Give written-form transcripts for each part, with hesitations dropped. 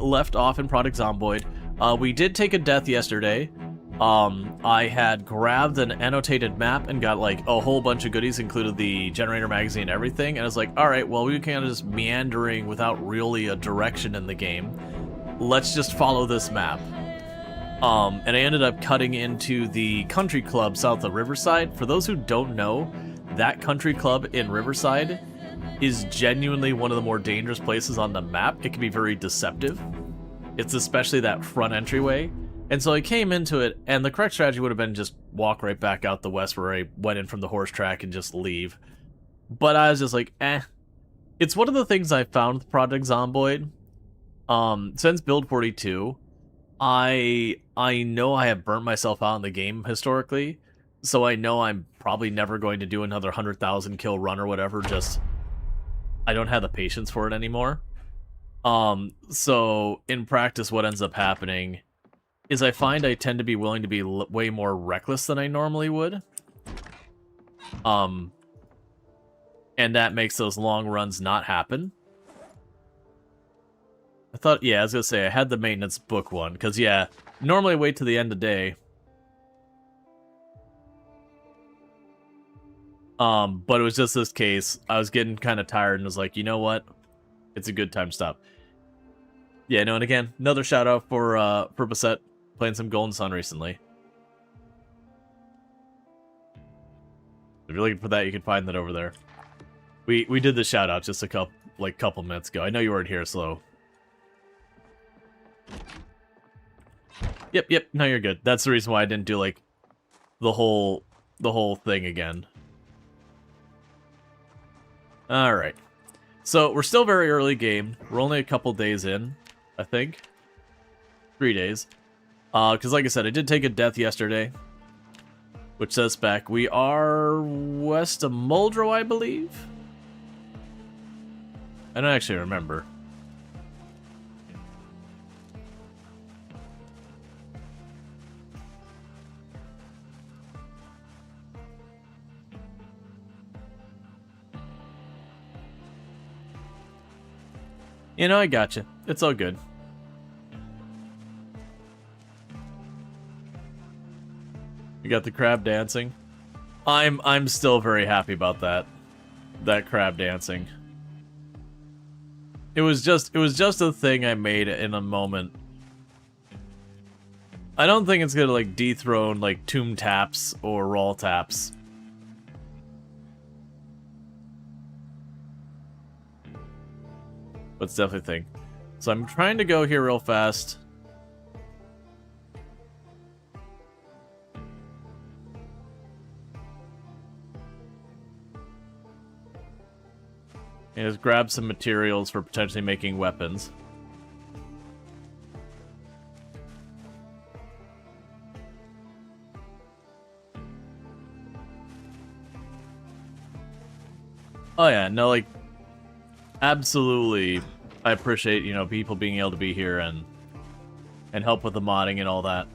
left off in Project Zomboid. We did take a death yesterday. I had grabbed an annotated map and got like a whole bunch of goodies, included the generator magazine and everything, and I was like, alright, well, we kind of just meandering without really a direction in the game. Let's just follow this map. And I ended up cutting into the country club south of Riverside. For those who don't know, that country club in Riverside is genuinely one of the more dangerous places on the map. It can be very deceptive. It's especially that front entryway. And so I came into it, and the correct strategy would have been just walk right back out the west where I went in from the horse track and just leave. But I was just like, eh. It's one of the things I found with Project Zomboid. Since Build 42, I know I have burnt myself out in the game historically, so I know I'm probably never going to do another 100,000 kill run or whatever, just I don't have the patience for it anymore. So in practice what ends up happening is I find I tend to be willing to be way more reckless than I normally would. And that makes those long runs not happen. I thought, yeah, I was gonna say, I had the maintenance book one, because, yeah, normally I wait to the end of the day. But it was just this case. I was getting kind of tired and was like, you know what? It's a good time to stop. Yeah, no, and again, another shout out for Bassett playing some Golden Sun recently. If you're looking for that, you can find that over there. We did the shout out just a couple minutes ago. I know you weren't here, so. Yep, no, you're good. That's the reason why I didn't do like the whole thing again. Alright. So we're still very early game. We're only a couple days in, I think. 3 days. Because like I said, I did take a death yesterday. Which says back, we are west of Muldrow, I believe? I don't actually remember. You know, I gotcha. It's all good. You got the crab dancing. I'm still very happy about that. That crab dancing. It was just a thing I made in a moment. I don't think it's gonna like dethrone like tomb taps or Rual taps. But it's definitely a thing. So I'm trying to go here real fast. And just grab some materials for potentially making weapons. Oh yeah, no, like, absolutely, I appreciate, you know, people being able to be here and help with the modding and all that.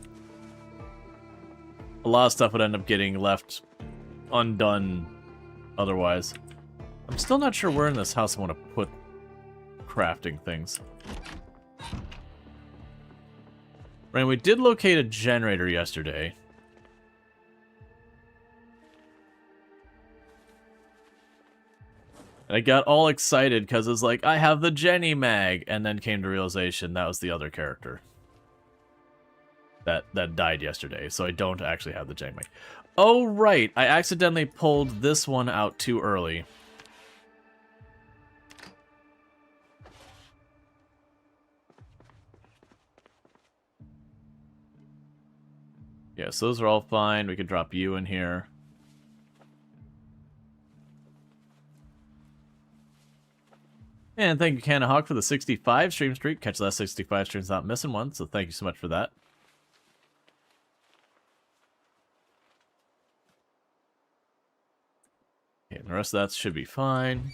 A lot of stuff would end up getting left undone otherwise. I'm still not sure where in this house I want to put crafting things. Right, we did locate a generator yesterday. And I got all excited because it's like, I have the Jenny Mag, and then came to realization that was the other character that died yesterday, so I don't actually have the Jenny Mag. Oh, right, I accidentally pulled this one out too early. Yeah, so those are all fine. We could drop you in here. And thank you, Canna Hawk, for the 65 stream streak. Catch the last 65 streams, not missing one, so thank you so much for that. Okay, and the rest of that should be fine.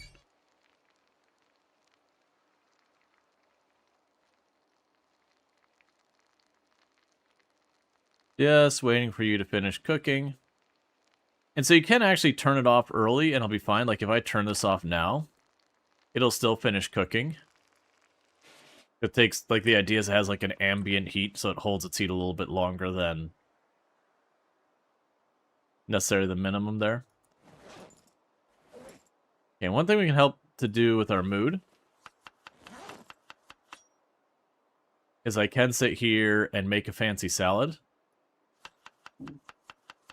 Just waiting for you to finish cooking. And so you can actually turn it off early and it'll be fine. Like if I turn this off now, it'll still finish cooking. It takes, like, the idea is it has, like, an ambient heat, so it holds its heat a little bit longer than necessarily the minimum there. Okay, one thing we can help to do with our mood is I can sit here and make a fancy salad.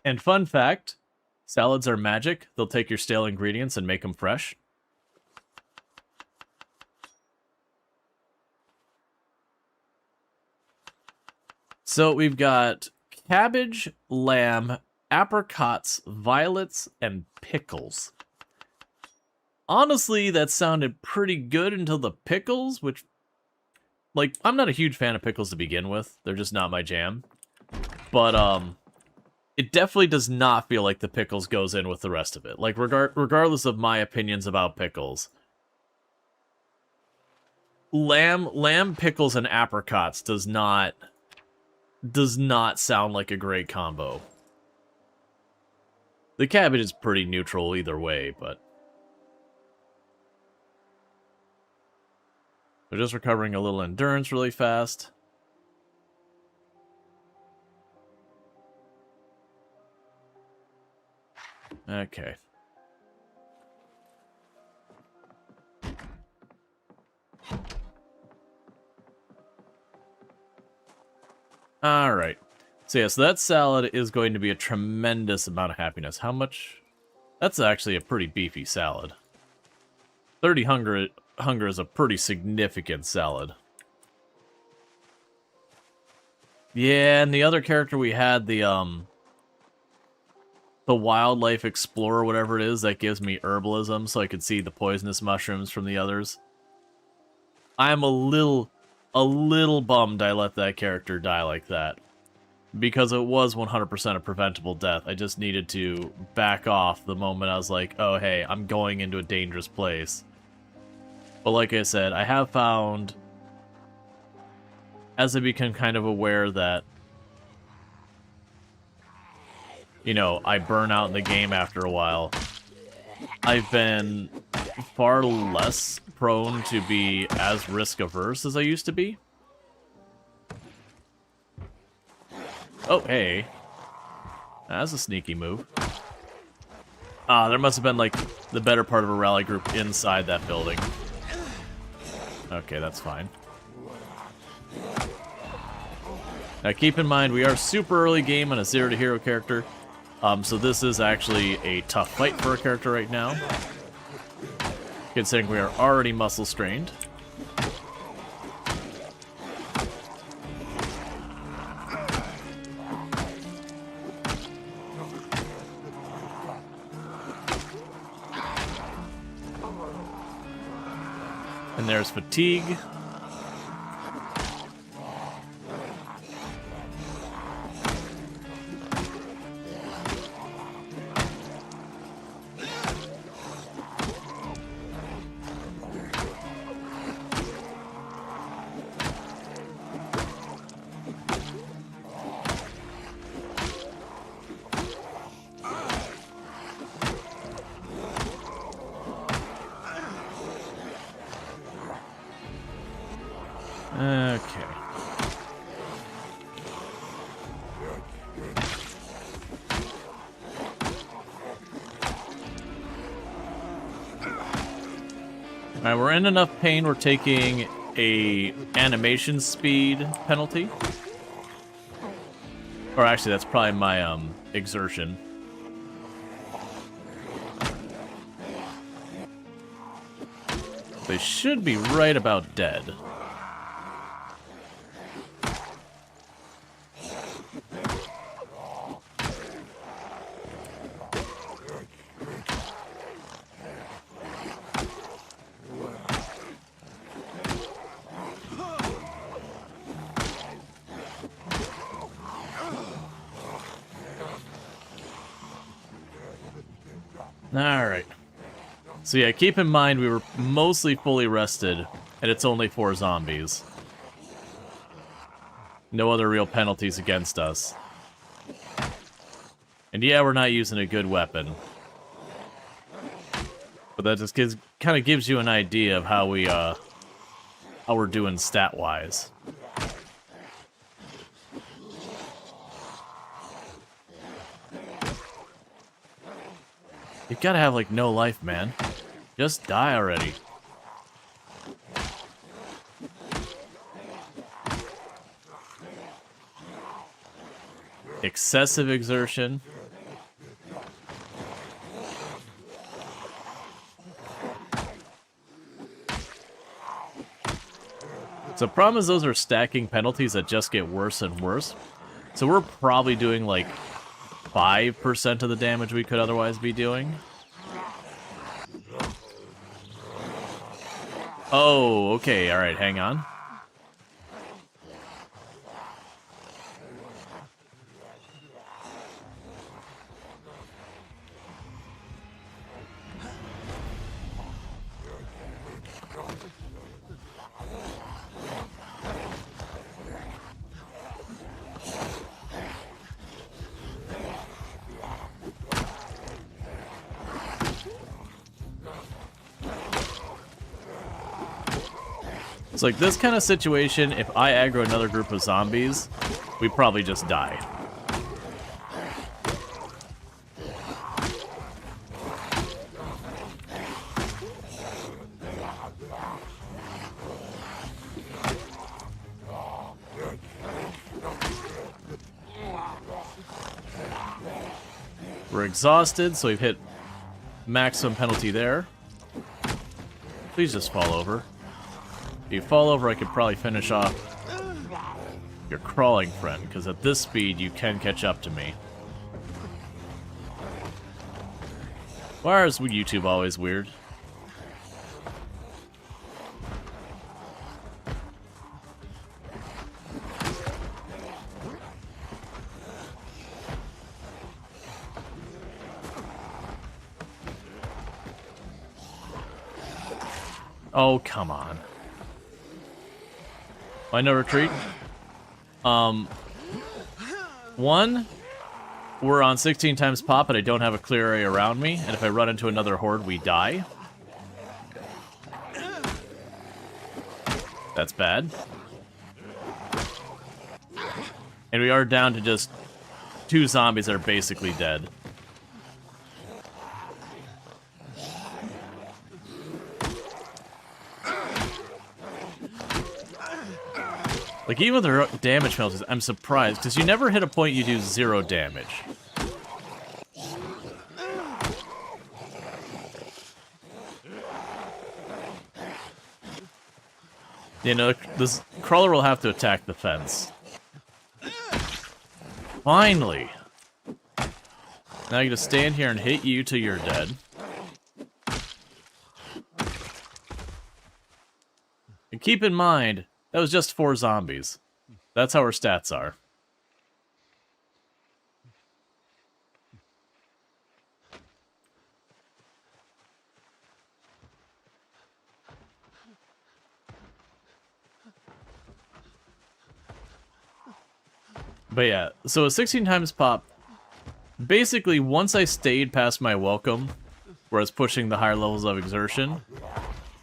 And fun fact, salads are magic. They'll take your stale ingredients and make them fresh. So we've got cabbage, lamb, apricots, violets, and pickles. Honestly, that sounded pretty good until the pickles, which, like, I'm not a huge fan of pickles to begin with. They're just not my jam. But, it definitely does not feel like the pickles goes in with the rest of it. Like, regardless of my opinions about pickles, lamb, pickles, and apricots does not sound like a great combo. The cabbage is pretty neutral either way, but we're just recovering a little endurance really fast. Okay. Alright. So yeah, so that salad is going to be a tremendous amount of happiness. How much? That's actually a pretty beefy salad. 30 hunger is a pretty significant salad. Yeah, and the other character we had, the wildlife explorer, whatever it is, that gives me herbalism, so I could see the poisonous mushrooms from the others. I'm a little bummed I let that character die like that. Because it was 100% a preventable death. I just needed to back off the moment I was like, oh hey, I'm going into a dangerous place. But like I said, I have found, as I become kind of aware that, you know, I burn out in the game after a while, I've been far less prone to be as risk-averse as I used to be. Oh, hey. That's a sneaky move. Ah, there must have been, like, the better part of a rally group inside that building. Okay, that's fine. Now, keep in mind, we are super early game on a 0 to hero character. So this is actually a tough fight for a character right now. Considering we are already muscle strained. And there's fatigue. Okay. Alright, we're in enough pain, we're taking a animation speed penalty. Or actually, that's probably my, exertion. They should be right about dead. Alright. So yeah, keep in mind we were mostly fully rested, and it's only 4 zombies. No other real penalties against us. And yeah, we're not using a good weapon. But that just kind of gives you an idea of how we how we're doing stat-wise. You gotta have, like, no life, man. Just die already. Excessive exertion. So the problem is those are stacking penalties that just get worse and worse. So we're probably doing like 5% of the damage we could otherwise be doing. Oh, okay, alright, hang on. It's like this kind of situation, if I aggro another group of zombies, we probably just die. We're exhausted, so we've hit maximum penalty there. Please just fall over. If you fall over, I could probably finish off your crawling friend, because at this speed, you can catch up to me. Why is YouTube always weird? Oh, come on. Why no retreat? One, we're on 16 times pop, but I don't have a clear area around me, and if I run into another horde, we die. That's bad. And we are down to just 2 zombies that are basically dead. Like, even with their damage penalties, I'm surprised, because you never hit a point you do 0 damage. You know, this crawler will have to attack the fence. Finally! Now I get to stand here and hit you till you're dead. And keep in mind, that was just 4 zombies. That's how our stats are. But yeah, so a 16 times pop, basically once I stayed past my welcome, where I was pushing the higher levels of exertion,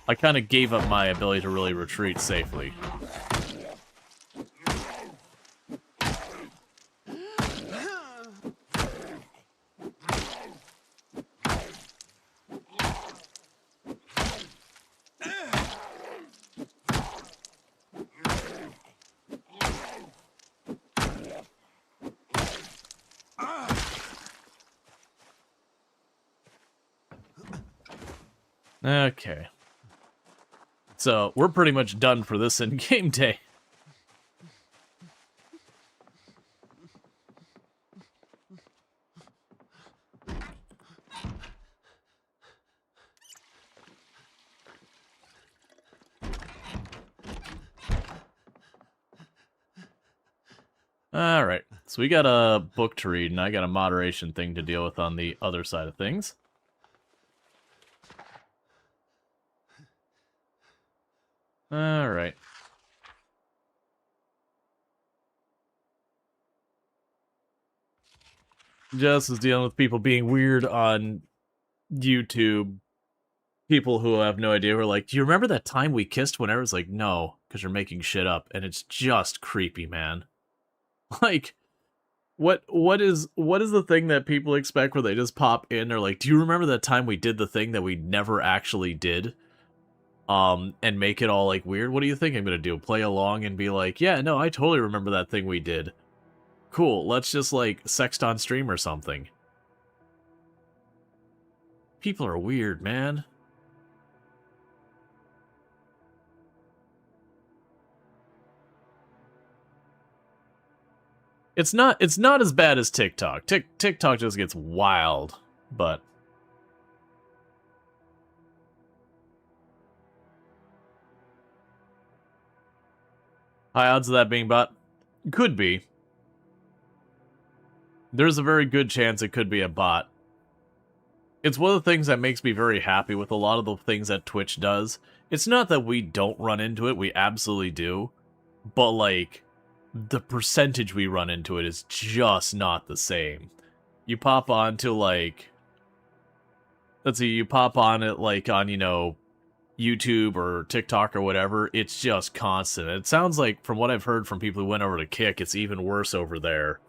I kind of gave up my ability to really retreat safely. Okay. So, we're pretty much done for this in-game day. Alright, so we got a book to read, and I got a moderation thing to deal with on the other side of things. Alright. Jess is dealing with people being weird on YouTube People who have no idea were like, "Do you remember that time we kissed?" Whenever it's like, "No," because you're making shit up, and it's just creepy, man. Like, what is the thing that people expect where they just pop in? They're like, "Do you remember that time we did the thing that we never actually did?" And make it all like weird. What do you think I'm gonna do? Play along and be like, "Yeah, no, I totally remember that thing we did. Cool. Let's just like sext on stream or something." People are weird, man. It's not as bad as TikTok. TikTok just gets wild, but high odds of that being bot? Could be. There's a very good chance it could be a bot. It's one of the things that makes me very happy with a lot of the things that Twitch does. It's not that we don't run into it, we absolutely do. But like, the percentage we run into it is just not the same. You pop on to like, let's see, you pop on it like on, YouTube or TikTok or whatever, it's just constant. It sounds like, from what I've heard from people who went over to Kick, it's even worse over there.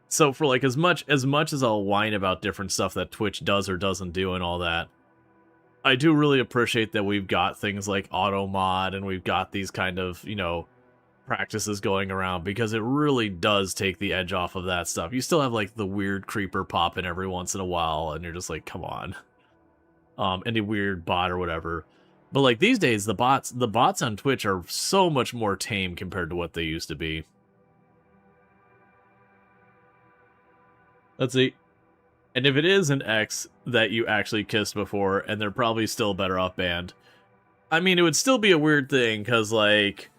So for like as much as I'll whine about different stuff that Twitch does or doesn't do and all that, I do really appreciate that we've got things like auto mod and we've got these kind of, practices going around, because it really does take the edge off of that stuff. You still have like the weird creeper popping every once in a while, and you're just like, come on. Any weird bot or whatever. But like these days, the bots on Twitch are so much more tame compared to what they used to be. Let's see. And if it is an ex that you actually kissed before, and they're probably still better off banned, I mean, it would still be a weird thing, because, like,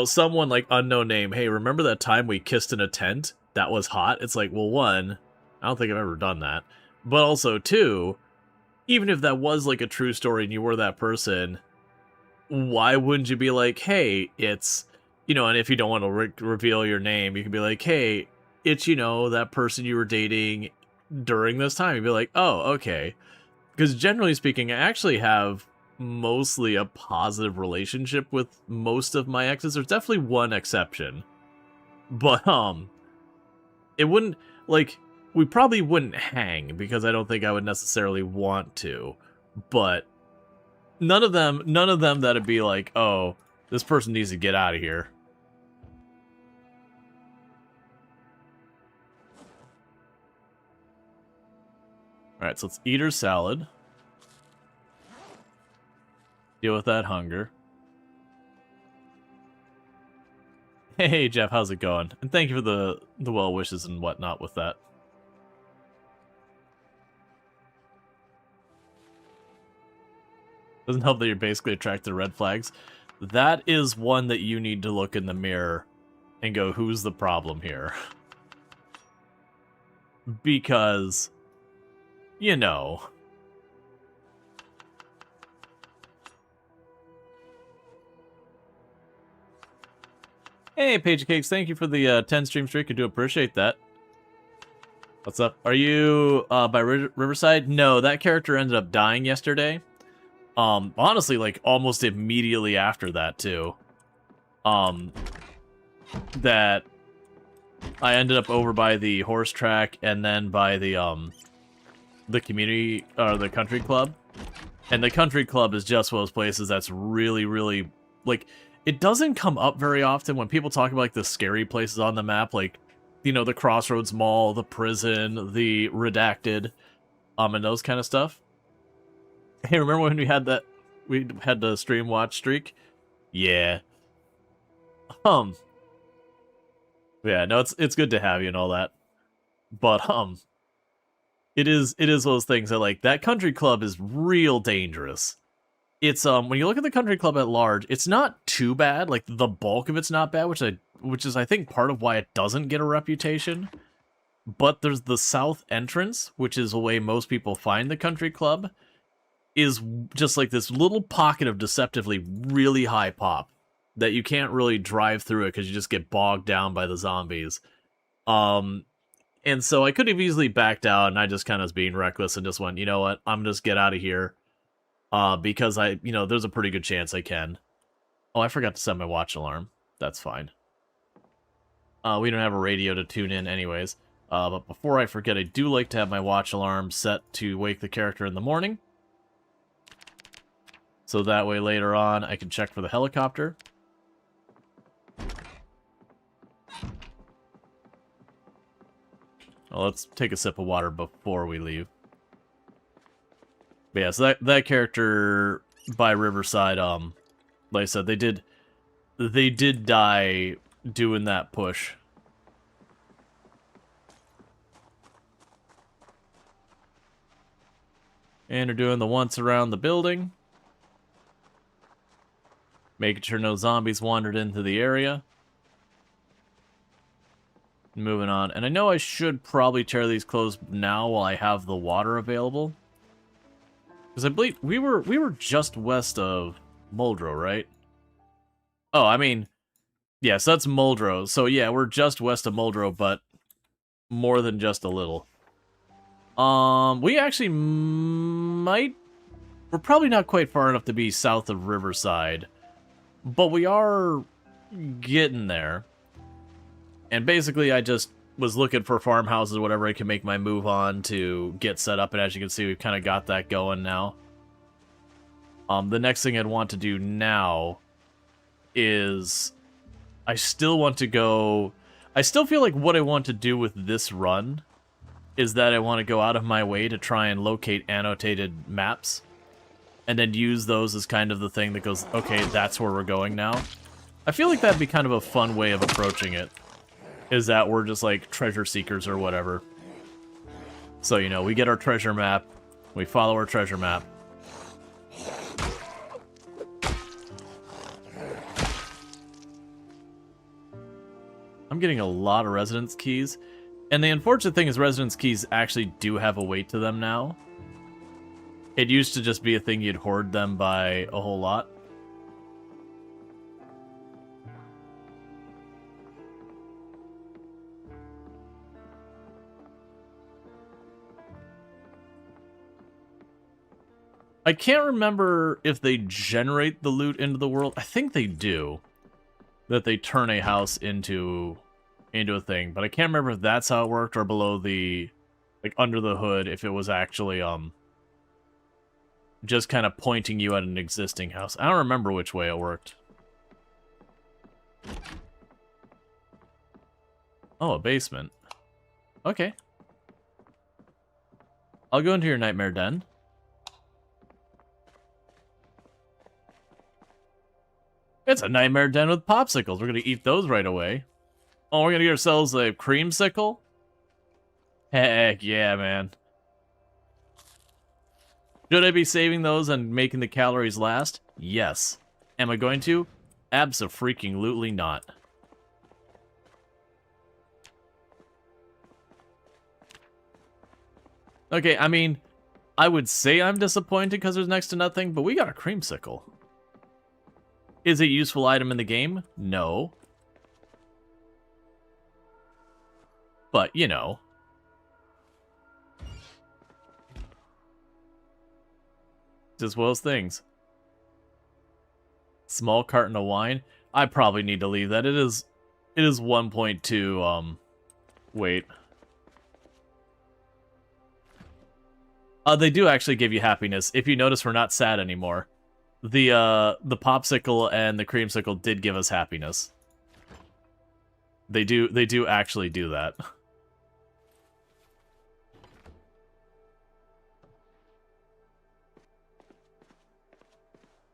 someone like unknown name, hey, remember that time we kissed in a tent? That was hot. It's like, well, one, I don't think I've ever done that. But also, two, even if that was like a true story and you were that person, why wouldn't you be like, hey, it's, and if you don't want to reveal your name, you can be like, hey, it's, that person you were dating during this time. You'd be like, oh, okay. Because generally speaking, I actually have mostly a positive relationship with most of my exes. There's definitely one exception. But, it wouldn't, like, we probably wouldn't hang, because I don't think I would necessarily want to. But none of them that'd be like, oh, this person needs to get out of here. Alright, so let's eat our salad. Deal with that hunger. Hey, Jeff, how's it going? And thank you for the well wishes and whatnot with that. Doesn't help that you're basically attracted to red flags. That is one that you need to look in the mirror and go, who's the problem here? Because, Hey, Page Cakes, thank you for the 10 stream streak. I do appreciate that. What's up? Are you by Riverside? No, that character ended up dying yesterday. Honestly, like, almost immediately after that, too. That I ended up over by the horse track and then by the community, or the country club. And the country club is just one of those places that's really, really, like, it doesn't come up very often when people talk about, like, the scary places on the map, like, the Crossroads Mall, the prison, the Redacted, and those kind of stuff. Hey, remember when we had the stream watch streak? Yeah. Yeah, no, it's good to have you and all that. But, it is one of those things that, like, that country club is real dangerous. It's, when you look at the country club at large, it's not too bad. Like, the bulk of it's not bad, which is, I think, part of why it doesn't get a reputation. But there's the south entrance, which is the way most people find the country club, is just like this little pocket of deceptively really high pop that you can't really drive through it because you just get bogged down by the zombies. And so I could have easily backed out, and I just kind of was being reckless and just went, you know what, I'm just get out of here. Because there's a pretty good chance I can. Oh, I forgot to set my watch alarm. That's fine. We don't have a radio to tune in anyways. But before I forget, I do like to have my watch alarm set to wake the character in the morning. So that way later on I can check for the helicopter. Well, let's take a sip of water before we leave. But yeah, so that character by Riverside, like I said, they did die doing that push. And they're doing the once around the building. Making sure no zombies wandered into the area. Moving on. And I know I should probably tear these closed now while I have the water available. Because I believe we were just west of Muldrow, right? Oh, I mean, yes, that's Muldrow. So yeah, we're just west of Muldrow, but more than just a little. We actually might... We're probably not quite far enough to be south of Riverside, but we are getting there. And basically, I just was looking for farmhouses or whatever I can make my move on to get set up, and as you can see, we've kind of got that going now. The next thing I'd want to do now is I still want to go... I still feel like what I want to do with this run is that I want to go out of my way to try and locate annotated maps, and then use those as kind of the thing that goes, okay, that's where we're going now. I feel like that'd be kind of a fun way of approaching it. Is that we're just like treasure seekers or whatever. So, you know, we get our treasure map, we follow our treasure map. I'm getting a lot of residence keys. And the unfortunate thing is residence keys actually do have a weight to them now. It used to just be a thing you'd hoard them by a whole lot. I can't remember if they generate the loot into the world. I think they do. That they turn a house into a thing. But I can't remember if that's how it worked or below the... like, under the hood, if it was actually, just kind of pointing you at an existing house. I don't remember which way it worked. Oh, a basement. Okay. I'll go into your nightmare den. It's a nightmare den with popsicles. We're going to eat those right away. Oh, we're going to get ourselves a creamsicle? Heck yeah, man. Should I be saving those and making the calories last? Yes. Am I going to? Abso-freaking-lutely not. Okay, I mean, I would say I'm disappointed because there's next to nothing, but we got a creamsicle. Is it a useful item in the game? No. But, you know. Just those things. Small carton of wine. I probably need to leave that. It is 1.2, wait. They do actually give you happiness. If you notice, we're not sad anymore. The popsicle and the creamsicle did give us happiness. They do actually do that.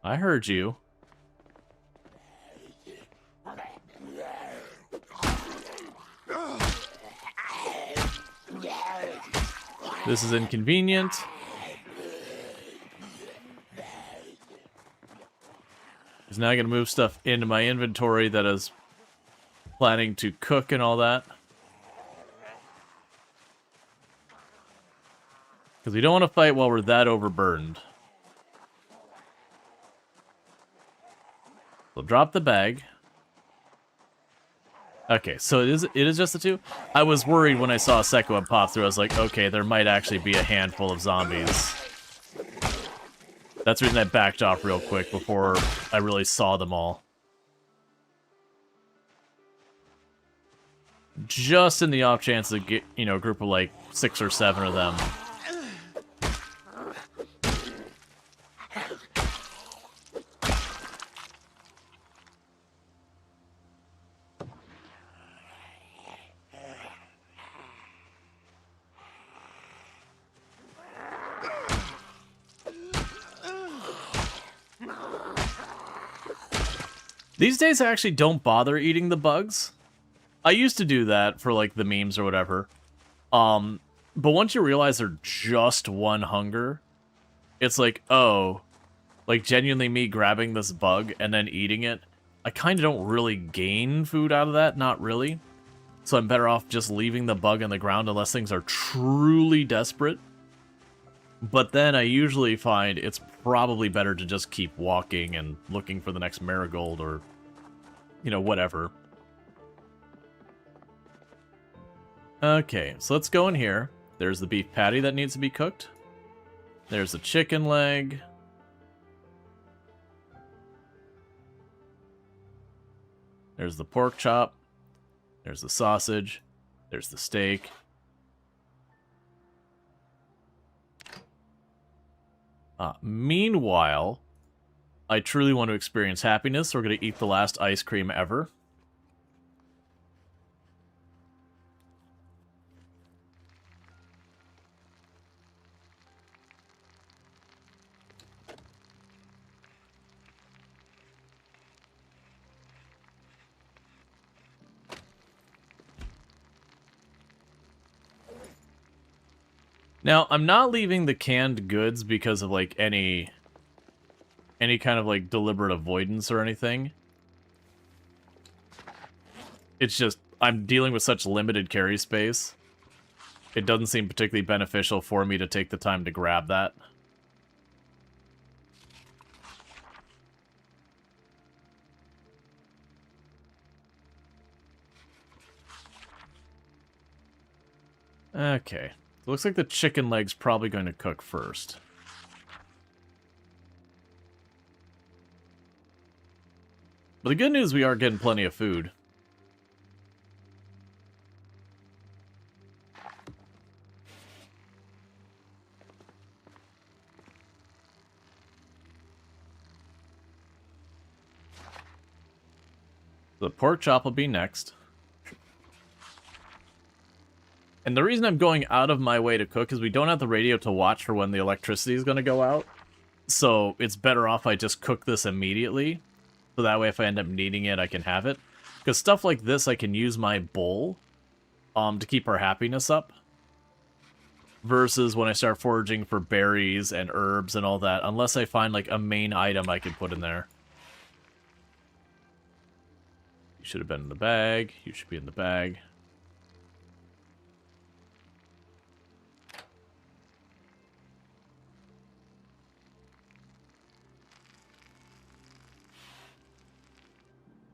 I heard you. This is inconvenient. He's now going to move stuff into my inventory that is planning to cook and all that. Because we don't want to fight while we're that overburdened. So drop the bag. Okay, so it is just the two? I was worried when I saw a second one pop through. I was like, okay, there might actually be a handful of zombies. That's the reason I backed off real quick before I really saw them all. Just in the off chance to get, you know, a group of like 6 or 7 of them. These days I actually don't bother eating the bugs. I used to do that for like the memes or whatever. But once you realize they're just one hunger, it's like, oh, like genuinely me grabbing this bug and then eating it, I kind of don't really gain food out of that, not really. So I'm better off just leaving the bug on the ground unless things are truly desperate. But then I usually find it's probably better to just keep walking and looking for the next marigold or, you know, whatever. Okay, so let's go in here. There's the beef patty that needs to be cooked. There's the chicken leg. There's the pork chop. There's the sausage. There's the steak. Meanwhile, I truly want to experience happiness, so we're going to eat the last ice cream ever. Now, I'm not leaving the canned goods because of, like, any kind of, like, deliberate avoidance or anything. It's just, I'm dealing with such limited carry space. It doesn't seem particularly beneficial for me to take the time to grab that. Okay. It looks like the chicken leg's probably going to cook first. But the good news, we are getting plenty of food. The pork chop will be next. And the reason I'm going out of my way to cook is we don't have the radio to watch for when the electricity is going to go out. So it's better off I just cook this immediately. So that way if I end up needing it, I can have it. Because stuff like this, I can use my bowl to keep our happiness up. Versus when I start foraging for berries and herbs and all that. Unless I find like a main item I can put in there. You should have been in the bag. You should be in the bag.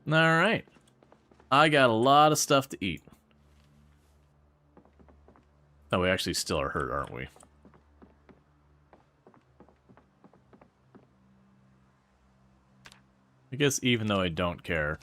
Alright. I got a lot of stuff to eat. Oh, we actually still are hurt, aren't we? I guess even though I don't care.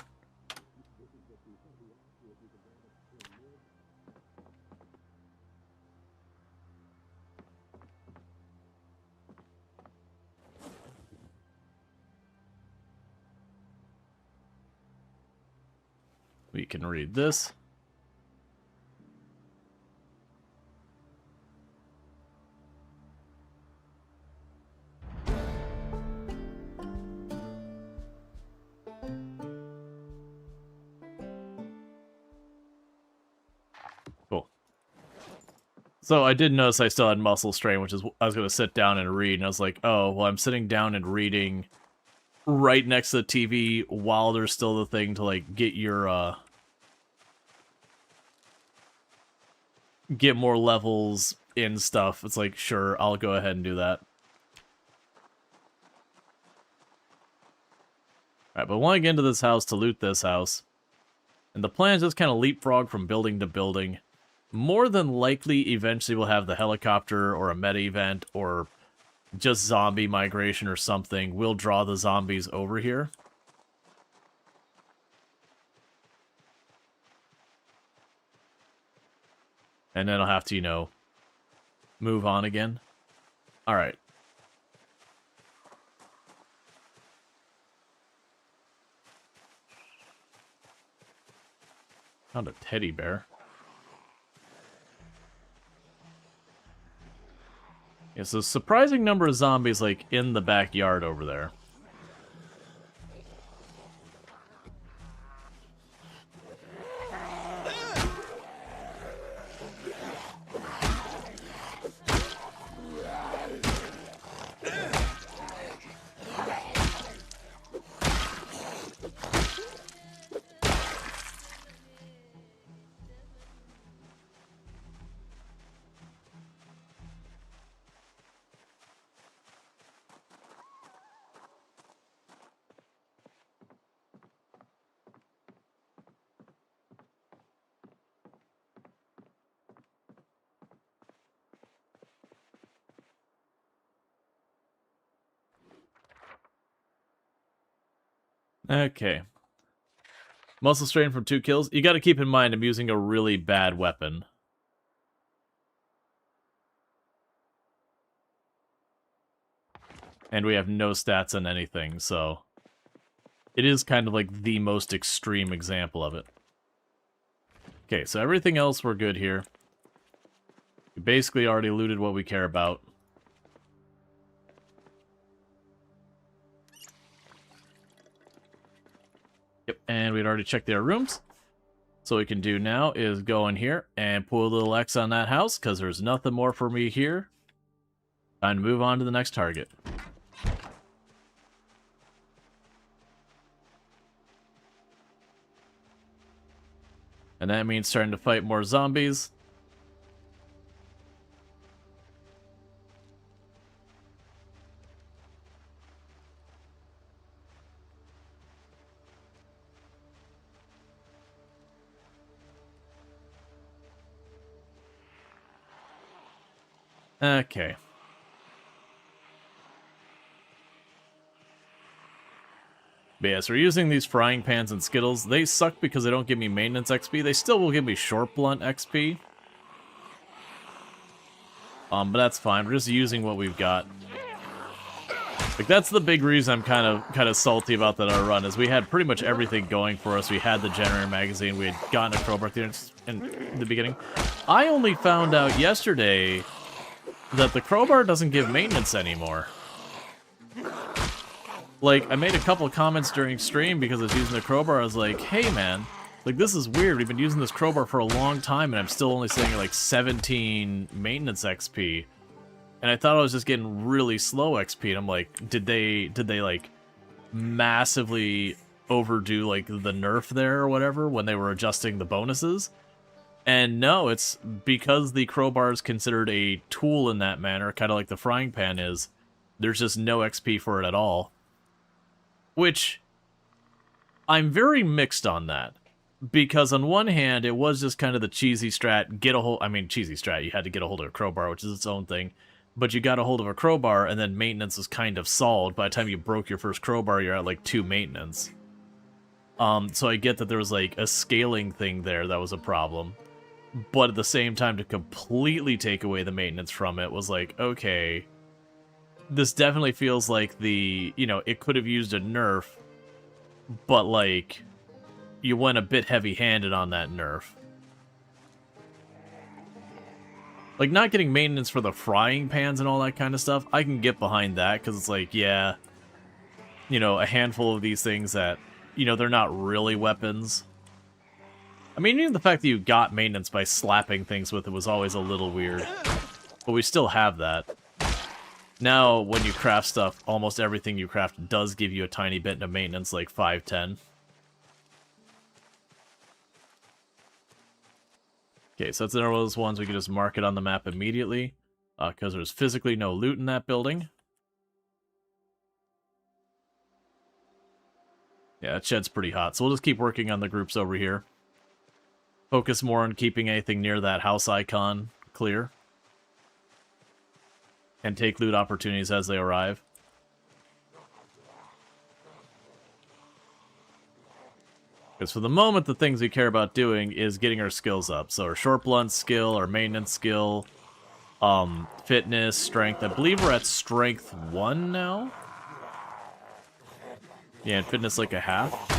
We can read this. Cool. So I did notice I still had muscle strain, which is I was going to sit down and read, and I was like, oh, well, I'm sitting down and reading right next to the TV while there's still the thing to, like, get your, get more levels in stuff. It's like, sure, I'll go ahead and do that. Alright, but I want to get into this house to loot this house. And the plan is just kind of leapfrog from building to building. More than likely, eventually we'll have the helicopter or a meta event or just zombie migration or something. We'll draw the zombies over here. And then I'll have to, you know, move on again. Alright. Found a teddy bear. Yeah, so a surprising number of zombies, like, in the backyard over there. Okay. Muscle strain from 2 kills. You gotta keep in mind I'm using a really bad weapon. And we have no stats on anything, so... It is kind of like the most extreme example of it. Okay, so everything else we're good here. We basically already looted what we care about. Yep, and we'd already checked their rooms. So what we can do now is go in here and pull a little X on that house, because there's nothing more for me here. Time to move on to the next target. And that means starting to fight more zombies. Okay. But yeah, so we're using these frying pans and Skittles. They suck because they don't give me maintenance XP. They still will give me short blunt XP. But that's fine. We're just using what we've got. Like, that's the big reason I'm kind of salty about that our run, is we had pretty much everything going for us. We had the generator magazine. We had gotten a crowbar in the beginning. I only found out yesterday that the crowbar doesn't give maintenance anymore. Like, I made a couple of comments during stream because I was using the crowbar. I was like, hey man, like, this is weird. We've been using this crowbar for a long time and I'm still only sitting at like 17 maintenance XP. And I thought I was just getting really slow XP. And I'm like, did they like massively overdo like the nerf there or whatever when they were adjusting the bonuses? And no, it's because the crowbar is considered a tool in that manner, kind of like the frying pan is. There's just no XP for it at all. Which, I'm very mixed on that. Because on one hand, it was just kind of the cheesy strat, cheesy strat, you had to get a hold of a crowbar, which is its own thing. But you got a hold of a crowbar, and then maintenance was kind of solved. By the time you broke your first crowbar, you're at like 2 maintenance. So I get that there was like a scaling thing there that was a problem. But at the same time, to completely take away the maintenance from it was like, okay, this definitely feels like it could have used a nerf, but like, you went a bit heavy-handed on that nerf. Like, not getting maintenance for the frying pans and all that kind of stuff, I can get behind that, because it's like, yeah, a handful of these things that, they're not really weapons. I mean, even the fact that you got maintenance by slapping things with it was always a little weird. But we still have that. Now, when you craft stuff, almost everything you craft does give you a tiny bit of maintenance, like 5, 10. Okay, so that's another one of those ones we can just mark it on the map immediately, because there's physically no loot in that building. Yeah, that shed's pretty hot, so we'll just keep working on the groups over here. Focus more on keeping anything near that house icon clear. And take loot opportunities as they arrive. Because for the moment, the things we care about doing is getting our skills up. So our short blunt skill, our maintenance skill, fitness, strength. I believe we're at strength 1 now. Yeah, and fitness like a half.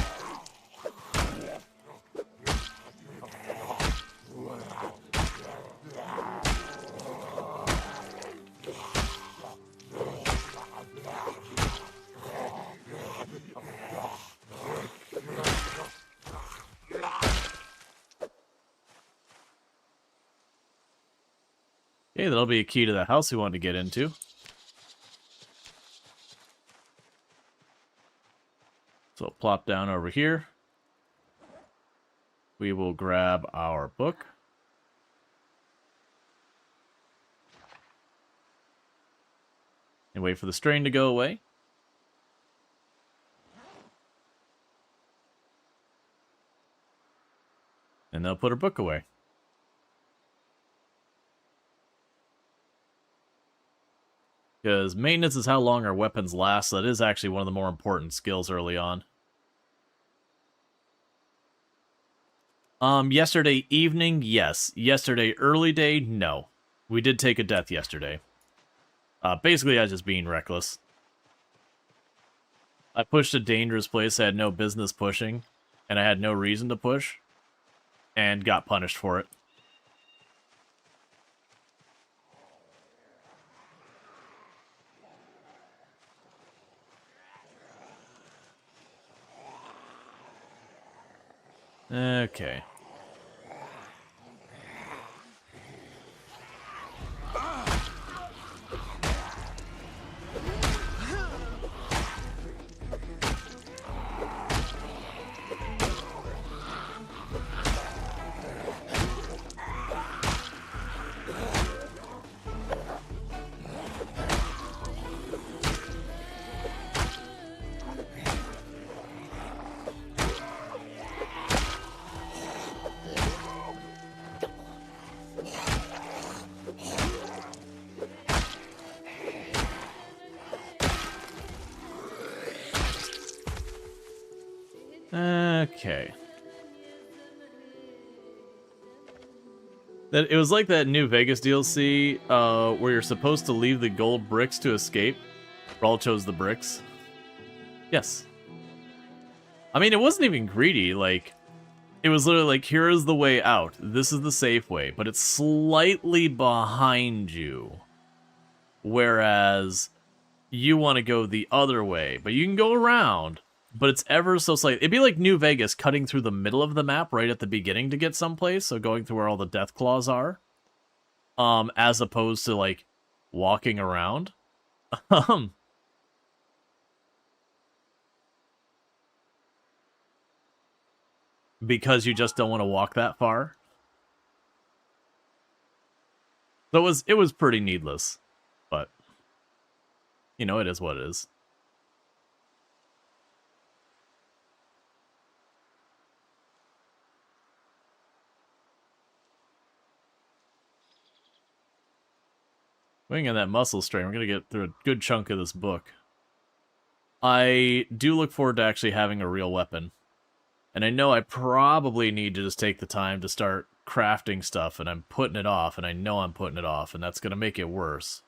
Okay, that'll be a key to the house we want to get into. So plop down over here. We will grab our book. And wait for the strain to go away. And they'll put her book away. Because maintenance is how long our weapons last. So that is actually one of the more important skills early on. Yesterday evening, yes. Yesterday early day, no. We did take a death yesterday. Basically, I was just being reckless. I pushed a dangerous place I had no business pushing, and I had no reason to push, and got punished for it. Okay. Okay. It was like that New Vegas DLC where you're supposed to leave the gold bricks to escape. Rual chose the bricks. Yes. I mean, it wasn't even greedy. Like, it was literally like, here is the way out. This is the safe way. But it's slightly behind you. Whereas you want to go the other way. But you can go around. But it's ever so slight. It'd be like New Vegas cutting through the middle of the map right at the beginning to get someplace. So going through where all the death claws are. As opposed to, like, walking around. Because you just don't want to walk that far. So it was pretty needless. But, you know, it is what it is. Wing on that muscle strain, we're going to get through a good chunk of this book. I do look forward to actually having a real weapon. And I know I probably need to just take the time to start crafting stuff, and I'm putting it off, and I know I'm putting it off, and that's going to make it worse.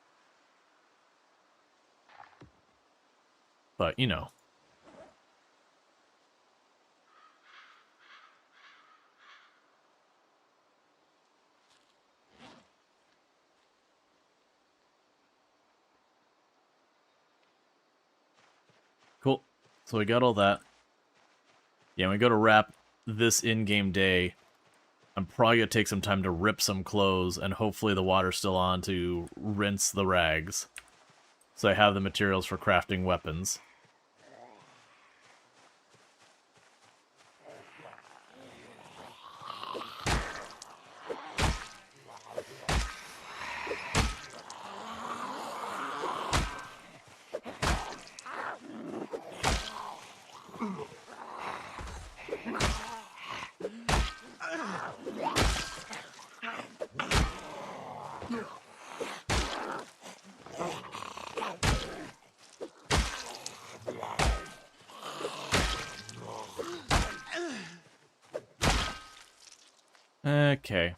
But, you know. Cool. So we got all that. Yeah, we go to wrap this in-game day. I'm probably going to take some time to rip some clothes, and hopefully the water's still on to rinse the rags. So I have the materials for crafting weapons. Okay.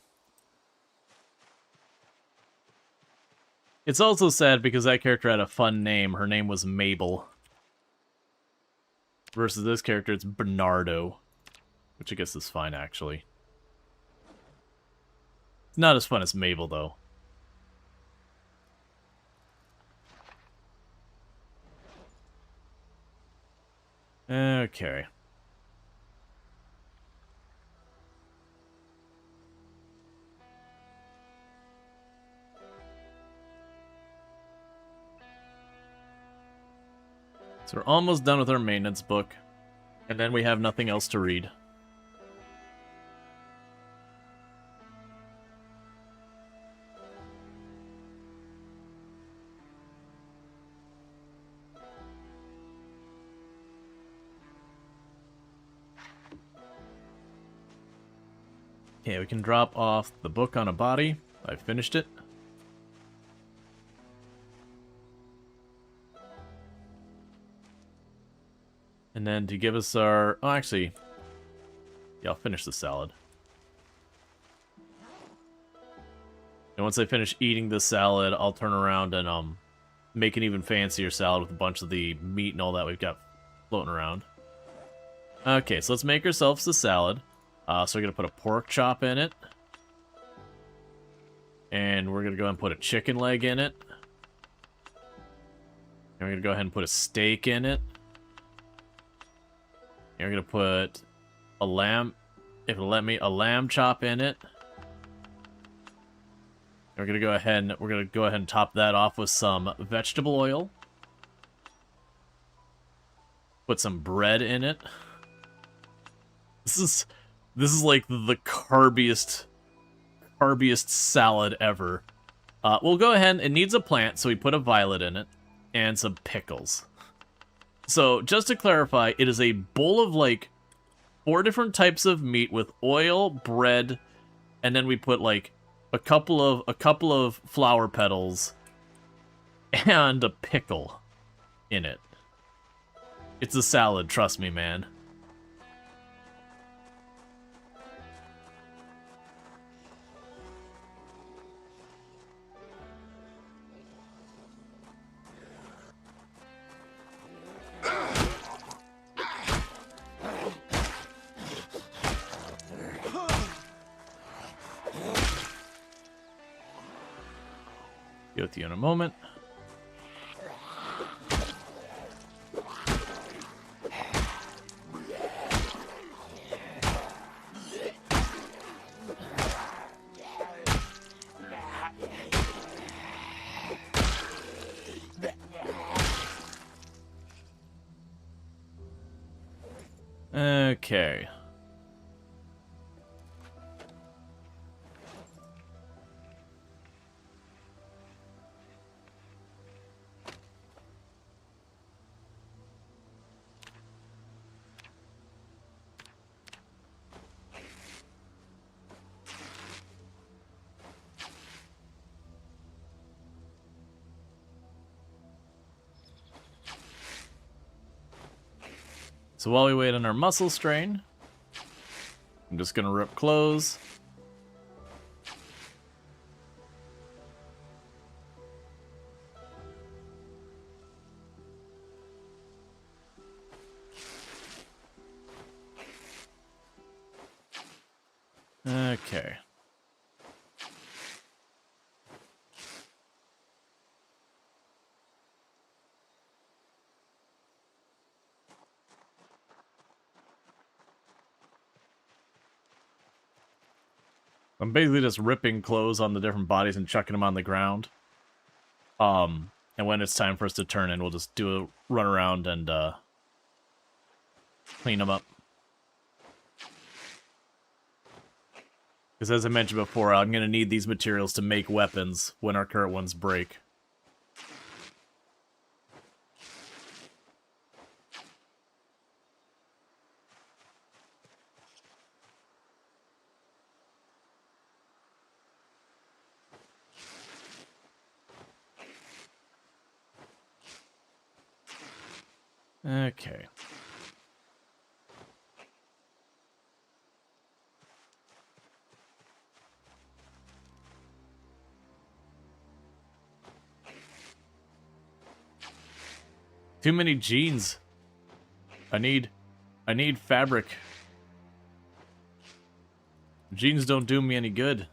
It's also sad because that character had a fun name. Her name was Mabel. Versus this character, it's Bernardo. Which I guess is fine, actually. It's not as fun as Mabel, though. Okay. So we're almost done with our maintenance book. And then we have nothing else to read. Okay, we can drop off the book on a body. I finished it. And then to give us our... Oh, actually... Yeah, I'll finish the salad. And once I finish eating the salad, I'll turn around and make an even fancier salad with a bunch of the meat and all that we've got floating around. Okay, so let's make ourselves the salad. So we're going to put a pork chop in it. And we're going to go ahead and put a chicken leg in it. And we're going to go ahead and put a steak in it. And we're going to put a lamb, if it'll let me, a lamb chop in it. And we're going to go ahead and top that off with some vegetable oil. Put some bread in it. This is like the carbiest salad ever. We'll go ahead, it needs a plant, so we put a violet in it, and some pickles. So, just to clarify, it is a bowl of, like, 4 different types of meat with oil, bread, and then we put, like, a couple of flower petals, and a pickle in it. It's a salad, trust me, man. Get with you in a moment. Okay. So while we wait on our muscle strain, I'm just gonna rip clothes. Okay. I'm basically just ripping clothes on the different bodies and chucking them on the ground. And when it's time for us to turn in, we'll just do a run around and clean them up. Because as I mentioned before, I'm going to need these materials to make weapons when our current ones break. Okay. Too many jeans. I need fabric. Jeans don't do me any good.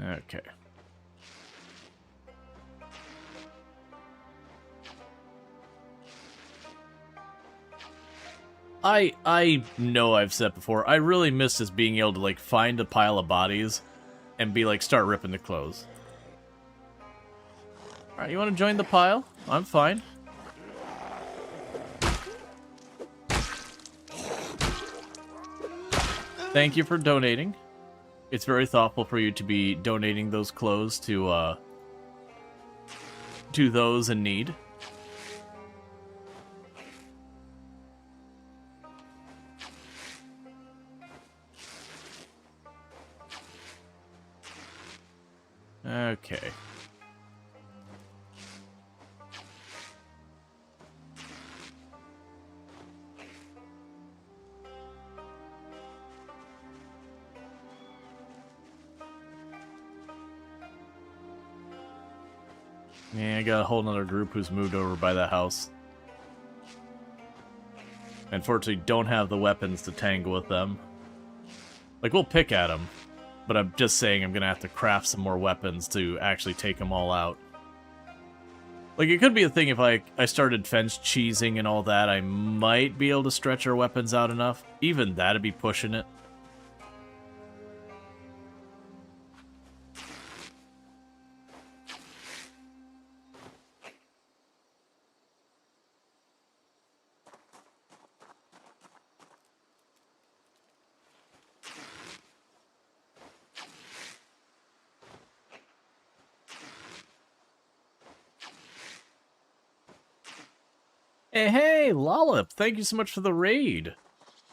Okay. I know I've said before, I really miss just being able to, like, find a pile of bodies and be like, start ripping the clothes. Alright, you want to join the pile? I'm fine. Thank you for donating. It's very thoughtful for you to be donating those clothes to those in need. Okay. Yeah, I got a whole nother group who's moved over by that house. Unfortunately, don't have the weapons to tangle with them. Like, we'll pick at them, but I'm just saying I'm gonna have to craft some more weapons to actually take them all out. Like, it could be a thing if I started fence cheesing and all that, I might be able to stretch our weapons out enough. Even that'd be pushing it. Hey, Lollip, thank you so much for the raid.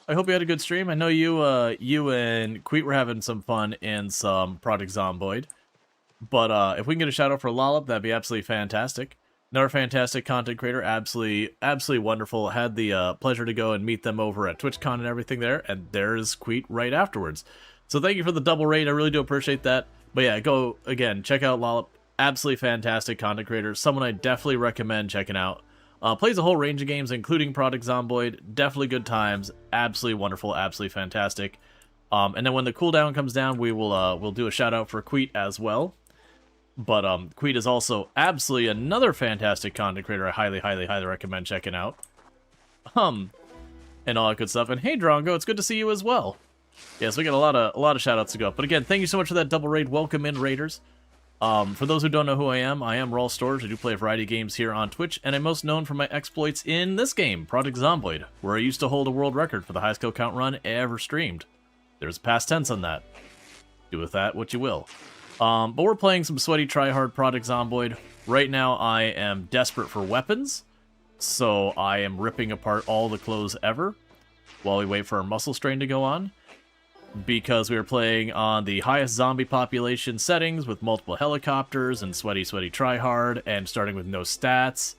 I hope you had a good stream. I know you and Queet were having some fun in some Project Zomboid. But if we can get a shout out for Lollip, that'd be absolutely fantastic. Another fantastic content creator, absolutely wonderful. Had the pleasure to go and meet them over at TwitchCon and everything there, and there's Queet right afterwards. So thank you for the double raid, I really do appreciate that. But yeah, go, again, check out Lollip. Absolutely fantastic content creator, someone I definitely recommend checking out. Plays a whole range of games, including Project Zomboid. Definitely good times. Absolutely wonderful. Absolutely fantastic. And then when the cooldown comes down, we'll do a shout out for Queet as well. But Queet is also absolutely another fantastic content creator. I highly recommend checking out. And all that good stuff. And hey, Drongo, it's good to see you as well. Yeah, so we got a lot of shout outs to go. But again, thank you so much for that double raid. Welcome in, raiders. For those who don't know who I am Rual Storge. I do play a variety of games here on Twitch, and I'm most known for my exploits in this game, Project Zomboid, where I used to hold a world record for the highest kill count run ever streamed. There's past tense on that. Do with that what you will. But we're playing some sweaty tryhard Project Zomboid. Right now I am desperate for weapons, so I am ripping apart all the clothes ever while we wait for our muscle strain to go on. Because we are playing on the highest zombie population settings with multiple helicopters and sweaty tryhard and starting with no stats,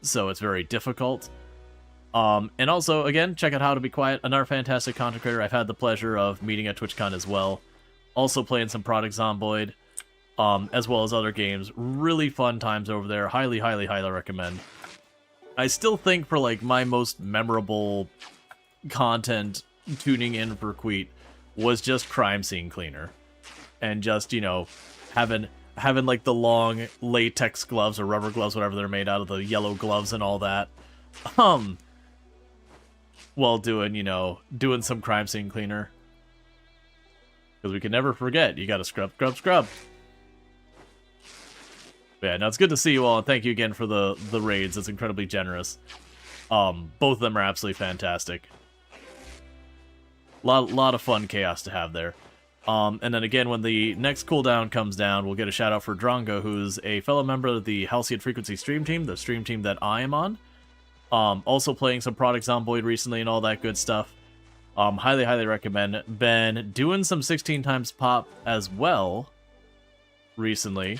so it's very difficult. And also, again, check out How to Be Quiet, another fantastic content creator I've had the pleasure of meeting at TwitchCon as well. Also playing some Project Zomboid, as well as other games. Really fun times over there. Highly recommend. I still think for like my most memorable content tuning in for Queet was just Crime Scene Cleaner. And just, you know, having like the long latex gloves or rubber gloves, whatever they're made out of, the yellow gloves and all that. While doing, you know, doing some Crime Scene Cleaner. Because we can never forget, you gotta scrub. But yeah, no, it's good to see you all, and thank you again for the raids. It's incredibly generous. Both of them are absolutely fantastic. Lot of fun chaos to have there. And then again, when the next cooldown comes down, we'll get a shout out for Drongo, who's a fellow member of the Halcyon Frequency stream team, the stream team that I am on. Also playing some Product Zomboid recently and all that good stuff. Highly, highly recommend. Been doing some 16 times pop as well recently.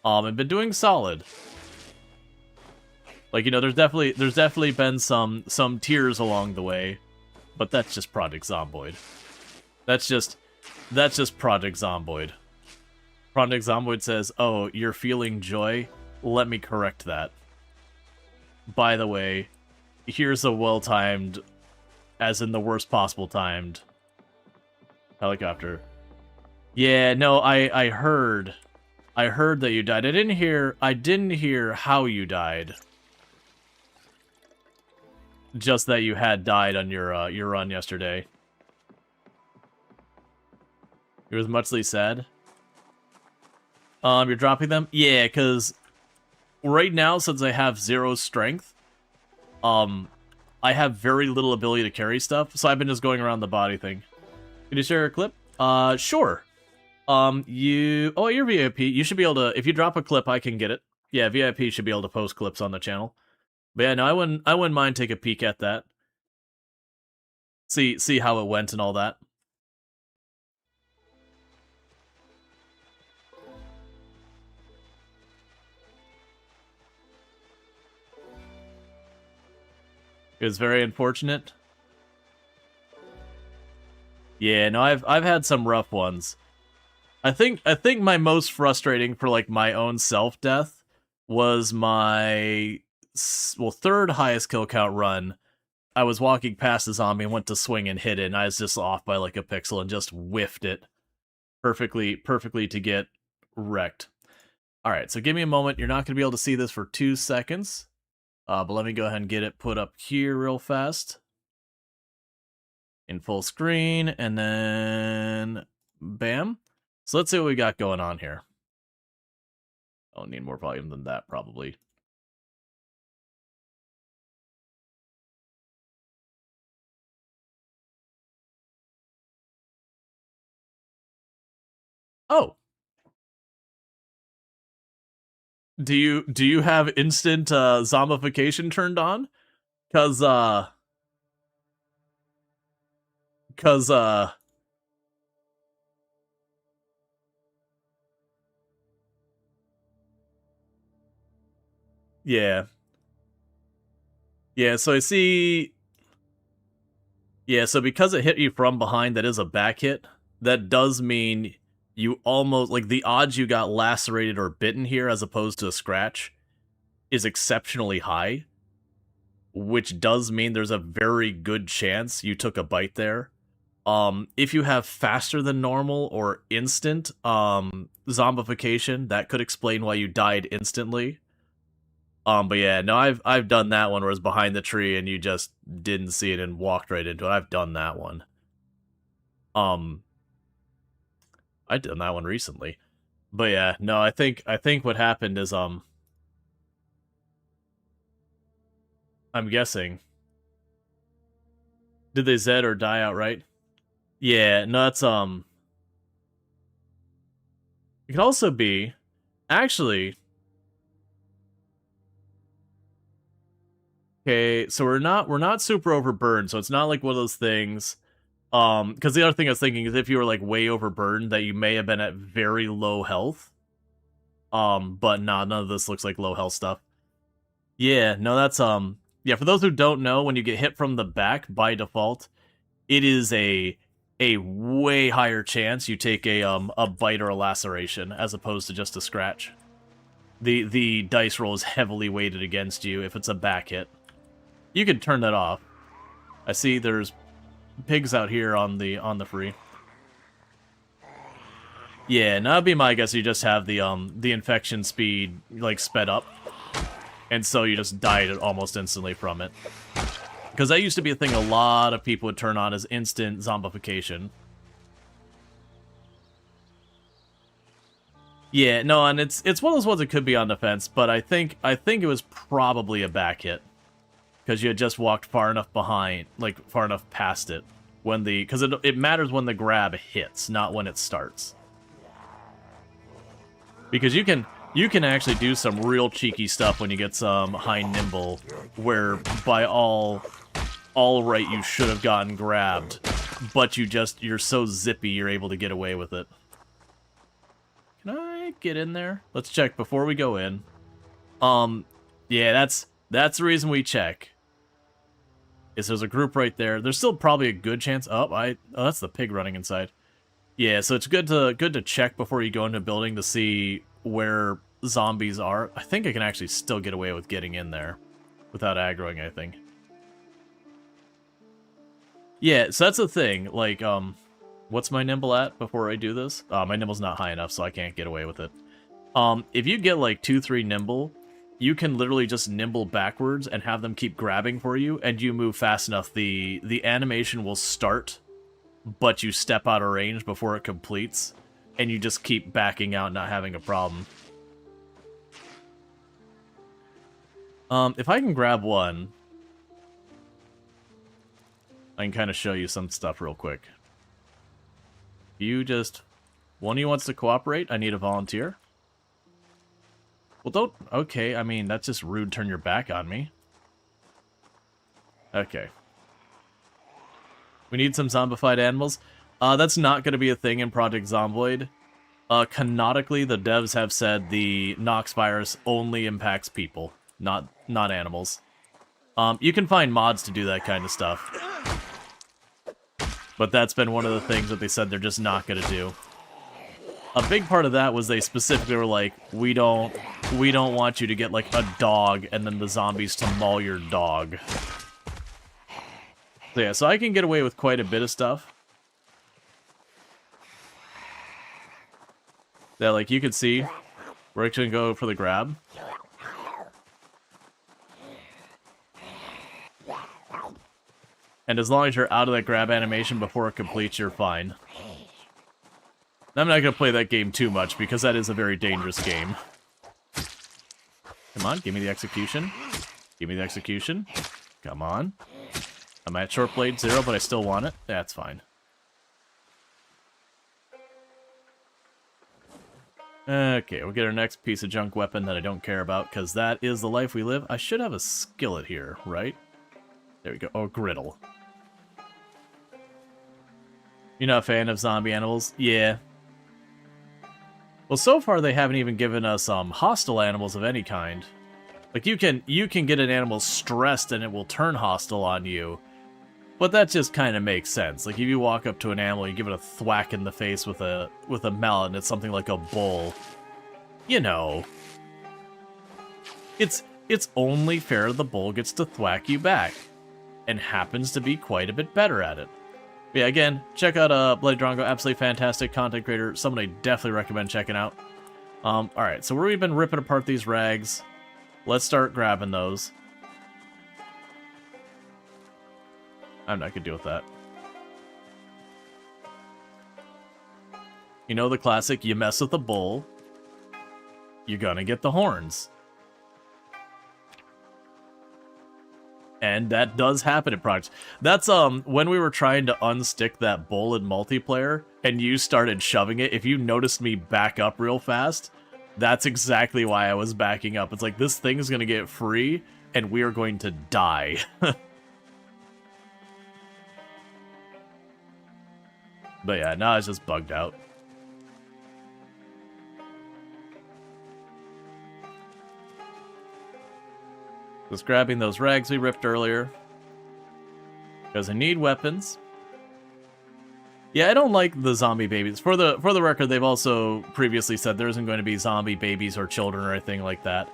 And been doing solid. Like, you know, there's definitely been some tears along the way, but that's just Project Zomboid. That's just Project Zomboid. Project Zomboid says, "Oh, you're feeling joy? Let me correct that. By the way, here's a well-timed, as in the worst possible timed, helicopter." Yeah, no, I heard that you died. I didn't hear how you died. Just that you had died on your run yesterday. It was muchly sad. You're dropping them? Yeah, because right now, since I have 0 strength, I have very little ability to carry stuff, so I've been just going around the body thing. Can you share a clip? Sure. You're VIP. You should be able to, if you drop a clip, I can get it. Yeah, VIP should be able to post clips on the channel. But yeah, no, I wouldn't mind take a peek at that. See how it went and all that. It was very unfortunate. Yeah, no, I've had some rough ones. I think my most frustrating for like my own self death was my third highest kill count run. I was walking past a zombie and went to swing and hit it, and I was just off by like a pixel and just whiffed it perfectly to get wrecked. All right, so give me a moment. You're not going to be able to see this for 2 seconds. But let me go ahead and get it put up here real fast. In full screen, and then bam. So let's see what we got going on here. I'll need more volume than that, probably. Oh. Do you have instant zombification turned on? Cause yeah. Yeah, so I see. Yeah, so because it hit you from behind, that is a back hit. That does mean you almost, like, the odds you got lacerated or bitten here as opposed to a scratch is exceptionally high, which does mean there's a very good chance you took a bite there. If you have faster than normal or instant zombification, that could explain why you died instantly. But yeah, no, I've done that one where it's behind the tree and you just didn't see it and walked right into it. I've done that one. I've done that one recently. But yeah, no, I think what happened is I'm guessing. Did they Zed or die outright? Yeah, no, it's it could also be actually. Okay, so we're not super overburned, so it's not like one of those things. Because the other thing I was thinking is if you were like way overburdened, that you may have been at very low health. But nah, none of this looks like low health stuff. Yeah, no, that's yeah. For those who don't know, when you get hit from the back by default, it is a way higher chance you take a bite or a laceration as opposed to just a scratch. The dice roll is heavily weighted against you if it's a back hit. You could turn that off. I see there's pigs out here on the free. Yeah, now that'd be my guess. You just have the infection speed like sped up, and so you just died almost instantly from it. Because that used to be a thing a lot of people would turn on as instant zombification. Yeah, no, and it's one of those ones that could be on defense, but I think it was probably a back hit. Because you had just walked far enough behind, like, far enough past it. when the, because it matters when the grab hits, not when it starts. Because you can actually do some real cheeky stuff when you get some high nimble, where by all right you should have gotten grabbed, but you're so zippy you're able to get away with it. Can I get in there? Let's check before we go in. Yeah, that's the reason we check. Is there's a group right there. There's still probably a good chance. Oh, that's the pig running inside. Yeah, so it's good to check before you go into a building to see where zombies are. I think I can actually still get away with getting in there without aggroing, I think. Yeah, so that's the thing. Like, what's my nimble at before I do this? My nimble's not high enough, so I can't get away with it. If you get like 2-3 nimble, you can literally just nimble backwards and have them keep grabbing for you, and you move fast enough, the animation will start, but you step out of range before it completes, and you just keep backing out, not having a problem. If I can grab one, I can kind of show you some stuff real quick. One of you wants to cooperate? I need a volunteer. Well, don't... Okay, I mean, that's just rude. Turn your back on me. Okay. We need some zombified animals. That's not going to be a thing in Project Zomboid. Canonically, the devs have said the Nox virus only impacts people, not animals. You can find mods to do that kind of stuff. But that's been one of the things that they said they're just not going to do. A big part of that was they specifically were like, we don't want you to get like a dog and then the zombies to maul your dog. So yeah, so I can get away with quite a bit of stuff. That, like, you can see, we're actually gonna go for the grab. And as long as you're out of that grab animation before it completes, you're fine. I'm not going to play that game too much, because that is a very dangerous game. Come on, give me the execution. Give me the execution. Come on. I'm at short blade 0, but I still want it. That's fine. Okay, we'll get our next piece of junk weapon that I don't care about, because that is the life we live. I should have a skillet here, right? There we go. Oh, griddle. You're not a fan of zombie animals? Yeah. Well, so far they haven't even given us hostile animals of any kind. Like, you can get an animal stressed and it will turn hostile on you. But that just kind of makes sense. Like, if you walk up to an animal, you give it a thwack in the face with a mallet, and it's something like a bull. You know. It's only fair the bull gets to thwack you back. And happens to be quite a bit better at it. But yeah, again, check out Bloody Drongo, absolutely fantastic content creator, someone I definitely recommend checking out. Alright, so we've been ripping apart these rags. Let's start grabbing those. I'm not gonna deal with that. You know the classic, you mess with a bull, you're gonna get the horns. And that does happen in Project. That's, when we were trying to unstick that bull in multiplayer, and you started shoving it, if you noticed me back up real fast, that's exactly why I was backing up. It's like, this thing's gonna get free, and we are going to die. But yeah, now it's just bugged out. Just grabbing those rags we ripped earlier. Because I need weapons. Yeah, I don't like the zombie babies. For the record, they've also previously said there isn't going to be zombie babies or children or anything like that.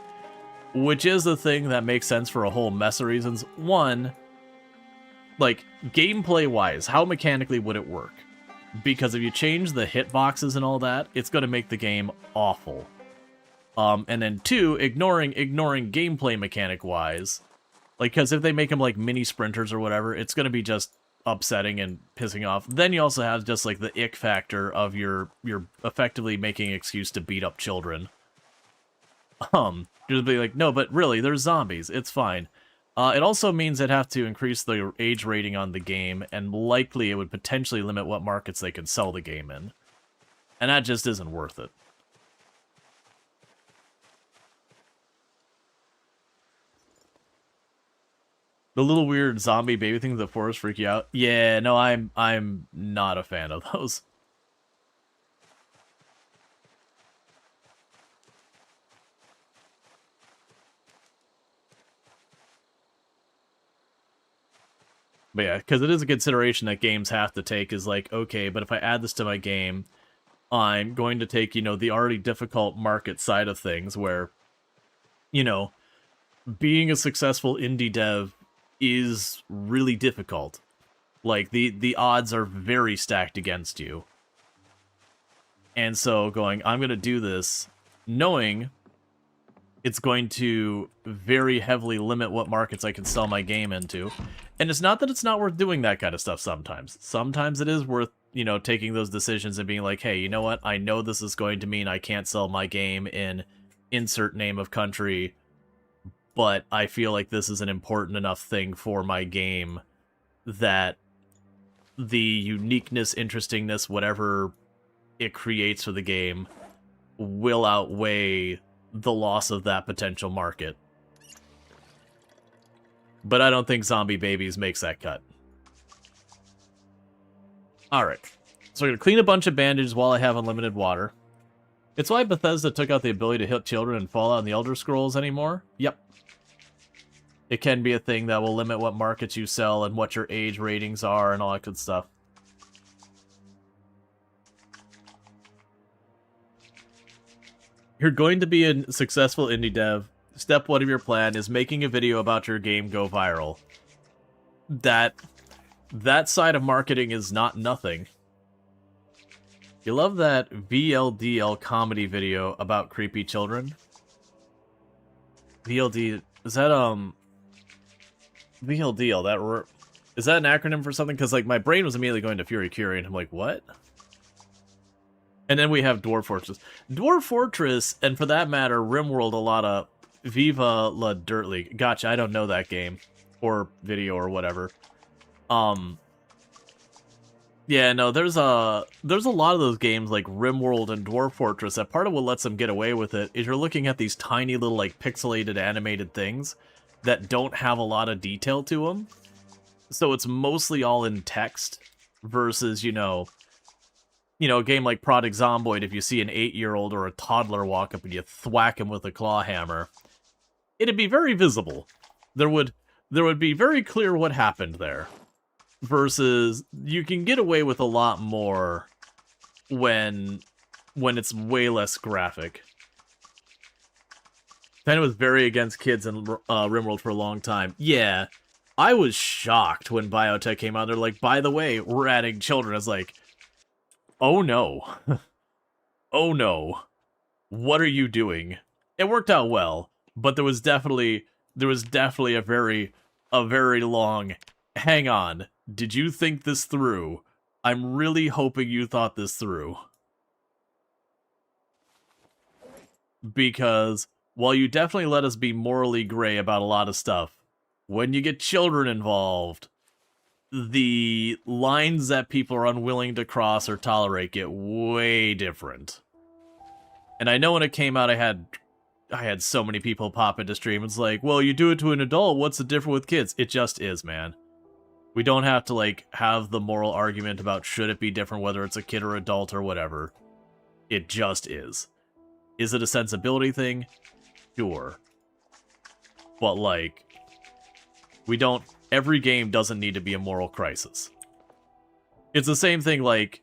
Which is the thing that makes sense for a whole mess of reasons. One, like, gameplay-wise, how mechanically would it work? Because if you change the hitboxes and all that, it's going to make the game awful. And then two, ignoring gameplay mechanic-wise. Like, because if they make them like mini sprinters or whatever, it's going to be just upsetting and pissing off. Then you also have just like the ick factor of you're effectively making an excuse to beat up children. Just be like, no, but really, they're zombies. It's fine. It also means they'd have to increase the age rating on the game, and likely it would potentially limit what markets they could sell the game in. And that just isn't worth it. The little weird zombie baby things that forest freak you out? Yeah, no, I'm not a fan of those. But yeah, because it is a consideration that games have to take is like, okay, but if I add this to my game, I'm going to take, you know, the already difficult market side of things where, you know, being a successful indie dev is really difficult. Like, the odds are very stacked against you. And so going, I'm going to do this knowing it's going to very heavily limit what markets I can sell my game into. And it's not that it's not worth doing that kind of stuff sometimes. Sometimes it is worth, you know, taking those decisions and being like, hey, you know what? I know this is going to mean I can't sell my game in insert name of country, but I feel like this is an important enough thing for my game that the uniqueness, interestingness, whatever it creates for the game will outweigh the loss of that potential market. But I don't think Zombie Babies makes that cut. Alright. So we're going to clean a bunch of bandages while I have unlimited water. It's why Bethesda took out the ability to hit children in Fallout and the Elder Scrolls anymore. Yep. It can be a thing that will limit what markets you sell and what your age ratings are and all that good stuff. You're going to be a successful indie dev. Step 1 of your plan is making a video about your game go viral. That side of marketing is not nothing. You love that VLDL comedy video about creepy children? VLD, is that, VLDL, is that an acronym for something? Because, like, my brain was immediately going to Fury Curie, and I'm like, what? And then we have Dwarf Fortress. Dwarf Fortress, and for that matter, RimWorld, a lot of Viva La Dirt League. Gotcha, I don't know that game. Or video or whatever. Yeah, no, there's a lot of those games like RimWorld and Dwarf Fortress that part of what lets them get away with it is you're looking at these tiny little, like, pixelated animated things that don't have a lot of detail to them. So it's mostly all in text versus, you know, a game like Project Zomboid, if you see an 8-year-old or a toddler walk up and you thwack him with a claw hammer, it'd be very visible. There would be very clear what happened there. Versus, you can get away with a lot more when it's way less graphic. Penn was very against kids in RimWorld for a long time. Yeah, I was shocked when Biotech came out. They're like, by the way, we're adding children. I was like, oh no. Oh no. What are you doing? It worked out well, but there was definitely a very long, hang on, did you think this through? I'm really hoping you thought this through. Because while you definitely let us be morally gray about a lot of stuff, when you get children involved, the lines that people are unwilling to cross or tolerate get way different. And I know when it came out, I had so many people pop into stream. It's like, well, you do it to an adult, what's the difference with kids? It just is, man. We don't have to, like, have the moral argument about should it be different, whether it's a kid or adult or whatever. It just is. Is it a sensibility thing? Sure. But, like, every game doesn't need to be a moral crisis. It's the same thing, like,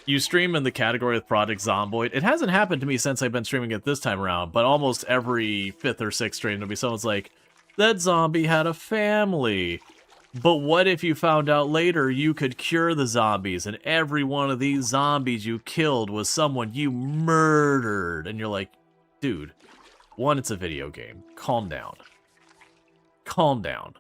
you stream in the category of Project Zomboid. It hasn't happened to me since I've been streaming it this time around, but almost every 5th or 6th stream, there'll be someone's like, that zombie had a family. But what if you found out later you could cure the zombies, and every one of these zombies you killed was someone you murdered? And you're like, dude, one, it's a video game. Calm down. Calm down.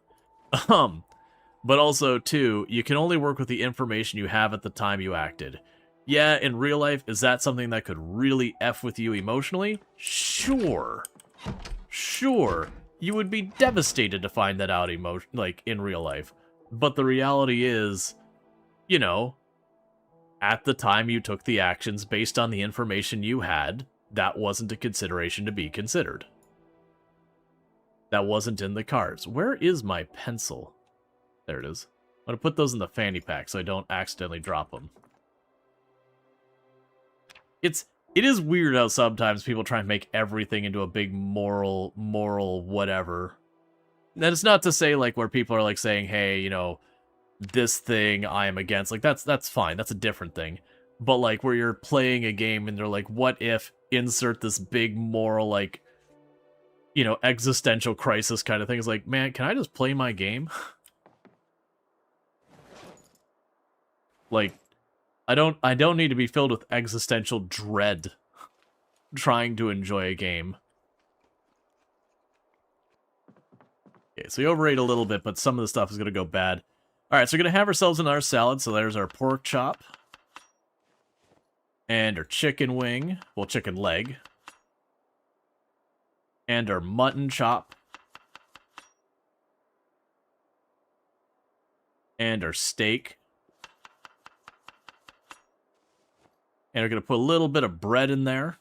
But also, two, you can only work with the information you have at the time you acted. Yeah, in real life, is that something that could really F with you emotionally? Sure. Sure. you would be devastated to find that out like in real life. But the reality is, you know, at the time you took the actions based on the information you had, that wasn't a consideration to be considered. That wasn't in the cards. Where is my pencil? There it is. I'm going to put those in the fanny pack so I don't accidentally drop them. It is weird how sometimes people try and make everything into a big moral whatever. And it's not to say, like, where people are, like, saying, hey, you know, this thing I am against. Like, that's fine. That's a different thing. But, like, where you're playing a game and they're like, what if insert this big moral, like, you know, existential crisis kind of thing. It's like, man, can I just play my game? Like, I don't need to be filled with existential dread trying to enjoy a game. Okay, so we overate a little bit, but some of the stuff is going to go bad. Alright, so we're going to have ourselves another salad. So there's our pork chop. And our chicken wing. Well, chicken leg. And our mutton chop. And our steak. And we're going to put a little bit of bread in there.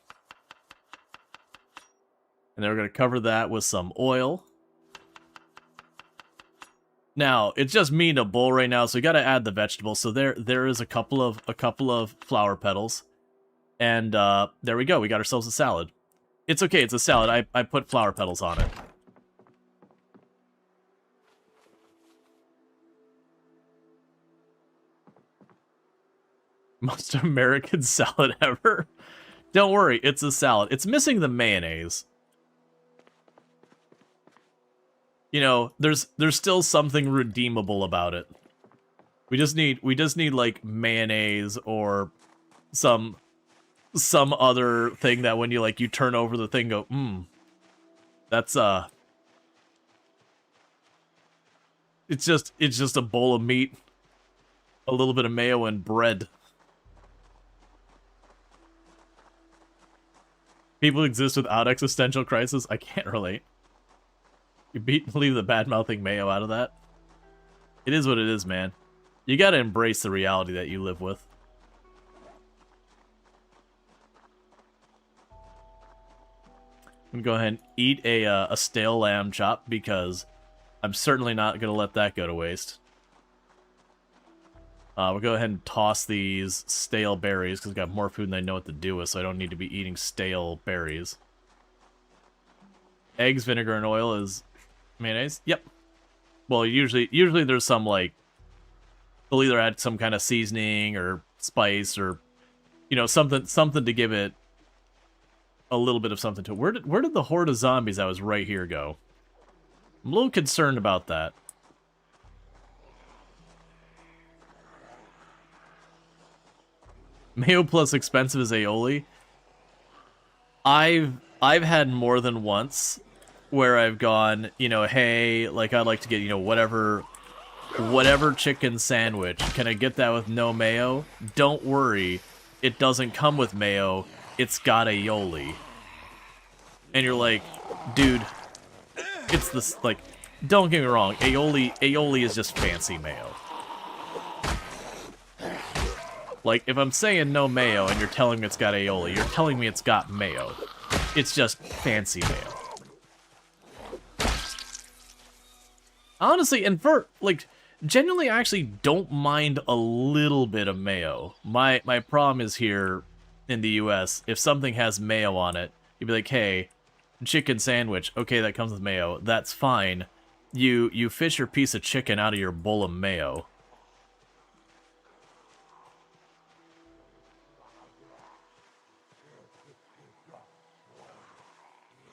And then we're going to cover that with some oil. Now, it's just me in a bowl right now, so we got to add the vegetables. So there is a couple of flower petals. And there we go. We got ourselves a salad. It's okay, it's a salad. I put flower petals on it. Most American salad ever. Don't worry, it's a salad. It's missing the mayonnaise. You know, there's still something redeemable about it. We just need like mayonnaise or some other thing that when you turn over the thing, go, that's it's just a bowl of meat, a little bit of mayo and bread. People exist without existential crisis. I can't relate. You leave the bad-mouthing mayo out of that. It is what it is, man. You gotta embrace the reality that you live with. I'm gonna go ahead and eat a stale lamb chop because I'm certainly not gonna let that go to waste. We'll go ahead and toss these stale berries because I've got more food than I know what to do with, so I don't need to be eating stale berries. Eggs, vinegar, and oil is mayonnaise. Yep. Well, usually there's some, like, they'll either add some kind of seasoning or spice or, you know, something to give it a little bit of something to it. Where did the horde of zombies that was right here go? I'm a little concerned about that. Mayo plus expensive is aioli. I've had more than once where I've gone, you know, hey, like I'd like to get, you know, whatever chicken sandwich. Can I get that with no mayo? Don't worry, it doesn't come with mayo. It's got aioli. And you're like, dude, it's this, like, don't get me wrong, aioli is just fancy mayo. Like, if I'm saying no mayo and you're telling me it's got aioli, you're telling me it's got mayo. It's just fancy mayo. Honestly, and for, like, genuinely, I actually don't mind a little bit of mayo. My problem is here in the US, if something has mayo on it, you'd be like, hey, chicken sandwich, okay, that comes with mayo, that's fine. You fish your piece of chicken out of your bowl of mayo.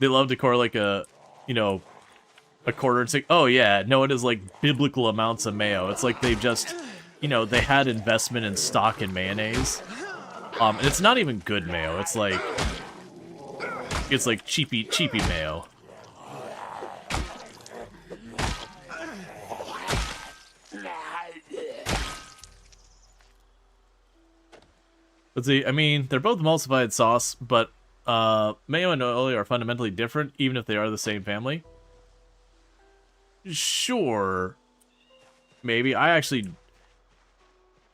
They love decor like a, you know, a quarter and say, oh yeah, no, it is like biblical amounts of mayo. It's like they've just, you know, they had investment in stock in mayonnaise. And it's not even good mayo. It's like cheapy mayo. Let's see, I mean, they're both emulsified sauce, but mayo and oil are fundamentally different, even if they are the same family. Sure. Maybe. I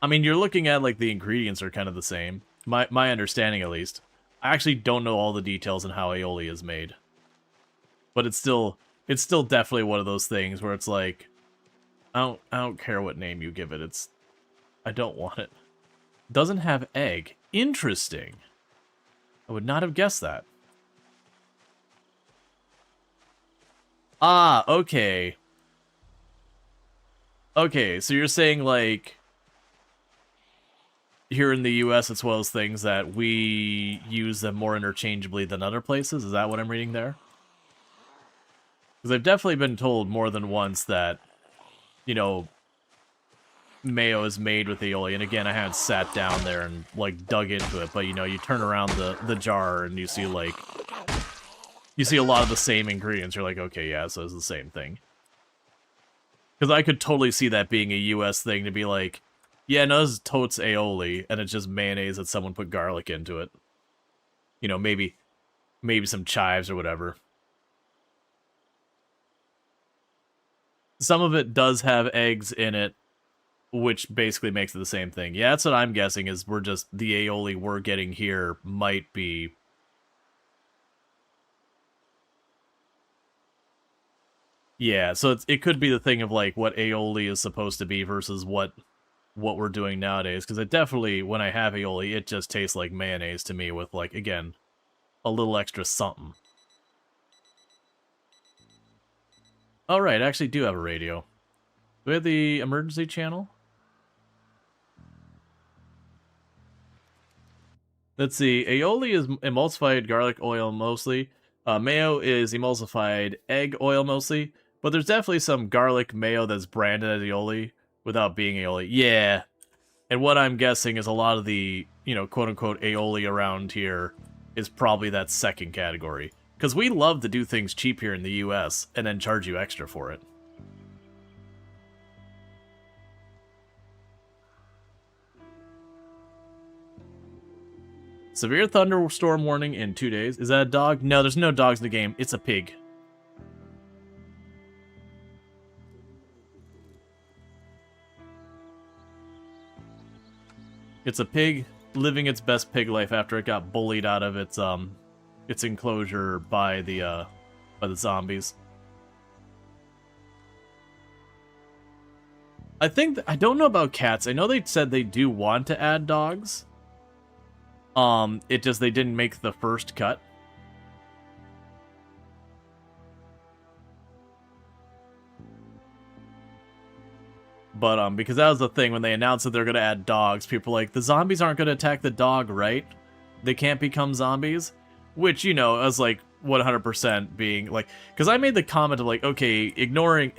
mean, you're looking at, like, the ingredients are kind of the same. My understanding, at least. I actually don't know all the details on how aioli is made. But it's still definitely one of those things where it's like, I don't care what name you give it. I don't want it. Doesn't have egg. Interesting. I would not have guessed that. Ah, okay. Okay, so you're saying, like, here in the US, it's one of those things that we use them more interchangeably than other places? Is that what I'm reading there? Because I've definitely been told more than once that, you know, mayo is made with aioli, and again, I haven't sat down there and, like, dug into it, but, you know, you turn around the jar and you see, like, you see a lot of the same ingredients. You're like, okay, yeah, so it's the same thing. Because I could totally see that being a US thing to be like, yeah, no, this is totes aioli, and it's just mayonnaise that someone put garlic into it. You know, maybe some chives or whatever. Some of it does have eggs in it, which basically makes it the same thing. Yeah, that's what I'm guessing, is we're just, the aioli we're getting here might be... Yeah, so it could be the thing of, like, what aioli is supposed to be versus what we're doing nowadays, because it definitely, when I have aioli, it just tastes like mayonnaise to me with, like, again, a little extra something. Oh, right, I actually do have a radio. Do we have the emergency channel? Let's see. Aioli is emulsified garlic oil mostly. Mayo is emulsified egg oil mostly. But there's definitely some garlic mayo that's branded as aioli without being aioli. Yeah. And what I'm guessing is a lot of the, you know, quote-unquote aioli around here is probably that second category. Because we love to do things cheap here in the US and then charge you extra for it. Severe thunderstorm warning in 2 days. Is that a dog? No, there's no dogs in the game. It's a pig. It's a pig living its best pig life after it got bullied out of its enclosure by the zombies. I think I don't know about cats. I know they said they do want to add dogs. It just they didn't make the first cut. But because that was the thing when they announced that they're gonna add dogs, people were like, the zombies aren't gonna attack the dog, right? They can't become zombies, which, you know, as like 100% being like, because I made the comment of like, okay, ignoring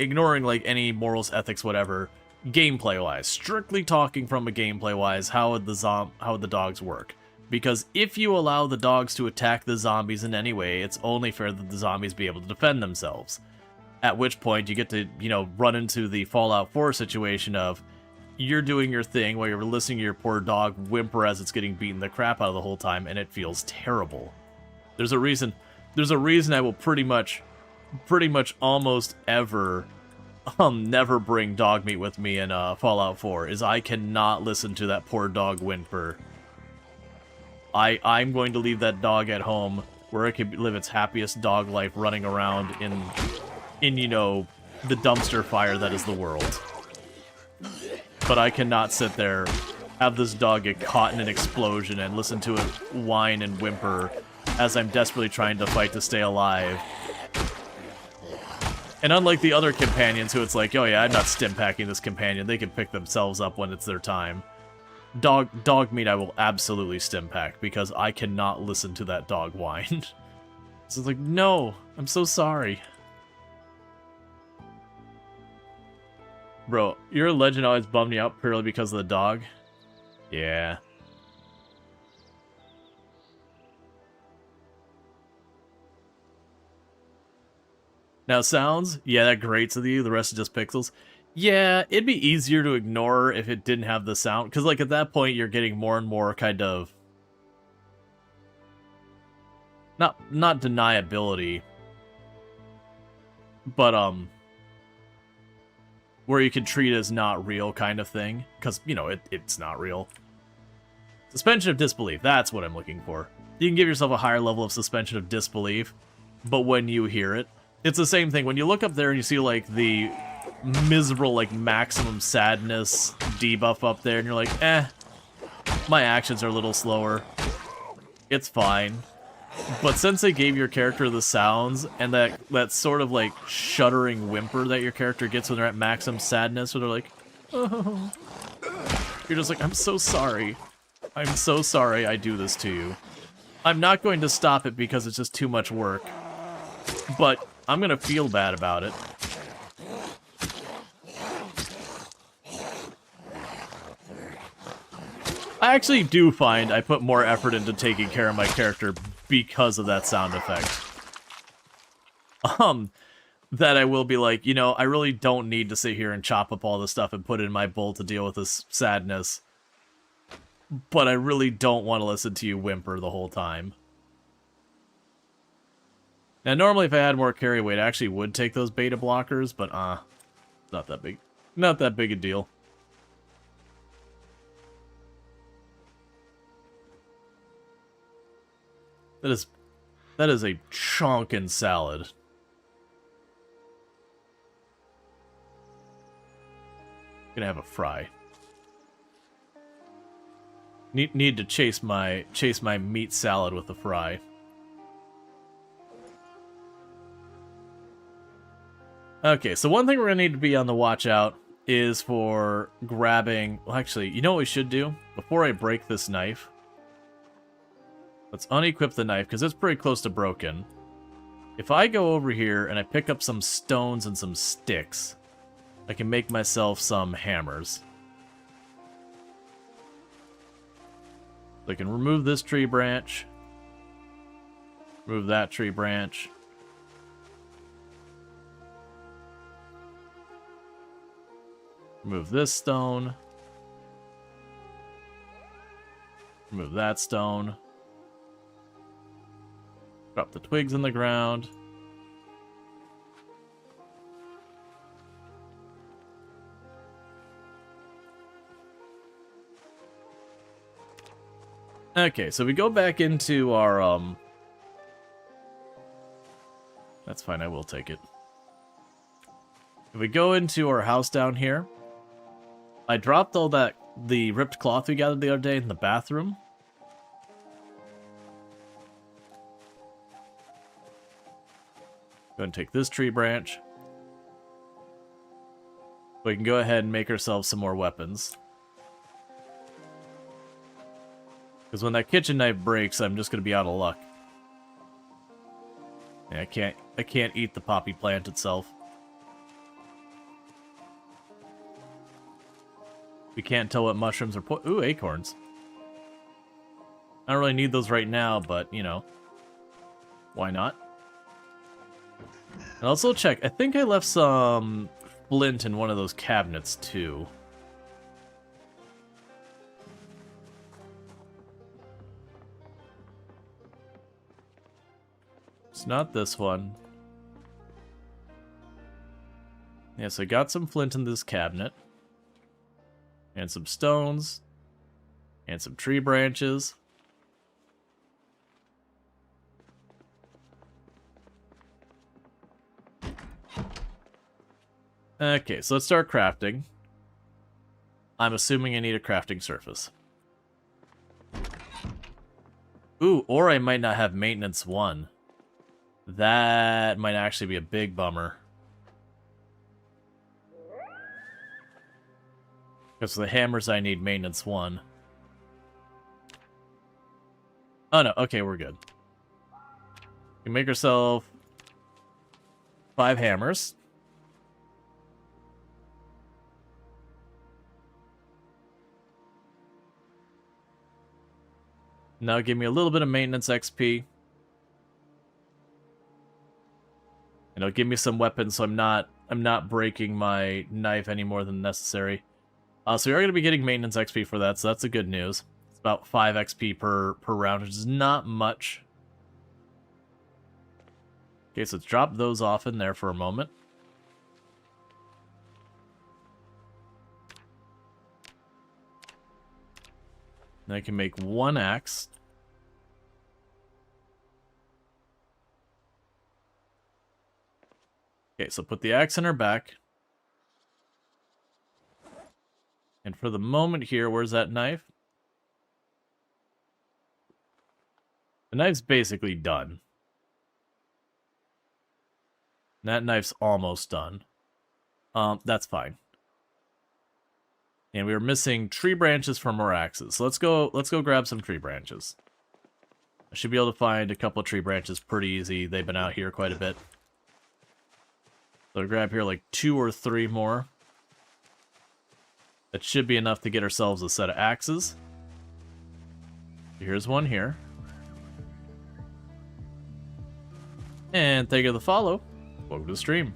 like any morals, ethics, whatever, gameplay wise, strictly talking from a gameplay wise, how would the dogs work? Because if you allow the dogs to attack the zombies in any way, it's only fair that the zombies be able to defend themselves. At which point you get to, you know, run into the Fallout 4 situation of you're doing your thing while you're listening to your poor dog whimper as it's getting beaten the crap out of the whole time, and it feels terrible. There's a reason I will pretty much almost ever never bring dog meat with me in Fallout 4, is I cannot listen to that poor dog whimper. I'm going to leave that dog at home where it can live its happiest dog life running around in, you know, the dumpster fire that is the world. But I cannot sit there, have this dog get caught in an explosion and listen to it whine and whimper as I'm desperately trying to fight to stay alive. And unlike the other companions who it's like, oh yeah, I'm not stim packing this companion, they can pick themselves up when it's their time. Dog meat I will absolutely stim pack because I cannot listen to that dog whine. So it's like, no, I'm so sorry. Bro, your legend always bummed me out purely because of the dog? Yeah. Now sounds? Yeah, that grates with you, the rest is just pixels. Yeah, it'd be easier to ignore if it didn't have the sound, because like at that point you're getting more and more kind of... Not deniability, but where you can treat it as not real kind of thing. Because, you know, it's not real. Suspension of disbelief, that's what I'm looking for. You can give yourself a higher level of suspension of disbelief, but when you hear it, it's the same thing. When you look up there and you see, like, the miserable, like, maximum sadness debuff up there, and you're like, eh, my actions are a little slower. It's fine. But since they gave your character the sounds, and that sort of, like, shuddering whimper that your character gets when they're at maximum sadness, where they're like, oh, you're just like, I'm so sorry. I'm so sorry I do this to you. I'm not going to stop it because it's just too much work. But I'm going to feel bad about it. I actually do find I put more effort into taking care of my character because of that sound effect. That I will be like, you know, I really don't need to sit here and chop up all this stuff and put it in my bowl to deal with this sadness. But I really don't want to listen to you whimper the whole time. Now, normally if I had more carry weight, I actually would take those beta blockers, but, not that big. Not that big a deal. That is a chonkin' salad. Gonna have a fry. Need to chase my meat salad with a fry. Okay, so one thing we're gonna need to be on the watch out is for grabbing. Well, actually, you know what we should do before I break this knife. Let's unequip the knife, because it's pretty close to broken. If I go over here and I pick up some stones and some sticks, I can make myself some hammers. So I can remove this tree branch. Remove that tree branch. Remove this stone. Remove that stone. Drop the twigs in the ground. Okay, so we go back into our, That's fine, I will take it. If we go into our house down here, I dropped all the ripped cloth we gathered the other day in the bathroom. Go ahead and take this tree branch. We can go ahead and make ourselves some more weapons. Because when that kitchen knife breaks, I'm just going to be out of luck. Yeah, I can't eat the poppy plant itself. We can't tell what mushrooms are ooh, acorns. I don't really need those right now, but, you know, why not? And also check, I think I left some flint in one of those cabinets, too. It's not this one. Yes, I got some flint in this cabinet. And some stones. And some tree branches. Okay, so let's start crafting. I'm assuming I need a crafting surface. Ooh, or I might not have maintenance 1. That might actually be a big bummer. Because for the hammers I need maintenance 1. Oh no, okay, we're good. You can make yourself 5 hammers. Now give me a little bit of maintenance XP. And it'll give me some weapons so I'm not breaking my knife any more than necessary. So we are going to be getting maintenance XP for that, so that's a good news. It's about 5 XP per round, which is not much. Okay, so let's drop those off in there for a moment. And I can make 1 axe. Okay, so put the axe in her back. And for the moment here, where's that knife? The knife's basically done. That knife's almost done. That's fine. And we were missing tree branches from our axes. So let's go grab some tree branches. I should be able to find a couple of tree branches pretty easy. They've been out here quite a bit. So I'll grab here like 2 or 3 more. That should be enough to get ourselves a set of axes. Here's one here. And thank you for the follow. Welcome to the stream.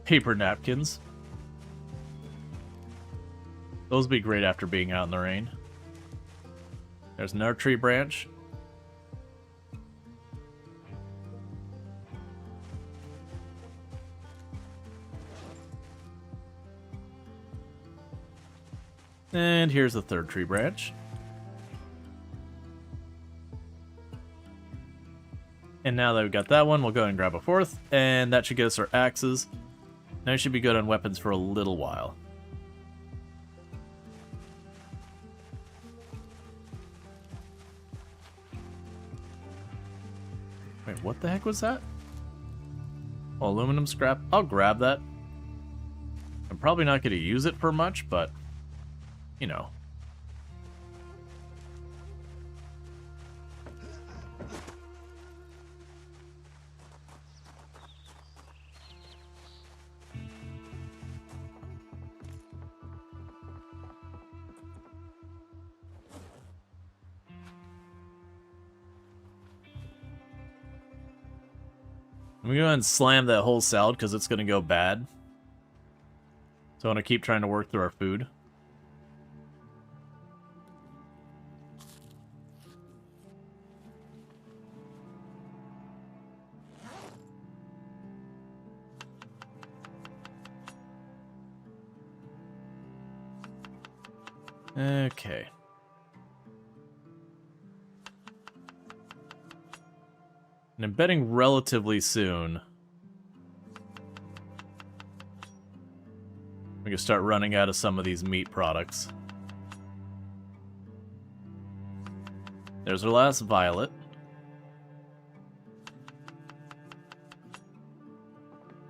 Paper napkins. Those would be great after being out in the rain. There's another tree branch. And here's the 3rd tree branch. And now that we've got that one, we'll go ahead and grab a 4th. And that should get us our axes. Now we should be good on weapons for a little while. Wait, what the heck was that? Oh, aluminum scrap. I'll grab that. I'm probably not going to use it for much, but, you know. I'm going to go ahead and slam that whole salad because it's going to go bad. So I want to keep trying to work through our food. Okay. And I'm betting relatively soon we can start running out of some of these meat products. There's our last violet.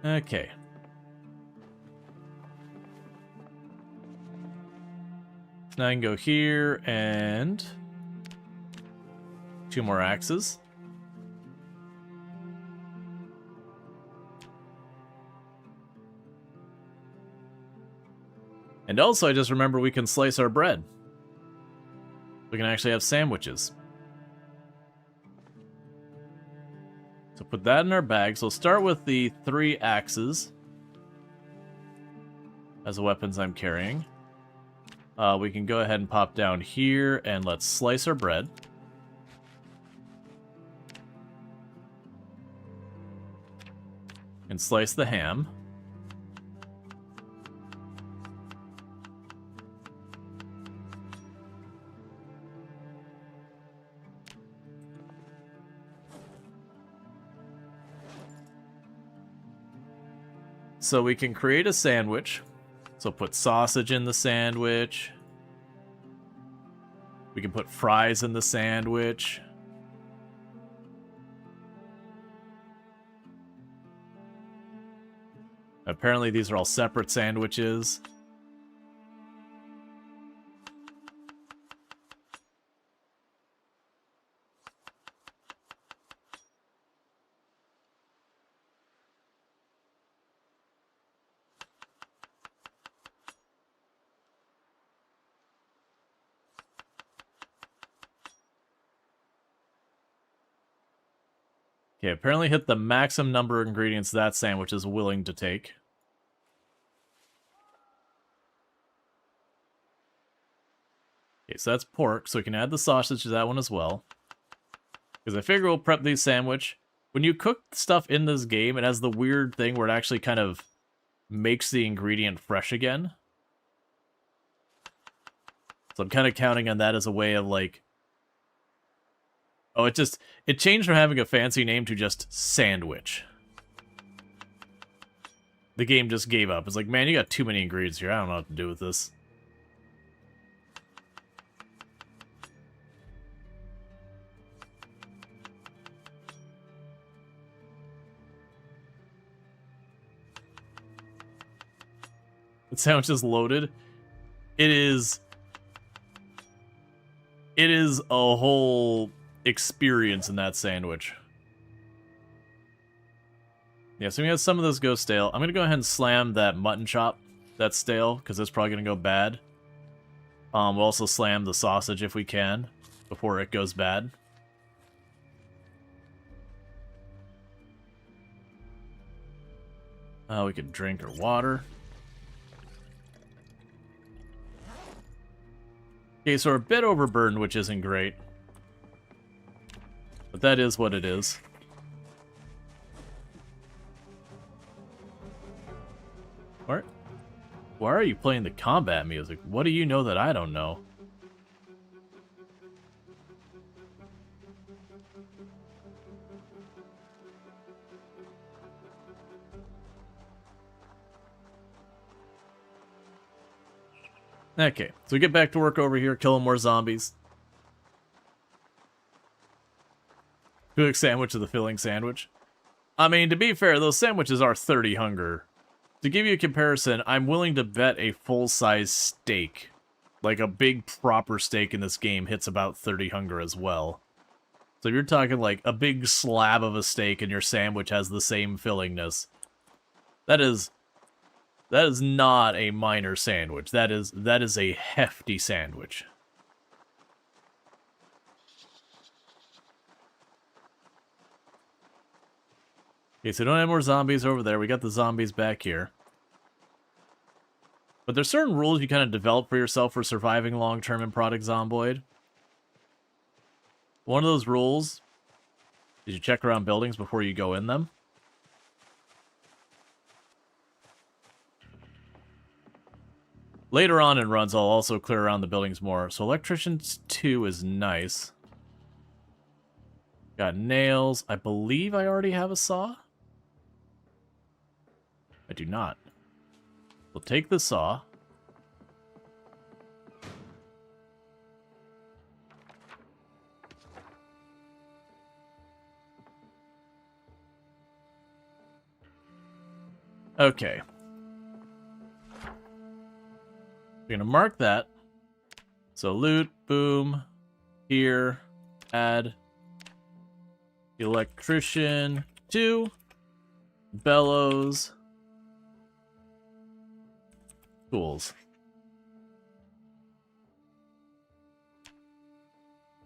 Okay. So now I can go here and 2 more axes. And also, I just remember we can slice our bread. We can actually have sandwiches. So put that in our bag. So we'll start with the 3 axes as the weapons I'm carrying. We can go ahead and pop down here and let's slice our bread. And slice the ham. So we can create a sandwich. So put sausage in the sandwich. We can put fries in the sandwich. Apparently these are all separate sandwiches. Okay, apparently hit the maximum number of ingredients that sandwich is willing to take. Okay, so that's pork, so we can add the sausage to that one as well. Because I figure we'll prep these sandwich. When you cook stuff in this game, it has the weird thing where it actually kind of makes the ingredient fresh again. So I'm kind of counting on that as a way of like... Oh, it changed from having a fancy name to just sandwich. The game just gave up. It's like, man, you got too many ingredients here. I don't know what to do with this. The sandwich is loaded. It is a whole experience in that sandwich. Yeah, so we have some of this go stale. I'm going to go ahead and slam that mutton chop that's stale, because it's probably going to go bad. We'll also slam the sausage if we can, before it goes bad. We can drink our water. Okay, so we're a bit overburdened, which isn't great. But that is what it is. Why are you playing the combat music? What do you know that I don't know? Okay, so we get back to work over here, killing more zombies. Quick sandwich of the filling sandwich. I mean, to be fair, those sandwiches are 30 hunger. To give you a comparison, I'm willing to bet a full-size steak, like a big proper steak in this game, hits about 30 hunger as well. So if you're talking like a big slab of a steak and your sandwich has the same fillingness, that is not a minor sandwich. That is a hefty sandwich. Okay, so don't have more zombies over there. We got the zombies back here. But there's certain rules you kind of develop for yourself for surviving long-term in Project Zomboid. One of those rules is you check around buildings before you go in them. Later on in runs, I'll also clear around the buildings more. So Electricians 2 is nice. Got nails. I believe I already have a saw. I do not. We'll take the saw. Okay. We're gonna mark that. So loot, boom, here, add, electrician 2, bellows, tools.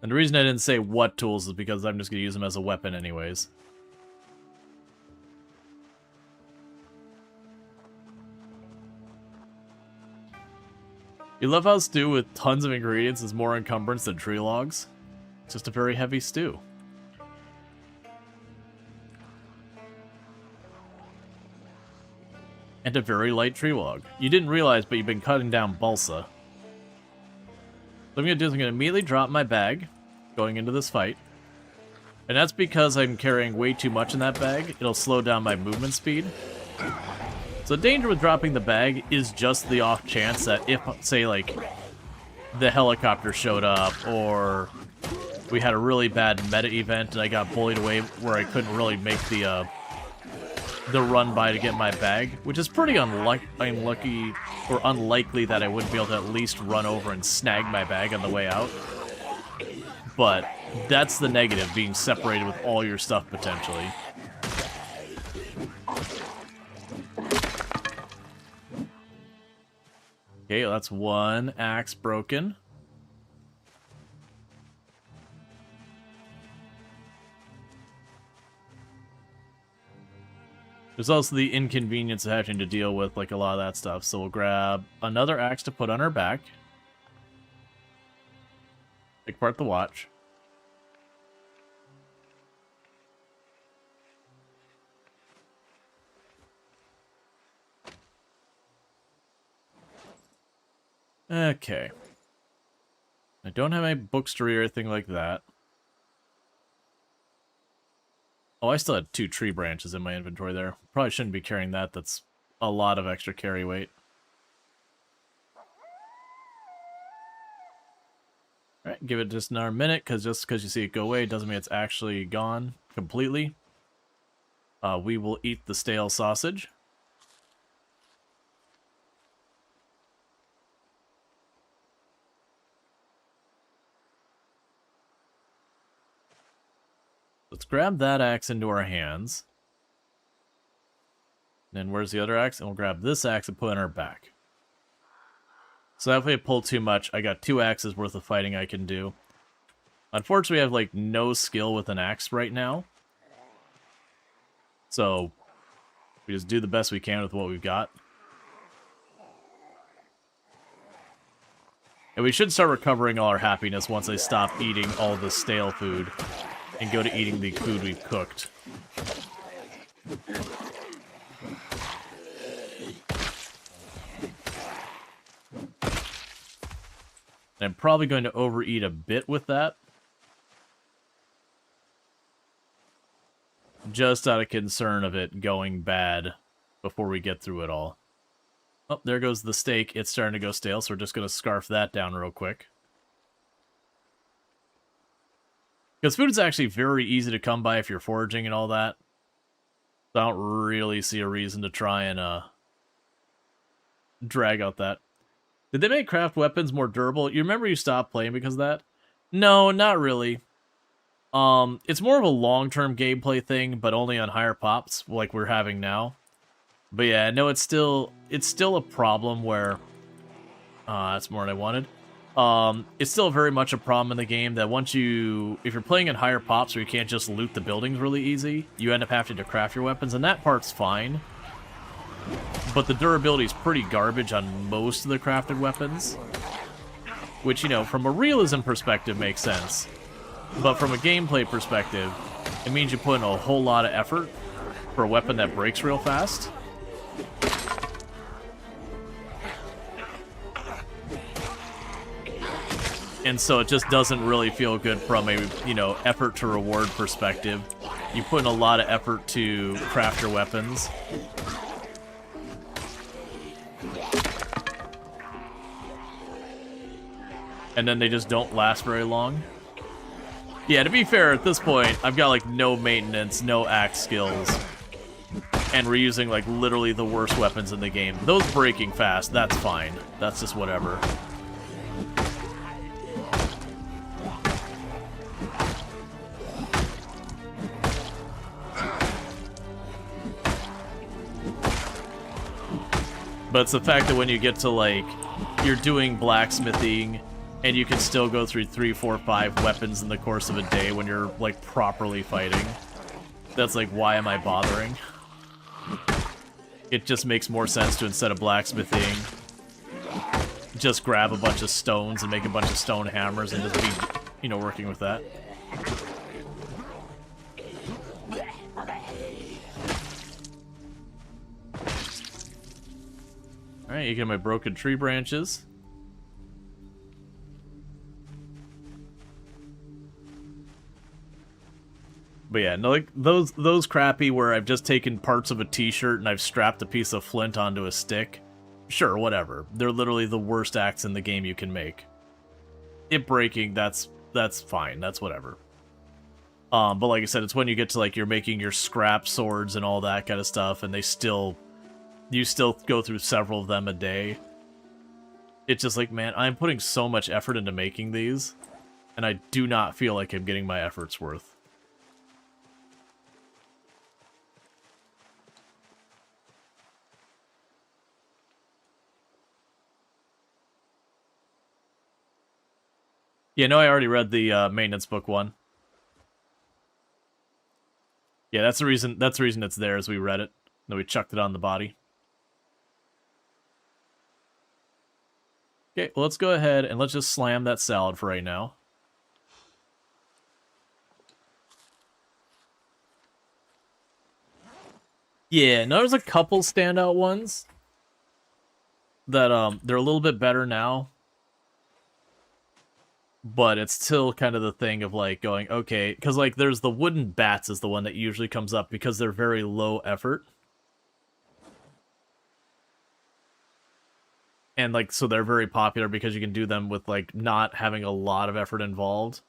And the reason I didn't say what tools is because I'm just gonna use them as a weapon anyways. You love how stew with tons of ingredients is more encumbrance than tree logs? It's just a very heavy stew. And a very light tree log. You didn't realize, but you've been cutting down balsa. What I'm going to do is I'm going to immediately drop my bag going into this fight. And that's because I'm carrying way too much in that bag. It'll slow down my movement speed. So the danger with dropping the bag is just the off chance that if, say, like, the helicopter showed up, or we had a really bad meta event and I got bullied away where I couldn't really make the run by to get my bag, which is pretty unlucky or unlikely that I wouldn't be able to at least run over and snag my bag on the way out. But that's the negative, being separated with all your stuff potentially. Okay, well, that's one axe broken. There's also the inconvenience of having to deal with like a lot of that stuff. So we'll grab another axe to put on our back. Take apart the watch. Okay. I don't have any books to read or anything like that. Oh, I still had 2 tree branches in my inventory there. Probably shouldn't be carrying that. That's a lot of extra carry weight. Alright, give it just another minute, because just because you see it go away doesn't mean it's actually gone completely. We will eat the stale sausage. Let's grab that axe into our hands. Then where's the other axe? And we'll grab this axe and put it in our back. So if I pull too much, I got 2 axes worth of fighting I can do. Unfortunately, I have like no skill with an axe right now. So we just do the best we can with what we've got. And we should start recovering all our happiness once I stop eating all the stale food and go to eating the food we've cooked. I'm probably going to overeat a bit with that. Just out of concern of it going bad before we get through it all. Oh, there goes the steak. It's starting to go stale, so we're just going to scarf that down real quick. Because food is actually very easy to come by if you're foraging and all that. So I don't really see a reason to try and drag out that. Did they make craft weapons more durable? You remember you stopped playing because of that? No, not really. It's more of a long-term gameplay thing, but only on higher pops, like we're having now. But yeah, no, it's still a problem where... that's more than I wanted. It's still very much a problem in the game that if you're playing in higher pops where you can't just loot the buildings really easy, you end up having to craft your weapons, and that part's fine. But the durability is pretty garbage on most of the crafted weapons. Which, you know, from a realism perspective makes sense. But from a gameplay perspective, it means you put in a whole lot of effort for a weapon that breaks real fast. And so it just doesn't really feel good from a, you know, effort to reward perspective. You put in a lot of effort to craft your weapons. And then they just don't last very long. Yeah, to be fair, at this point, I've got, like, no maintenance, no axe skills. And we're using, like, literally the worst weapons in the game. Those breaking fast, that's fine. That's just whatever. But it's the fact that when you get to, like, you're doing blacksmithing, and you can still go through 3, 4, 5 weapons in the course of a day when you're, like, properly fighting. That's like, why am I bothering? It just makes more sense to, instead of blacksmithing, just grab a bunch of stones and make a bunch of stone hammers and just be, you know, working with that. Alright, you get my broken tree branches. But yeah, no, like those crappy where I've just taken parts of a t-shirt and I've strapped a piece of flint onto a stick. Sure, whatever. They're literally the worst axe in the game you can make. It breaking, that's fine. That's whatever. But like I said, it's when you get to, like, you're making your scrap swords and all that kind of stuff, and you still go through several of them a day. It's just like, man, I'm putting so much effort into making these, and I do not feel like I'm getting my effort's worth. Yeah, no, I already read the maintenance book one. Yeah, that's the reason it's there, as we read it. Then we chucked it on the body. Okay, well, let's go ahead and let's just slam that salad for right now. Yeah, no, there's a couple standout ones that they're a little bit better now. But it's still kind of the thing of like going, okay, because like there's the wooden bats is the one that usually comes up because they're very low effort. And like, so they're very popular because you can do them with like not having a lot of effort involved.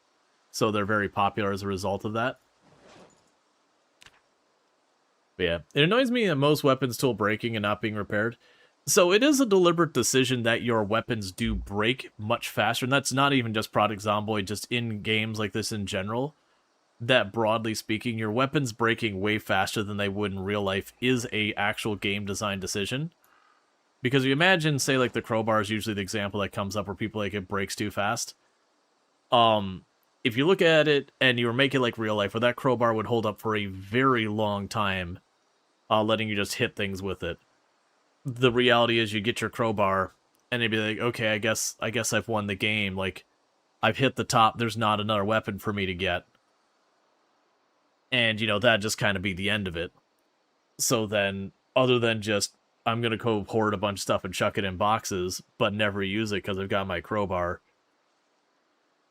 So they're very popular as a result of that. But yeah, it annoys me that most weapons still breaking and not being repaired. So it is a deliberate decision that your weapons do break much faster, and that's not even just Project Zomboid, just in games like this in general, that broadly speaking, your weapons breaking way faster than they would in real life is a actual game design decision. Because you imagine, say, like the crowbar is usually the example that comes up where people like it breaks too fast. If you look at it and you were making like real life, where that crowbar would hold up for a very long time, letting you just hit things with it. The reality is you get your crowbar and it'd be like, okay, I guess I've won the game. Like, I've hit the top, there's not another weapon for me to get. And, you know, that'd just kind of be the end of it. So then, other than just, I'm going to go hoard a bunch of stuff and chuck it in boxes, but never use it because I've got my crowbar,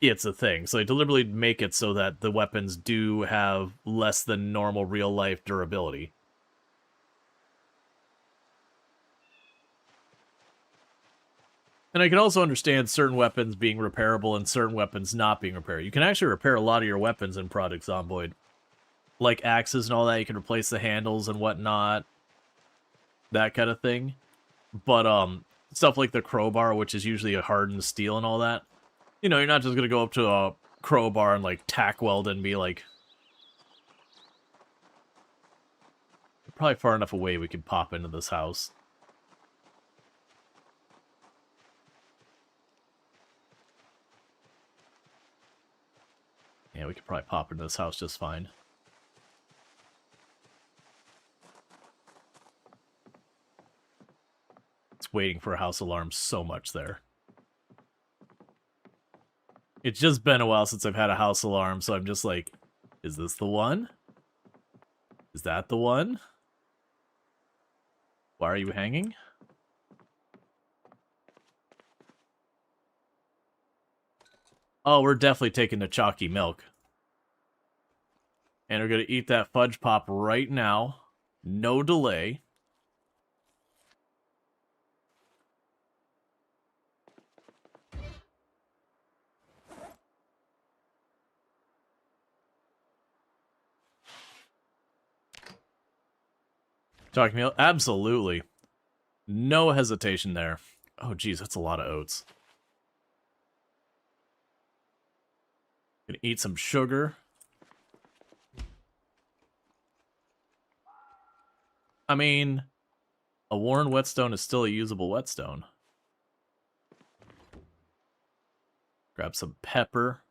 it's a thing. So they deliberately make it so that the weapons do have less than normal real-life durability. And I can also understand certain weapons being repairable and certain weapons not being repaired. You can actually repair a lot of your weapons in Project Zomboid. Like axes and all that, you can replace the handles and whatnot. That kind of thing. But stuff like the crowbar, which is usually a hardened steel and all that, you know, you're not just going to go up to a crowbar and like tack weld and be like... Probably far enough away we could pop into this house. Yeah, we could probably pop into this house just fine. It's waiting for a house alarm so much there. It's just been a while since I've had a house alarm, so I'm just like, is this the one? Is that the one? Why are you hanging? Oh, we're definitely taking the chalky milk. And we're going to eat that fudge pop right now. No delay. Chalky milk? Absolutely. No hesitation there. Oh, geez, that's a lot of oats. Gonna eat some sugar. I mean, a worn whetstone is still a usable whetstone. Grab some pepper.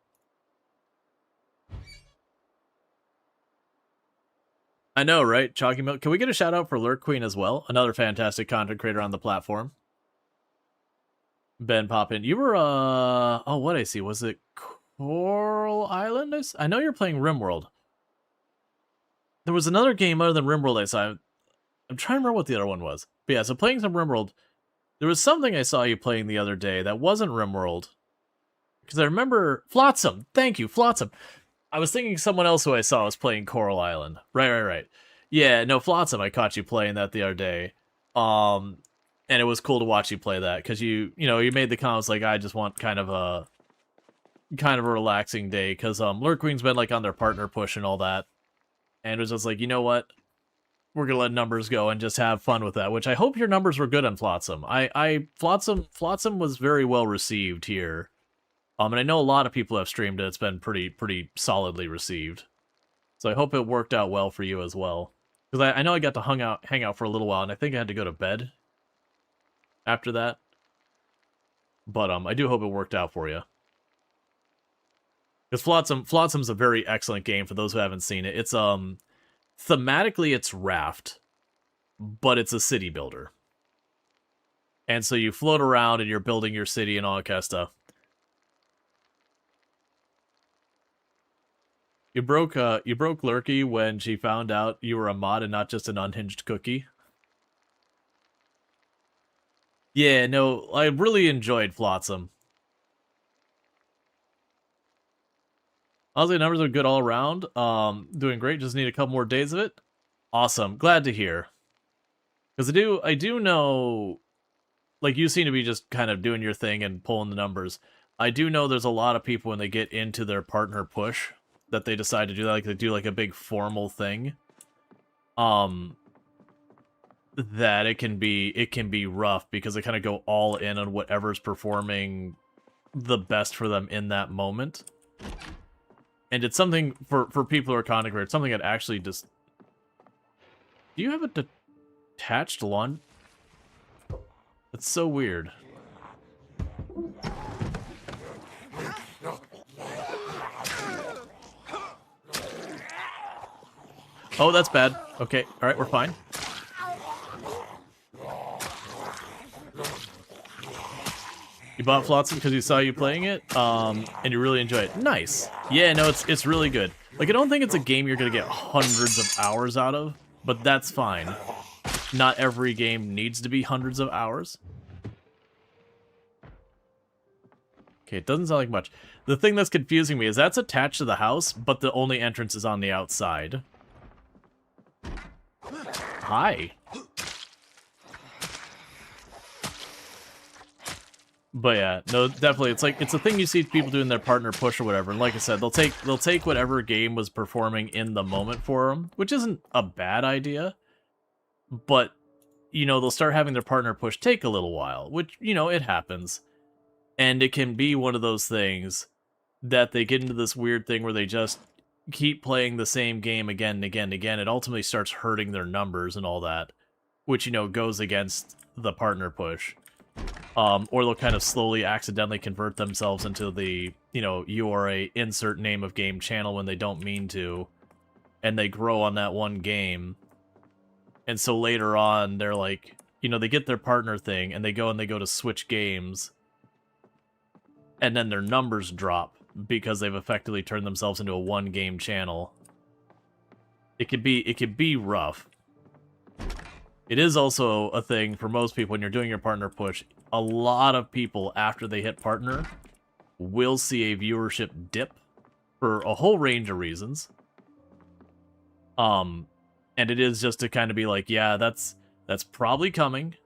I know, right? Chalky milk. Can we get a shout out for Lurk Queen as well? Another fantastic content creator on the platform. Ben Poppin. You were, oh, what I see? Was it Coral Island? I know you're playing RimWorld. There was another game other than RimWorld I saw. I'm trying to remember what the other one was. But yeah, so playing some RimWorld. There was something I saw you playing the other day that wasn't RimWorld. Because I remember... Flotsam! Thank you, Flotsam! I was thinking someone else who I saw was playing Coral Island. Right. Yeah, no, Flotsam, I caught you playing that the other day. And it was cool to watch you play that, because you made the comments like, I just want kind of a relaxing day, because Lurk Queen's been like on their partner push and all that. And it was just like, you know what? We're gonna let numbers go and just have fun with that, which I hope your numbers were good on Flotsam. Flotsam was very well received here. And I know a lot of people have streamed it. It's been pretty solidly received. So I hope it worked out well for you as well. Because I know I got to hang out for a little while, and I think I had to go to bed after that. But I do hope it worked out for you. Because Flotsam's a very excellent game for those who haven't seen it. It's thematically it's Raft. but it's a city builder. And so you float around and you're building your city and all that kind of stuff. You broke Lurky when she found out you were a mod and not just an unhinged cookie. Yeah, no, I really enjoyed Flotsam. Honestly, numbers are good all around. Doing great. Just need a couple more days of it. Awesome. Glad to hear. Because I do know, like, you seem to be just kind of doing your thing and pulling the numbers. I do know there's a lot of people when they get into their partner push that they decide to do that, like they do like a big formal thing. That it can be rough because they kind of go all in on whatever's performing the best for them in that moment. And it's something for people who are content creators, it's something that actually just... Do you have a detached lawn? That's so weird. Oh, that's bad. Okay, alright, we're fine. You bought Flotsam because you saw you playing it, and you really enjoy it. Nice. Yeah, no, it's really good. Like, I don't think it's a game you're gonna get hundreds of hours out of, but that's fine. Not every game needs to be hundreds of hours. Okay, it doesn't sound like much. The thing that's confusing me is that's attached to the house, but the only entrance is on the outside. Hi. But yeah, no, definitely, it's a thing you see people do in their partner push or whatever. And like I said, they'll take whatever game was performing in the moment for them, which isn't a bad idea. But you know, they'll start having their partner push take a little while, which, you know, it happens, and it can be one of those things that they get into this weird thing where they just keep playing the same game again and again and again. It ultimately starts hurting their numbers and all that, which, you know, goes against the partner push. Or they'll kind of slowly accidentally convert themselves into the, you know, you are a insert name of game channel when they don't mean to, and they grow on that one game. And so later on, they're like, you know, they get their partner thing, and they go to switch games, and then their numbers drop because they've effectively turned themselves into a one-game channel. It could be rough. It is also a thing for most people when you're doing your partner push. A lot of people, after they hit partner, will see a viewership dip for a whole range of reasons. And it is just to kind of be like, yeah, that's probably coming.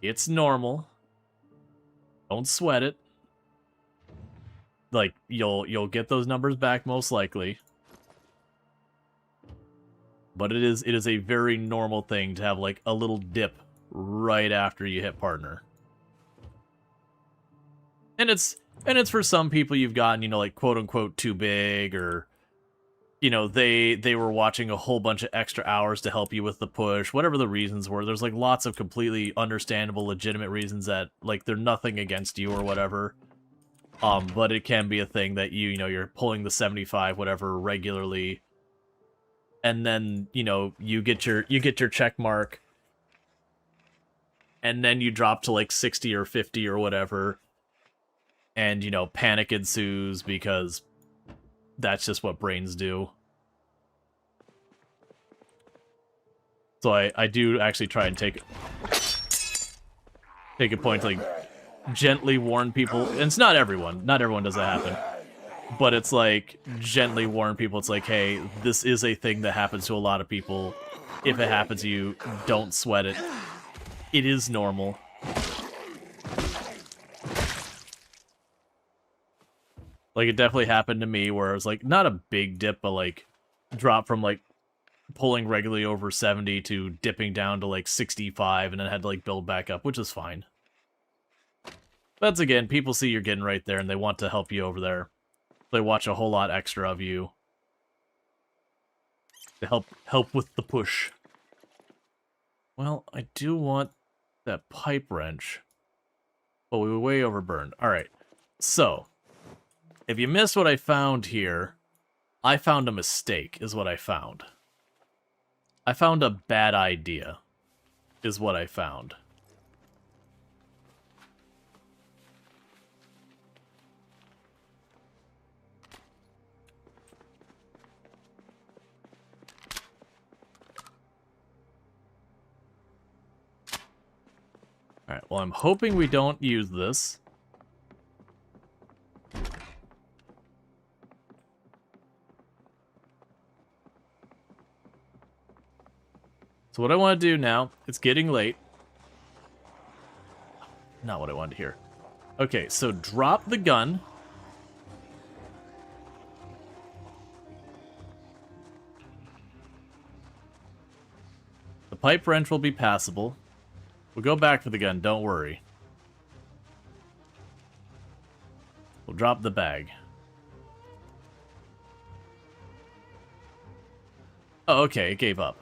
It's normal. Don't sweat it. Like, you'll get those numbers back most likely. But it is a very normal thing to have like a little dip right after you hit partner. And it's for some people you've gotten, you know, like quote unquote too big, or you know, they were watching a whole bunch of extra hours to help you with the push, whatever the reasons were. There's like lots of completely understandable, legitimate reasons that like they're nothing against you or whatever. But it can be a thing that you know, you're pulling the 75 whatever regularly, and then, you know, you get your check mark, and then you drop to like 60 or 50 or whatever, and, you know, panic ensues because that's just what brains do. So I do actually try and take a point to like gently warn people. And it's not everyone does that happen. But it's like, gently warn people, it's like, hey, this is a thing that happens to a lot of people. If it happens to you, don't sweat it. It is normal. Like, it definitely happened to me where it was like, not a big dip, but like, drop from like, pulling regularly over 70 to dipping down to like 65, and then had to like build back up, which is fine. That's, again, people see you're getting right there, and they want to help you over there. They watch a whole lot extra of you to help with the push. Well, I do want that pipe wrench, but we were way overburned. All right, so if you missed what I found here, I found a mistake, is what I found. I found a bad idea. is what I found. Alright, well, I'm hoping we don't use this. So what I want to do now, it's getting late. Not what I wanted to hear. Okay, so drop the gun. The pipe wrench will be passable. We'll go back for the gun, don't worry. We'll drop the bag. Oh, okay, it gave up.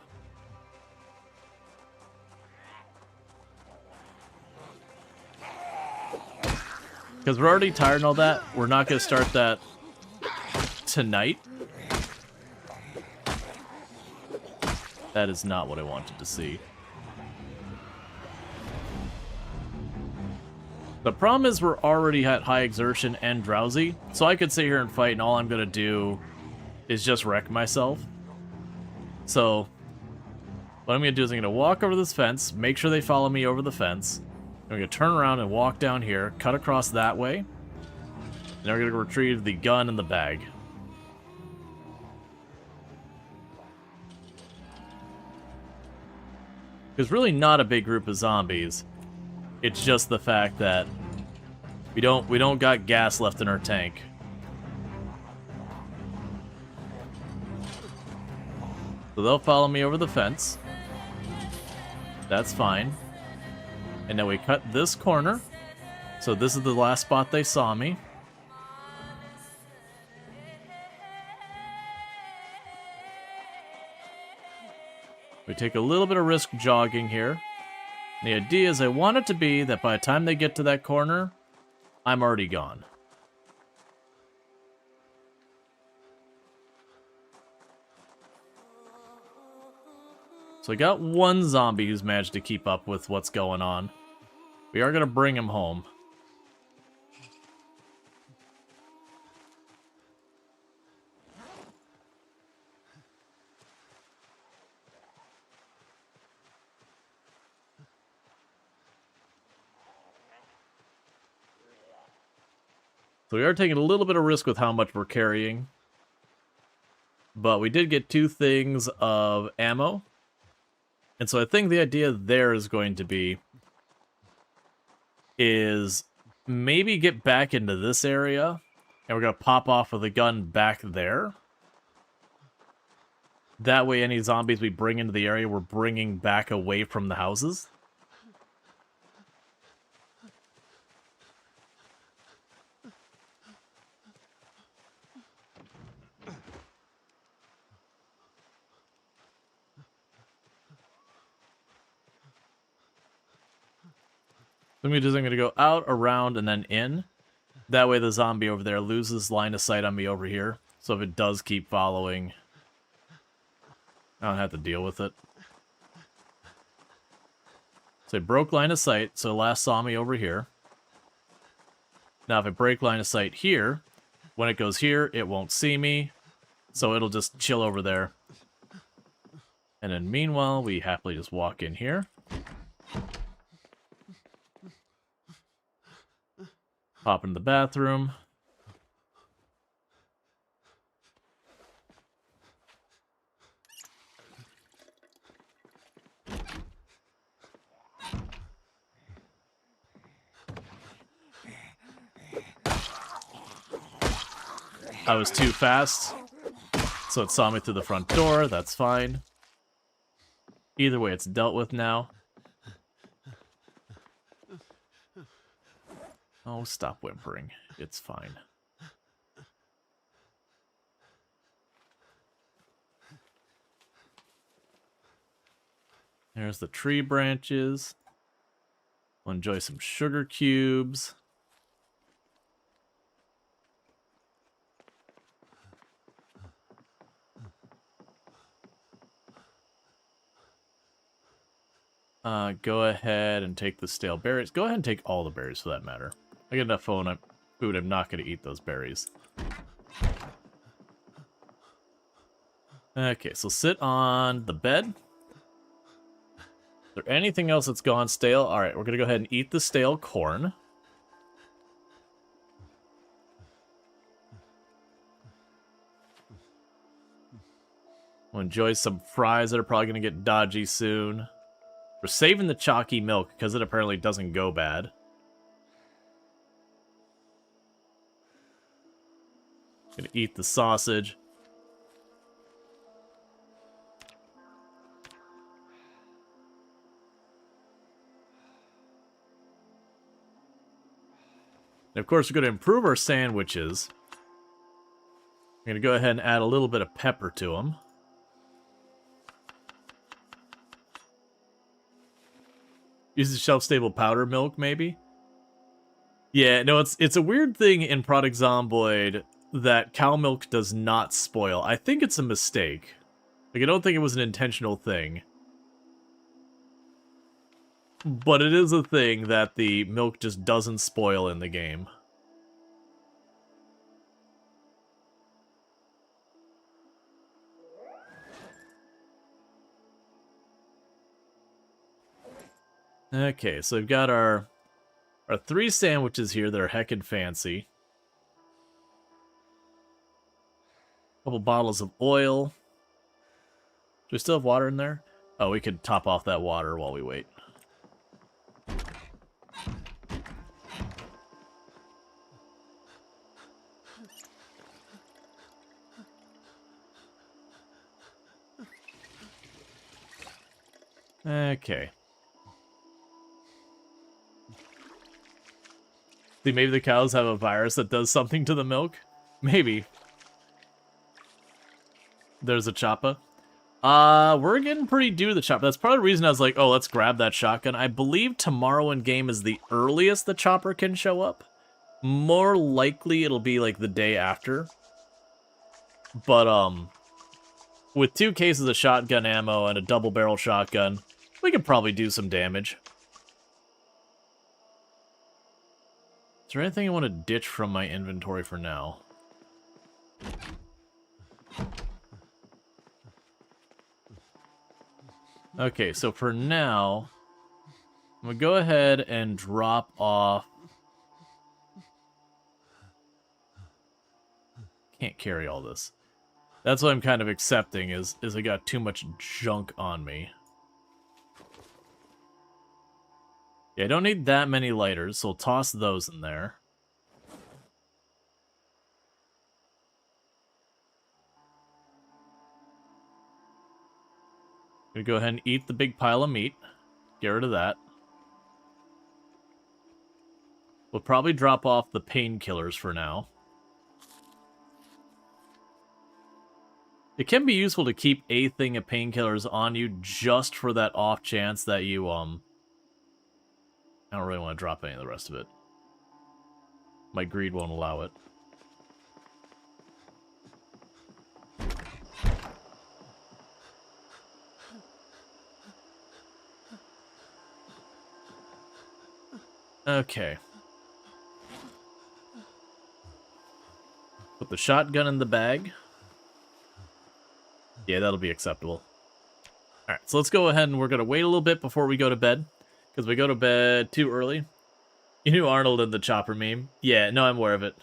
Because we're already tired and all that, we're not going to start that tonight. That is not what I wanted to see. The problem is we're already at high exertion and drowsy, so I could sit here and fight and all I'm going to do is just wreck myself. So, what I'm going to do is I'm going to walk over this fence, make sure they follow me over the fence. I'm going to turn around and walk down here, cut across that way. And then we're going to retrieve the gun and the bag. There's really not a big group of zombies. It's just the fact that we don't got gas left in our tank. So they'll follow me over the fence. That's fine. And then we cut this corner. So this is the last spot they saw me. We take a little bit of risk jogging here. The idea is I want it to be that by the time they get to that corner, I'm already gone. So I got one zombie who's managed to keep up with what's going on. We are going to bring him home. So we are taking a little bit of risk with how much we're carrying. But we did get 2 things of ammo. And so I think the idea there is going to be is maybe get back into this area. And we're going to pop off with a gun back there. That way any zombies we bring into the area, we're bringing back away from the houses. I'm going to go out, around, and then in. That way the zombie over there loses line of sight on me over here. So if it does keep following, I don't have to deal with it. So I broke line of sight, so last saw me over here. Now if I break line of sight here, when it goes here, it won't see me. So it'll just chill over there. And then meanwhile, we happily just walk in here. Pop into the bathroom. I was too fast, so it saw me through the front door. That's fine. Either way, it's dealt with now. Oh, stop whimpering. It's fine. There's the tree branches. We'll enjoy some sugar cubes. Go ahead and take the stale berries. Go ahead and take all the berries for that matter. I get enough food, I'm not going to eat those berries. Okay, so sit on the bed. Is there anything else that's gone stale? Alright, we're going to go ahead and eat the stale corn. We'll enjoy some fries that are probably going to get dodgy soon. We're saving the chalky milk because it apparently doesn't go bad. Gonna eat the sausage. And of course, we're going to improve our sandwiches. I'm going to go ahead and add a little bit of pepper to them. Use the shelf-stable powder milk, maybe? Yeah, no, it's a weird thing in Product Zomboid that cow milk does not spoil. I think it's a mistake. Like, I don't think it was an intentional thing. But it is a thing that the milk just doesn't spoil in the game. Okay, so we've got our 3 sandwiches here that are heckin' fancy. Couple bottles of oil. Do we still have water in there? Oh, we could top off that water while we wait. Okay. See, maybe the cows have a virus that does something to the milk? Maybe. There's a choppa. We're getting pretty due to the chopper. That's part of the reason I was like, oh, let's grab that shotgun. I believe tomorrow in game is the earliest the chopper can show up. More likely it'll be like the day after. But, with 2 cases of shotgun ammo and a double barrel shotgun, we could probably do some damage. Is there anything I want to ditch from my inventory for now? Okay, so for now, I'm going to go ahead and drop off... Can't carry all this. That's what I'm kind of accepting, is I got too much junk on me. Yeah, I don't need that many lighters, so we'll toss those in there. Gonna go ahead and eat the big pile of meat. Get rid of that. We'll probably drop off the painkillers for now. It can be useful to keep a thing of painkillers on you just for that off chance that you, I don't really want to drop any of the rest of it. My greed won't allow it. Okay. Put the shotgun in the bag. Yeah, that'll be acceptable. Alright, so let's go ahead and we're going to wait a little bit before we go to bed. Because we go to bed too early. You knew Arnold in the chopper meme? Yeah, no, I'm aware of it.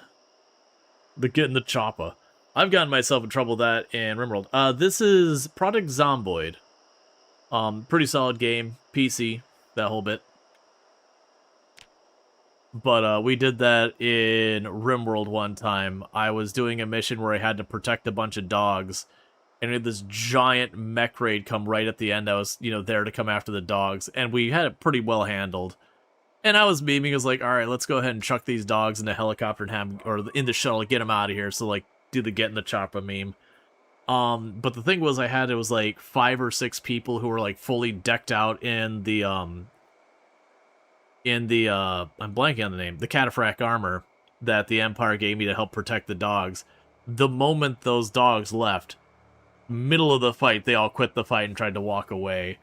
The getting the chopper. I've gotten myself in trouble with that in RimWorld. This is Product Zomboid. Pretty solid game. PC, that whole bit. But we did that in RimWorld one time. I was doing a mission where I had to protect a bunch of dogs. And we had this giant mech raid come right at the end. I was, there to come after the dogs. And we had it pretty well handled. And I was memeing. I was like, alright, let's go ahead and chuck these dogs in the helicopter and have, or in the shuttle to get them out of here. So, like, do the get in the chopper meme. But the thing was, it was like 5 or 6 people who were, like, fully decked out in the, I'm blanking on the name, the cataphract armor that the Empire gave me to help protect the dogs. The moment those dogs left, middle of the fight, they all quit the fight and tried to walk away.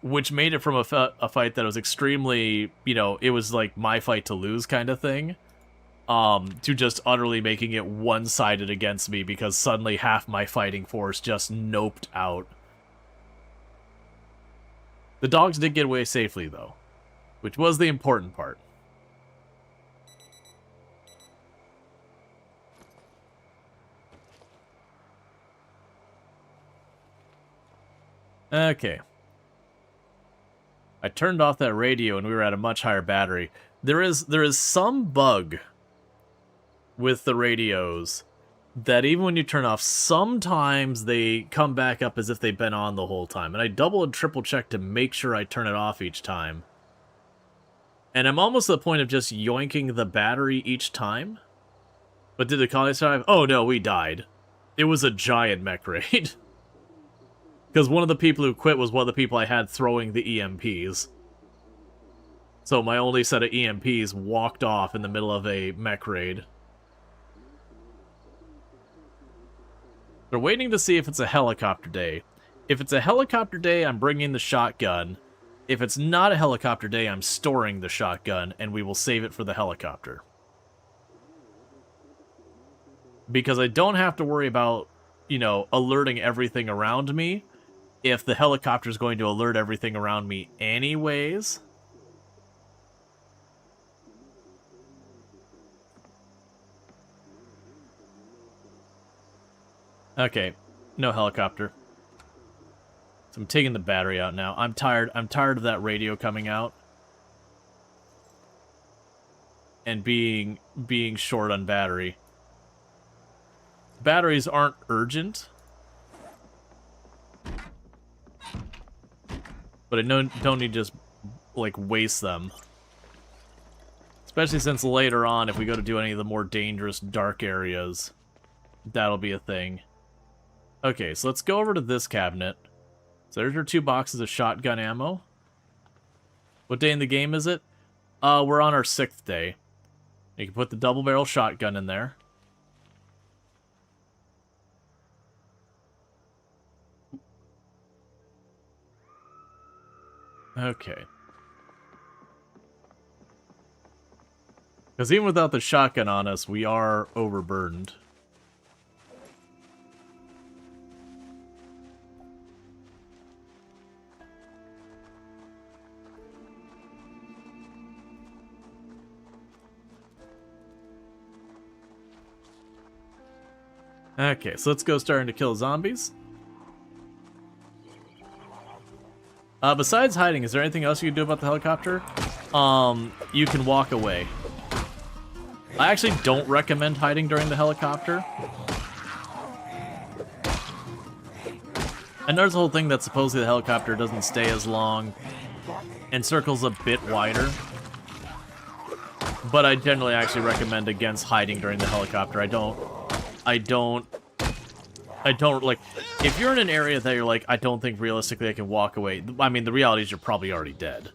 which made it from a fight that was extremely, you know, it was like my fight to lose kind of thing, to just utterly making it one-sided against me because suddenly half my fighting force just noped out. The dogs did get away safely, though, which was the important part. Okay. I turned off that radio and we were at a much higher battery. There is some bug with the radios that even when you turn off, sometimes they come back up as if they've been on the whole time. And I double and triple check to make sure I turn it off each time. And I'm almost to the point of just yoinking the battery each time. But did the colony survive? Oh no, we died. It was a giant mech raid. Because one of the people who quit was one of the people I had throwing the EMPs. So my only set of EMPs walked off in the middle of a mech raid. They're waiting to see if it's a helicopter day. If it's a helicopter day, I'm bringing the shotgun. If it's not a helicopter day, I'm storing the shotgun, and we will save it for the helicopter. Because I don't have to worry about, you know, alerting everything around me if the helicopter is going to alert everything around me anyways. Okay, no helicopter. So I'm taking the battery out now. I'm tired of that radio coming out. And being short on battery. Batteries aren't urgent. But I don't need to just, like, waste them. Especially since later on, if we go to do any of the more dangerous dark areas, that'll be a thing. Okay, so let's go over to this cabinet. So there's your 2 boxes of shotgun ammo. What day in the game is it? We're on our 6th day. You can put the double barrel shotgun in there. Okay. Because even without the shotgun on us, we are overburdened. Okay, so let's go starting to kill zombies. Besides hiding, is there anything else you can do about the helicopter? You can walk away. I actually don't recommend hiding during the helicopter. I noticed the whole thing that supposedly the helicopter doesn't stay as long and circles a bit wider. But I generally actually recommend against hiding during the helicopter. I don't, like, if you're in an area that you're like, I don't think realistically I can walk away. I mean, the reality is you're probably already dead.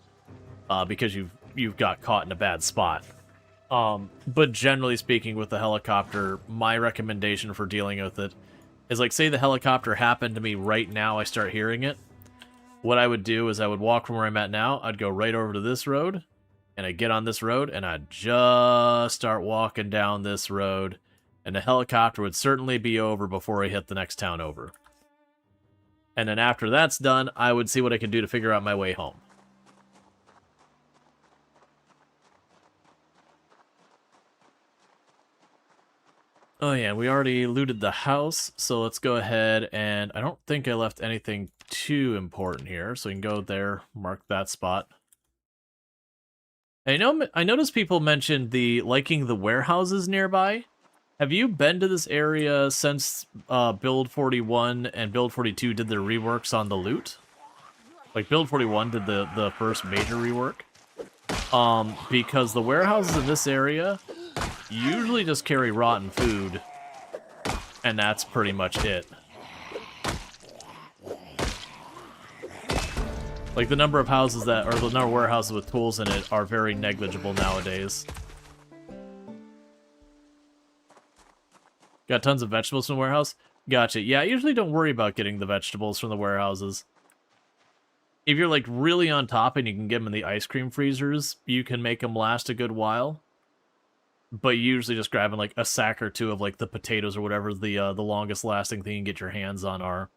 Because you've got caught in a bad spot. But generally speaking with the helicopter, my recommendation for dealing with it is, like, say the helicopter happened to me right now, I start hearing it. What I would do is I would walk from where I'm at now, I'd go right over to this road, and I'd get on this road, and I'd just start walking down this road, and the helicopter would certainly be over before I hit the next town over. And then after that's done, I would see what I could do to figure out my way home. Oh yeah, we already looted the house, so let's go ahead and I don't think I left anything too important here, so we can go there, mark that spot. I noticed people mentioned liking the warehouses nearby. Have you been to this area since Build 41 and Build 42 did their reworks on the loot? Like, Build 41 did the first major rework. Because the warehouses in this area usually just carry rotten food, and that's pretty much it. Like, the number of houses or the number of warehouses with tools in it are very negligible nowadays. Got tons of vegetables from the warehouse? Gotcha. Yeah, I usually don't worry about getting the vegetables from the warehouses. If you're like really on top and you can get them in the ice cream freezers, you can make them last a good while. But usually just grabbing like a sack or two of like the potatoes or whatever the longest lasting thing you can get your hands on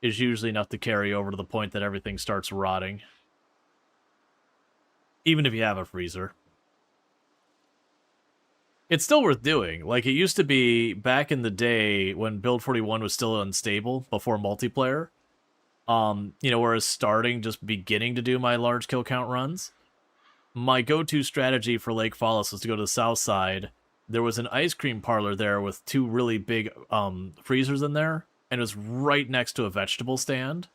is usually enough to carry over to the point that everything starts rotting. Even if you have a freezer. It's still worth doing. Like, it used to be back in the day when Build 41 was still unstable before multiplayer. You know, whereas just beginning to do my large kill count runs, my go-to strategy for Lake Fallis was to go to the south side. There was an ice cream parlor there with two really big freezers in there, and it was right next to a vegetable stand.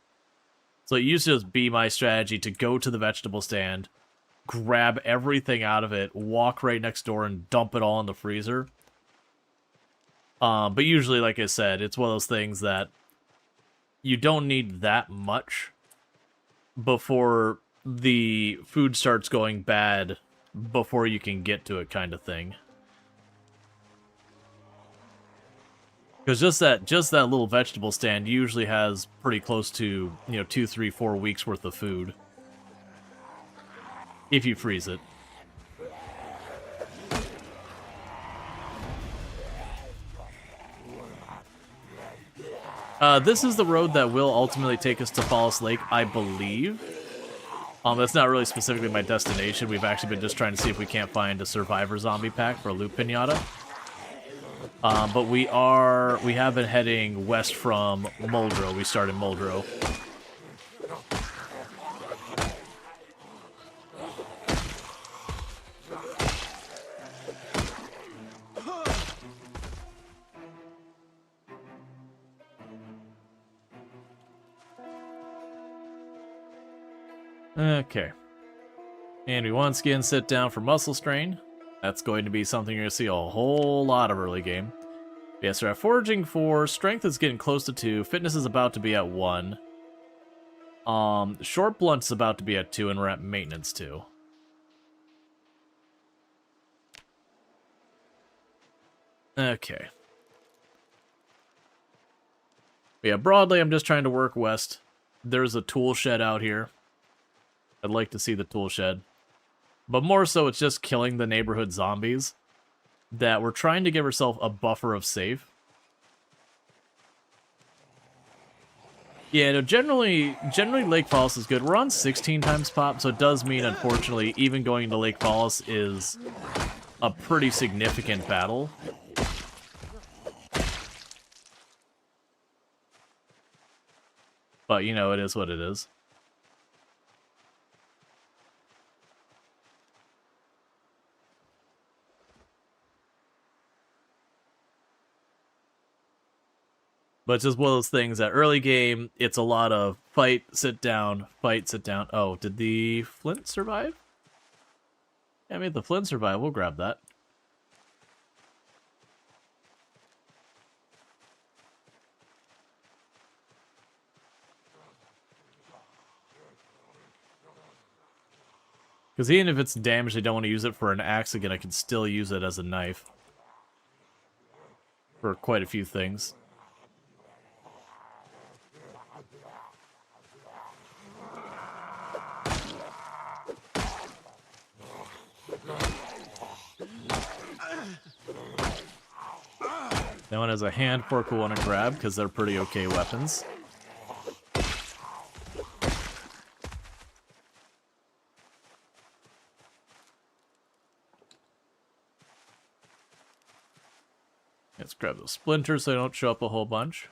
So it used to just be my strategy to go to the vegetable stand, grab everything out of it, walk right next door, and dump it all in the freezer. But usually, like I said, it's one of those things that you don't need that much before the food starts going bad before you can get to it, kind of thing. Because just that little vegetable stand usually has pretty close to, 2, 3, 4 weeks worth of food. If you freeze it. This is the road that will ultimately take us to Fallis Lake, I believe. That's not really specifically my destination. We've actually been just trying to see if we can't find a Survivor zombie pack for a loot pinata. But we have been heading west from Muldrow. We started Muldrow. Okay. And we once again sit down for muscle strain. That's going to be something you're going to see a whole lot of early game. Yeah, so we're at foraging 4, strength is getting close to 2, fitness is about to be at 1. Short blunt is about to be at 2, and we're at maintenance 2. Okay. Yeah, broadly, I'm just trying to work west. There's a tool shed out here. I'd like to see the tool shed. But more so, it's just killing the neighborhood zombies. That we're trying to give ourselves a buffer of safe. Yeah, no, generally Lake Fallis is good. We're on 16 times pop, so it does mean, unfortunately, even going to Lake Fallis is a pretty significant battle. But, it is what it is. But it's just one of those things that early game, it's a lot of fight, sit down, fight, sit down. Oh, did the Flint survive? Yeah, I made the Flint survive. We'll grab that. Because even if it's damaged, I don't want to use it for an axe again. I can still use it as a knife. For quite a few things. That one has a hand fork we want to grab because they're pretty okay weapons. Let's grab those splinters so they don't show up a whole bunch.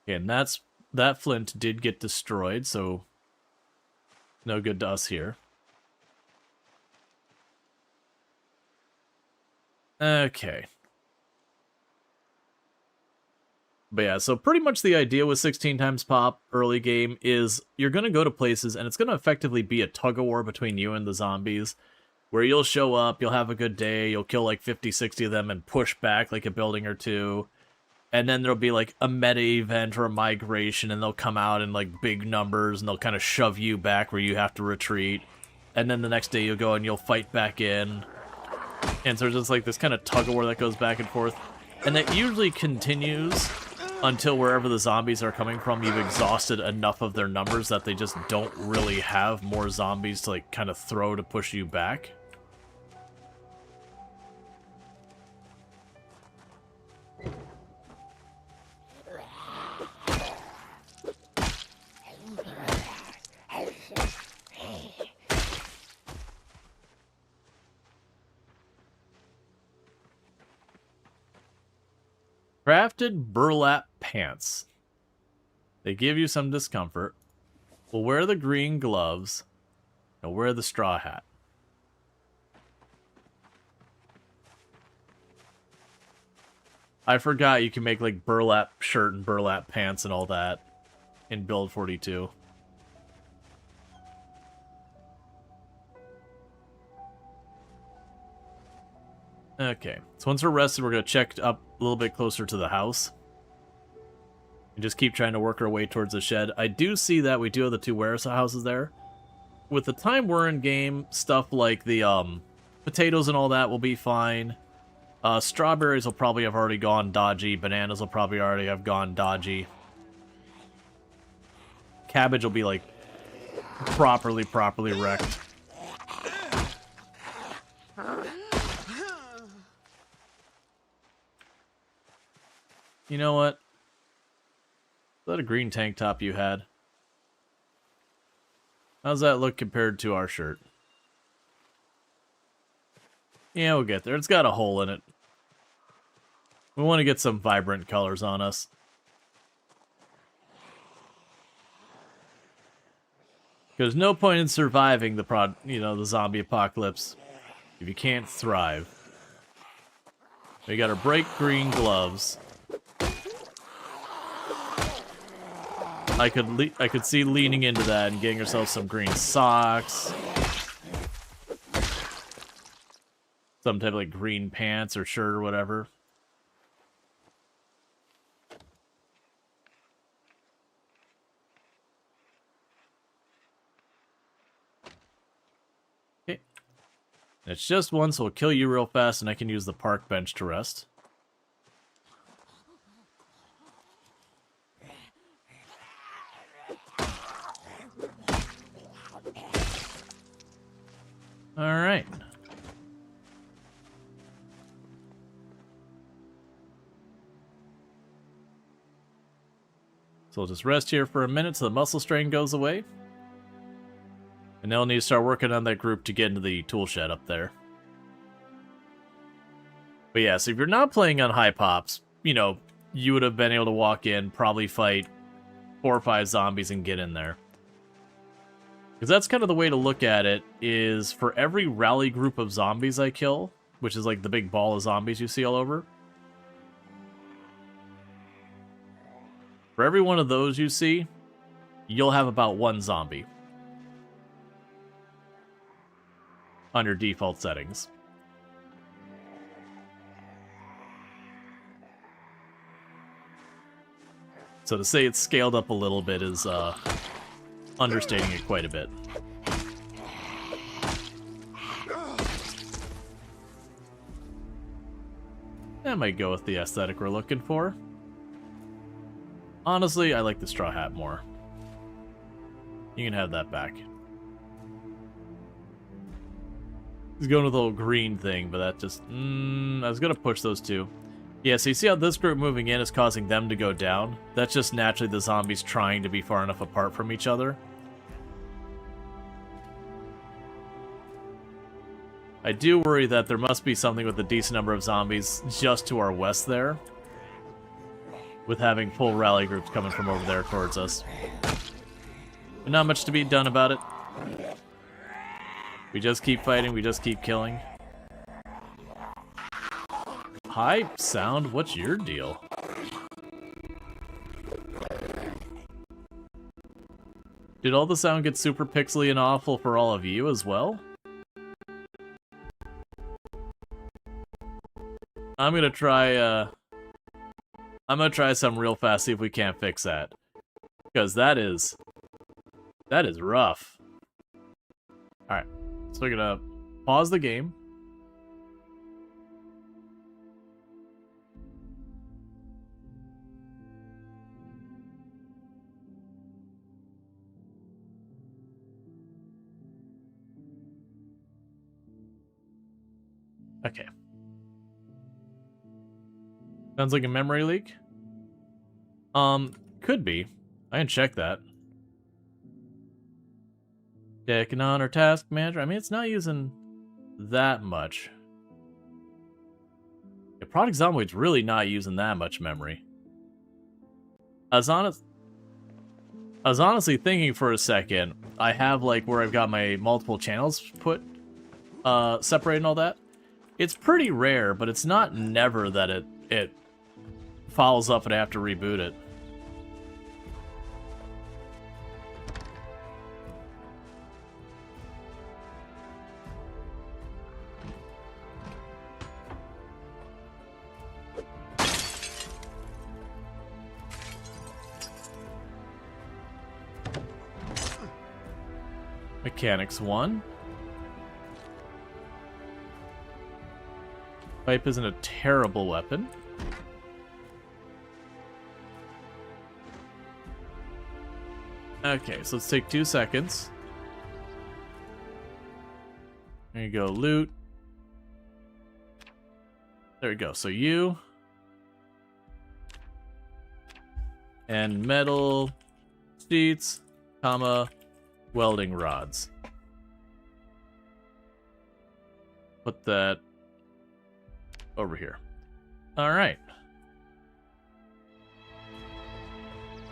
Okay, and that flint did get destroyed, so no good to us here. Okay. But yeah, so pretty much the idea with 16 times pop early game is you're going to go to places and it's going to effectively be a tug-of-war between you and the zombies, where you'll show up, you'll have a good day, you'll kill like 50, 60 of them and push back like a building or two, and then there'll be like a meta event or a migration and they'll come out in like big numbers and they'll kind of shove you back where you have to retreat, and then the next day you'll go and you'll fight back in, and so there's just like this kind of tug-of-war that goes back and forth, and that usually continues until wherever the zombies are coming from, you've exhausted enough of their numbers that they just don't really have more zombies to, like, kind of throw to push you back. Crafted burlap pants. They give you some discomfort. We'll wear the green gloves. And wear the straw hat. I forgot you can make like burlap shirt and burlap pants and all that in Build 42. Okay, so once we're rested, we're going to check up a little bit closer to the house. And just keep trying to work our way towards the shed. I do see that we do have the 2 warehouses there. With the time we're in game, stuff like the potatoes and all that will be fine. Strawberries will probably have already gone dodgy. Bananas will probably already have gone dodgy. Cabbage will be like properly wrecked. You know what? Is that a green tank top you had? How's that look compared to our shirt? Yeah, we'll get there. It's got a hole in it. We want to get some vibrant colors on us. There's no point in surviving the zombie apocalypse if you can't thrive. We got our bright green gloves. I could see leaning into that and getting ourselves some green socks. Some type of like green pants or shirt or whatever. Okay. It's just one, so we'll kill you real fast and I can use the park bench to rest. Alright. So we'll just rest here for a minute so the muscle strain goes away. And then we'll need to start working on that group to get into the tool shed up there. But yeah, so if you're not playing on high pops, you would have been able to walk in, probably fight 4 or 5 zombies and get in there. Because that's kind of the way to look at it, is for every rally group of zombies I kill, which is like the big ball of zombies you see all over, for every one of those you see, you'll have about 1 zombie on your default settings. So to say it's scaled up a little bit is understating it quite a bit. That might go with the aesthetic we're looking for. Honestly, I like the straw hat more. You can have that back. He's going with the little green thing, but that just... I was going to push those 2. Yeah, so you see how this group moving in is causing them to go down? That's just naturally the zombies trying to be far enough apart from each other. I do worry that there must be something with a decent number of zombies just to our west there, with having full rally groups coming from over there towards us. But not much to be done about it. We just keep fighting, we just keep killing. Hi, sound, what's your deal? Did all the sound get super pixely and awful for all of you as well? I'm gonna try some real fast, see if we can't fix that. Because that is rough. Alright, so we're gonna pause the game. Okay. Sounds like a memory leak. Could be. I can check that. Checking on our task manager. I mean, it's not using that much. The product Zomboid's really not using that much memory. I was honestly thinking for a second, I have like where I've got my multiple channels put, separated and all that. It's pretty rare, but it's not never that it fouls up and I have to reboot it. Mechanics 1. Pipe isn't a terrible weapon. Okay, so let's take 2 seconds. There you go, loot. There we go, so you. And metal sheets, comma, welding rods. Put that over here. All right.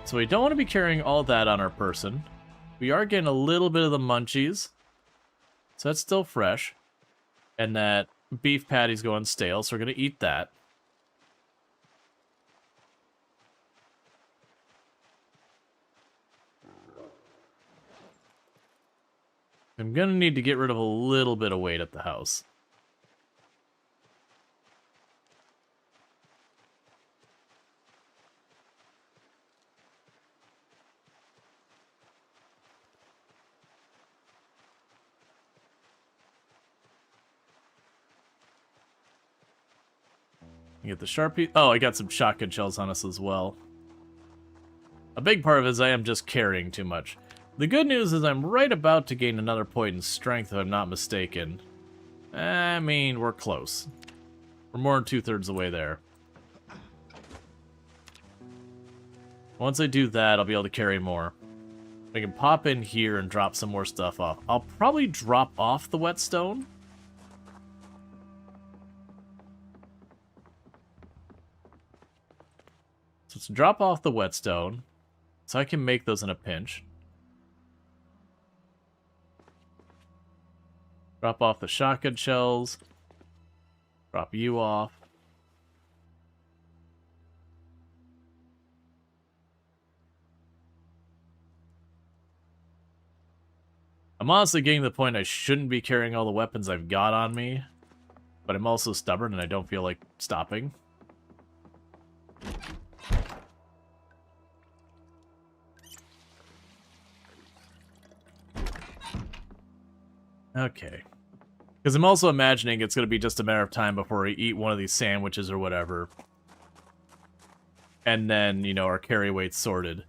So we don't want to be carrying all that on our person. We are getting a little bit of the munchies. So that's still fresh. And that beef patty's going stale, so we're going to eat that. I'm going to need to get rid of a little bit of weight at the house. Get the Sharpie. Oh, I got some shotgun shells on us as well. A big part of it is I am just carrying too much. The good news is I'm right about to gain another point in strength, if I'm not mistaken. I mean, we're close. We're more than 2/3 the way there. Once I do that, I'll be able to carry more. I can pop in here and drop some more stuff off. I'll probably drop off the whetstone. So let's drop off the whetstone, so I can make those in a pinch. Drop off the shotgun shells. Drop you off. I'm honestly getting to the point I shouldn't be carrying all the weapons I've got on me, but I'm also stubborn and I don't feel like stopping. Okay. Because I'm also imagining it's going to be just a matter of time before we eat one of these sandwiches or whatever. And then, you know, our carry weight's sorted.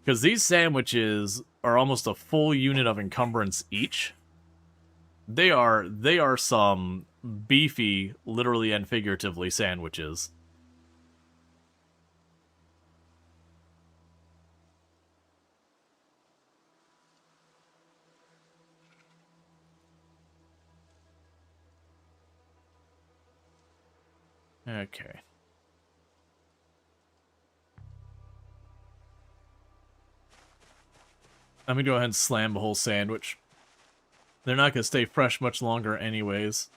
Because these sandwiches are almost a full unit of encumbrance each. They are some beefy, literally and figuratively, sandwiches. Okay. Let me go ahead and slam the whole sandwich. They're not going to stay fresh much longer anyways.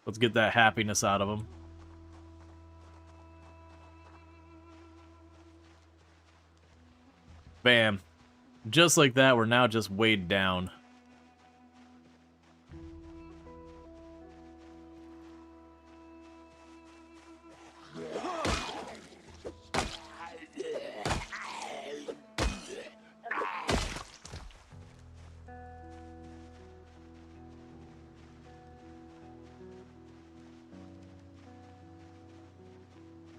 Let's get that happiness out of them. Bam. Just like that, we're now just weighed down.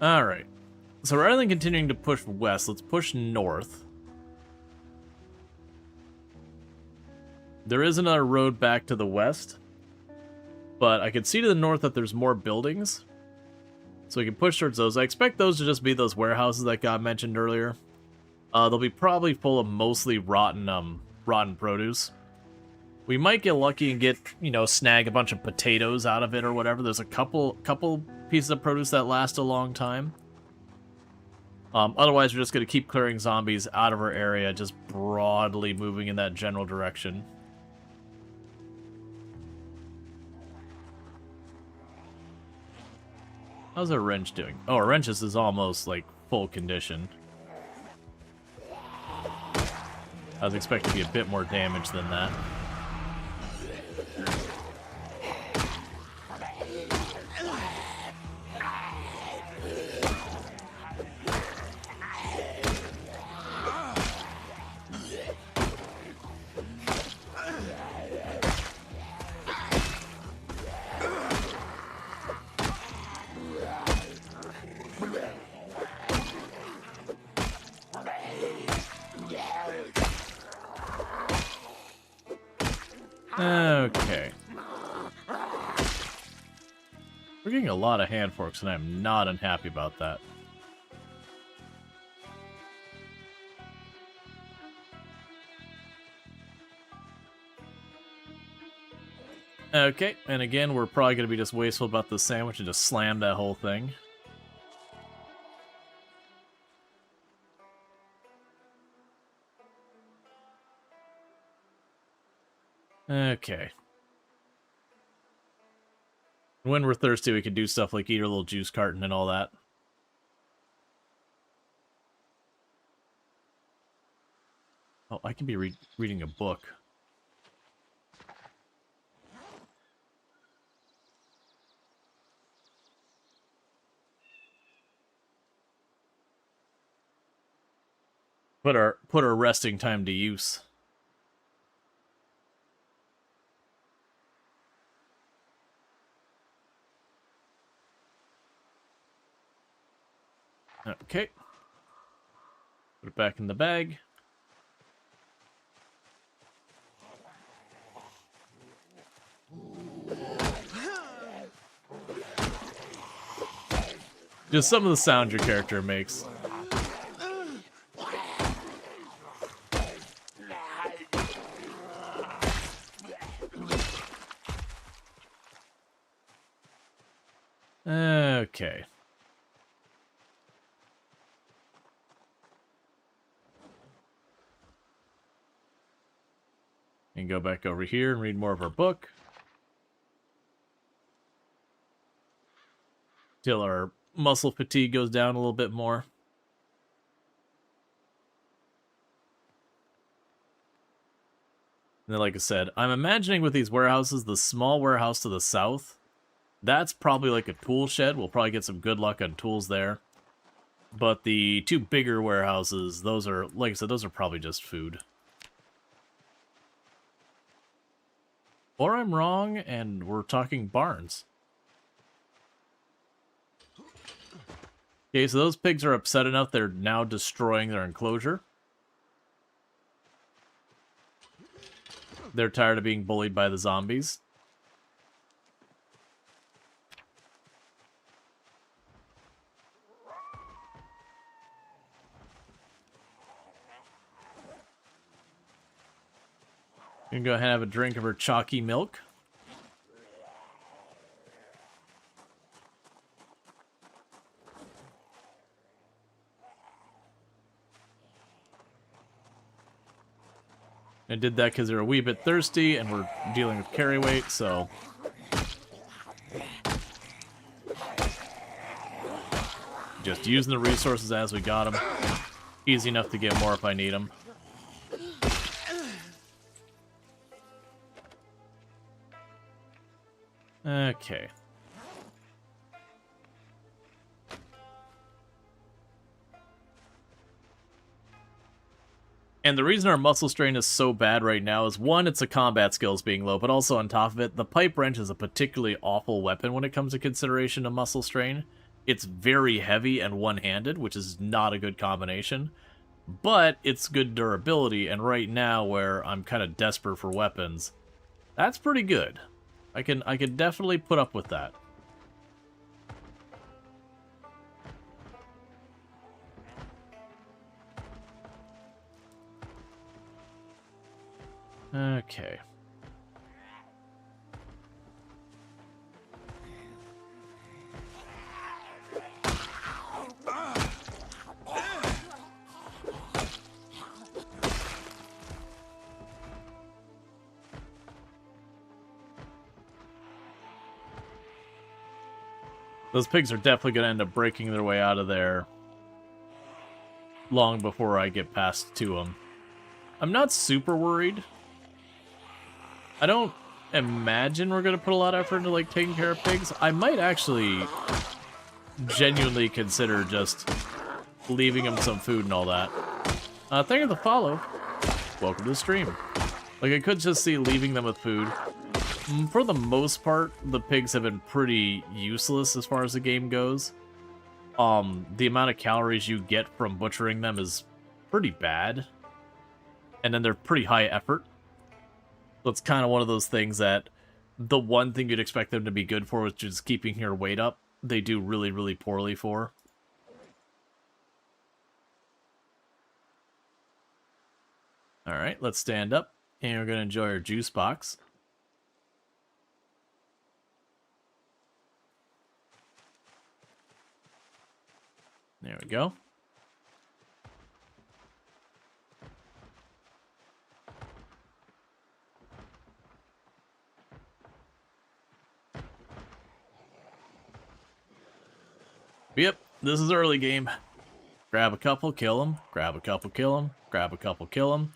Alright. So rather than continuing to push west, let's push north. There is another road back to the west. But I can see to the north that there's more buildings. So we can push towards those. I expect those to just be those warehouses that got mentioned earlier. They'll be probably full of mostly rotten produce. We might get lucky and get, you know, snag a bunch of potatoes out of it or whatever. There's a couple pieces of produce that last a long time. Otherwise, we're just going to keep clearing zombies out of our area, just broadly moving in that general direction. How's our wrench doing? Oh, our wrench is almost, like, full condition. I was expecting to be a bit more damage than that. Okay. We're getting a lot of hand forks, and I'm not unhappy about that. Okay, and again, we're probably going to be just wasteful about the sandwich and just slam that whole thing. Okay. When we're thirsty, we can do stuff like eat our little juice carton and all that. Oh, I can be reading a book. Put our resting time to use. Okay. Put it back in the bag. Just some of the sound your character makes. Okay. And go back over here and read more of our book. Till our muscle fatigue goes down a little bit more. And then, like I said, I'm imagining with these warehouses, the small warehouse to the south, that's probably like a tool shed. We'll probably get some good luck on tools there. But the two bigger warehouses, those are, like I said, those are probably just food. Or I'm wrong, and we're talking barns. Okay, so those pigs are upset enough they're now destroying their enclosure. They're tired of being bullied by the zombies. You can go ahead and have a drink of her chalky milk. I did that because they're a wee bit thirsty and we're dealing with carry weight, so... Just using the resources as we got them. Easy enough to get more if I need them. Okay. And the reason our muscle strain is so bad right now is, one, it's the combat skills being low, but also on top of it, the pipe wrench is a particularly awful weapon when it comes to consideration of muscle strain. It's very heavy and one-handed, which is not a good combination, but it's good durability, and right now, where I'm kind of desperate for weapons, that's pretty good. I can definitely put up with that. Okay. Those pigs are definitely going to end up breaking their way out of there long before I get past to them. I'm not super worried. I don't imagine we're going to put a lot of effort into, like, taking care of pigs. I might actually genuinely consider just leaving them some food and all that. Thank you for the follow. Welcome to the stream. Like, I could just see leaving them with food. For the most part, the pigs have been pretty useless as far as the game goes. The amount of calories you get from butchering them is pretty bad. And then they're pretty high effort. So it's kind of one of those things that the one thing you'd expect them to be good for, which is keeping your weight up, they do really, really poorly for. Alright, let's stand up. And we're going to enjoy our juice box. There we go. Yep, this is early game. Grab a couple, kill them. Grab a couple, kill them. Grab a couple, kill them.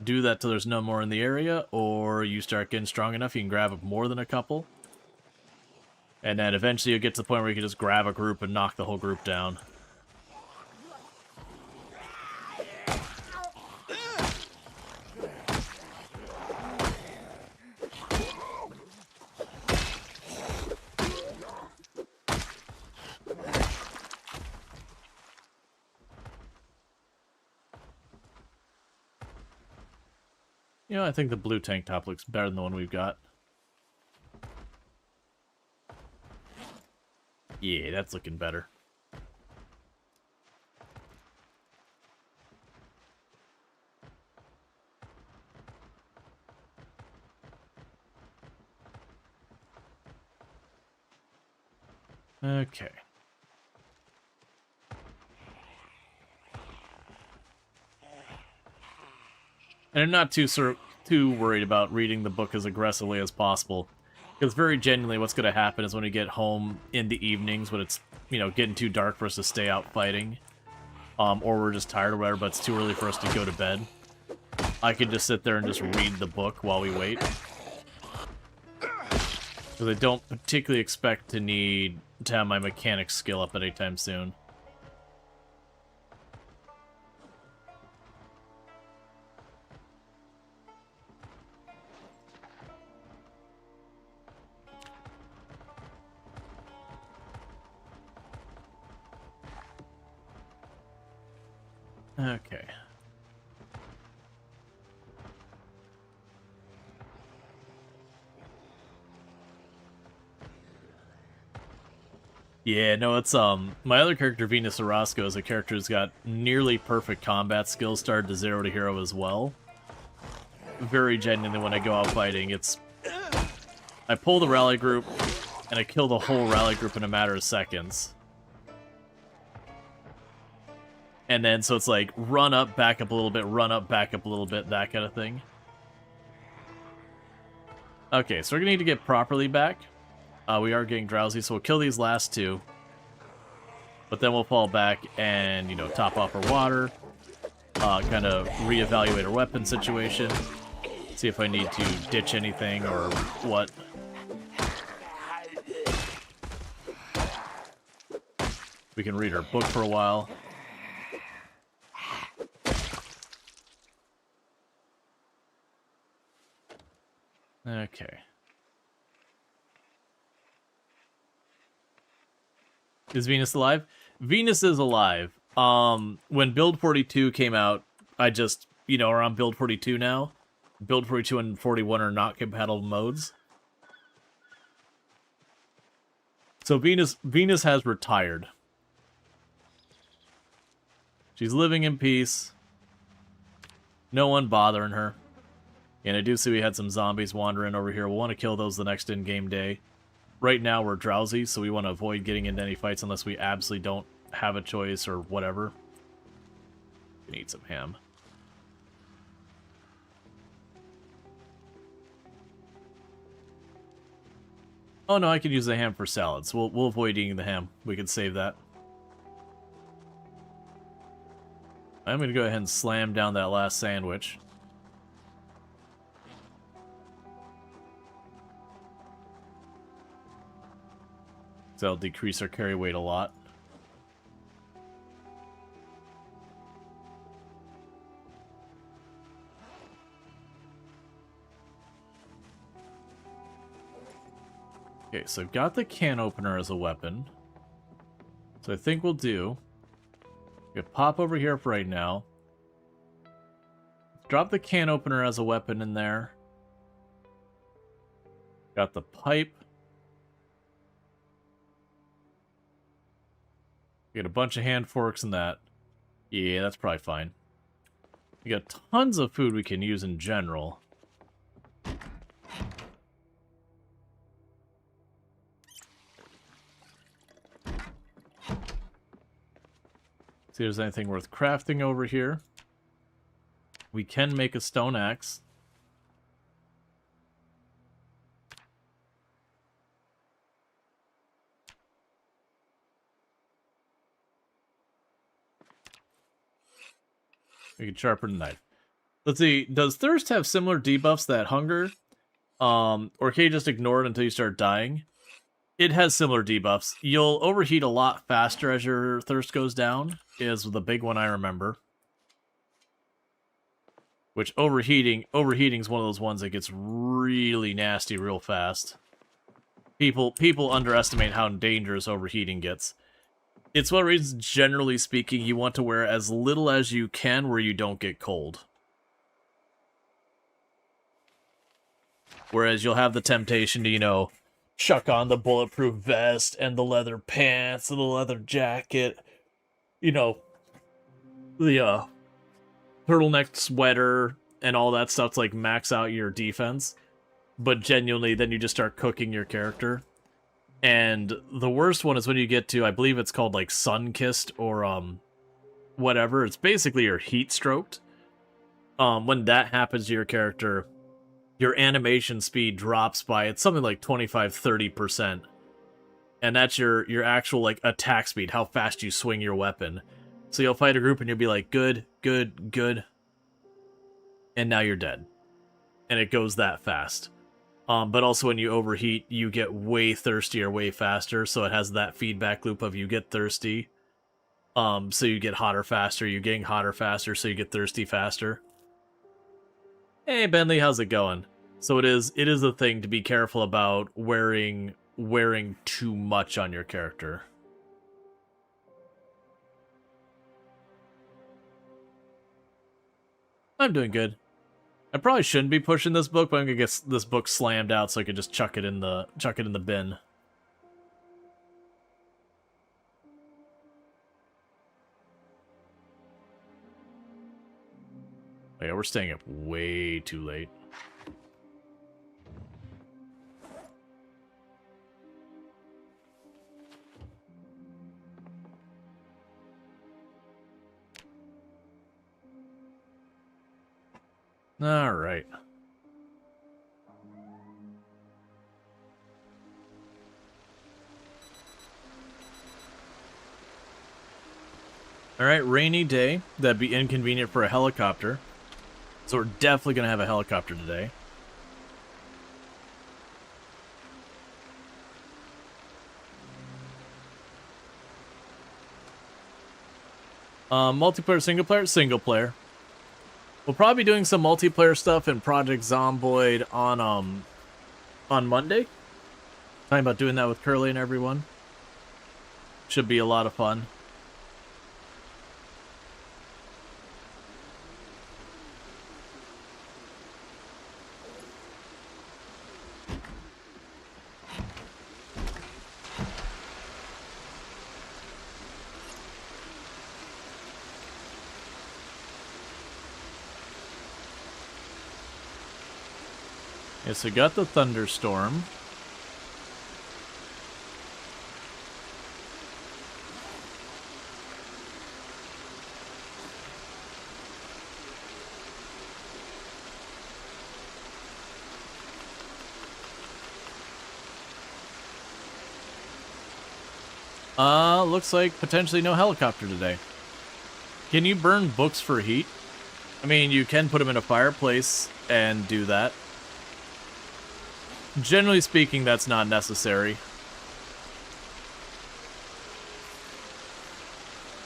Do that till there's no more in the area, or you start getting strong enough you can grab more than a couple. And then eventually you'll get to the point where you can just grab a group and knock the whole group down. You know, I think the blue tank top looks better than the one we've got. Yeah, that's looking better. Okay. And I'm not too worried about reading the book as aggressively as possible. Because very genuinely what's going to happen is when we get home in the evenings, when it's, you know, getting too dark for us to stay out fighting, or we're just tired or whatever, but it's too early for us to go to bed, I can just sit there and just read the book while we wait. Because I don't particularly expect to need to have my mechanics skill up anytime soon. Okay. Yeah, no, it's, my other character, Venus Orozco, is a character who's got nearly perfect combat skills, started to 0 to hero as well. Very genuinely, when I go out fighting, it's... I pull the rally group, and I kill the whole rally group in a matter of seconds. And then, so it's like, run up, back up a little bit, run up, back up a little bit, that kind of thing. Okay, so we're gonna need to get properly back. We are getting drowsy, so we'll kill these last two. But then we'll fall back and, you know, top off our water. Kind of reevaluate our weapon situation. See if I need to ditch anything or what. We can read our book for a while. Okay. Is Venus alive? Venus is alive. When Build 42 came out, I just, you know, we're on Build 42 now. Build 42 and 41 are not compatible modes. So Venus has retired. She's living in peace. No one bothering her. And I do see we had some zombies wandering over here. We'll want to kill those the next in-game day. Right now we're drowsy, so we want to avoid getting into any fights unless we absolutely don't have a choice or whatever. We can eat some ham. Oh no, I could use the ham for salads. We'll avoid eating the ham. We can save that. I'm going to go ahead and slam down that last sandwich. So that'll decrease our carry weight a lot. Okay, so I've got the can opener as a weapon. So I think we'll do... we can pop over here for right now. Drop the can opener as a weapon in there. Got the pipe. We got a bunch of hand forks in that. Yeah, that's probably fine. We got tons of food we can use in general. See if there's anything worth crafting over here. We can make a stone axe. We can sharpen a knife. Let's see, does thirst have similar debuffs that hunger? Or can you just ignore it until you start dying? It has similar debuffs. You'll overheat a lot faster as your thirst goes down, is the big one I remember. Which overheating is one of those ones that gets really nasty real fast. People underestimate how dangerous overheating gets. It's one reason, generally speaking, you want to wear as little as you can where you don't get cold. Whereas you'll have the temptation to, you know, chuck on the bulletproof vest and the leather pants and the leather jacket. You know, the turtleneck sweater and all that stuff to, like, max out your defense. But genuinely, then you just start cooking your character. And the worst one is when you get to, I believe it's called, like, sun-kissed or, whatever. It's basically your heat-stroked. When that happens to your character, your animation speed drops by, it's something like 25-30%. And that's your actual, like, attack speed, how fast you swing your weapon. So you'll fight a group and you'll be like, good, good, good. And now you're dead. And it goes that fast. But also when you overheat, you get way thirstier, way faster. So it has that feedback loop of you get thirsty. So you get hotter faster, you're getting hotter faster, so you get thirsty faster. Hey Bentley, how's it going? So it is a thing to be careful about wearing too much on your character. I'm doing good. I probably shouldn't be pushing this book, but I'm gonna get this book slammed out so I can just chuck it in the bin. Oh yeah, we're staying up way too late. All right. All right, rainy day. That'd be inconvenient for a helicopter. So we're definitely going to have a helicopter today. Multiplayer, single player? Single player. We'll probably be doing some multiplayer stuff in Project Zomboid on Monday. Talking about doing that with Curly and everyone. Should be a lot of fun. Yeah, so we got the thunderstorm. Looks like potentially no helicopter today. Can you burn books for heat? I mean, you can put them in a fireplace and do that. Generally speaking, that's not necessary.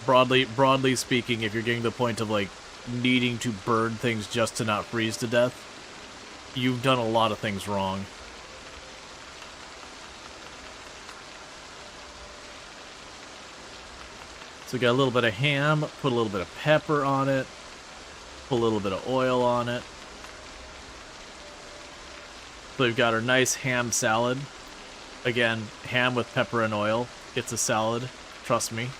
Broadly speaking, if you're getting to the point of, like, needing to burn things just to not freeze to death, you've done a lot of things wrong. So we got a little bit of ham, put a little bit of pepper on it, put a little bit of oil on it. So we've got our nice ham salad. Again, ham with pepper and oil. It's a salad, trust me.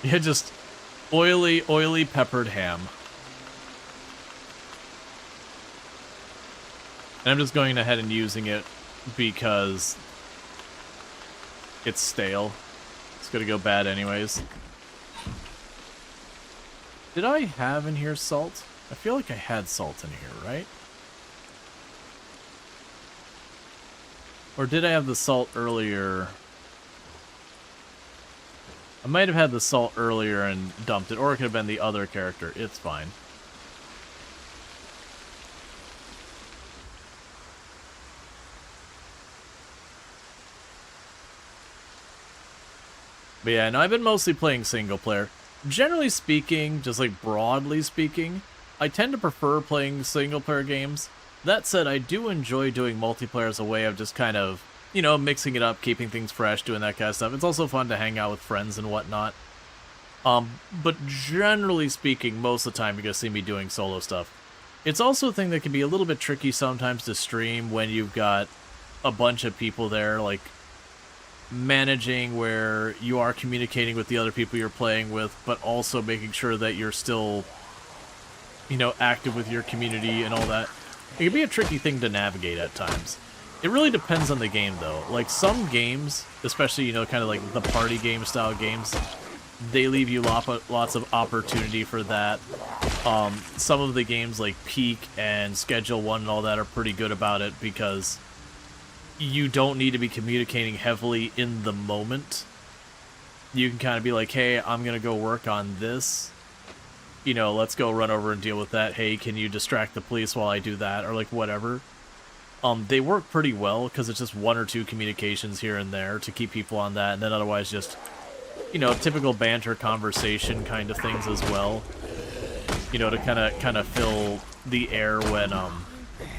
Yeah, just oily peppered ham. And I'm just going ahead and using it because it's stale. It's gonna go bad anyways. Did I have in here salt? I feel like I had salt in here, right? Or did I have the salt earlier? I might have had the salt earlier and dumped it, or it could have been the other character. It's fine. But yeah, no, I've been mostly playing single player. Generally speaking, just like broadly speaking, I tend to prefer playing single player games. That said, I do enjoy doing multiplayer as a way of just kind of, you know, mixing it up, keeping things fresh, doing that kind of stuff. It's also fun to hang out with friends and whatnot. But generally speaking, most of the time you're going to see me doing solo stuff. It's also a thing that can be a little bit tricky sometimes to stream when you've got a bunch of people there, like managing where you are communicating with the other people you're playing with, but also making sure that you're still, you know, active with your community and all that. It can be a tricky thing to navigate at times. It really depends on the game, though. Like, some games, especially, you know, kind of like the party game style games, they leave you lots of opportunity for that. Some of the games like Peak and Schedule 1 and all that are pretty good about it because you don't need to be communicating heavily in the moment. You can kind of be like, hey, I'm going to go work on this. You know, let's go run over and deal with that. Hey, can you distract the police while I do that? Or like whatever. They work pretty well because it's just one or two communications here and there to keep people on that. And then otherwise just, you know, typical banter conversation kind of things as well. You know, to kind of fill the air when,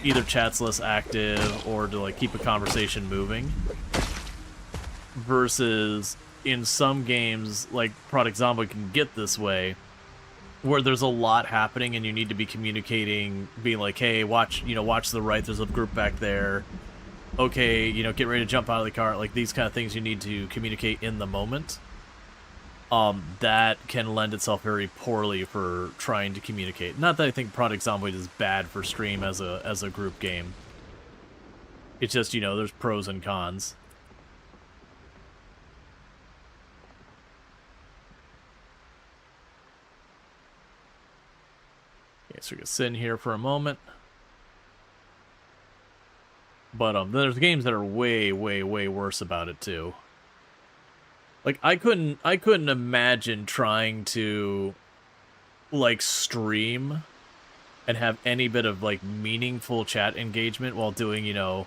either chat's less active or to like keep a conversation moving. Versus in some games, like Product Zomboid can get this way, where there's a lot happening and you need to be communicating, being like, hey, watch the right, there's a group back there. Okay, you know, get ready to jump out of the car. Like these kind of things you need to communicate in the moment. That can lend itself very poorly for trying to communicate. Not that I think Product Zomboid is bad for stream as a group game. It's just, you know, there's pros and cons. Okay, so we can sit in here for a moment. But there's games that are way worse about it too. Like, I couldn't imagine trying to, like, stream and have any bit of, like, meaningful chat engagement while doing, you know,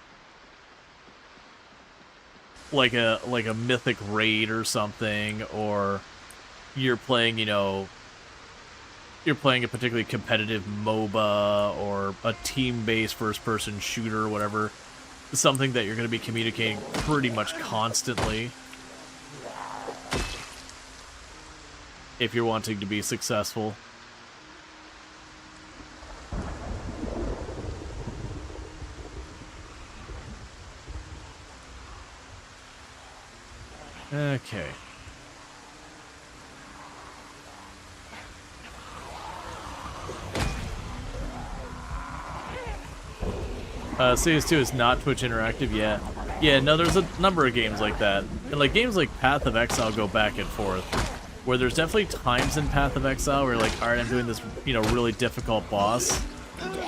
like a mythic raid or something, or you're playing, you know, you're playing a particularly competitive MOBA or a team-based first-person shooter or whatever, something that you're going to be communicating pretty much constantly if you're wanting to be successful. Okay. CS2 is not Twitch Interactive, yeah. Yeah, no, there's a number of games like that. And like games like Path of Exile go back and forth. Where there's definitely times in Path of Exile where you're like, alright, I'm doing this, you know, really difficult boss.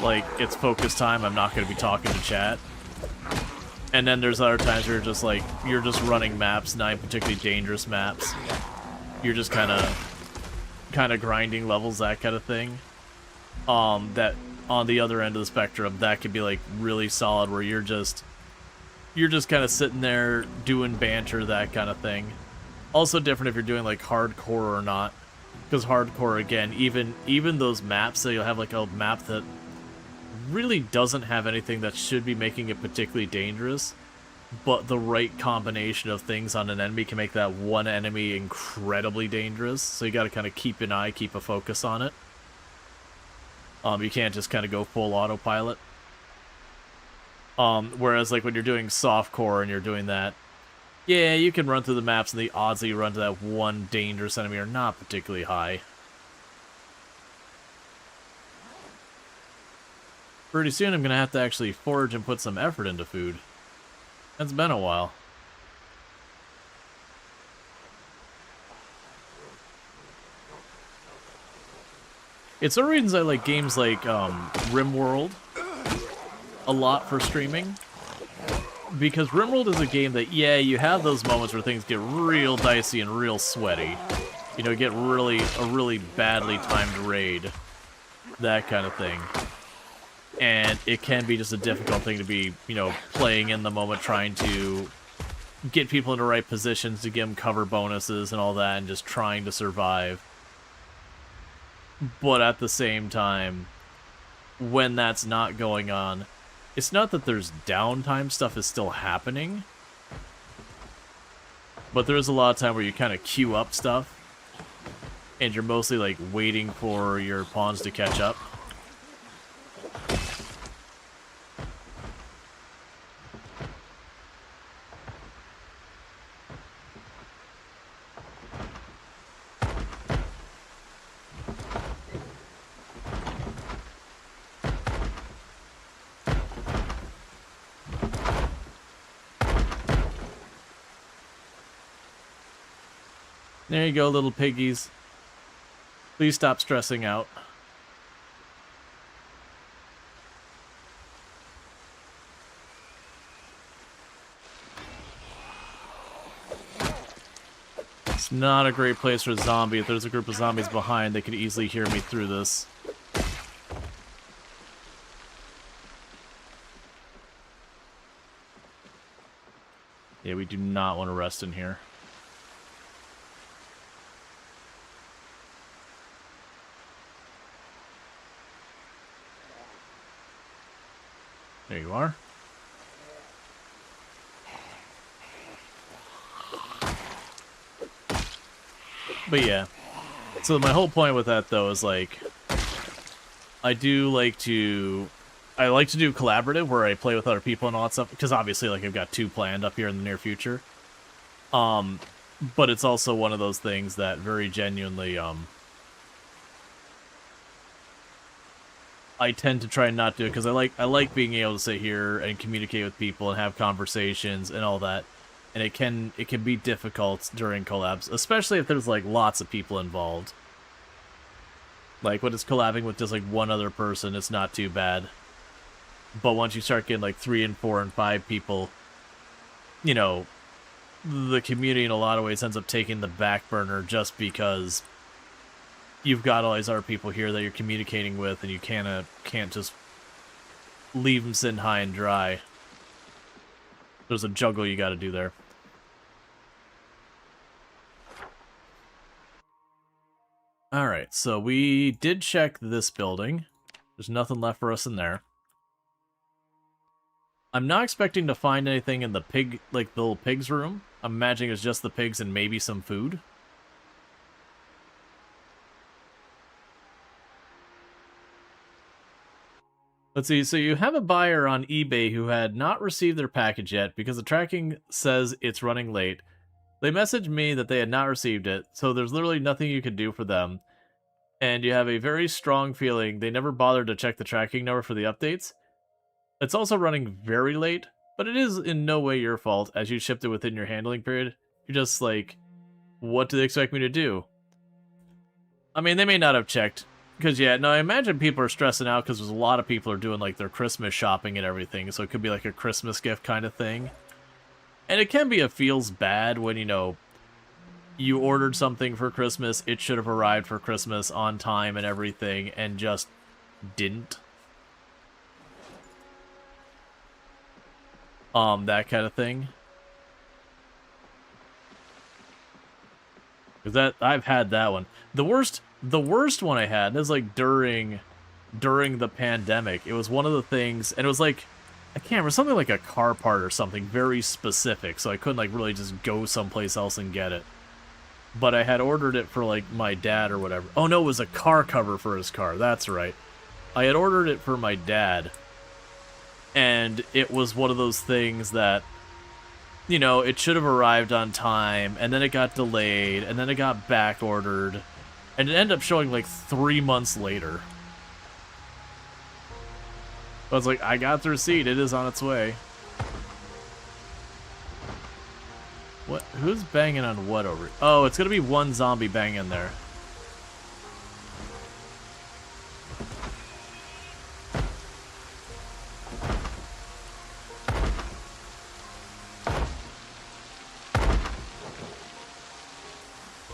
Like, it's focus time, I'm not gonna be talking to chat. And then there's other times where you're just like, you're just running maps, not particularly dangerous maps. You're just kinda grinding levels, that kind of thing. That on the other end of the spectrum, that could be like really solid where you're just kind of sitting there doing banter, that kind of thing. Also different if you're doing like hardcore or not, because hardcore, again, even those maps, so you'll have like a map that really doesn't have anything that should be making it particularly dangerous, but the right combination of things on an enemy can make that one enemy incredibly dangerous. So you got to kind of keep an eye, keep a focus on it. You can't just kind of go full autopilot. Whereas like when you're doing softcore and you're doing that, yeah, you can run through the maps and the odds that you run to that one dangerous enemy are not particularly high. Pretty soon I'm going to have to actually forage and put some effort into food. It's been a while. It's one of the reasons I like games like RimWorld a lot for streaming. Because RimWorld is a game that, yeah, you have those moments where things get real dicey and real sweaty. You know, get a really badly timed raid. That kind of thing. And it can be just a difficult thing to be, you know, playing in the moment, trying to get people in the right positions to give them cover bonuses and all that, and just trying to survive. But at the same time, when that's not going on, it's not that there's downtime, stuff is still happening. But there is a lot of time where you kind of queue up stuff, and you're mostly like waiting for your pawns to catch up. There you go, little piggies. Please stop stressing out. It's not a great place for a zombie. If there's a group of zombies behind, they could easily hear me through this. Yeah, we do not want to rest in here. There you are. But yeah. So my whole point with that, though, is like, I like to do collaborative, where I play with other people and all that stuff, because obviously, like, I've got 2 planned up here in the near future. But it's also one of those things that very genuinely, I tend to try and not do it, because I like being able to sit here and communicate with people and have conversations and all that. And it can be difficult during collabs, especially if there's like lots of people involved. Like when it's collabing with just like one other person, it's not too bad. But once you start getting like 3 and 4 and 5 people, you know, the community in a lot of ways ends up taking the back burner, just because you've got all these other people here that you're communicating with, and you can't just leave them sitting high and dry. There's a juggle you got to do there. Alright, so we did check this building. There's nothing left for us in there. I'm not expecting to find anything in the pig, like the little pig's room. I'm imagining it's just the pigs and maybe some food. Let's see, so you have a buyer on eBay who had not received their package yet because the tracking says it's running late. They messaged me that they had not received it, so there's literally nothing you can do for them. And you have a very strong feeling they never bothered to check the tracking number for the updates. It's also running very late, but it is in no way your fault, as you shipped it within your handling period. You're just like, what do they expect me to do? I mean, they may not have checked, because yeah, no, I imagine people are stressing out because there's a lot of people are doing like their Christmas shopping and everything, so it could be like a Christmas gift kind of thing. And it can be a feels bad when, you know, you ordered something for Christmas, it should have arrived for Christmas on time and everything, and just didn't. That kind of thing. Cause that I've had that one. The worst one I had is like during the pandemic. It was one of the things, and it was like, I can't remember, something like a car part or something very specific, so I couldn't like really just go someplace else and get it. But I had ordered it for like my dad or whatever. Oh no, it was a car cover for his car. That's right. I had ordered it for my dad. And it was one of those things that, you know, it should have arrived on time, and then it got delayed, and then it got back ordered, and it ended up showing like 3 months later. I was like, I got the receipt, it is on its way. What? Who's banging on what over? Oh, it's gonna be one zombie banging there.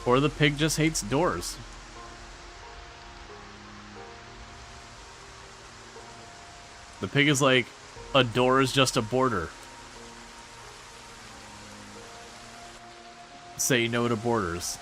Or the pig just hates doors. The pig is like, a door is just a border. Say no to borders.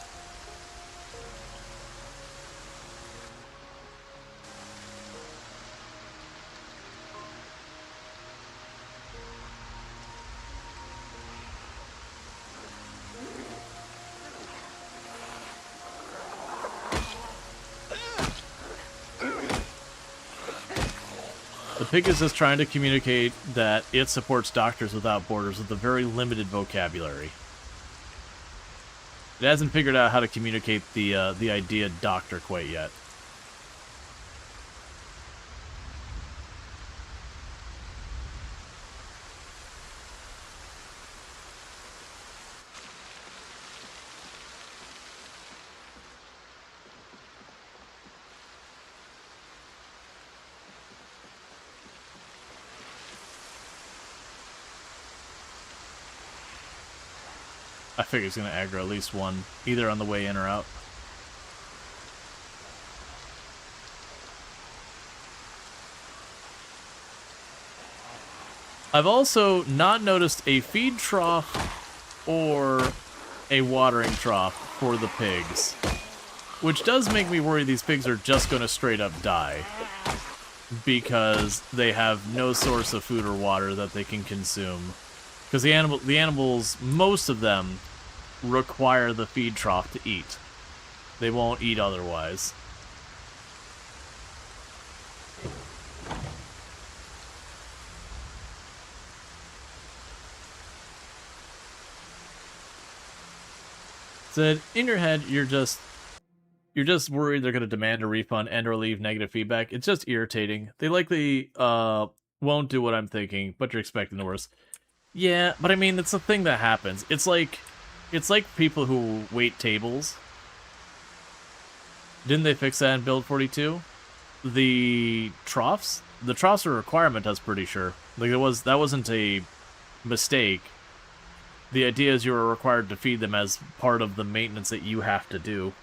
The pig is just trying to communicate that it supports Doctors Without Borders with a very limited vocabulary. It hasn't figured out how to communicate the idea doctor quite yet. I figure he's going to aggro at least one, either on the way in or out. I've also not noticed a feed trough or a watering trough for the pigs, which does make me worry these pigs are just going to straight up die because they have no source of food or water that they can consume. Because the animals, most of them, require the feed trough to eat. They won't eat otherwise. So in your head, you're just worried they're going to demand a refund and or leave negative feedback. It's just irritating. They likely won't do what I'm thinking, but you're expecting the worst. Yeah, but I mean, it's a thing that happens. It's like people who wait tables. Didn't they fix that in Build 42? The troughs are a requirement, I was pretty sure. Like that wasn't a mistake. The idea is you are required to feed them as part of the maintenance that you have to do.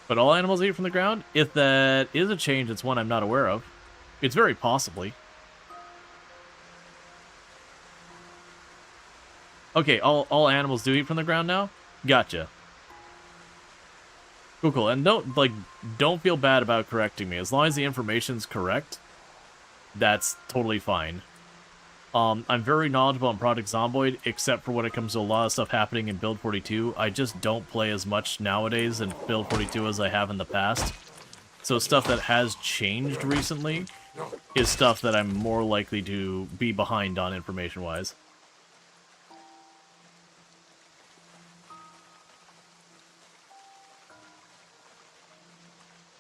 But all animals eat from the ground? If that is a change, it's one I'm not aware of. It's very possibly. Okay, all animals do eat from the ground now? Gotcha. Cool. And don't feel bad about correcting me. As long as the information's correct, that's totally fine. I'm very knowledgeable on Project Zomboid, except for when it comes to a lot of stuff happening in Build 42. I just don't play as much nowadays in Build 42 as I have in the past. So stuff that has changed recently, is stuff that I'm more likely to be behind on information-wise.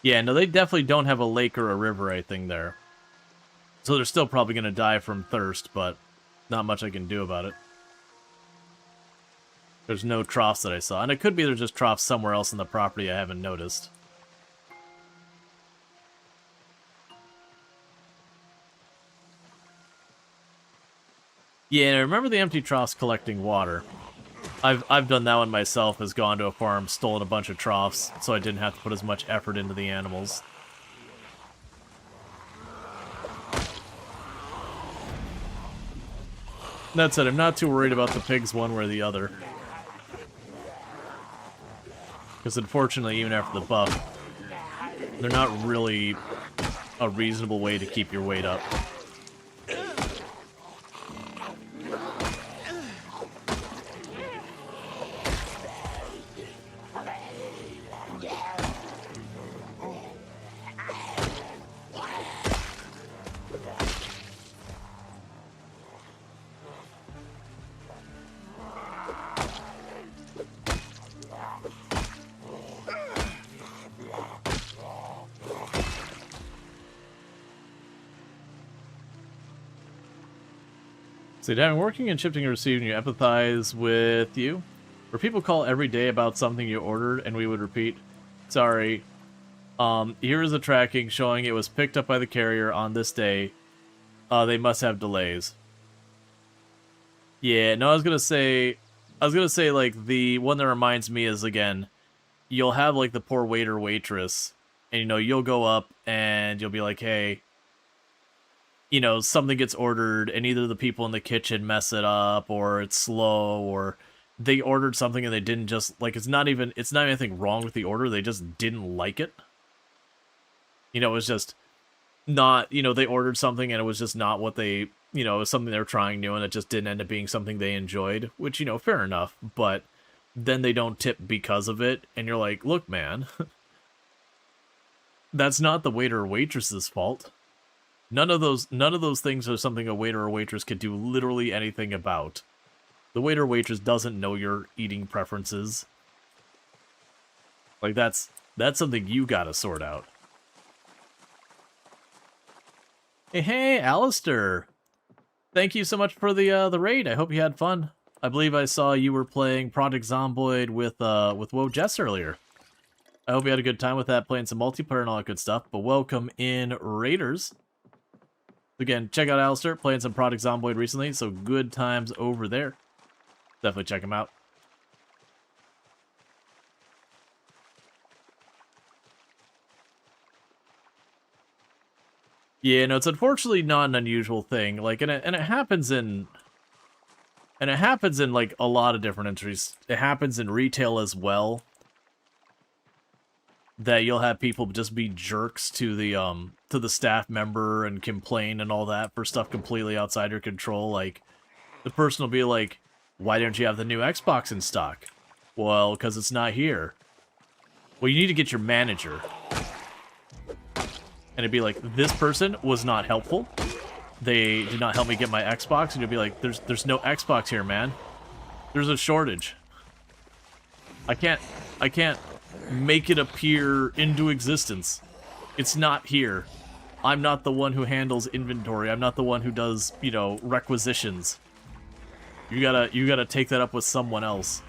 Yeah, no, they definitely don't have a lake or a river or anything there. So they're still probably going to die from thirst, but not much I can do about it. There's no troughs that I saw. And it could be there's just troughs somewhere else in the property I haven't noticed. Yeah, I remember the empty troughs collecting water. I've done that one myself, has gone to a farm, stolen a bunch of troughs, so I didn't have to put as much effort into the animals. That said, I'm not too worried about the pigs one way or the other. Because unfortunately, even after the buff, they're not really a reasonable way to keep your weight up. So, having working and shifting and receiving, you empathize with you. Where people call every day about something you ordered, and we would repeat, sorry, here is the tracking showing it was picked up by the carrier on this day. They must have delays. Yeah, no, I was gonna say, like, the one that reminds me is, again, you'll have, like, the poor waiter, waitress, and, you know, you'll go up, and you'll be like, hey, you know, something gets ordered, and either the people in the kitchen mess it up, or it's slow, or they ordered something and they didn't just, like, it's not anything wrong with the order, they just didn't like it. You know, it was just not, you know, they ordered something and it was just not what they, you know, it was something they were trying new, and it just didn't end up being something they enjoyed, which, you know, fair enough, but then they don't tip because of it, and you're like, look, man, that's not the waiter or waitress's fault. None of those things are something a waiter or waitress could do literally anything about. The waiter or waitress doesn't know your eating preferences. Like, that's something you gotta sort out. Hey, Alistair! Thank you so much for the raid. I hope you had fun. I believe I saw you were playing Project Zomboid with Woe Jess earlier. I hope you had a good time with that, playing some multiplayer and all that good stuff. But welcome in, Raiders. Again, check out Alistair, playing some Project Zomboid recently, so good times over there. Definitely check him out. Yeah, no, it's unfortunately not an unusual thing. Like, and it happens in like a lot of different industries. It happens in retail as well. That you'll have people just be jerks to the staff member and complain and all that for stuff completely outside your control. Like, the person will be like, why don't you have the new Xbox in stock? Well, because it's not here. Well, you need to get your manager. And it'd be like, this person was not helpful. They did not help me get my Xbox. And you'll be like, there's no Xbox here, man. There's a shortage. I can't make it appear into existence. It's not here. I'm not the one who handles inventory. I'm not the one who does, you know, requisitions. You gotta take that up with someone else.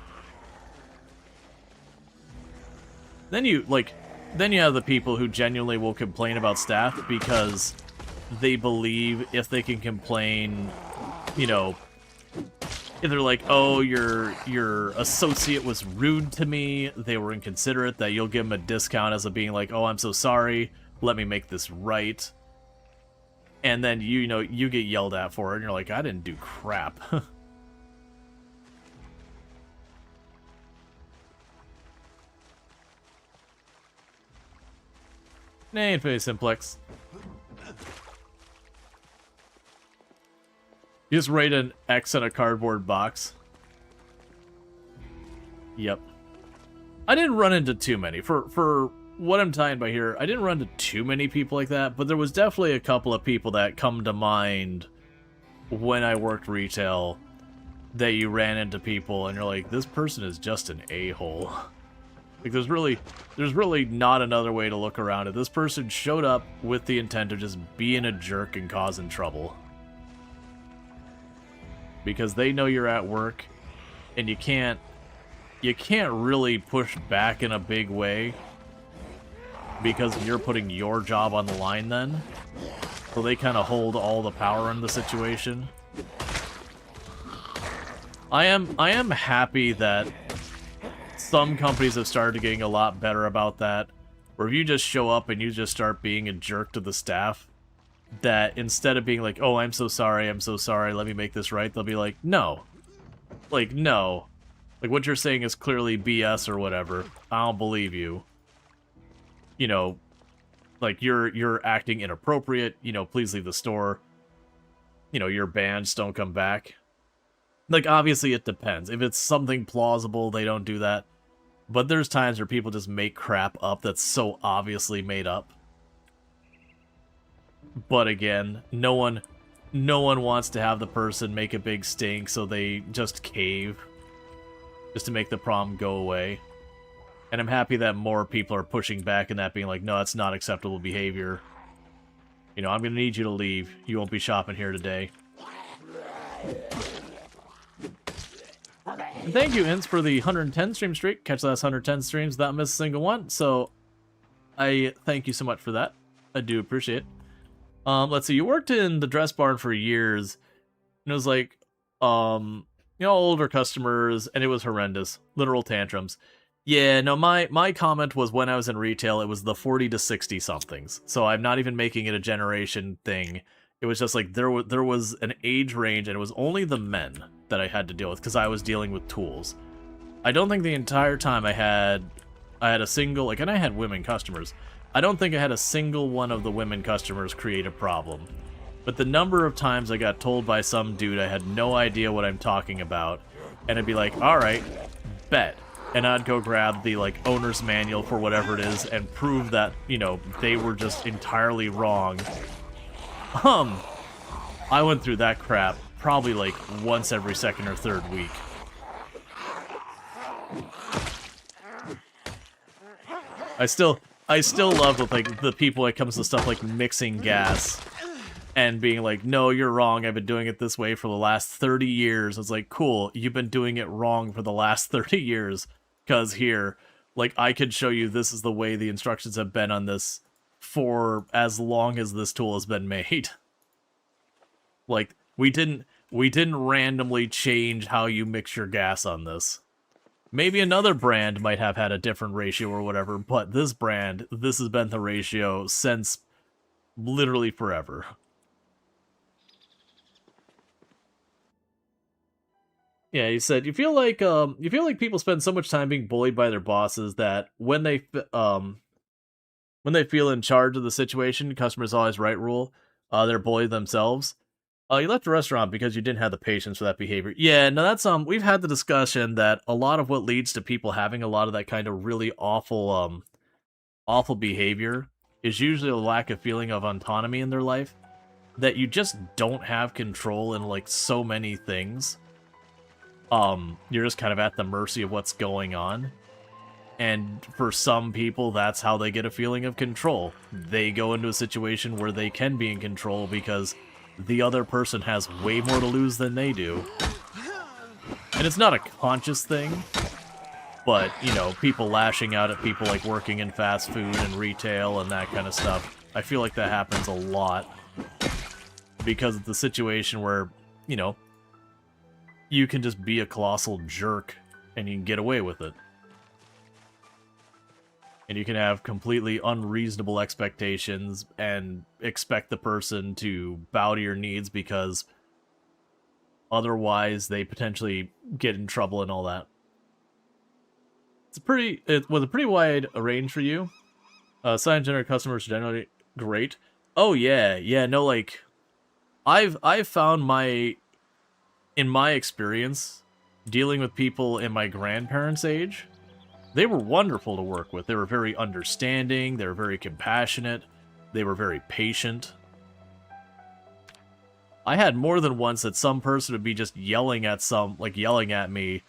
Then you have the people who genuinely will complain about staff because they believe if they can complain, you know, if they're like, oh, your associate was rude to me, they were inconsiderate, that you'll give them a discount as a being like, oh, I'm so sorry, let me make this right. And then, you know, you get yelled at for it, and you're like, I didn't do crap. Nah, Infinity Simplex. You just write an X on a cardboard box. Yep. I didn't run into too many. For what I'm talking about here, I didn't run into too many people like that, but there was definitely a couple of people that come to mind when I worked retail that you ran into people and you're like, this person is just an a-hole. Like, there's really not another way to look around it. This person showed up with the intent of just being a jerk and causing trouble. Because they know you're at work, and you can't really push back in a big way because you're putting your job on the line then. So they kind of hold all the power in the situation. I am happy that some companies have started getting a lot better about that, where if you just show up and you just start being a jerk to the staff, that instead of being like, oh, I'm so sorry, let me make this right, they'll be like, no. Like, no. Like, what you're saying is clearly BS or whatever. I don't believe you. You know, like, you're acting inappropriate, you know, please leave the store. You know, you're banned, just don't come back. Like, obviously it depends. If it's something plausible, they don't do that. But there's times where people just make crap up that's so obviously made up. But again, no one wants to have the person make a big stink, so they just cave. Just to make the problem go away. And I'm happy that more people are pushing back and that being like, no, that's not acceptable behavior. You know, I'm gonna need you to leave. You won't be shopping here today. And thank you, Ince, for the 110 stream streak. Catch the last 110 streams without missing a single one. So, I thank you so much for that. I do appreciate it. Let's see, you worked in the dress barn for years. And it was like, you know, older customers, and it was horrendous. Literal tantrums. Yeah, no, my comment was when I was in retail, it was the 40 to 60 somethings. So I'm not even making it a generation thing. It was just like there was an age range, and it was only the men that I had to deal with because I was dealing with tools. I don't think the entire time I had a single, like, and I had women customers. I don't think I had a single one of the women customers create a problem. But the number of times I got told by some dude I had no idea what I'm talking about, and I'd be like, alright, bet. And I'd go grab the, like, owner's manual for whatever it is and prove that, you know, they were just entirely wrong. I went through that crap probably, like, once every second or third week. I still love with, like, the people that comes to stuff like mixing gas and being like, no, you're wrong, I've been doing it this way for the last 30 years. It's like, cool, you've been doing it wrong for the last 30 years, because here, like, I could show you this is the way the instructions have been on this for as long as this tool has been made. Like, we didn't randomly change how you mix your gas on this. Maybe another brand might have had a different ratio or whatever, but this brand, this has been the ratio since literally forever. Yeah, he said, you feel like people spend so much time being bullied by their bosses that when they feel in charge of the situation, customers always right rule, they're bullied themselves. You left the restaurant because you didn't have the patience for that behavior. Yeah, no, that's we've had the discussion that a lot of what leads to people having a lot of that kind of really awful awful behavior is usually a lack of feeling of autonomy in their life, that you just don't have control in, like, so many things. You're just kind of at the mercy of what's going on. And for some people, that's how they get a feeling of control. They go into a situation where they can be in control because the other person has way more to lose than they do. And it's not a conscious thing, but, you know, people lashing out at people, like, working in fast food and retail and that kind of stuff. I feel like that happens a lot because it's the situation where, you know, you can just be a colossal jerk and you can get away with it. And you can have completely unreasonable expectations and expect the person to bow to your needs because otherwise they potentially get in trouble and all that. It was a pretty wide range for you. Sign generated customers generally great. Oh yeah, no, like, I've found in my experience, dealing with people in my grandparents' age, They were wonderful to work with. They were very understanding, they were very compassionate, they were very patient. I had more than once that some person would be just yelling at me,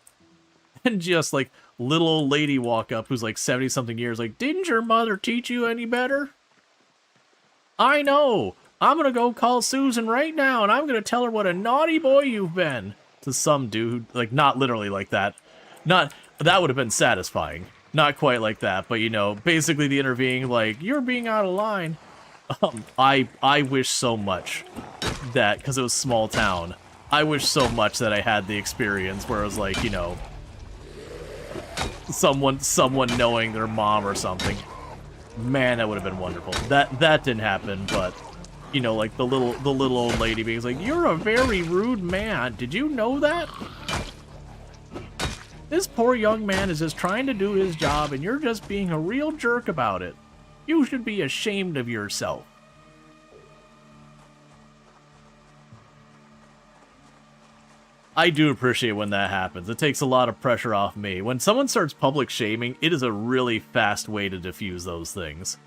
and just like little old lady walk up who's like 70-something years, like, didn't your mother teach you any better? I know. I'm gonna go call Susan right now, and I'm gonna tell her what a naughty boy you've been. To some dude, like, not literally like that. Not, that would have been satisfying. Not quite like that, but, you know, basically the intervening, like, you're being out of line. I wish so much that, because it was small town, I wish so much that I had the experience where it was like, you know, someone knowing their mom or something. Man, that would have been wonderful. That didn't happen, but, you know, like the little old lady being like, you're a very rude man. Did you know that? This poor young man is just trying to do his job, and you're just being a real jerk about it. You should be ashamed of yourself. I do appreciate when that happens. It takes a lot of pressure off me. When someone starts public shaming, it is a really fast way to diffuse those things.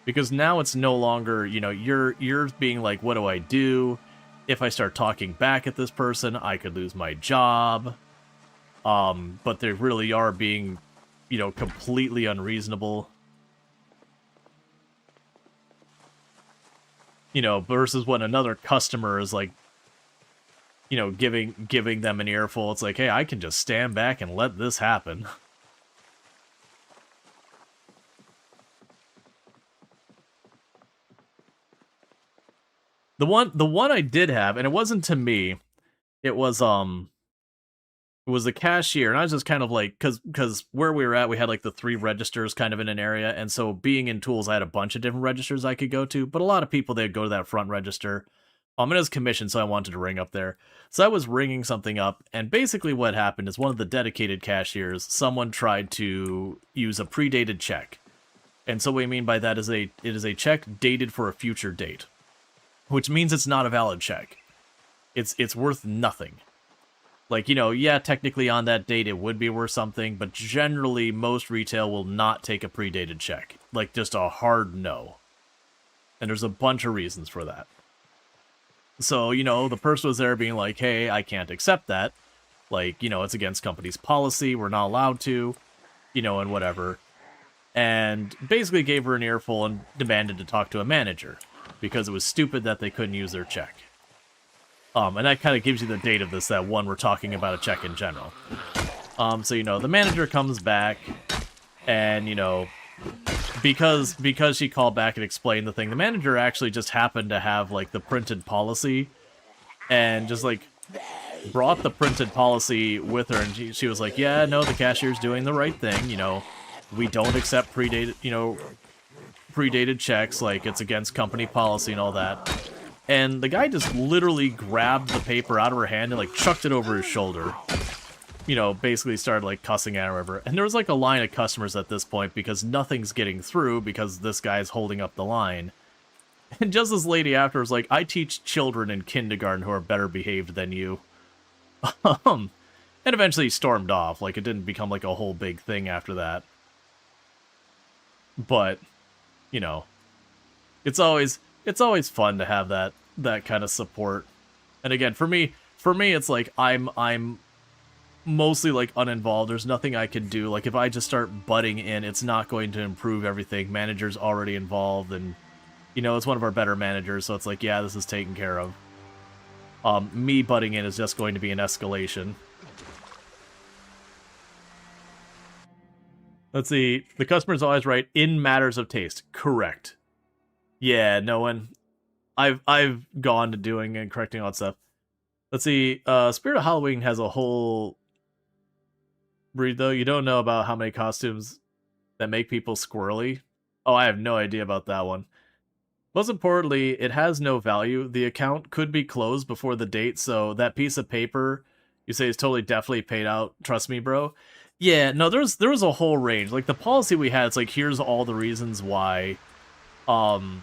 Because now it's no longer, you know, you're being like, what do I do? If I start talking back at this person, I could lose my job. But they really are being, you know, completely unreasonable. You know, versus when another customer is like, you know, giving them an earful. It's like, hey, I can just stand back and let this happen. The one I did have, and it wasn't to me, it was the cashier, and I was just kind of like, because where we were at, we had like the 3 registers kind of in an area, and so being in tools, I had a bunch of different registers I could go to, but a lot of people, they'd go to that front register. It was commission, so I wanted to ring up there. So I was ringing something up, and basically what happened is one of the dedicated cashiers, someone tried to use a predated check. And so what I mean by that is it is a check dated for a future date, which means it's not a valid check. It's worth nothing. Like, you know, yeah, technically on that date it would be worth something, but generally most retail will not take a predated check. Like, just a hard no. And there's a bunch of reasons for that. So, you know, the person was there being like, hey, I can't accept that. Like, you know, it's against company's policy, we're not allowed to, you know, and whatever. And basically gave her an earful and demanded to talk to a manager, because it was stupid that they couldn't use their check. And that kind of gives you the date of this, that one we're talking about a check in general. So, you know, the manager comes back, and, you know, because she called back and explained the thing, the manager actually just happened to have, like, the printed policy, and just, like, brought the printed policy with her, and she was like, yeah, no, the cashier's doing the right thing, you know, we don't accept predated checks, like, it's against company policy and all that. And the guy just literally grabbed the paper out of her hand and, like, chucked it over his shoulder. You know, basically started, like, cussing at her or whatever. And there was, like, a line of customers at this point because nothing's getting through because this guy's holding up the line. And just this lady after was like, I teach children in kindergarten who are better behaved than you. And eventually he stormed off. Like, it didn't become, like, a whole big thing after that. But, you know, it's always fun to have that kind of support. And again, for me, it's like I'm mostly like uninvolved. There's nothing I can do. Like, if I just start butting in, it's not going to improve everything. Manager's already involved, and, you know, it's one of our better managers, so it's like, yeah, this is taken care of. Me butting in is just going to be an escalation. Let's see. The customer's always right in matters of taste. Correct. Yeah, no one. I've gone to doing and correcting all that stuff. Let's see. Spirit of Halloween has a whole breed, though. You don't know about how many costumes that make people squirrely. Oh, I have no idea about that one. Most importantly, it has no value. The account could be closed before the date, so that piece of paper you say is totally definitely paid out. Trust me, bro. Yeah, no, there was a whole range. Like, the policy we had, it's like, here's all the reasons why. And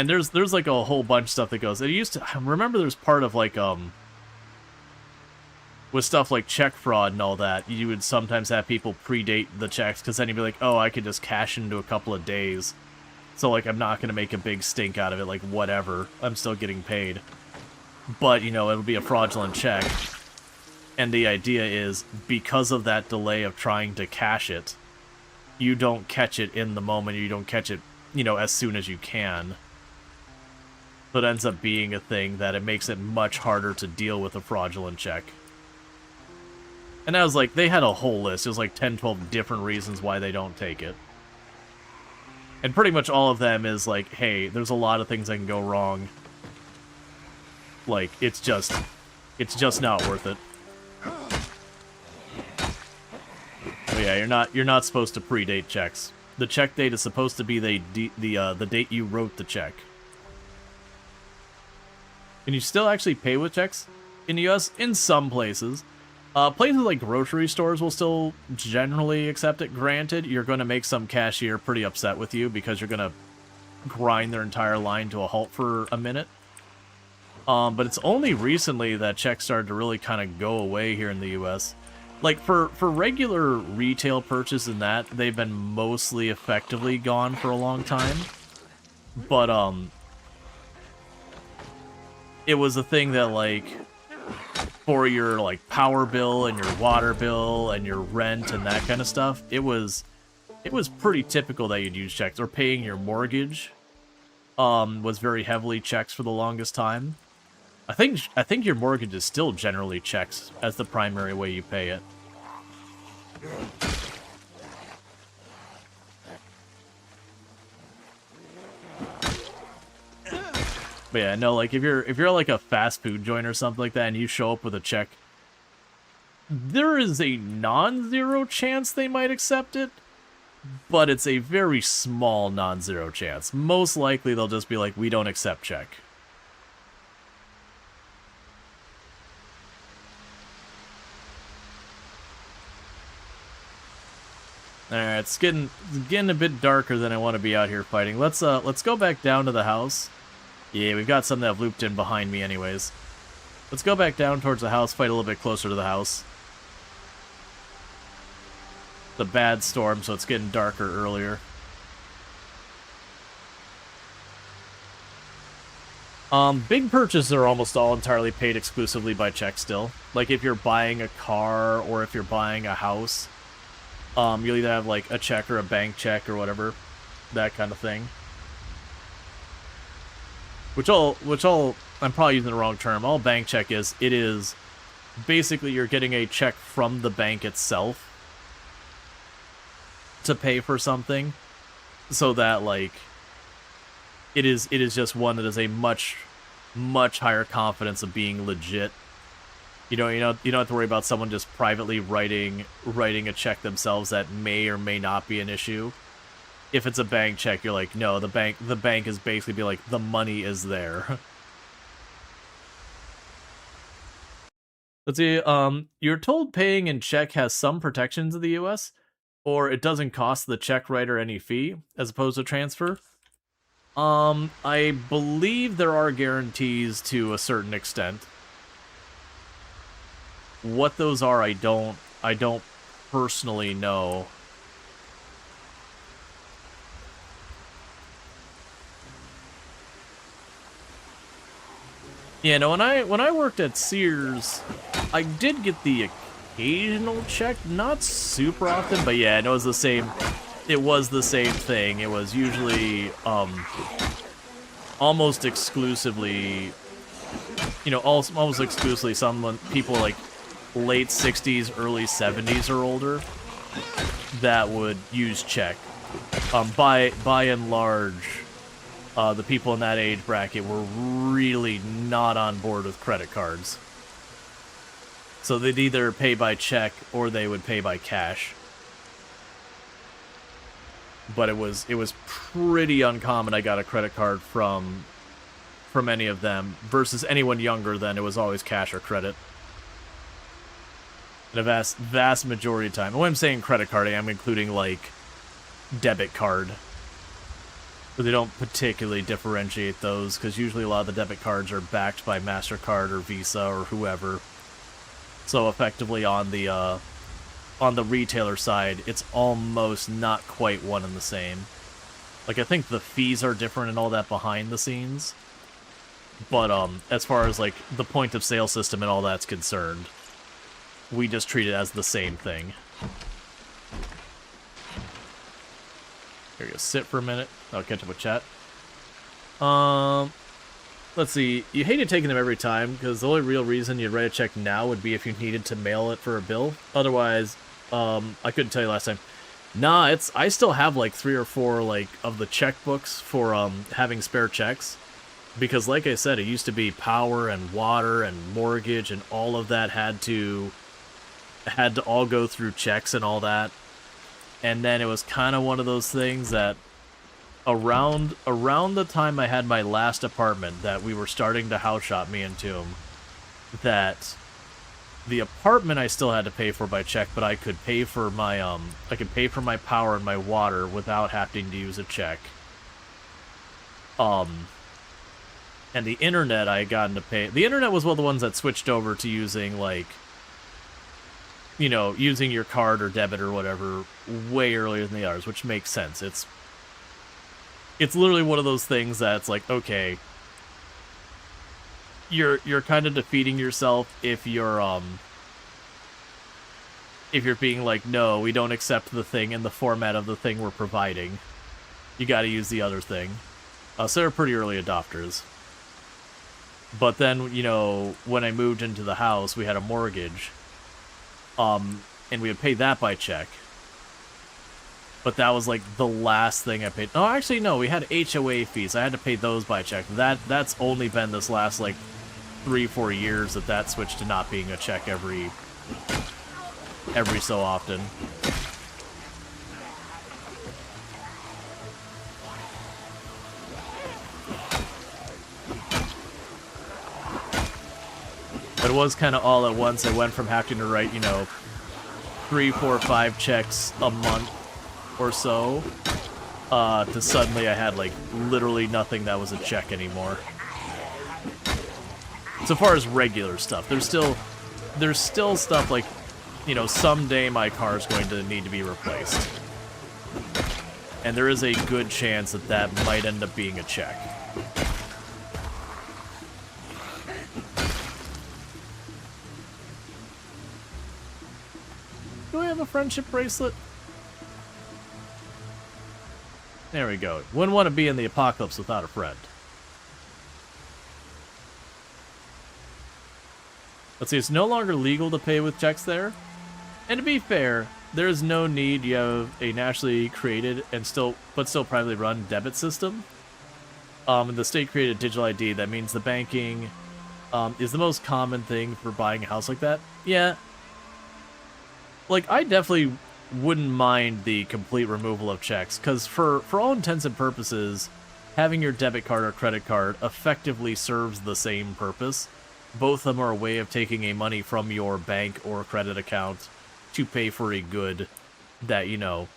there's like a whole bunch of stuff that goes. It used to, I remember there's part of like with stuff like check fraud and all that, you would sometimes have people predate the checks, because then you'd be like, oh, I could just cash into a couple of days. So, like, I'm not going to make a big stink out of it, like, whatever. I'm still getting paid. But, you know, it'll be a fraudulent check. And the idea is, because of that delay of trying to cash it, you don't catch it in the moment, you don't catch it, you know, as soon as you can. So it ends up being a thing that it makes it much harder to deal with a fraudulent check. And I was like, they had a whole list. It was like 10, 12 different reasons why they don't take it. And pretty much all of them is like, hey, there's a lot of things that can go wrong. Like, it's just not worth it. But yeah, you're not supposed to predate checks. The check date is supposed to be the date you wrote the check. Can you still actually pay with checks in the US? In some places. Places like grocery stores will still generally accept it. Granted, you're going to make some cashier pretty upset with you because you're going to grind their entire line to a halt for a minute. But it's only recently that checks started to really kind of go away here in the US. Like, for regular retail purchase and that, they've been mostly effectively gone for a long time. But, it was a thing that, like, for your, like, power bill and your water bill and your rent and that kind of stuff, it was pretty typical that you'd use checks. Or paying your mortgage, was very heavily checks for the longest time. I think your mortgage is still generally checks as the primary way you pay it. But yeah, no, like if you're like a fast food joint or something like that and you show up with a check, there is a non-zero chance they might accept it, but it's a very small non-zero chance. Most likely they'll just be like, we don't accept check. Alright, it's getting a bit darker than I want to be out here fighting. Let's go back down to the house. Yeah, we've got some that have looped in behind me anyways. Let's go back down towards the house, fight a little bit closer to the house. It's a bad storm, so it's getting darker earlier. Big purchases are almost all entirely paid exclusively by check still. Like if you're buying a car or if you're buying a house, you'll either have like a check or a bank check or whatever, that kind of thing. Which all, I'm probably using the wrong term. All bank check is, it is basically you're getting a check from the bank itself to pay for something, so that like it is just one that is a much higher confidence of being legit. You don't have to worry about someone just privately writing a check themselves that may or may not be an issue. If it's a bank check, you're like, no, the bank is basically be like, the money is there. Let's see, you're told paying in check has some protections in the US, or it doesn't cost the check writer any fee, as opposed to transfer. I believe there are guarantees to a certain extent. What those are, I don't personally know. Yeah, no, when I worked at Sears, I did get the occasional check, not super often, but yeah, it was the same. It was the same thing. It was usually almost exclusively, almost exclusively people like late 60s, early 70s or older that would use check. By and large, the people in that age bracket were really not on board with credit cards. So they'd either pay by check or they would pay by cash. But it was pretty uncommon I got a credit card from any of them, versus anyone younger than it was always cash or credit. And a vast majority of time. And when I'm saying credit card, I am including like debit card. But they don't particularly differentiate those, because usually a lot of the debit cards are backed by MasterCard or Visa or whoever. So effectively on the retailer side, it's almost not quite one and the same. Like, I think the fees are different and all that behind the scenes. But, as far as, like, the point of sale system and all that's concerned, we just treat it as the same thing. Here we go, sit for a minute. I'll catch up with chat. Let's see. You hated taking them every time, because the only real reason you'd write a check now would be if you needed to mail it for a bill. Otherwise, I couldn't tell you last time. Nah, I still have, like, 3 or 4, like, of the checkbooks for, having spare checks. Because, like I said, it used to be power and water and mortgage and all of that had to all go through checks and all that. And then it was kind of one of those things that around the time I had my last apartment that we were starting to house shop, me and Toom, that the apartment I still had to pay for by check, but I could pay for my my power and my water without having to use a check. And the internet I had gotten to pay. The internet was one of the ones that switched over to using, like, you know, using your card or debit or whatever way earlier than the others, which makes sense. It's literally one of those things that's like, okay, you're kind of defeating yourself if you're being like, no, we don't accept the thing in the format of the thing we're providing. You got to use the other thing. So they're pretty early adopters. But then, you know, when I moved into the house, we had a mortgage. And we would pay that by check. But that was, like, the last thing I paid. Oh, actually, no, we had HOA fees. I had to pay those by check. That's only been this last, like, 3-4 years that switched to not being a check every so often. But it was kind of all at once. I went from having to write, you know, 3, 4, 5 checks a month or so, to suddenly I had, like, literally nothing that was a check anymore. So far as regular stuff, there's still stuff like, you know, someday my car's going to need to be replaced. And there is a good chance that might end up being a check. Do I have a friendship bracelet? There we go. Wouldn't want to be in the apocalypse without a friend. Let's see, it's no longer legal to pay with checks there. And to be fair, there is no need. You have a nationally created and still privately run debit system. And the state created digital ID. That means the banking is the most common thing for buying a house like that. Yeah. Like, I definitely wouldn't mind the complete removal of checks, because for all intents and purposes, having your debit card or credit card effectively serves the same purpose. Both of them are a way of taking a money from your bank or credit account to pay for a good that, you know,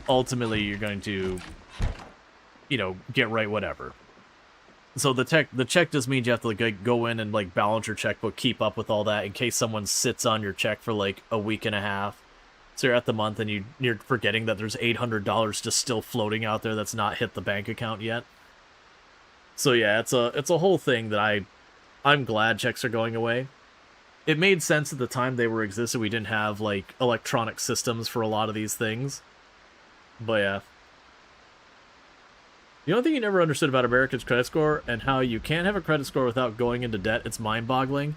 ultimately you're going to, you know, get right whatever. So the check just means you have to, like, go in and, like, balance your checkbook, keep up with all that in case someone sits on your check for, like, a week and a half. So you're at the month and you're forgetting that there's $800 just still floating out there that's not hit the bank account yet. So yeah, it's a whole thing that I'm glad checks are going away. It made sense at the time they were existing. We didn't have, like, electronic systems for a lot of these things. But yeah. The only thing you never understood about America's credit score and how you can't have a credit score without going into debt, it's mind-boggling.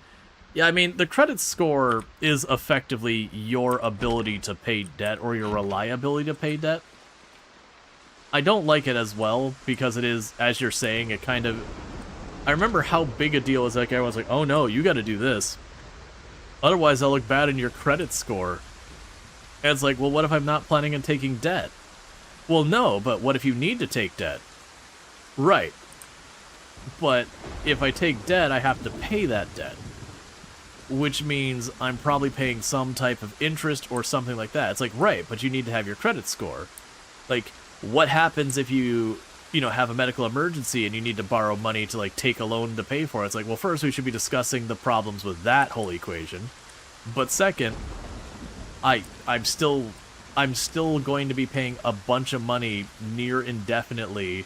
Yeah, I mean, the credit score is effectively your ability to pay debt or your reliability to pay debt. I don't like it as well because it is, as you're saying, it kind of... I remember how big a deal it was. Like, everyone's like, oh no, you gotta do this. Otherwise, I'll look bad in your credit score. And it's like, well, what if I'm not planning on taking debt? Well, no, but what if you need to take debt? Right. But if I take debt, I have to pay that debt. Which means I'm probably paying some type of interest or something like that. It's like, right, but you need to have your credit score. Like, what happens if you know, have a medical emergency and you need to borrow money to, like, take a loan to pay for it? It's like, well, first we should be discussing the problems with that whole equation. But second, I'm still going to be paying a bunch of money near indefinitely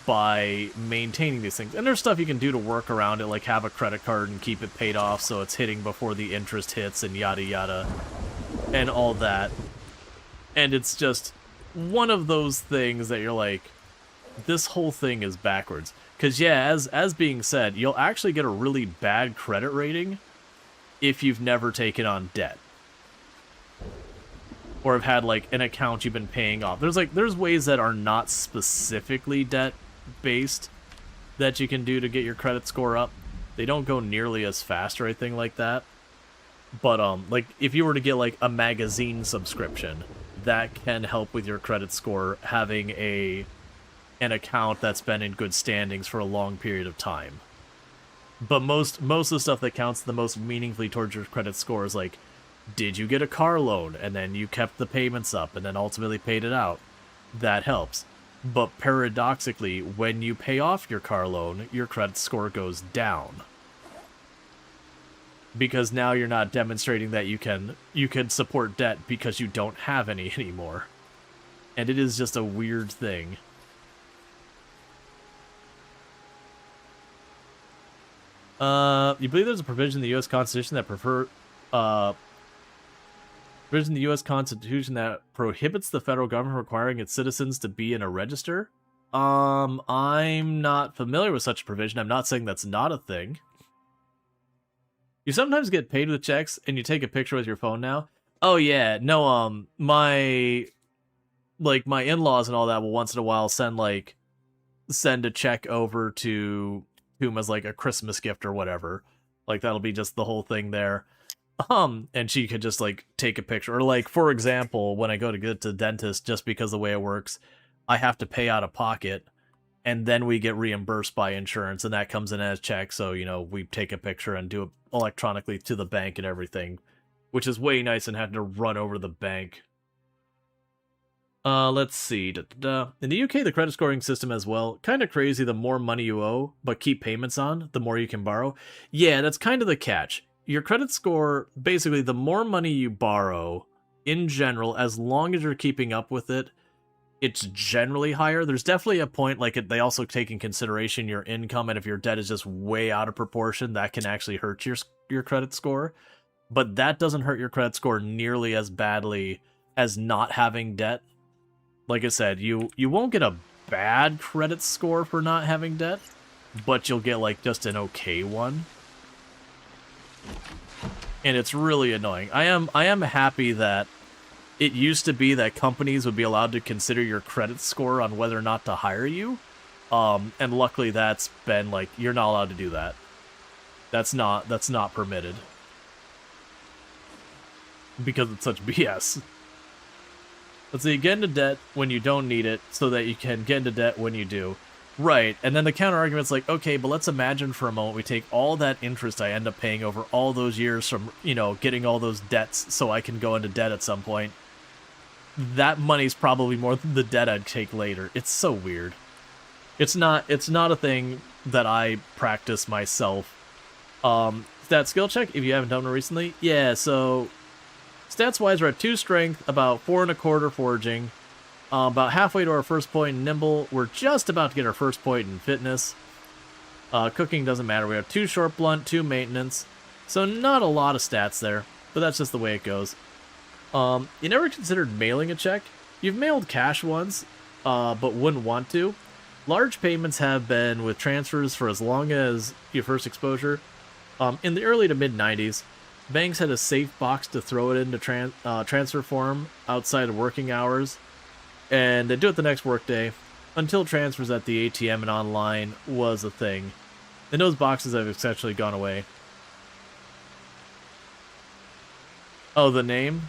by maintaining these things. And there's stuff you can do to work around it, like have a credit card and keep it paid off so it's hitting before the interest hits and yada yada and all that. And it's just one of those things that you're like, this whole thing is backwards. Because yeah, as being said, you'll actually get a really bad credit rating if you've never taken on debt. Or have had like an account you've been paying off. There's ways that are not specifically debt based that you can do to get your credit score up. They don't go nearly as fast or anything like that. But like if you were to get like a magazine subscription, that can help with your credit score, having an account that's been in good standings for a long period of time. But most of the stuff that counts the most meaningfully towards your credit score is like, did you get a car loan and then you kept the payments up and then ultimately paid it out? That helps. But paradoxically, when you pay off your car loan, your credit score goes down. Because now you're not demonstrating that you can support debt because you don't have any anymore. And it is just a weird thing. You believe there's a provision in the U.S. Constitution that provision in the U.S. Constitution that prohibits the federal government requiring its citizens to be in a register? I'm not familiar with such a provision. I'm not saying that's not a thing. You sometimes get paid with checks and you take a picture with your phone now. Oh yeah, no, my in-laws and all that will once in a while send a check over to whom as like a Christmas gift or whatever. Like that'll be just the whole thing there. And she could just like take a picture. Or like, for example, when I go to get to the dentist, just because the way it works, I have to pay out of pocket and then we get reimbursed by insurance and that comes in as check. So, you know, we take a picture and do it electronically to the bank and everything, which is way nice than having to run over the bank. Let's see. In the UK, the credit scoring system as well. Kind of crazy, the more money you owe, but keep payments on, the more you can borrow. Yeah, that's kind of the catch. Your credit score, basically, the more money you borrow, in general, as long as you're keeping up with it, it's generally higher. There's definitely a point, like, they also take in consideration your income, and if your debt is just way out of proportion, that can actually hurt your credit score. But that doesn't hurt your credit score nearly as badly as not having debt. Like I said, you won't get a bad credit score for not having debt, but you'll get, like, just an okay one. And it's really annoying. I am happy that it used to be that companies would be allowed to consider your credit score on whether or not to hire you. And luckily that's been, like, you're not allowed to do that. That's not permitted. Because it's such BS. Let's see, get into debt when you don't need it so that you can get into debt when you do. Right, and then the counter-argument's like, okay, but let's imagine for a moment we take all that interest I end up paying over all those years from, you know, getting all those debts so I can go into debt at some point. That money's probably more than the debt I'd take later. It's so weird. It's not a thing that I practice myself. Stat skill check, if you haven't done it recently. Yeah, so stats-wise, we're at 2 strength, about 4.25 foraging, about halfway to our first point in nimble. We're just about to get our first point in fitness. Cooking doesn't matter. We have 2 short blunt, 2 maintenance, so not a lot of stats there, but that's just the way it goes. You never considered mailing a check? You've mailed cash once, but wouldn't want to. Large payments have been with transfers for as long as your first exposure. In the early to mid-90s, banks had a safe box to throw it into transfer form outside of working hours, and they'd do it the next workday, until transfers at the ATM and online was a thing. And those boxes have essentially gone away. Oh, the name?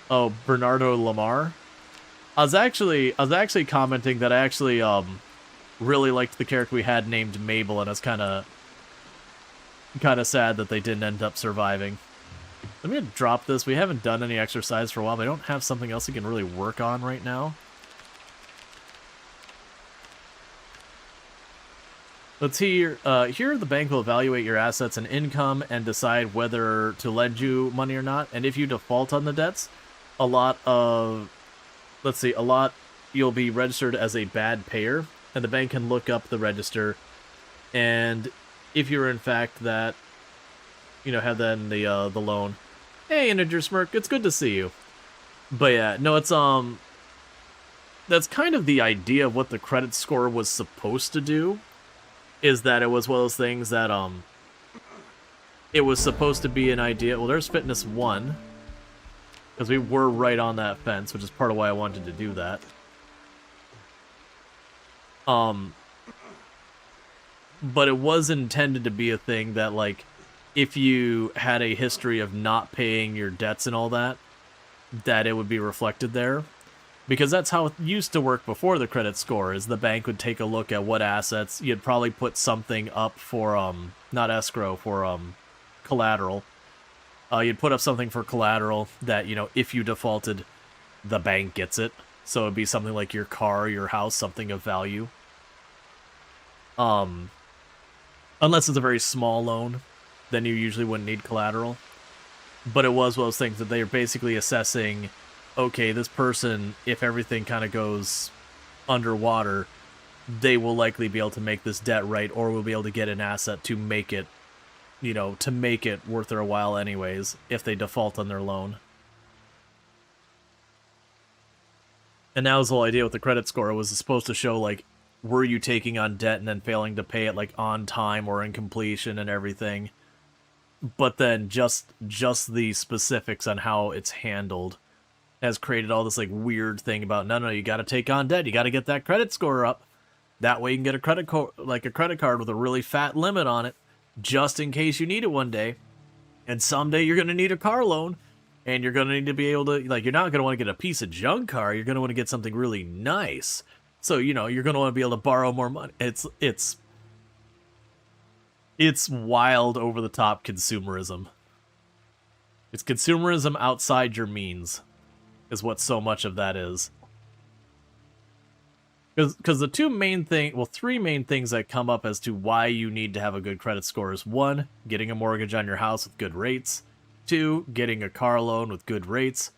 Oh, Bernardo Lamar? I was actually commenting that I actually really liked the character we had named Mabel, and it's kind of sad that they didn't end up surviving. I'm going to drop this. We haven't done any exercise for a while, but I don't have something else we can really work on right now. Let's hear. Here, the bank will evaluate your assets and income and decide whether to lend you money or not. And if you default on the debts, a lot of, let's see, a lot you'll be registered as a bad payer, and the bank can look up the register. And if you're in fact that, have then the loan. Hey, Integer Smirk, it's good to see you. But yeah, no, it's that's kind of the idea of what the credit score was supposed to do. Is that it was one of those things that, it was supposed to be an idea. Well, there's Fitness 1. Because we were right on that fence, which is part of why I wanted to do that. But it was intended to be a thing that, like, if you had a history of not paying your debts and all that, that it would be reflected there. Because that's how it used to work before the credit score, is the bank would take a look at what assets. You'd probably put something up for, not escrow, for, collateral. You'd put up something for collateral that, if you defaulted, the bank gets it. So it'd be something like your car, your house, something of value. Unless it's a very small loan, then you usually wouldn't need collateral. But it was one of those things that they're basically assessing, okay, this person, if everything kind of goes underwater, they will likely be able to make this debt right, or will be able to get an asset to make it, to make it worth their while anyways, if they default on their loan. And that was the whole idea with the credit score. It was supposed to show, like, were you taking on debt and then failing to pay it, like, on time or in completion and everything. But then just the specifics on how it's handled has created all this, like, weird thing about, no, you gotta take on debt, you gotta get that credit score up. That way you can get a credit card with a really fat limit on it, just in case you need it one day. And someday you're gonna need a car loan, and you're gonna need to be able to, like, you're not gonna want to get a piece of junk car, you're gonna want to get something really nice. So, you're gonna want to be able to borrow more money. It's wild, over-the-top consumerism. It's consumerism outside your means, is what so much of that is. Because the three main things that come up as to why you need to have a good credit score is 1, getting a mortgage on your house with good rates, 2, getting a car loan with good rates,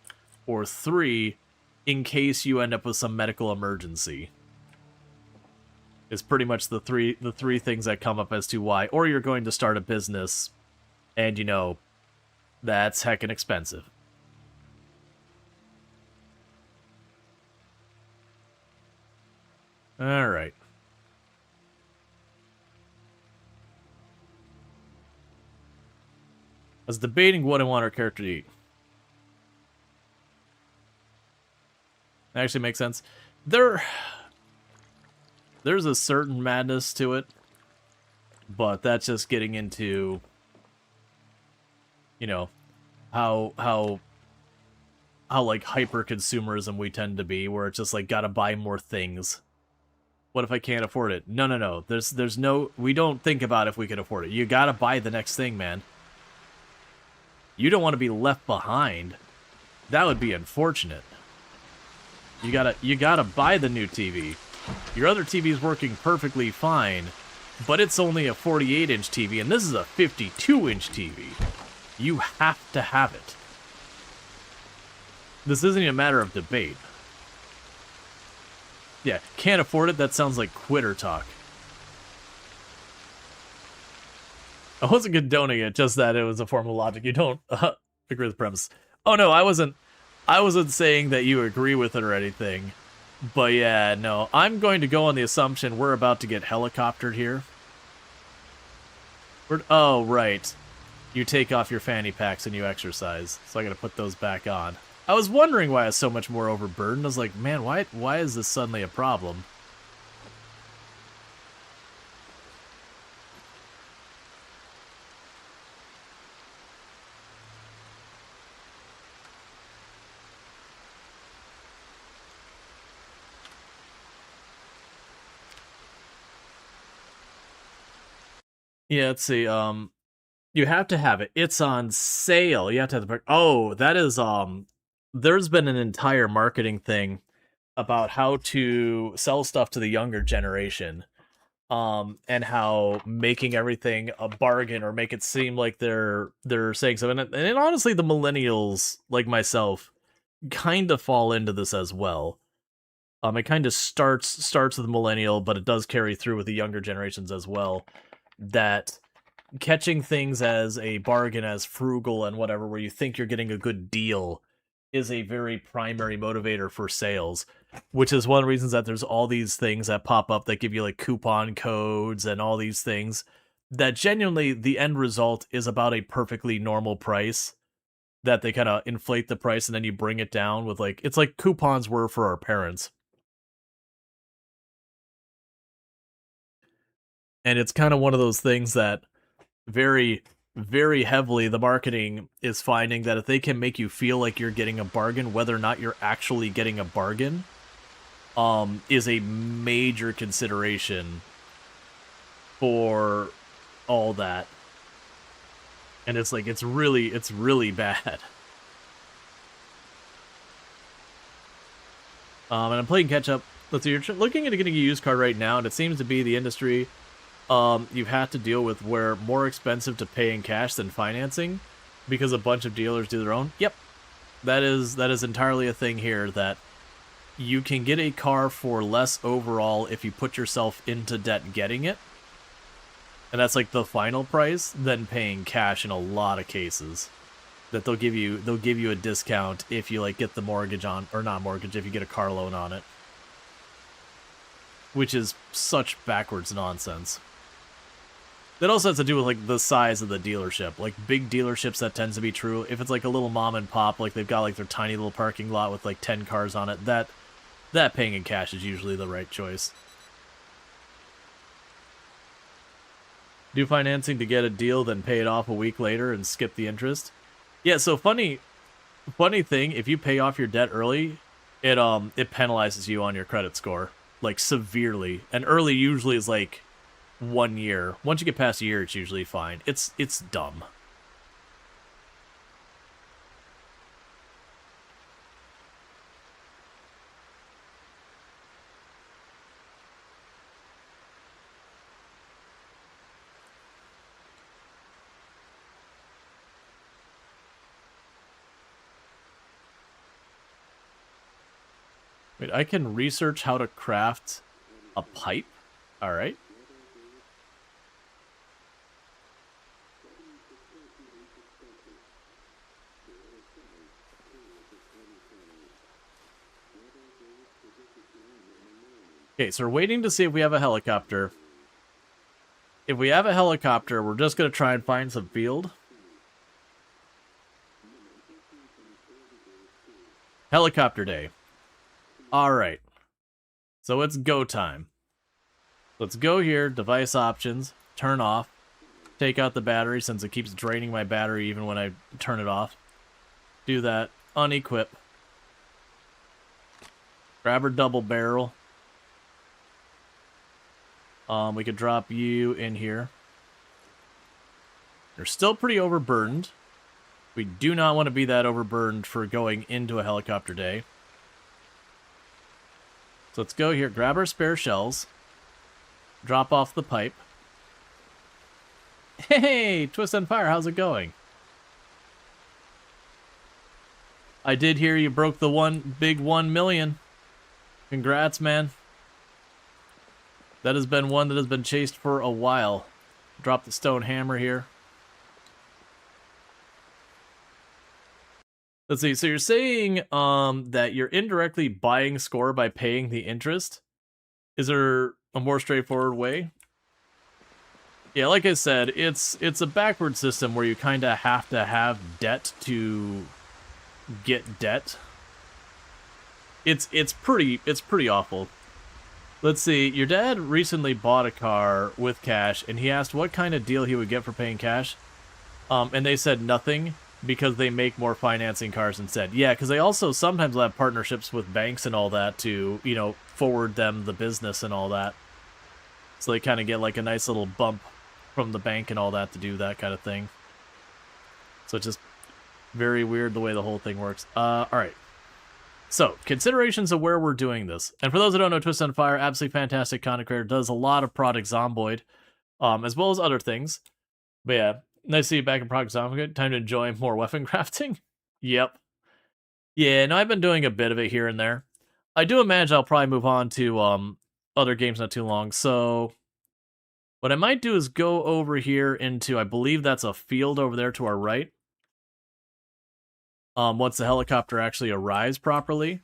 or 3, in case you end up with some medical emergency. Is pretty much the three things that come up as to why. Or you're going to start a business, and that's heckin' expensive. Alright. I was debating what I want our character to eat. That actually makes sense. There's a certain madness to it, but that's just getting into, how like hyper consumerism we tend to be, where it's just like gotta buy more things. What if I can't afford it? No. There's no, we don't think about if we can afford it. You gotta buy the next thing, man. You don't want to be left behind. That would be unfortunate. You gotta buy the new TV. Your other TV's working perfectly fine, but it's only a 48-inch TV, and this is a 52-inch TV. You have to have it. This isn't a matter of debate. Yeah, can't afford it? That sounds like quitter talk. I wasn't condoning it, just that it was a form of logic. You don't agree with the premise. Oh no, I wasn't saying that you agree with it or anything. But yeah, no, I'm going to go on the assumption we're about to get helicoptered here. Oh, right. You take off your fanny packs and you exercise, so I gotta put those back on. I was wondering why I was so much more overburdened. I was like, man, why is this suddenly a problem? Yeah, let's see, you have to have it. It's on sale. You have to have the... Oh, that is, there's been an entire marketing thing about how to sell stuff to the younger generation. and how making everything a bargain or make it seem like they're saying something. And honestly, the millennials like myself kind of fall into this as well. It kind of starts with millennial, but it does carry through with the younger generations as well. That catching things as a bargain, as frugal and whatever, where you think you're getting a good deal, is a very primary motivator for sales, which is one of the reasons that there's all these things that pop up that give you like coupon codes and all these things that genuinely the end result is about a perfectly normal price that they kind of inflate the price and then you bring it down with like, it's like coupons were for our parents. And it's kind of one of those things that very, very heavily the marketing is finding that if they can make you feel like you're getting a bargain, whether or not you're actually getting a bargain, is a major consideration for all that. And it's like, it's really bad. And I'm playing catch up. Let's see, you're looking at getting a used car right now, and it seems to be the industry you've had to deal with where more expensive to pay in cash than financing because a bunch of dealers do their own. Yep, that is entirely a thing here, that you can get a car for less overall if you put yourself into debt getting it, and that's like the final price, than paying cash in a lot of cases. That they'll give you a discount if you like get the mortgage on, or not mortgage, if you get a car loan on it, which is such backwards nonsense. That also has to do with like the size of the dealership. Like big dealerships, that tends to be true. If it's like a little mom and pop, like they've got like their tiny little parking lot with like 10 cars on it, that paying in cash is usually the right choice. Do financing to get a deal, then pay it off a week later and skip the interest. Yeah, so funny thing, if you pay off your debt early, it penalizes you on your credit score, like severely. And early usually is like 1 year. Once you get past a year, it's usually fine. It's dumb. Wait, I can research how to craft a pipe? Alright. Okay, so we're waiting to see if we have a helicopter. If we have a helicopter, we're just going to try and find some field. Helicopter day. Alright. So it's go time. Let's go here, device options, turn off, take out the battery since it keeps draining my battery even when I turn it off. Do that, unequip. Grab her double barrel. We could drop you in here. They're still pretty overburdened. We do not want to be that overburdened for going into a helicopter day. So let's go here, grab our spare shells, drop off the pipe. Hey, Twist on Fire, how's it going? I did hear you broke the big 1 million. Congrats, man. That has been one that has been chased for a while. Drop the stone hammer here. Let's see, so you're saying that you're indirectly buying score by paying the interest? Is there a more straightforward way? Yeah, like I said, it's a backward system where you kind of have to have debt to get debt. It's pretty awful. Let's see, your dad recently bought a car with cash, and he asked what kind of deal he would get for paying cash. And they said nothing, because they make more financing cars instead. Yeah, because they also sometimes have partnerships with banks and all that to, you know, forward them the business and all that. So they kind of get like a nice little bump from the bank and all that to do that kind of thing. So it's just very weird the way the whole thing works. Alright. So, considerations of where we're doing this. And for those who don't know, Twist on Fire, absolutely fantastic content creator, does a lot of Product Zomboid, as well as other things. But yeah, nice to see you back in Product Zomboid. Time to enjoy more weapon crafting. Yep. Yeah, no, I've been doing a bit of it here and there. I do imagine I'll probably move on to other games not too long. So what I might do is go over here into, I believe that's a field over there to our right. Once the helicopter actually arrives properly.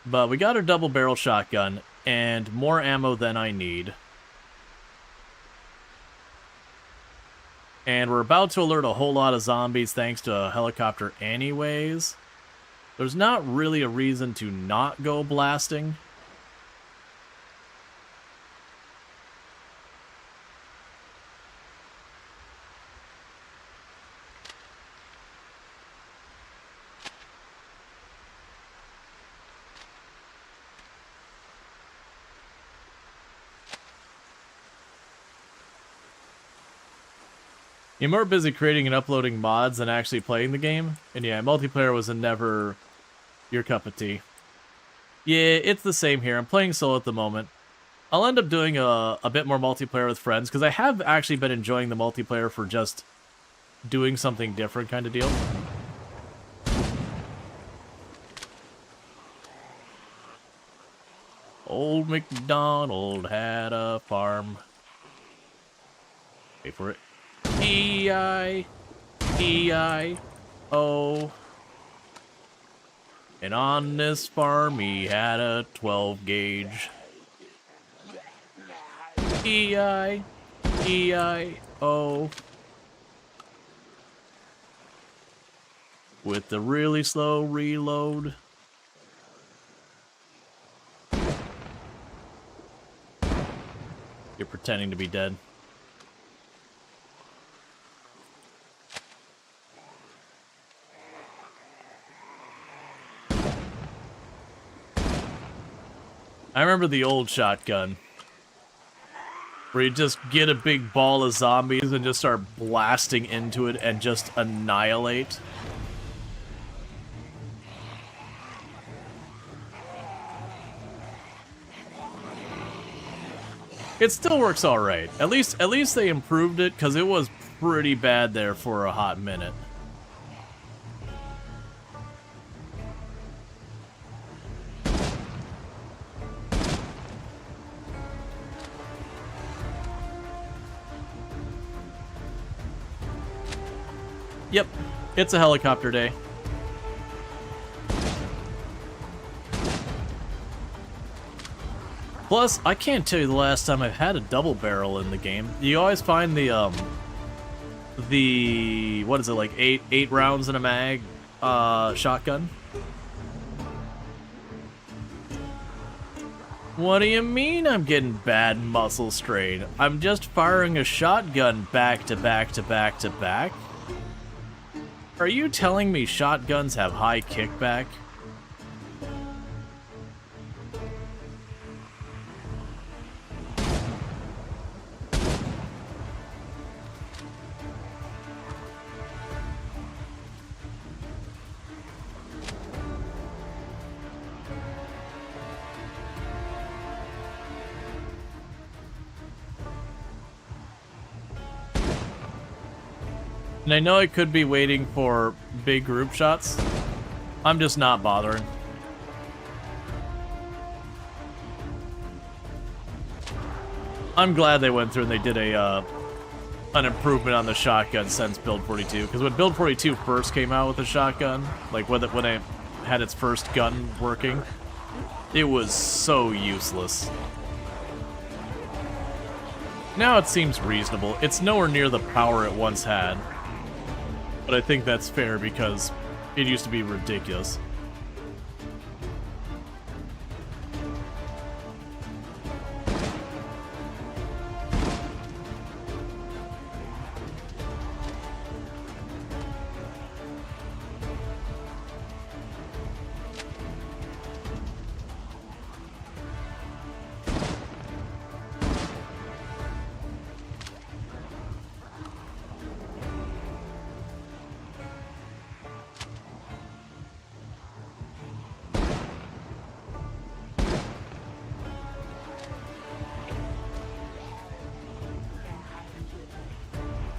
But we got our double barrel shotgun and more ammo than I need. And we're about to alert a whole lot of zombies thanks to a helicopter anyways. There's not really a reason to not go blasting. You're more busy creating and uploading mods than actually playing the game. And yeah, multiplayer was never your cup of tea. Yeah, it's the same here. I'm playing solo at the moment. I'll end up doing a bit more multiplayer with friends, because I have actually been enjoying the multiplayer for just doing something different kind of deal. Old MacDonald had a farm. Wait for it. E-I-E-I-O. And on this farm he had a 12 gauge. E-I-E-I-O. With the really slow reload. You're pretending to be dead. I remember the old shotgun, where you just get a big ball of zombies and just start blasting into it and just annihilate. It still works alright. At least they improved it, because it was pretty bad there for a hot minute. Yep, it's a helicopter day. Plus, I can't tell you the last time I've had a double barrel in the game. You always find the what is it, like eight rounds in a mag shotgun? What do you mean I'm getting bad muscle strain? I'm just firing a shotgun back to back to back to back. Are you telling me shotguns have high kickback? And I know I could be waiting for big group shots. I'm just not bothering. I'm glad they went through and they did an improvement on the shotgun since Build 42. Because when Build 42 first came out with the shotgun, like when it had its first gun working, it was so useless. Now it seems reasonable. It's nowhere near the power it once had. But I think that's fair because it used to be ridiculous.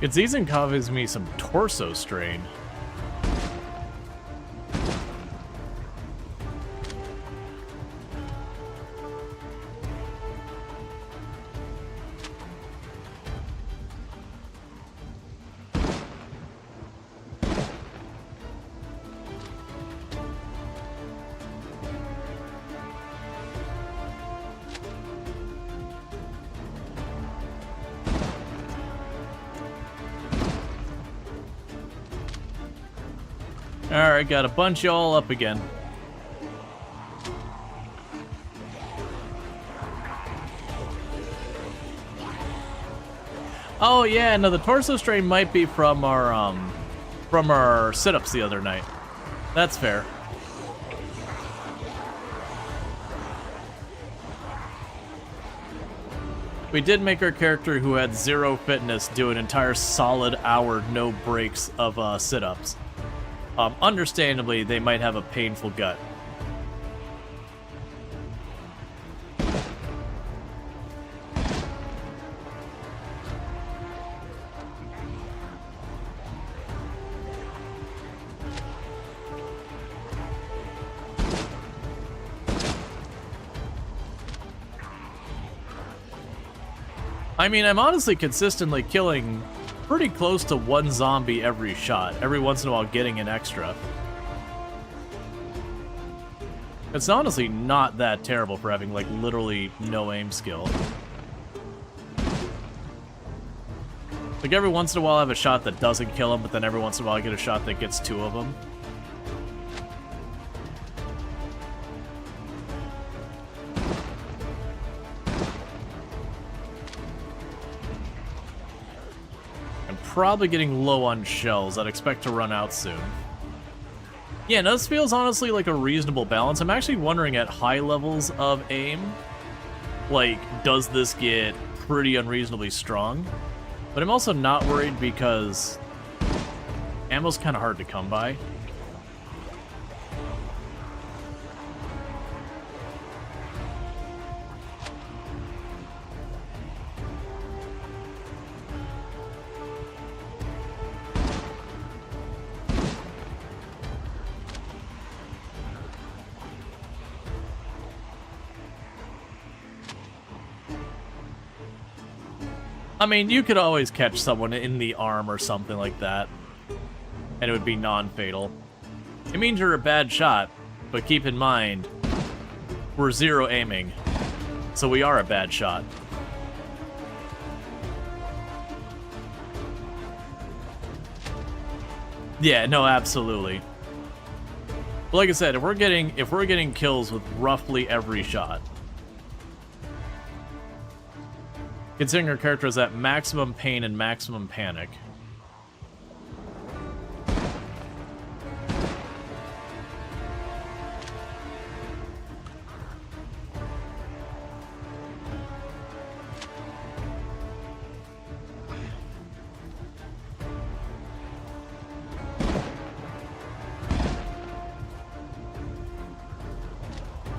It's even causing me some torso strain. Alright, got a bunch y'all up again. Oh yeah, no, the torso strain might be from our sit-ups the other night. That's fair. We did make our character who had 0 fitness do an entire solid hour, no breaks of sit-ups. Understandably, they might have a painful gut. I mean, I'm honestly consistently killing pretty close to 1 zombie every shot, every once in a while getting an extra. It's honestly not that terrible for having, like, literally no aim skill. Like, every once in a while I have a shot that doesn't kill him, but then every once in a while I get a shot that gets 2 of them. Probably getting low on shells. I'd expect to run out soon. Yeah, no, this feels honestly like a reasonable balance. I'm actually wondering at high levels of aim, like, does this get pretty unreasonably strong? But I'm also not worried because ammo's kind of hard to come by. I mean, you could always catch someone in the arm or something like that, and it would be non-fatal. It means you're a bad shot, but keep in mind, we're 0 aiming, so we are a bad shot. Yeah, no, absolutely. But like I said, if we're getting kills with roughly every shot, considering our character is at maximum pain and maximum panic.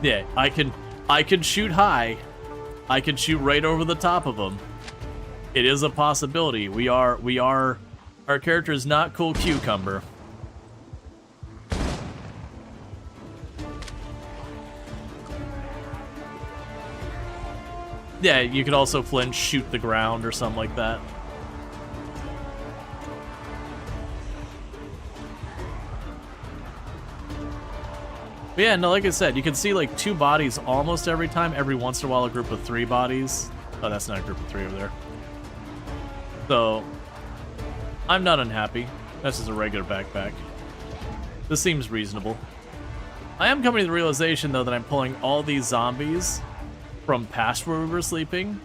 Yeah, I can shoot high. I can shoot right over the top of them. It is a possibility. Our character is not Cool Cucumber. Yeah, you could also flinch, shoot the ground or something like that. But yeah, no, like I said, you can see like 2 bodies almost every time. Every once in a while, a group of 3 bodies. Oh, that's not a group of 3 over there. So, I'm not unhappy. That's just a regular backpack. This seems reasonable. I am coming to the realization, though, that I'm pulling all these zombies from past where we were sleeping.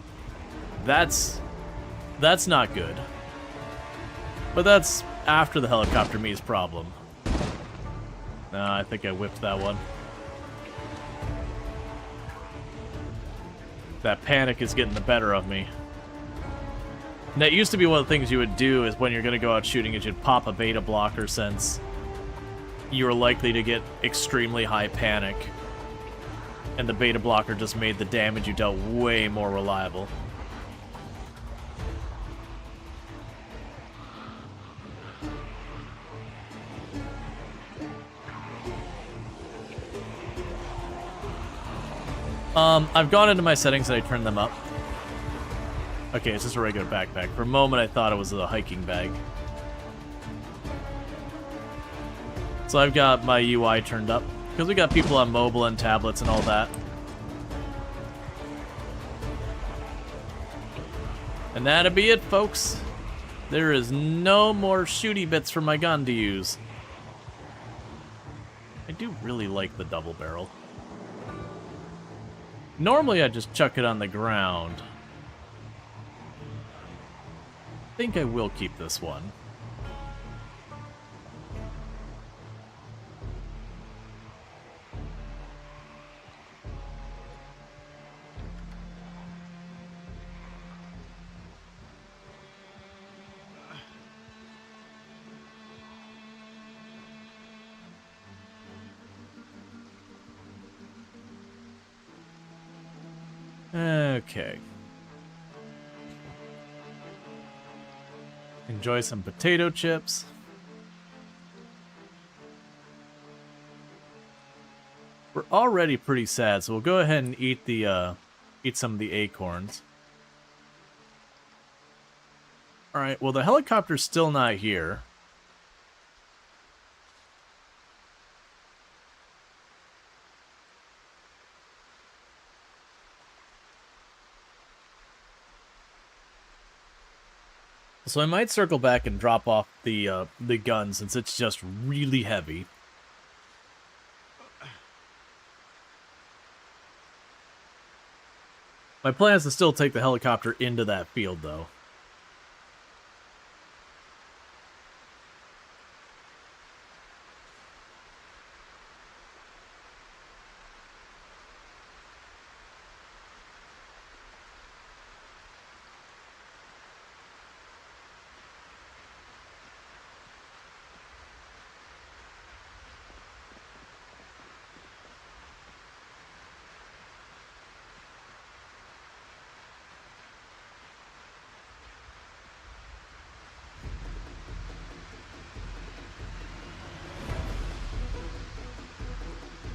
That's not good. But that's after the helicopter me's problem. Nah, I think I whipped that one. That panic is getting the better of me. And that used to be one of the things you would do is when you're going to go out shooting is you'd pop a beta blocker since you were likely to get extremely high panic. And the beta blocker just made the damage you dealt way more reliable. I've gone into my settings and I turned them up. Okay, it's just a regular backpack. For a moment, I thought it was a hiking bag. So I've got my UI turned up, because we got people on mobile and tablets and all that. And that'll be it, folks. There is no more shooty bits for my gun to use. I do really like the double barrel. Normally I just chuck it on the ground. I think I will keep this one. Okay. Enjoy some potato chips. We're already pretty sad, so we'll go ahead and eat the eat some of the acorns. All right. Well, the helicopter's still not here. So I might circle back and drop off the gun since it's just really heavy. My plan is to still take the helicopter into that field, though.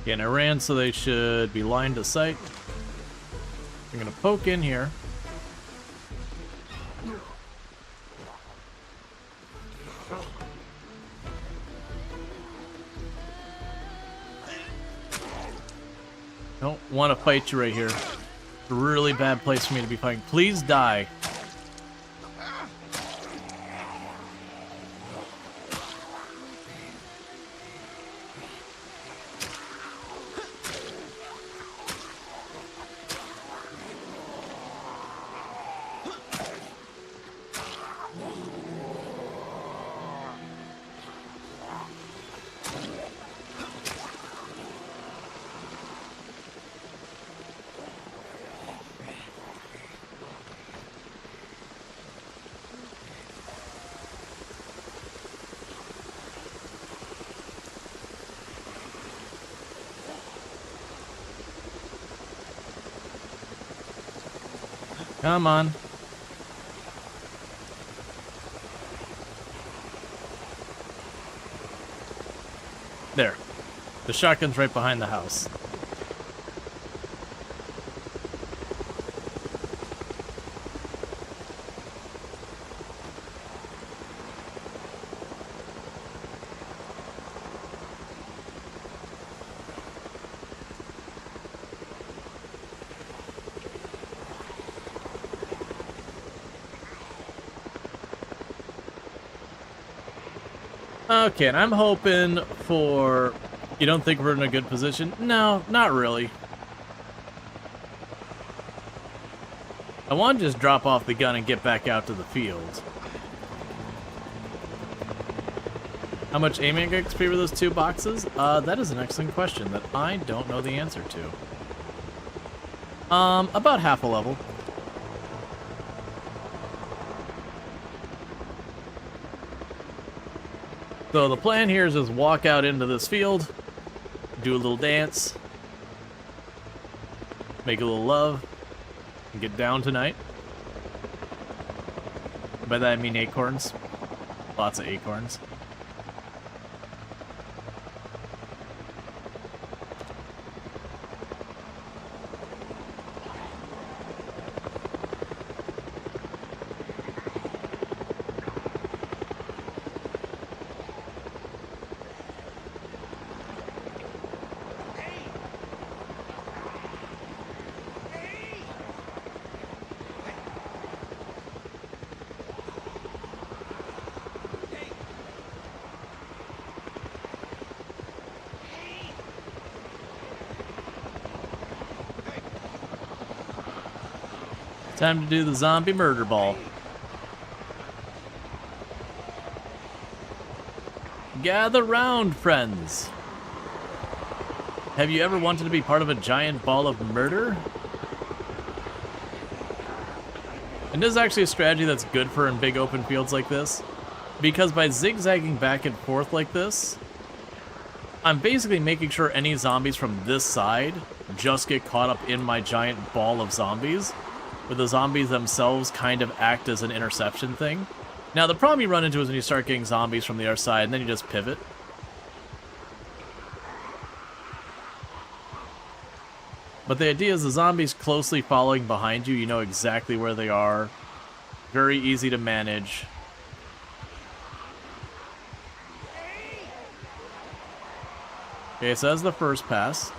Okay, and I ran, so they should be lined to sight. I'm gonna poke in here. Don't want to fight you right here. It's a really bad place for me to be fighting. Please die. Come on. There. The shotgun's right behind the house. Okay, and I'm hoping for... You don't think we're in a good position? No, not really. I want to just drop off the gun and get back out to the field. How much aiming XP were those 2 boxes? That is an excellent question that I don't know the answer to. About half a level. So the plan here is just walk out into this field, do a little dance, make a little love, and get down tonight. By that I mean acorns. Lots of acorns. Time to do the zombie murder ball. Gather round, friends. Have you ever wanted to be part of a giant ball of murder? And this is actually a strategy that's good for in big open fields like this, because by zigzagging back and forth like this, I'm basically making sure any zombies from this side just get caught up in my giant ball of zombies, where the zombies themselves kind of act as an interception thing. Now, the problem you run into is when you start getting zombies from the other side, and then you just pivot. But the idea is the zombies closely following behind you, you know exactly where they are. Very easy to manage. Okay, so that's the first pass.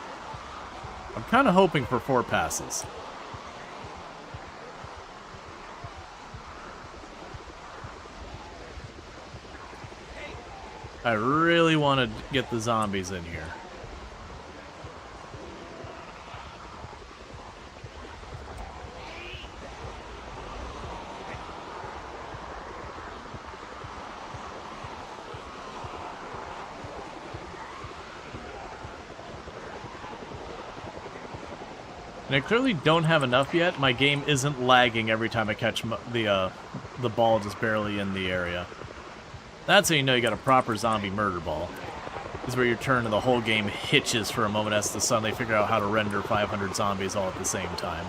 I'm kind of hoping for 4 passes. I really want to get the zombies in here. And I clearly don't have enough yet. My game isn't lagging every time I catch the ball just barely in the area. That's how you know you got a proper zombie murder ball. This is where your turn and the whole game hitches for a moment as the suddenly figure out how to render 500 zombies all at the same time.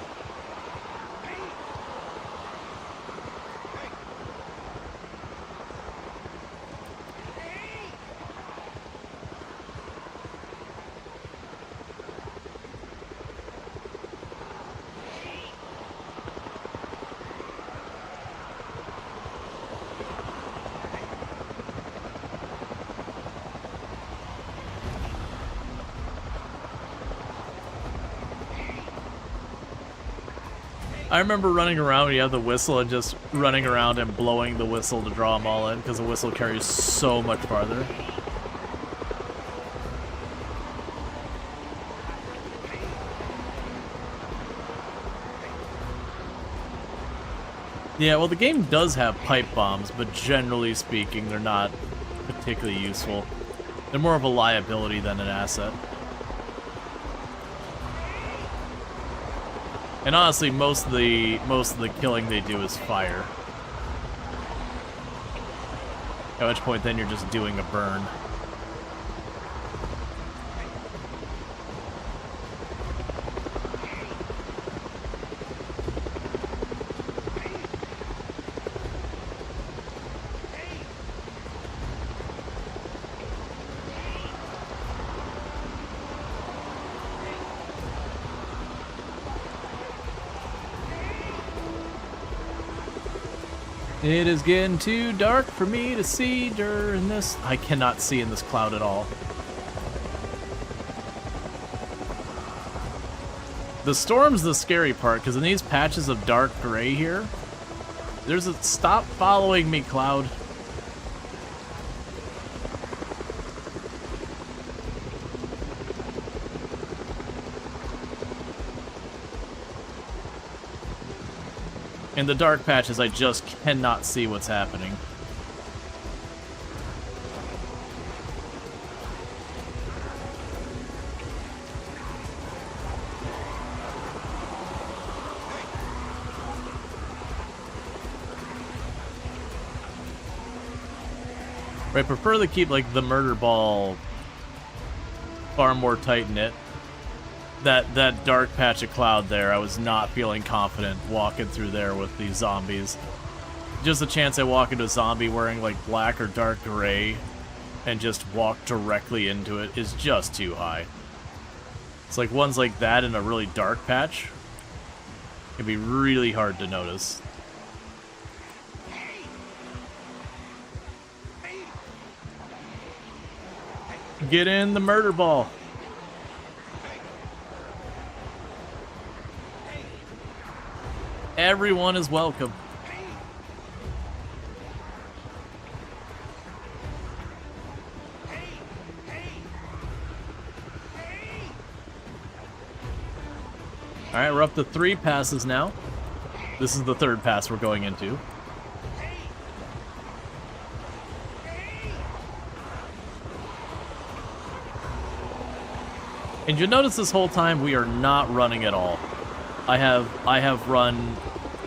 I remember running around when you have the whistle and just running around and blowing the whistle to draw them all in, because the whistle carries so much farther. Yeah, well, the game does have pipe bombs, but generally speaking, they're not particularly useful. They're more of a liability than an asset. And honestly, most of the killing they do is fire. At which point, then you're just doing a burn. It is getting too dark for me to see during this. I cannot see in this cloud at all. The storm's the scary part, because in these patches of dark gray here, there's a stop following me cloud. In the dark patches, I just cannot see what's happening. I prefer to keep, like, the murder ball far more tight-knit. That dark patch of cloud there, I was not feeling confident walking through there with these zombies. Just the chance I walk into a zombie wearing like black or dark gray and just walk directly into it is just too high. It's like ones like that in a really dark patch can be really hard to notice. Get in the murder ball. Everyone is welcome. Alright, we're up to 3 passes now. This is the third pass we're going into. And you'll notice this whole time we are not running at all. I have run...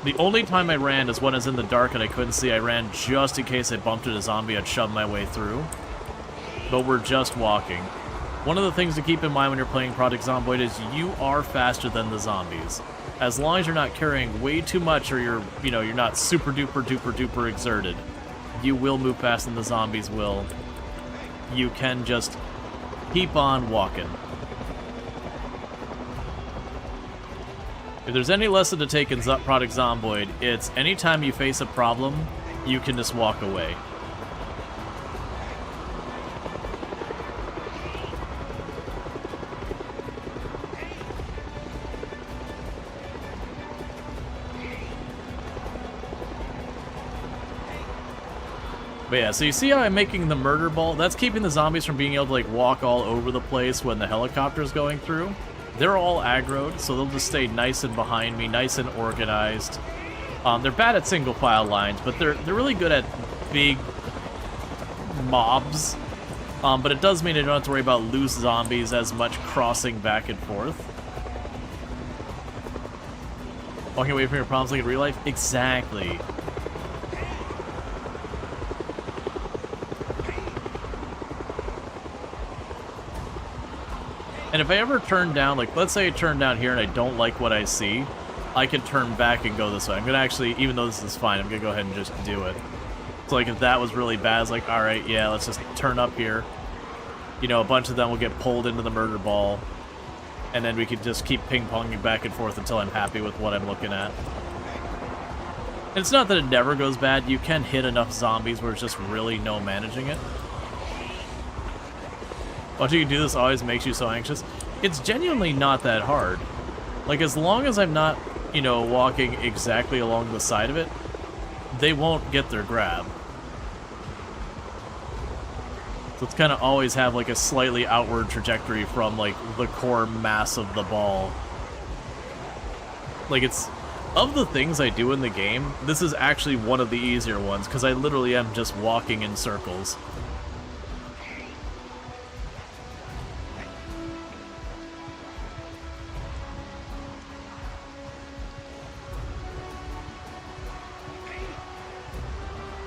The only time I ran is when I was in the dark and I couldn't see. I ran just in case I bumped into a zombie, I'd shove my way through. But we're just walking. One of the things to keep in mind when you're playing Project Zomboid is you are faster than the zombies. As long as you're not carrying way too much or you're not super duper duper duper exerted, you will move faster than the zombies will. You can just keep on walking. If there's any lesson to take in Project Zomboid, it's anytime you face a problem, you can just walk away. But yeah, so you see how I'm making the murder ball? That's keeping the zombies from being able to like walk all over the place when the helicopter's going through. They're all aggroed, so they'll just stay nice and behind me, nice and organized. They're bad at single file lines, but they're really good at big mobs. But it does mean I don't have to worry about loose zombies as much crossing back and forth. Walking away from your problems like in real life? Exactly. And if I ever turn down, like, let's say I turn down here and I don't like what I see, I can turn back and go this way. I'm going to actually, even though this is fine, I'm going to go ahead and just do it. So, like, if that was really bad, it's like, alright, yeah, let's just turn up here. You know, a bunch of them will get pulled into the murder ball. And then we could just keep ping-ponging back and forth until I'm happy with what I'm looking at. And it's not that it never goes bad. You can hit enough zombies where it's just really no managing it. Watching you do this always makes you so anxious. It's genuinely not that hard. Like, as long as I'm not, you know, walking exactly along the side of it, they won't get their grab. So it's kind of always have, like, a slightly outward trajectory from, like, the core mass of the ball. Like, it's... Of the things I do in the game, this is actually one of the easier ones, because I literally am just walking in circles.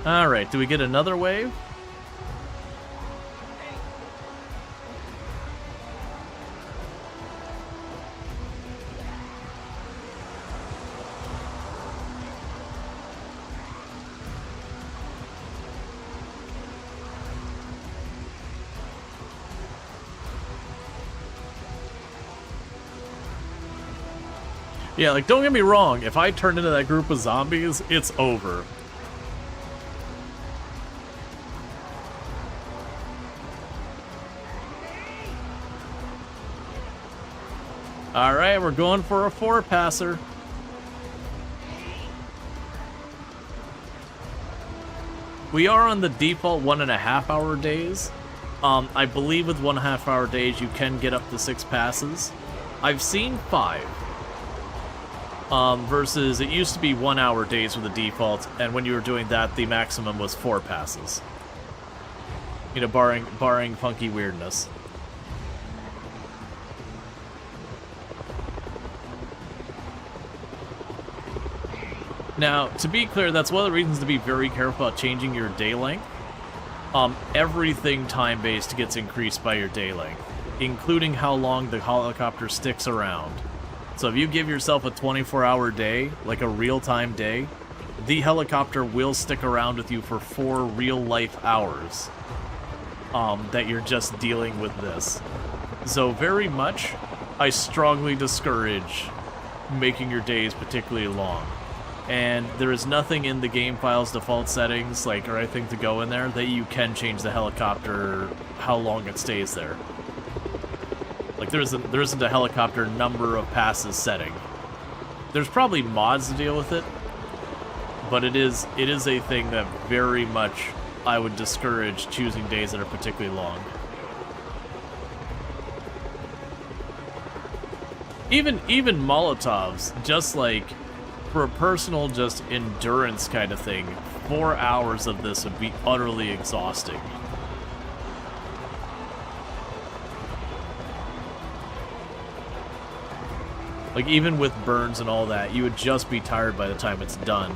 Alright, do we get another wave? Yeah, like, don't get me wrong, if I turn into that group of zombies, it's over. Alright, we're going for a 4-passer. We are on the default 1.5 hour days. I believe with 1.5 hour days you can get up to 6 passes. I've seen 5. Versus it used to be 1 hour days with the default, and when you were doing that, the maximum was 4 passes. You know, barring funky weirdness. Now, to be clear, that's one of the reasons to be very careful about changing your day length. Everything time-based gets increased by your day length, including how long the helicopter sticks around. So if you give yourself a 24-hour day, like a real-time day, the helicopter will stick around with you for 4 real-life hours that you're just dealing with this. So very much, I strongly discourage making your days particularly long. And there is nothing in the game file's default settings, like, or anything to go in there, that you can change the helicopter, how long it stays there. Like, there isn't a helicopter number of passes setting. There's probably mods to deal with it, but it is a thing that very much I would discourage choosing days that are particularly long. Even Molotovs, just like for a personal just endurance kind of thing, 4 hours of this would be utterly exhausting. Like, even with burns and all that, you would just be tired by the time it's done.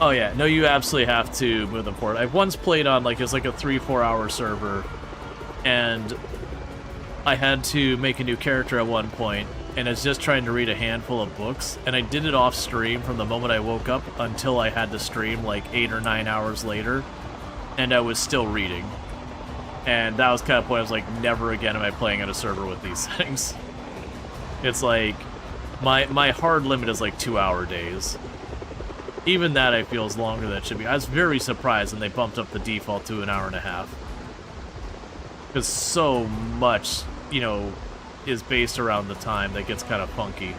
Oh yeah, no, you absolutely have to move them forward. I've once played on, like, it was like a 3-4 hour server, and I had to make a new character at one point, and I was just trying to read a handful of books, and I did it off stream from the moment I woke up until I had to stream, like, 8 or 9 hours later, and I was still reading. And that was kind of the point. I was like, never again am I playing on a server with these settings. It's like, my hard limit is like 2-hour days. Even that, I feel, is longer than it should be. I was very surprised when they bumped up the default to an hour and a half. Because so much, you know, is based around the time that gets kind of funky.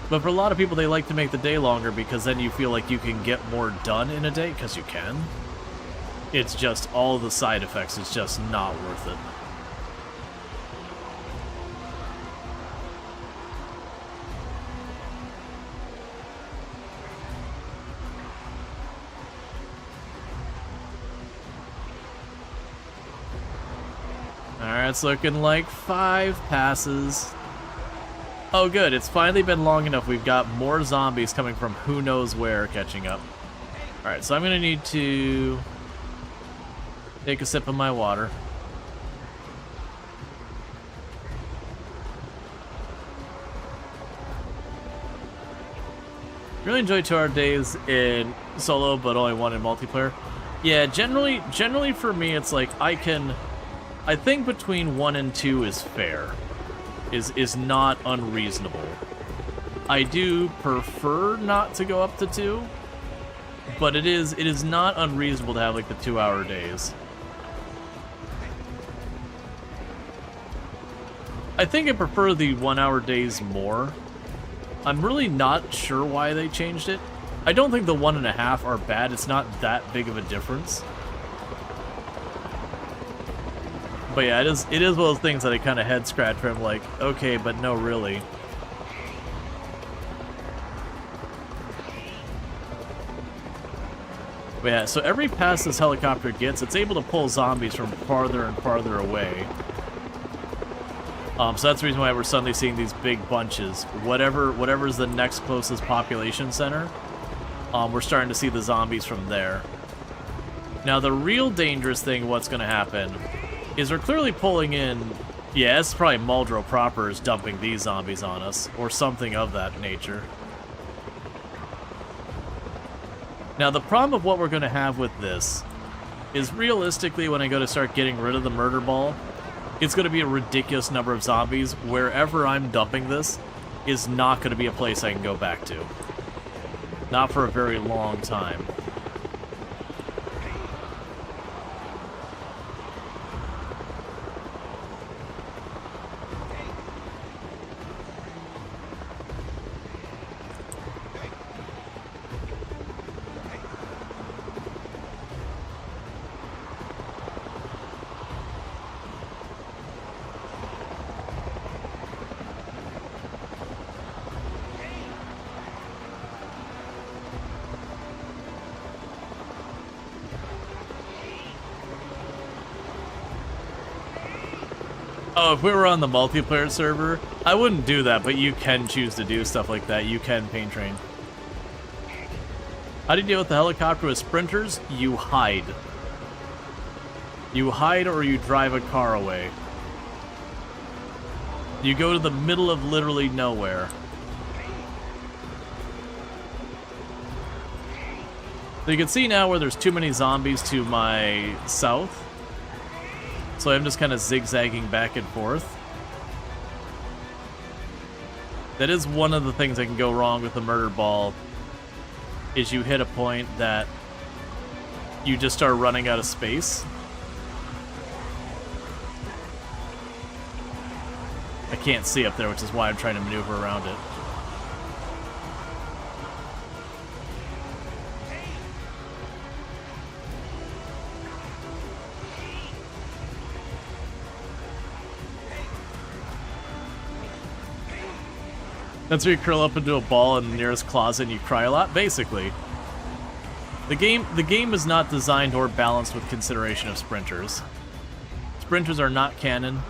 But for a lot of people, they like to make the day longer because then you feel like you can get more done in a day, because you can. It's just all the side effects. It's just not worth it. Alright, it's looking like 5 passes. Oh good, it's finally been long enough. We've got more zombies coming from who knows where catching up. Alright, so I'm gonna need to take a sip of my water. Really enjoy 2-hour days in solo, but only 1 in multiplayer. Yeah, generally for me, it's like I think between 1 and 2 is fair, is not unreasonable. I do prefer not to go up to 2, but it is not unreasonable to have like the 2-hour days. I think I prefer the 1-hour days more. I'm really not sure why they changed it. I don't think the 1.5 are bad. It's not that big of a difference. But yeah, it is one of those things that I kind of head scratch where I'm like, okay, but no, really. But yeah, so every pass this helicopter gets, it's able to pull zombies from farther and farther away. So that's the reason why we're suddenly seeing these big bunches. Whatever's the next closest population center, we're starting to see the zombies from there. Now, the real dangerous thing, what's going to happen, is we're clearly pulling in... Yeah, it's probably Muldrow proper is dumping these zombies on us, or something of that nature. Now, the problem of what we're going to have with this is realistically, when I go to start getting rid of the murder ball, it's going to be a ridiculous number of zombies. Wherever I'm dumping this is not going to be a place I can go back to. Not for a very long time. Oh, if we were on the multiplayer server, I wouldn't do that, but you can choose to do stuff like that. You can paint train. How do you deal with the helicopter with sprinters? You hide. You hide or you drive a car away. You go to the middle of literally nowhere. So you can see now where there's too many zombies to my south. So I'm just kind of zigzagging back and forth. That is one of the things that can go wrong with the murder ball, is you hit a point that you just start running out of space. I can't see up there, which is why I'm trying to maneuver around it. That's where you curl up into a ball in the nearest closet and you cry a lot? Basically. The game is not designed or balanced with consideration of sprinters. Sprinters are not canon.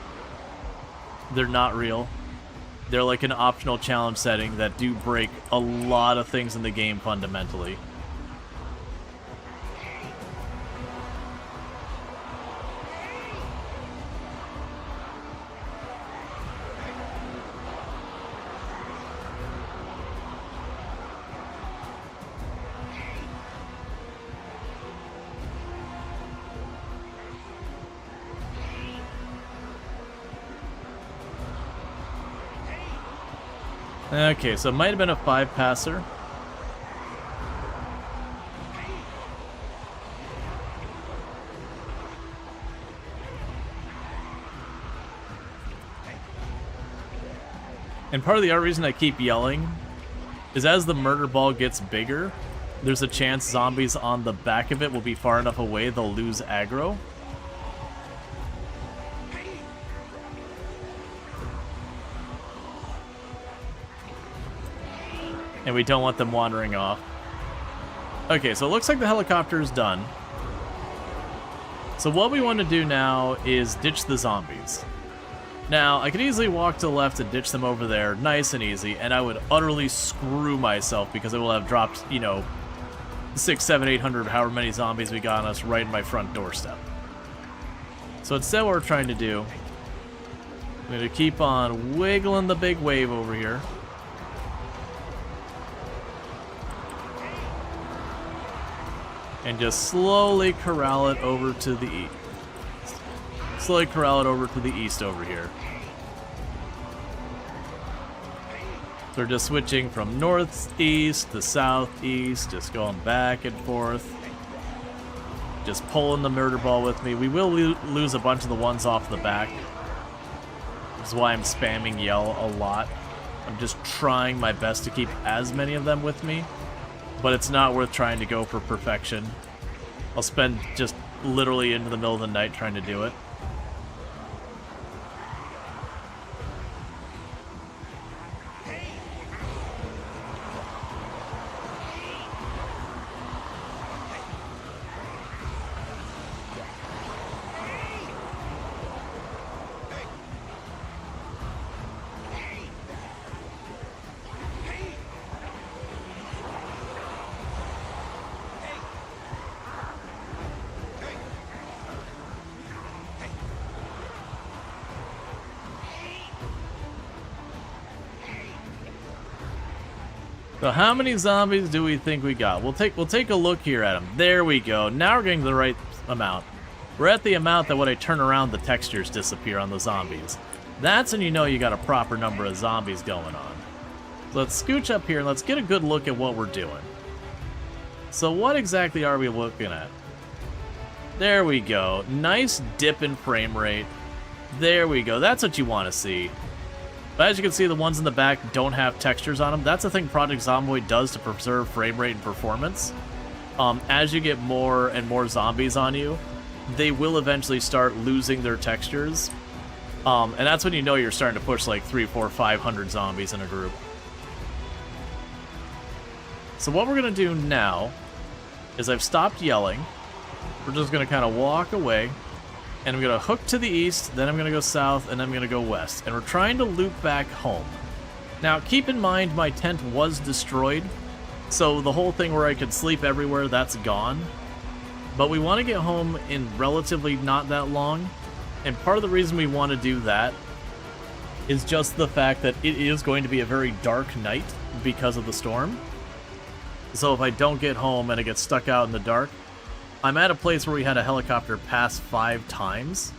They're not real. They're like an optional challenge setting that do break a lot of things in the game fundamentally. Okay, so it might have been a 5-passer. And part of the other reason I keep yelling is as the murder ball gets bigger, there's a chance zombies on the back of it will be far enough away they'll lose aggro. And we don't want them wandering off. Okay, so it looks like the helicopter is done. So what we want to do now is ditch the zombies. Now, I could easily walk to the left and ditch them over there, nice and easy, and I would utterly screw myself because I will have dropped, you know, 600, 700, 800, however many zombies we got on us right in my front doorstep. So instead what we're trying to do, I'm going to keep on wiggling the big wave over here. And just slowly corral it over to the east. Slowly corral it over to the east over here. So we're just switching from northeast to southeast, just going back and forth. Just pulling the murder ball with me. We will lose a bunch of the ones off the back. This is why I'm spamming yell a lot. I'm just trying my best to keep as many of them with me. But it's not worth trying to go for perfection. I'll spend just literally into the middle of the night trying to do it. So how many zombies do we think we got? We'll take a look here at them. There we go. Now we're getting the right amount. We're at the amount that when I turn around, the textures disappear on the zombies. That's when you know you got a proper number of zombies going on. So let's scooch up here and let's get a good look at what we're doing. So what exactly are we looking at? There we go. Nice dip in frame rate. There we go. That's what you want to see. But as you can see, the ones in the back don't have textures on them. That's the thing Project Zomboid does to preserve frame rate and performance. As you get more and more zombies on you, they will eventually start losing their textures. And that's when you know you're starting to push like 300, 400, 500 zombies in a group. So what we're going to do now is I've stopped yelling. We're just going to kind of walk away. And I'm going to hook to the east, then I'm going to go south, and then I'm going to go west. And we're trying to loop back home. Now, keep in mind my tent was destroyed, so the whole thing where I could sleep everywhere, that's gone. But we want to get home in relatively not that long, and part of the reason we want to do that is just the fact that it is going to be a very dark night because of the storm. So if I don't get home and I get stuck out in the dark, I'm at a place where we had a helicopter pass 5 times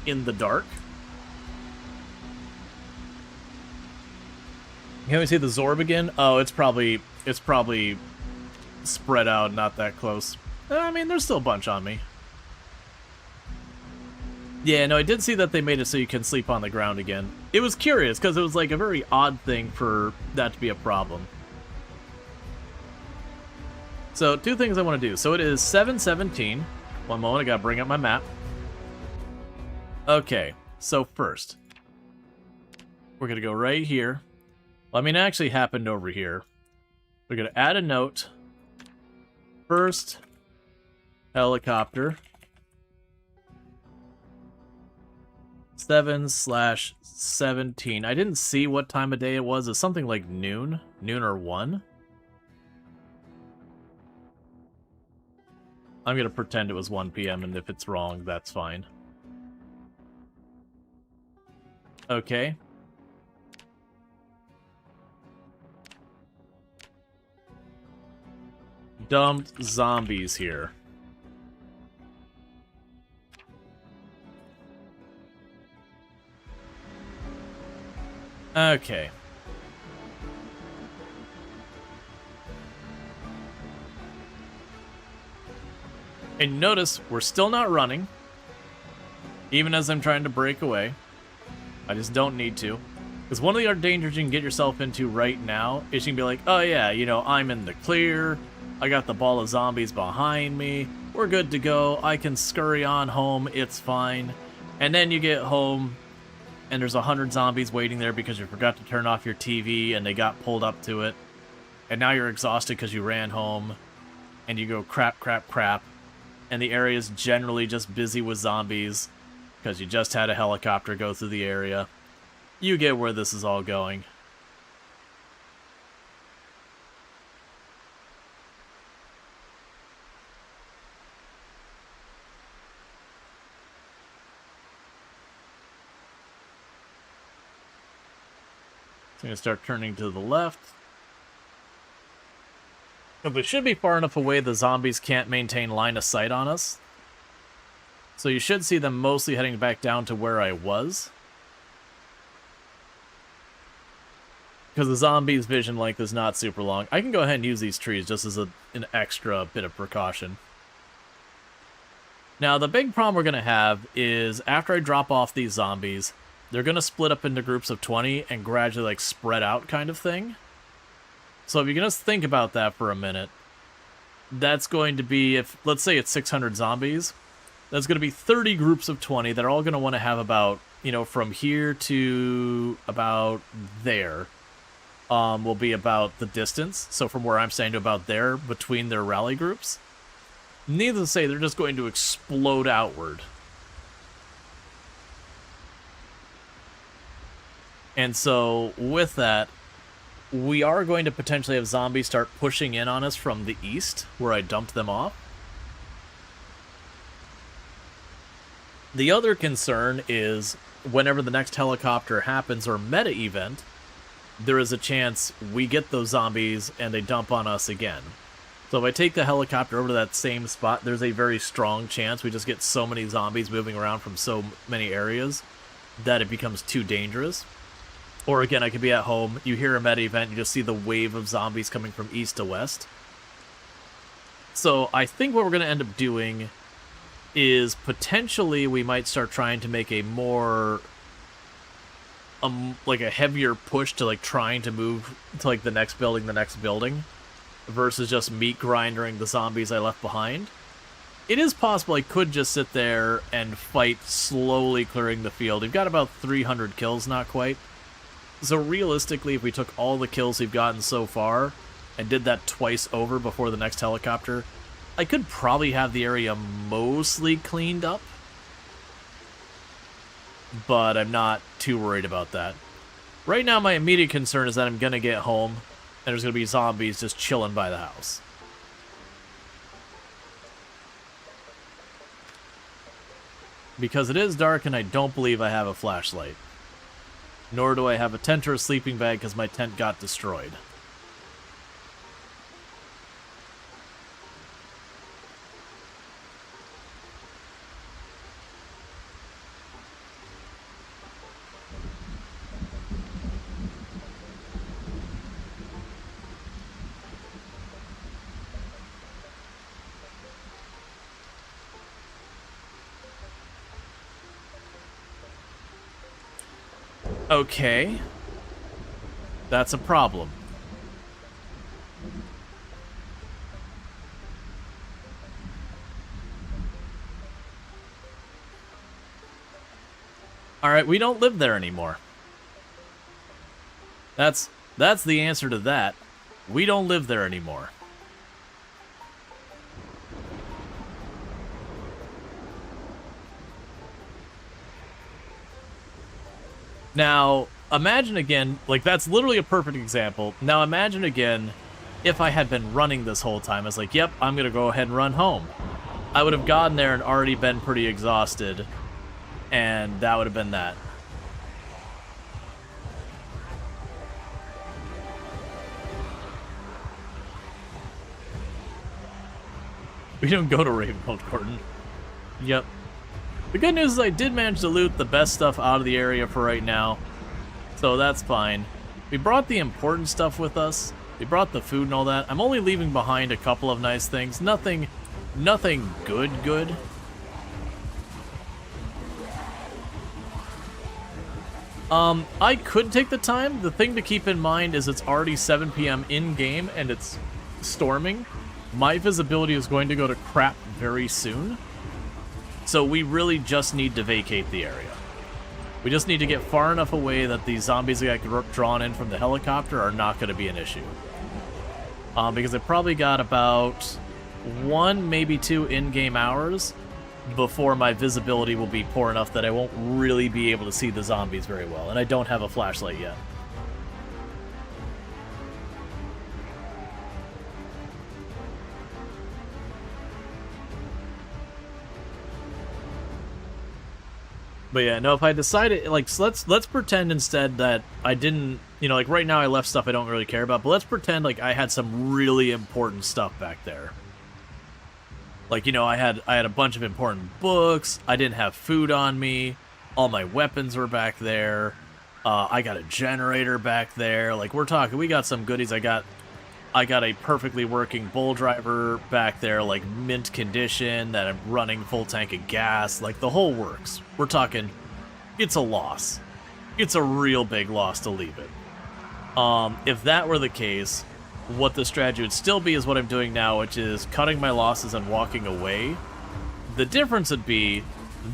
in the dark. Can we see the Zorb again? Oh, it's probably spread out, not that close. I mean, there's still a bunch on me. Yeah, no, I did see that they made it so you can sleep on the ground again. It was curious, because it was like a very odd thing for that to be a problem. So, 2 things I want to do. So it is 7:17. One moment, I gotta bring up my map. Okay, so first. We're going to go right here. Well, I mean, it actually happened over here. We're going to add a note. First helicopter. 7/17. I didn't see what time of day it was. It's something like noon. Noon or 1. I'm going to pretend it was 1 p.m. and if it's wrong, that's fine. Okay. Dumped zombies here. Okay. And notice, we're still not running. Even as I'm trying to break away. I just don't need to. Because one of the dangers you can get yourself into right now is you can be like, oh yeah, you know, I'm in the clear. I got the ball of zombies behind me. We're good to go. I can scurry on home. It's fine. And then you get home, and there's 100 zombies waiting there because you forgot to turn off your TV, and they got pulled up to it. And now you're exhausted because you ran home, and you go crap, crap, crap. And the area is generally just busy with zombies because you just had a helicopter go through the area. You get where this is all going. It's going to start turning to the left. But we should be far enough away the zombies can't maintain line of sight on us. So you should see them mostly heading back down to where I was. Because the zombies' vision length is not super long. I can go ahead and use these trees just as an extra bit of precaution. Now, the big problem we're going to have is after I drop off these zombies, they're going to split up into groups of 20 and gradually like spread out kind of thing. So if you can just think about that for a minute, that's going to be, if let's say it's 600 zombies, that's going to be 30 groups of 20 that are all going to want to have about, you know, from here to about there will be about the distance. So from where I'm standing to about there between their rally groups. Needless to say, they're just going to explode outward. And so with that, we are going to potentially have zombies start pushing in on us from the east, where I dumped them off. The other concern is, whenever the next helicopter happens, or meta event, there is a chance we get those zombies and they dump on us again. So if I take the helicopter over to that same spot, there's a very strong chance we just get so many zombies moving around from so many areas that it becomes too dangerous. Or again, I could be at home, you hear a meta event, you just see the wave of zombies coming from east to west. So I think what we're going to end up doing is potentially we might start trying to make a more, like a heavier push to like trying to move to like the next building, versus just meat grinding the zombies I left behind. It is possible I could just sit there and fight slowly clearing the field. We've got about 300 kills, not quite. So realistically, if we took all the kills we've gotten so far and did that twice over before the next helicopter, I could probably have the area mostly cleaned up. But I'm not too worried about that. Right now, my immediate concern is that I'm going to get home and there's going to be zombies just chilling by the house. Because it is dark and I don't believe I have a flashlight. Nor do I have a tent or a sleeping bag because my tent got destroyed. Okay. That's a problem. Alright, we don't live there anymore. That's the answer to that. We don't live there anymore. Now, imagine again, like that's literally a perfect example. Now imagine again if I had been running this whole time. I was like, yep, I'm gonna go ahead and run home. I would have gotten there and already been pretty exhausted, and that would have been that. We don't go to Ravenhold, Gordon. Yep. The good news is I did manage to loot the best stuff out of the area for right now, so that's fine. We brought the important stuff with us. We brought the food and all that. I'm only leaving behind a couple of nice things. Nothing good. I could take the time. The thing to keep in mind is it's already 7 p.m. in-game and it's storming. My visibility is going to go to crap very soon. So we really just need to vacate the area. We just need to get far enough away that the zombies that got drawn in from the helicopter are not going to be an issue. Because I probably got about 1, maybe 2 in-game hours before my visibility will be poor enough that I won't really be able to see the zombies very well. And I don't have a flashlight yet. But yeah, no, if I decided, like, so let's pretend instead that I didn't, you know, like right now I left stuff I don't really care about, but let's pretend like I had some really important stuff back there. Like, you know, I had a bunch of important books, I didn't have food on me, all my weapons were back there, I got a generator back there, like we're talking, we got some goodies. I got a perfectly working bull driver back there, like mint condition, that I'm running full tank of gas, like the whole works. We're talking, it's a loss. It's a real big loss to leave it. If that were the case, what the strategy would still be is what I'm doing now, which is cutting my losses and walking away. The difference would be,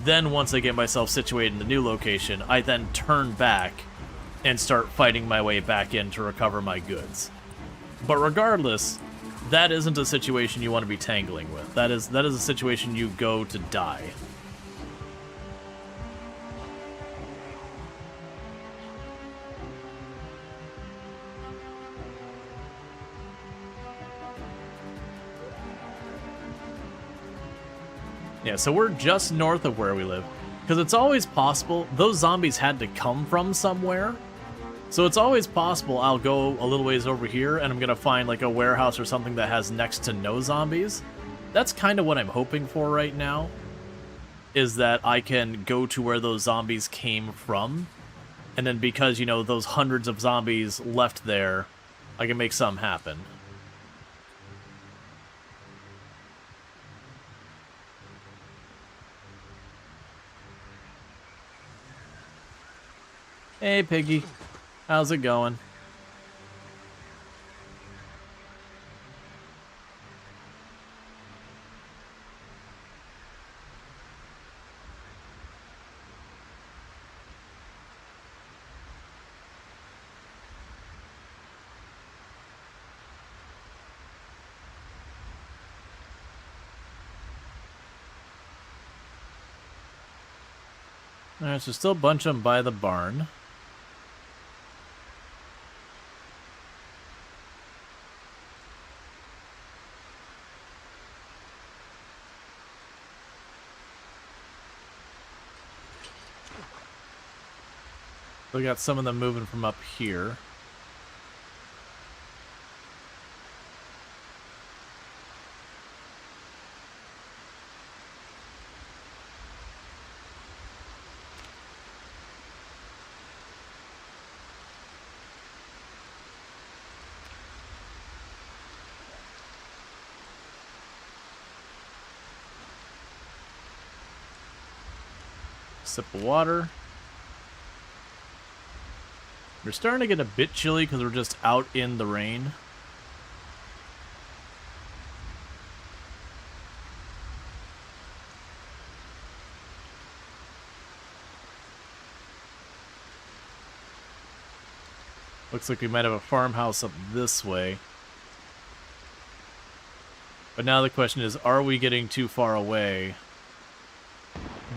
then once I get myself situated in the new location, I then turn back and start fighting my way back in to recover my goods. But regardless, that isn't a situation you want to be tangling with. That is a situation you go to die. Yeah, so we're just north of where we live. Because it's always possible, those zombies had to come from somewhere. So it's always possible I'll go a little ways over here and I'm going to find like a warehouse or something that has next to no zombies. That's kind of what I'm hoping for right now, is that I can go to where those zombies came from. And then because, you know, those hundreds of zombies left there, I can make something happen. Hey, Piggy. How's it going? Alright, so still a bunch of them by the barn. We got some of them moving from up here. Sip of water. We're starting to get a bit chilly because we're just out in the rain. Looks like we might have a farmhouse up this way. But now the question is, are we getting too far away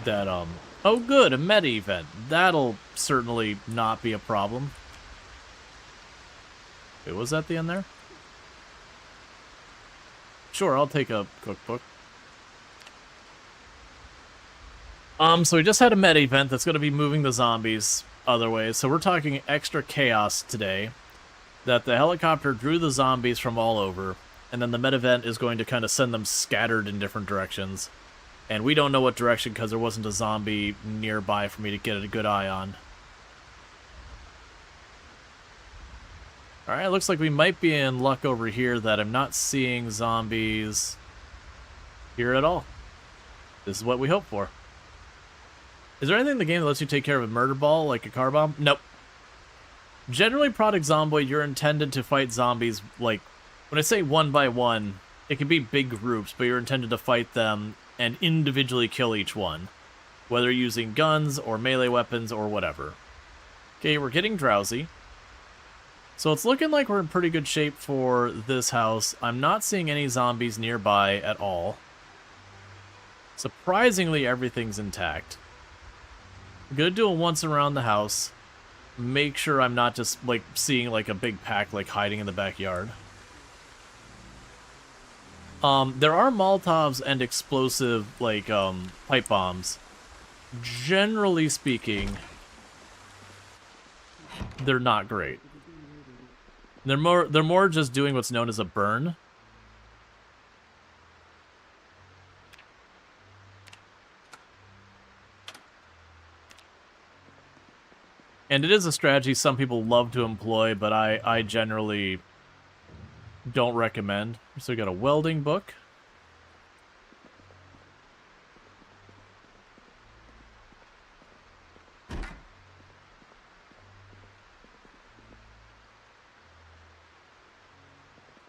that, oh good, a meta event. That'll certainly not be a problem. Wait, was that the end there? Sure, I'll take a cookbook. So we just had a meta event that's going to be moving the zombies other ways. So we're talking extra chaos today. That the helicopter drew the zombies from all over, and then the meta event is going to kind of send them scattered in different directions. And we don't know what direction because there wasn't a zombie nearby for me to get a good eye on. Alright, looks like we might be in luck over here that I'm not seeing zombies here at all. This is what we hope for. Is there anything in the game that lets you take care of a murder ball, like a car bomb? Nope. Generally, Product Zomboid, you're intended to fight zombies, like, when I say one by one, it can be big groups, but you're intended to fight them and individually kill each one. Whether using guns, or melee weapons, or whatever. Okay, we're getting drowsy. So it's looking like we're in pretty good shape for this house. I'm not seeing any zombies nearby at all. Surprisingly, everything's intact. I'm gonna do a once around the house. Make sure I'm not just, like, seeing, like, a big pack, like, hiding in the backyard. There are Molotovs and explosive, like, pipe bombs. Generally speaking, they're not great. They're more just doing what's known as a burn. And it is a strategy some people love to employ, but I generally don't recommend. So we got a welding book.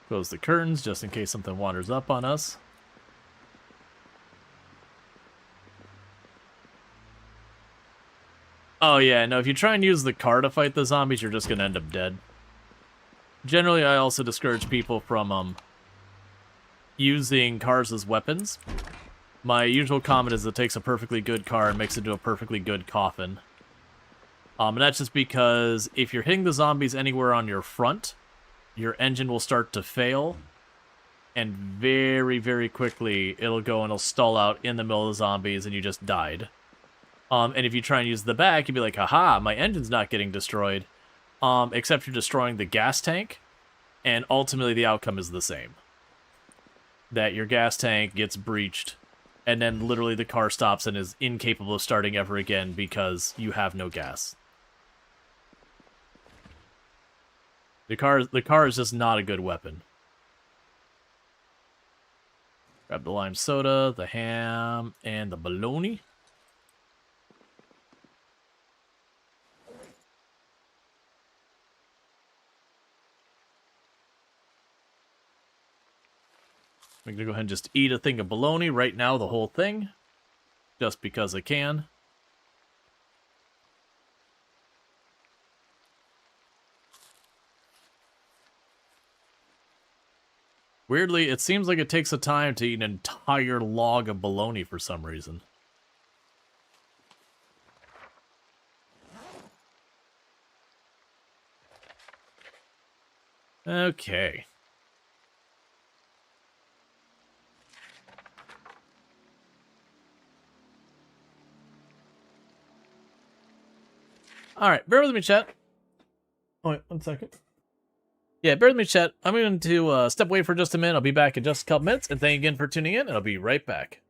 Close the curtains just in case something wanders up on us. Oh yeah, no, if you try and use the car to fight the zombies, you're just gonna end up dead. Generally, I also discourage people from, using cars as weapons. My usual comment is it takes a perfectly good car and makes it into a perfectly good coffin. And that's just because if you're hitting the zombies anywhere on your front, your engine will start to fail, and very, very quickly it'll go and it'll stall out in the middle of the zombies and you just died. And if you try and use the back, you'd be like, haha, my engine's not getting destroyed. Except you're destroying the gas tank, and ultimately the outcome is the same. That your gas tank gets breached, and then literally the car stops and is incapable of starting ever again because you have no gas. The car is just not a good weapon. Grab the lime soda, the ham, and the bologna. I'm gonna go ahead and just eat a thing of bologna right now, the whole thing. Just because I can. Weirdly, it seems like it takes a time to eat an entire log of bologna for some reason. Okay. Alright, bear with me, chat. Oh, wait, 1 second. Yeah, bear with me, chat. I'm going to step away for just a minute. I'll be back in just a couple minutes. And thank you again for tuning in, and I'll be right back.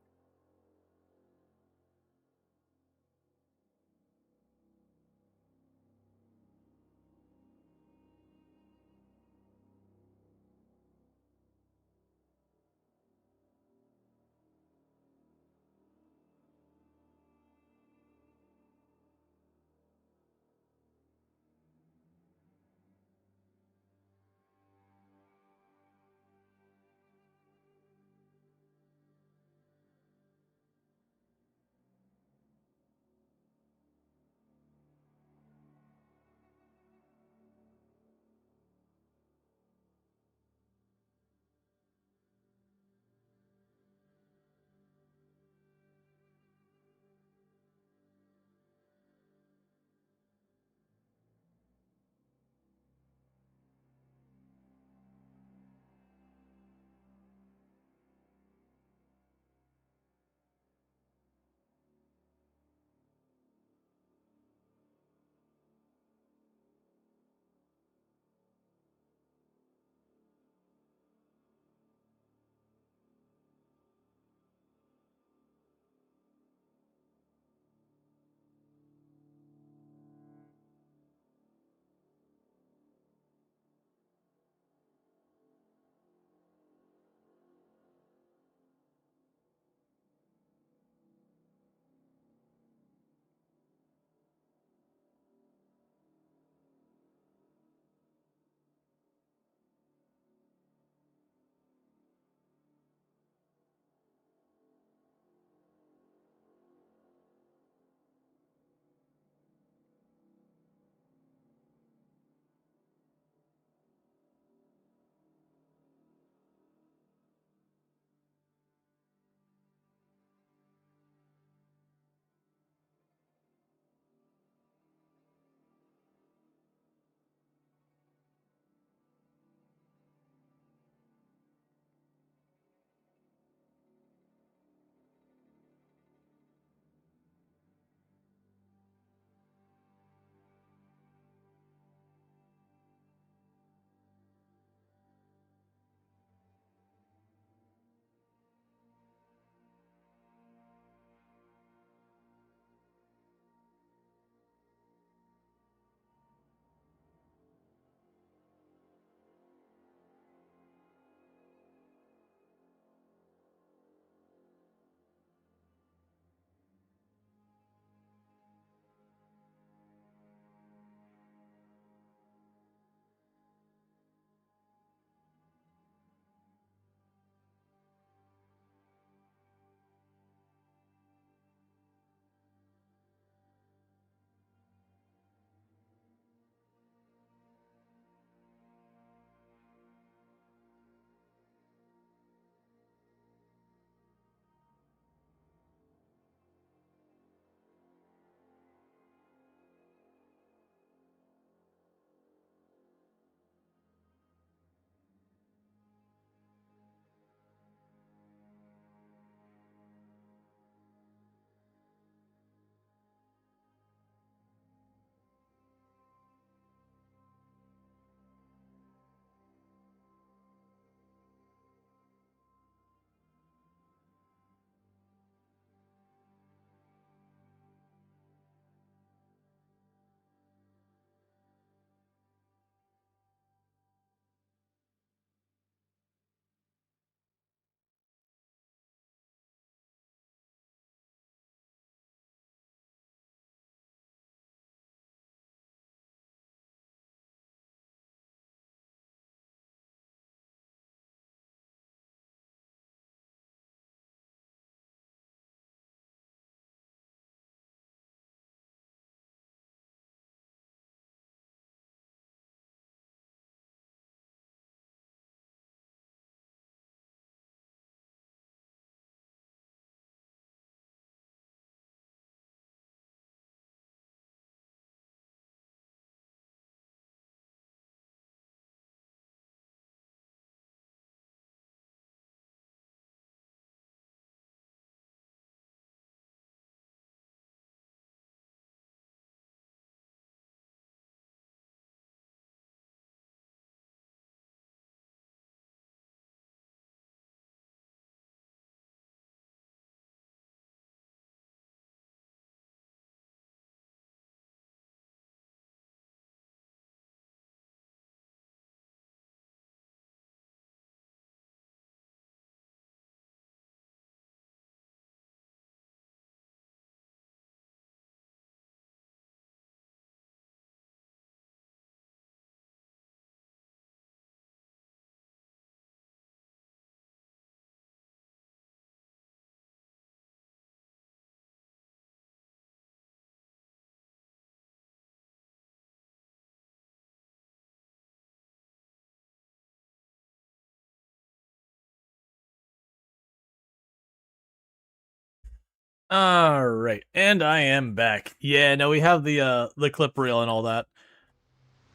Alright, and I am back. Yeah, no, we have the clip reel and all that.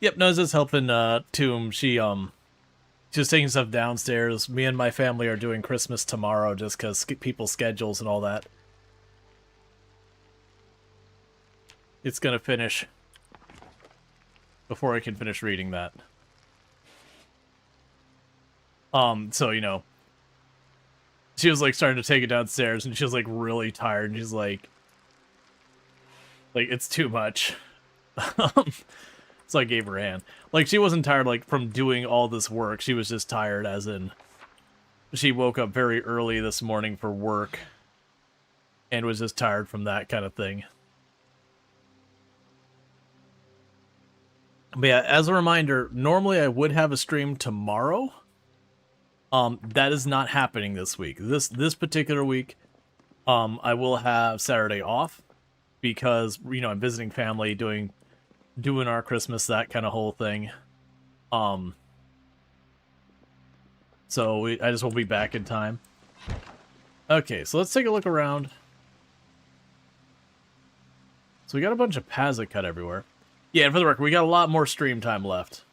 Yep, no, just helping Tomb. She's taking stuff downstairs. Me and my family are doing Christmas tomorrow just because people's schedules and all that. It's gonna finish before I can finish reading that. So, you know, she was, like, starting to take it downstairs, and she was, like, really tired, and she's like, it's too much. So I gave her a hand. Like, she wasn't tired, like, from doing all this work. She was just tired, as in, she woke up very early this morning for work, and was just tired from that kind of thing. But yeah, as a reminder, normally I would have a stream tomorrow. That is not happening this week. This particular week, I will have Saturday off because, you know, I'm visiting family, doing our Christmas, that kind of whole thing. So I just won't be back in time. Okay, so let's take a look around. So we got a bunch of paths that cut everywhere. Yeah, and for the record, we got a lot more stream time left.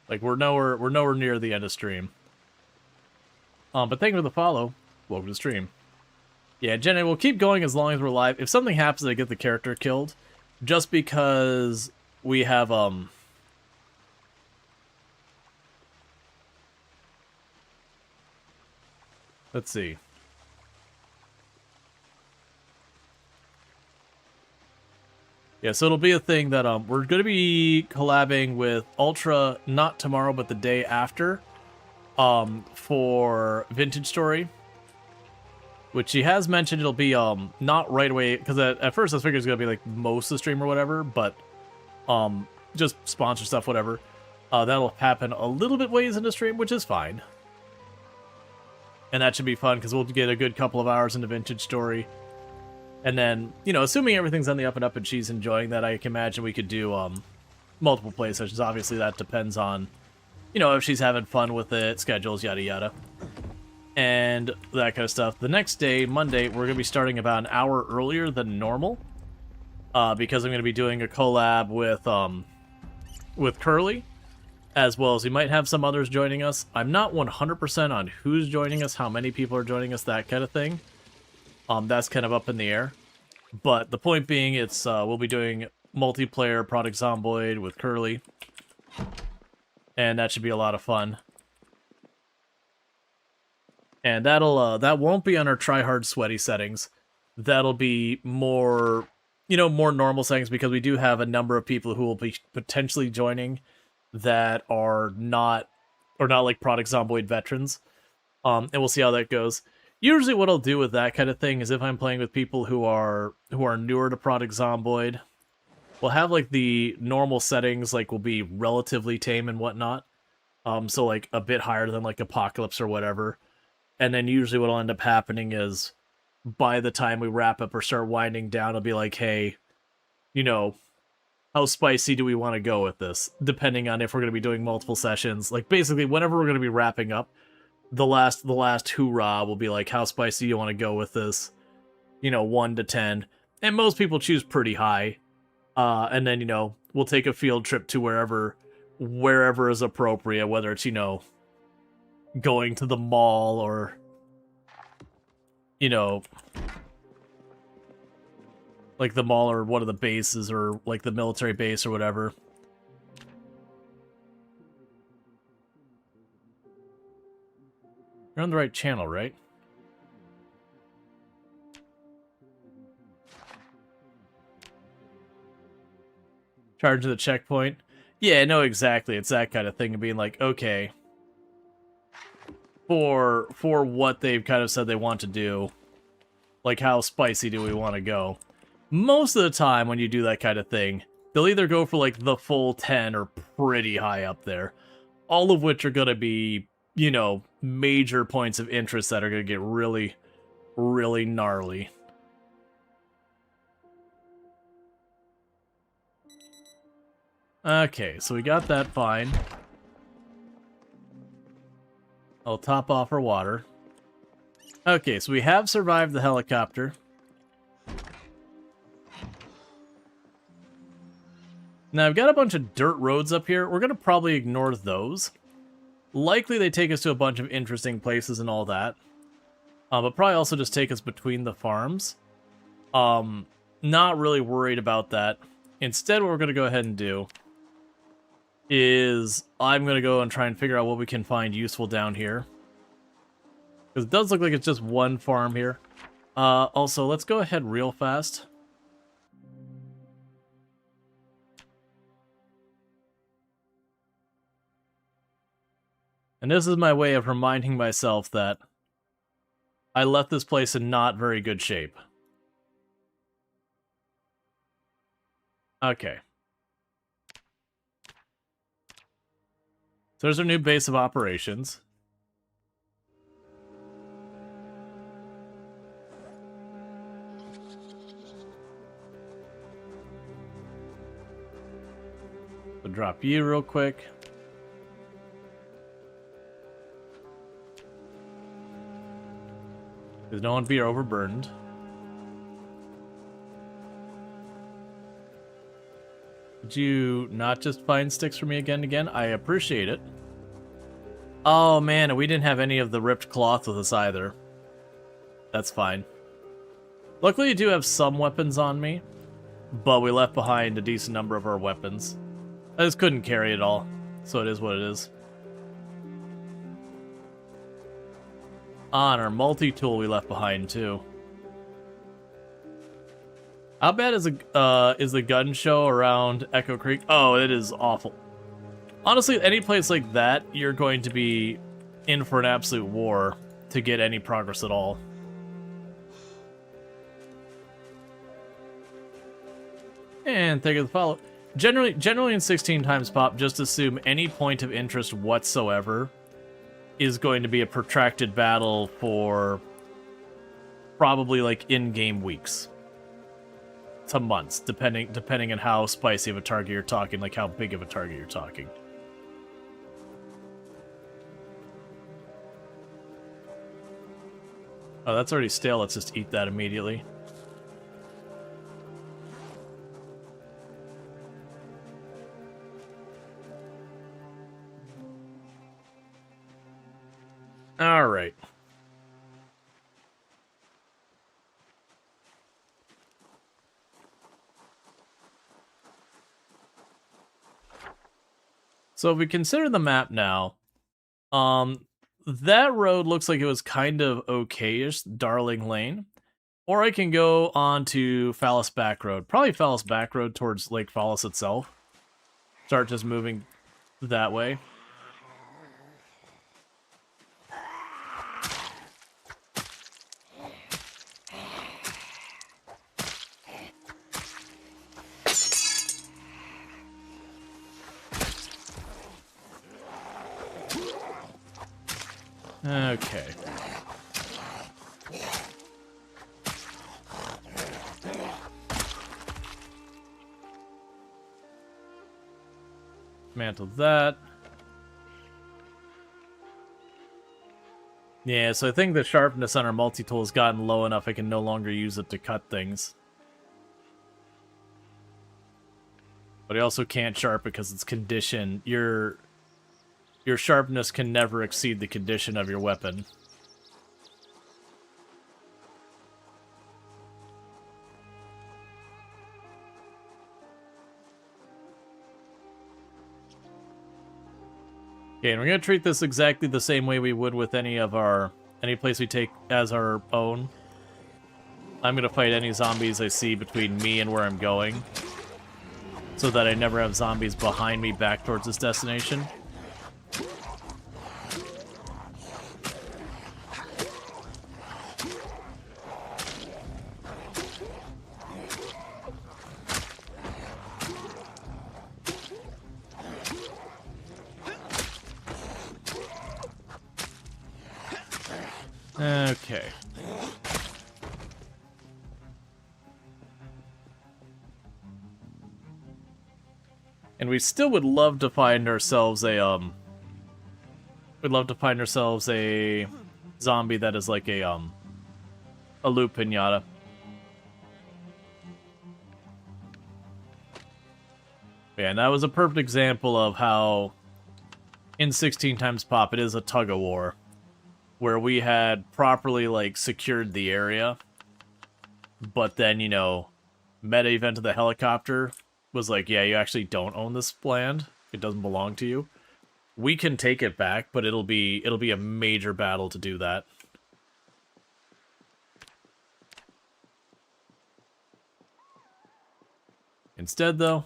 Like, we're nowhere near the end of stream. But thank you for the follow. Welcome to the stream. Yeah, Jenny, we'll keep going as long as we're live. If something happens, I get the character killed. Just because we have, let's see. Yeah, so it'll be a thing that, we're going to be collabing with Ultra, not tomorrow, but the day after. For Vintage Story, which she has mentioned it'll be, not right away, because at first I figured it's gonna be, like, most of the stream or whatever, but, just sponsor stuff, whatever. That'll happen a little bit ways into stream, which is fine. And that should be fun, because we'll get a good couple of hours into Vintage Story. And then, you know, assuming everything's on the up and up and she's enjoying that, I can imagine we could do, multiple play sessions. Obviously, that depends on, you know, if she's having fun with it, schedules, yada yada, and that kind of stuff. The next day, Monday, we're going to be starting about an hour earlier than normal, because I'm going to be doing a collab with Curly, as well as we might have some others joining us. I'm not 100% on who's joining us, how many people are joining us, that kind of thing. That's kind of up in the air. But the point being, it's we'll be doing multiplayer Product Zomboid with Curly. And that should be a lot of fun. And that won't be on our try-hard sweaty settings. That'll be more, you know, more normal settings, because we do have a number of people who will be potentially joining that are not like Product Zomboid veterans. And we'll see how that goes. Usually what I'll do with that kind of thing is, if I'm playing with people who are newer to Product Zomboid, we'll have, like, the normal settings, like, will be relatively tame and whatnot. So, like, a bit higher than, like, Apocalypse or whatever. And then usually what'll end up happening is, by the time we wrap up or start winding down, it'll be like, hey, you know, how spicy do we want to go with this? Depending on if we're going to be doing multiple sessions. Like, basically, whenever we're going to be wrapping up, the last hoorah will be like, how spicy do you want to go with this? You know, 1 to 10. And most people choose pretty high. And then, you know, we'll take a field trip to wherever is appropriate, whether it's, you know, going to the mall or, you know, like the mall or one of the bases, or like the military base or whatever. You're on the right channel, right? Charge to the checkpoint. Yeah, no, exactly. It's that kind of thing of being like, okay, for what they've kind of said they want to do, like, how spicy do we want to go? Most of the time when you do that kind of thing, they'll either go for, like, the full 10 or pretty high up there, all of which are going to be, you know, major points of interest that are going to get really, really gnarly. Okay, so we got that fine. I'll top off our water. Okay, so we have survived the helicopter. Now, I've got a bunch of dirt roads up here. We're going to probably ignore those. Likely they take us to a bunch of interesting places and all that. But probably also just take us between the farms. Not really worried about that. Instead, what we're going to go ahead and do is I'm going to go and try and figure out what we can find useful down here. Because it does look like it's just one farm here. Also, let's go ahead real fast. And this is my way of reminding myself that I left this place in not very good shape. Okay. So there's our new base of operations. So drop you real quick. Because no one be overburdened. Did you not just find sticks for me again and again? I appreciate it. Oh man, and we didn't have any of the ripped cloth with us either. That's fine. Luckily I do have some weapons on me, but we left behind a decent number of our weapons. I just couldn't carry it all, so it is what it is. On our multi-tool we left behind too. How bad is the gun show around Echo Creek? Oh, it is awful. Honestly, any place like that, you're going to be in for an absolute war to get any progress at all. And thank you for the follow. Generally in 16 times pop, just assume any point of interest whatsoever is going to be a protracted battle for probably like in-game weeks to months, depending on how spicy of a target you're talking, like how big of a target you're talking. Oh, that's already stale. Let's just eat that immediately. All right. So if we consider the map now, that road looks like it was kind of okay-ish, Darling Lane. Or I can go on to Phallus Back Road. Probably Phallus Back Road towards Lake Phallus itself. Start just moving that way. Okay. Mantle that. Yeah, so I think the sharpness on our multi-tool has gotten low enough I can no longer use it to cut things. But I also can't sharp because it's condition. Your sharpness can never exceed the condition of your weapon. Okay, and we're gonna treat this exactly the same way we would with any place we take as our own. I'm gonna fight any zombies I see between me and where I'm going, so that I never have zombies behind me back towards this destination. Okay. And we still would love to find ourselves a we'd love to find ourselves a zombie that is like a loot pinata. Yeah, and that was a perfect example of how in 16 times pop it is a tug of war, where we had properly like secured the area, but then, you know, meta event of the helicopter was like, yeah, you actually don't own this land. It doesn't belong to you. We can take it back, but it'll be a major battle to do that. Instead, though,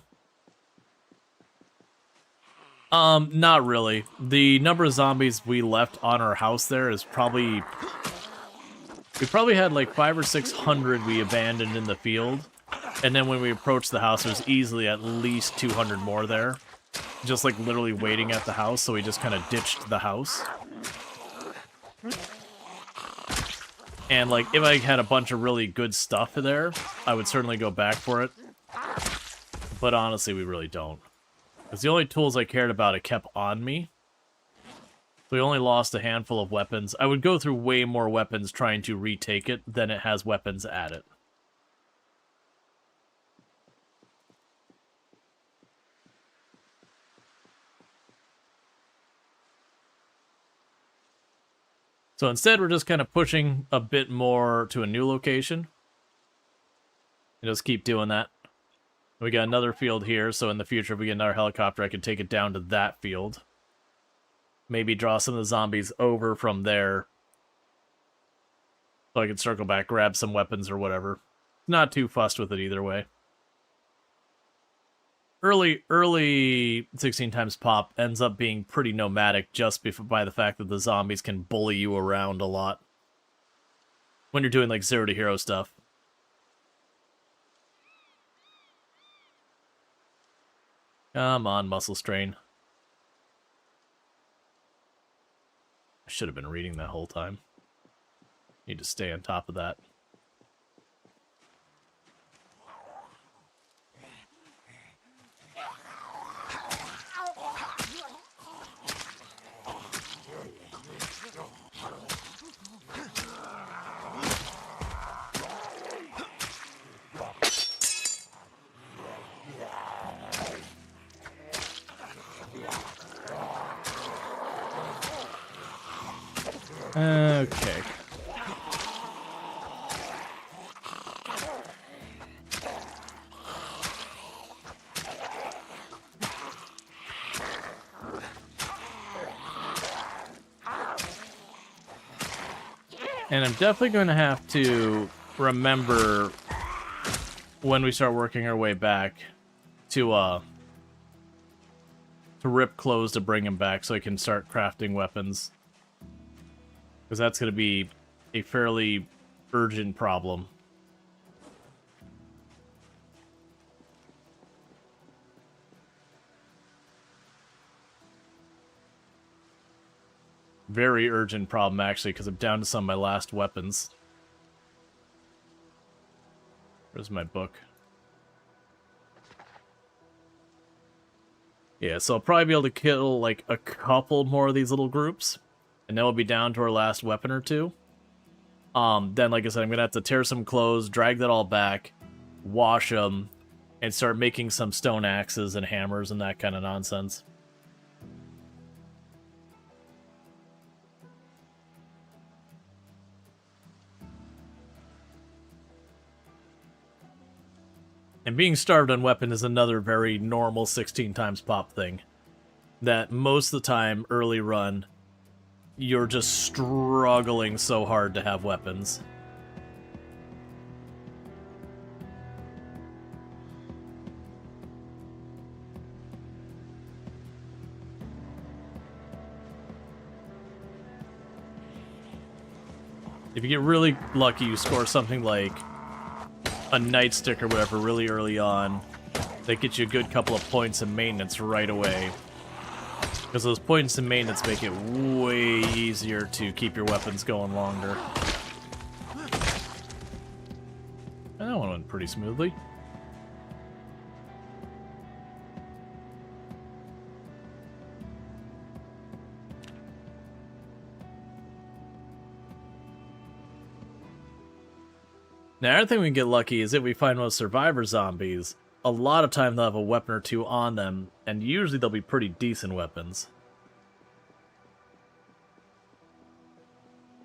not really. The number of zombies we left on our house there is probably... We probably had like 500 or 600 we abandoned in the field. And then when we approached the house, there's easily at least 200 more there. Just like literally waiting at the house, so we just kind of ditched the house. And like, if I had a bunch of really good stuff there, I would certainly go back for it. But honestly, we really don't. Because the only tools I cared about, I kept on me. So we only lost a handful of weapons. I would go through way more weapons trying to retake it than it has weapons at it. So instead, we're just kind of pushing a bit more to a new location. And just keep doing that. We got another field here, so in the future, if we get another helicopter, I can take it down to that field. Maybe draw some of the zombies over from there. So I can circle back, grab some weapons or whatever. Not too fussed with it either way. Early 16 times pop ends up being pretty nomadic just by the fact that the zombies can bully you around a lot. When you're doing like 0 to hero stuff. Come on, muscle strain. I should have been reading that whole time. Need to stay on top of that. Okay. And I'm definitely going to have to remember when we start working our way back to rip clothes to bring him back so I can start crafting weapons. Because that's going to be a fairly urgent problem. Very urgent problem, actually, because I'm down to some of my last weapons. Where's my book? Yeah, so I'll probably be able to kill, like, a couple more of these little groups. And then we'll be down to our last weapon or two. Then, like I said, I'm going to have to tear some clothes, drag that all back, wash them, and start making some stone axes and hammers and that kind of nonsense. And being starved on weapon is another very normal 16 times pop thing. That most of the time, early run, you're just struggling so hard to have weapons. If you get really lucky, you score something like a nightstick or whatever really early on. That gets you a good couple of points in maintenance right away. Because those points in maintenance make it way easier to keep your weapons going longer. And that one went pretty smoothly. Now, another thing we can get lucky is if we find most survivor zombies, a lot of time they'll have a weapon or two on them, and usually they'll be pretty decent weapons.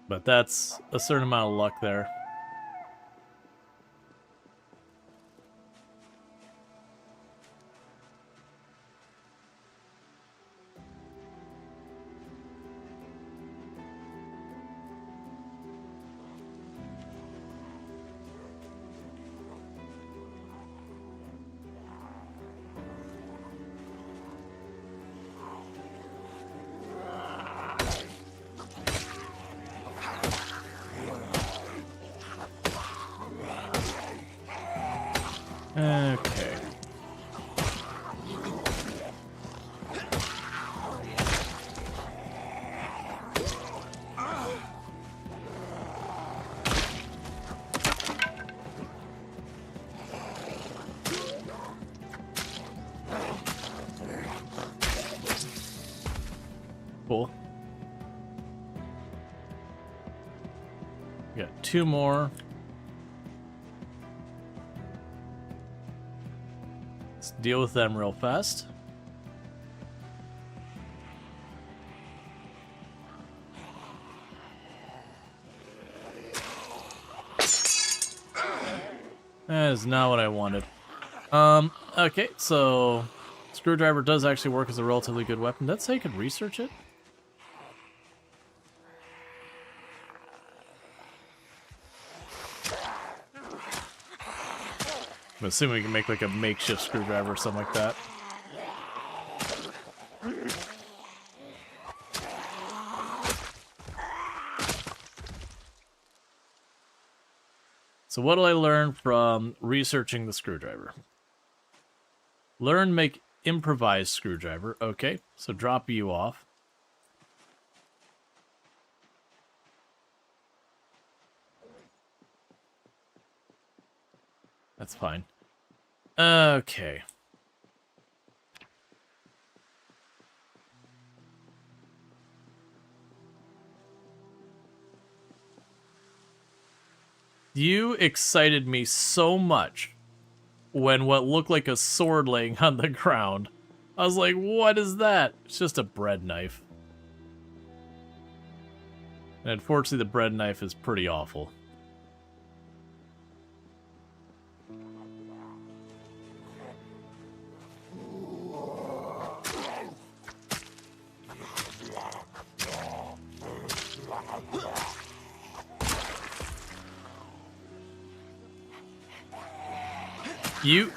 But that's a certain amount of luck there. Okay. Cool. We got 2 more. Let's deal with them real fast. That is not what I wanted. Okay, so screwdriver does actually work as a relatively good weapon. That's how you could research it? I'm assuming we can make like a makeshift screwdriver or something like that. So what do I learn from researching the screwdriver? Learn make improvised screwdriver. Okay, so drop you off. That's fine. Okay. You excited me so much when what looked like a sword laying on the ground. I was like, what is that? It's just a bread knife. And unfortunately, the bread knife is pretty awful.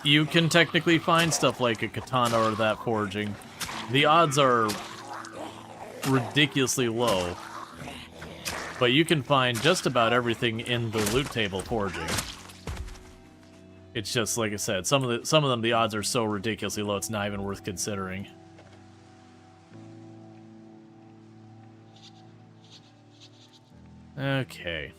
You can technically find stuff like a katana or that forging. The odds are ridiculously low, but you can find just about everything in the loot table forging. It's just like I said, some of them the odds are so ridiculously low it's not even worth considering. Okay.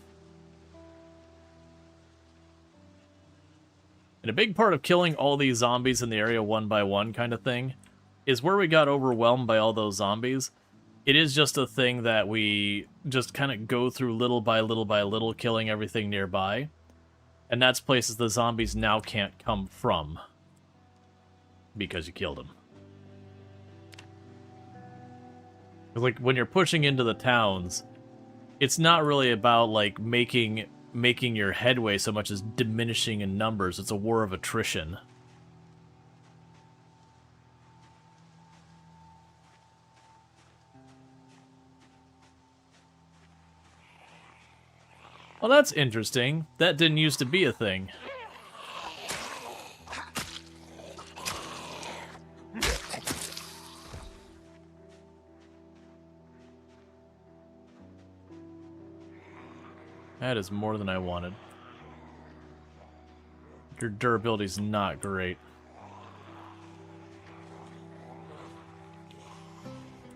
And a big part of killing all these zombies in the area one by one kind of thing is where we got overwhelmed by all those zombies. It is just a thing that we just kind of go through little by little by little, killing everything nearby. And that's places the zombies now can't come from. Because you killed them. Like, when you're pushing into the towns, it's not really about, like, making your headway so much as diminishing in numbers. It's a war of attrition. Well, that's interesting. That didn't used to be a thing. That is more than I wanted. Your durability's not great.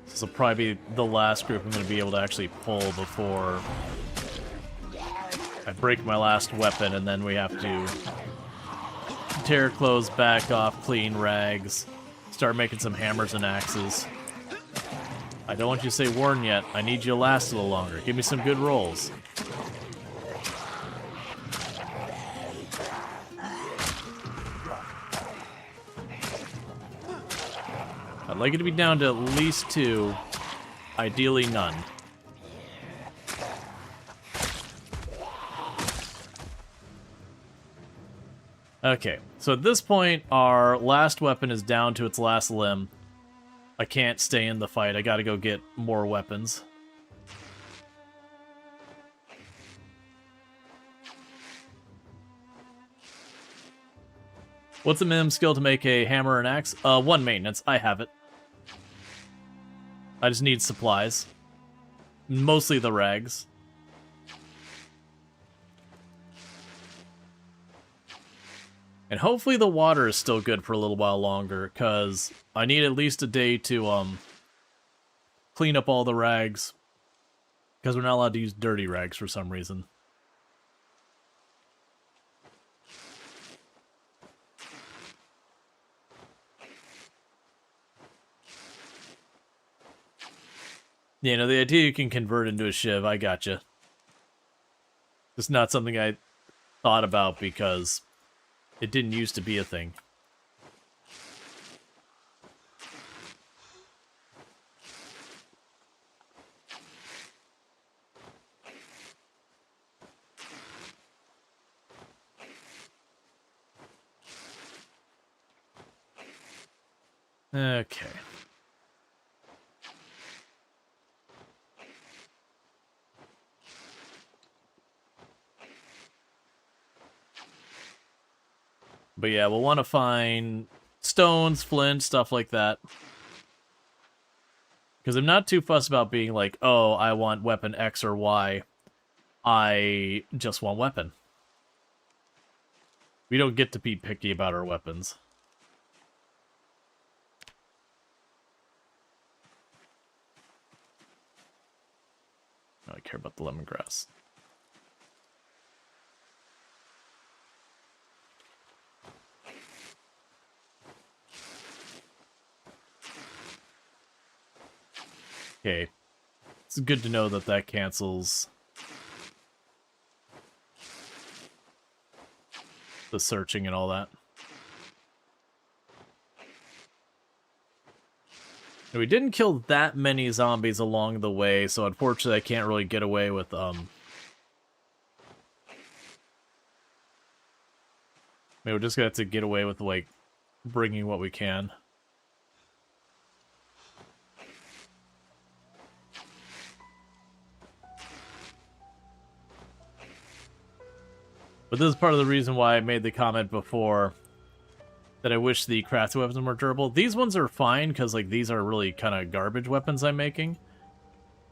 This will probably be the last group I'm going to be able to actually pull before I break my last weapon, and then we have to tear clothes back off, clean rags, start making some hammers and axes. I don't want you to say Warren yet. I need you to last a little longer. Give me some good rolls. I'd like it to be down to at least 2, ideally none. Okay, so at this point, our last weapon is down to its last limb. I can't stay in the fight. I gotta go get more weapons. What's the minimum skill to make a hammer and axe? 1 maintenance. I have it. I just need supplies. Mostly the rags. And hopefully the water is still good for a little while longer, because I need at least a day to clean up all the rags. Because we're not allowed to use dirty rags for some reason. Yeah, no, the idea you can convert into a shiv, I gotcha. It's not something I thought about because it didn't used to be a thing. Okay. But yeah, we'll want to find stones, flint, stuff like that. Because I'm not too fussed about being like, oh, I want weapon X or Y. I just want weapon. We don't get to be picky about our weapons. I don't care about the lemongrass. Okay. It's good to know that that cancels the searching and all that. And we didn't kill that many zombies along the way, so unfortunately I can't really get away with, Maybe we're just gonna have to get away with, like, bringing what we can. But this is part of the reason why I made the comment before that I wish the crafted weapons were more durable. These ones are fine, because like these are really kind of garbage weapons I'm making.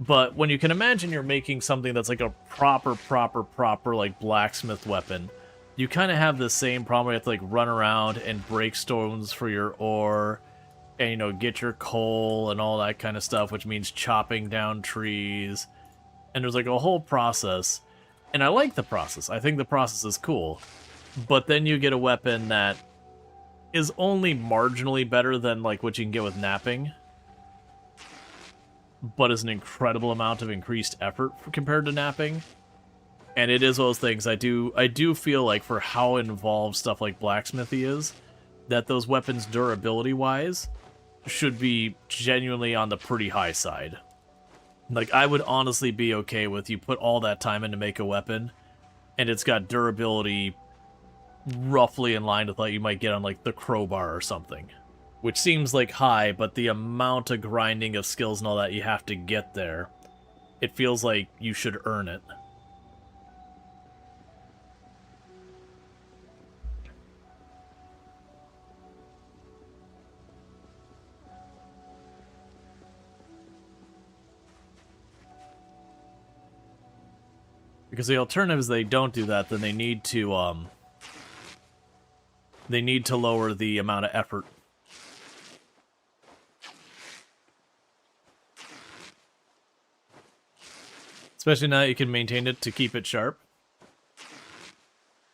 But when you can imagine you're making something that's like a proper like blacksmith weapon, you kind of have the same problem where you have to like run around and break stones for your ore, and you know, get your coal and all that kind of stuff, which means chopping down trees. And there's like a whole process. And I like the process. I think the process is cool. But then you get a weapon that is only marginally better than like what you can get with napping, but is an incredible amount of increased effort compared to napping. And it is one of those things I do feel like for how involved stuff like blacksmithy is, that those weapons durability-wise should be genuinely on the pretty high side. Like, I would honestly be okay with you put all that time in to make a weapon, and it's got durability roughly in line with what you might get on, like, the crowbar or something. Which seems, like, high, but the amount of grinding of skills and all that you have to get there, it feels like you should earn it. Because the alternative is they don't do that, then they need to lower the amount of effort. Especially now that you can maintain it to keep it sharp.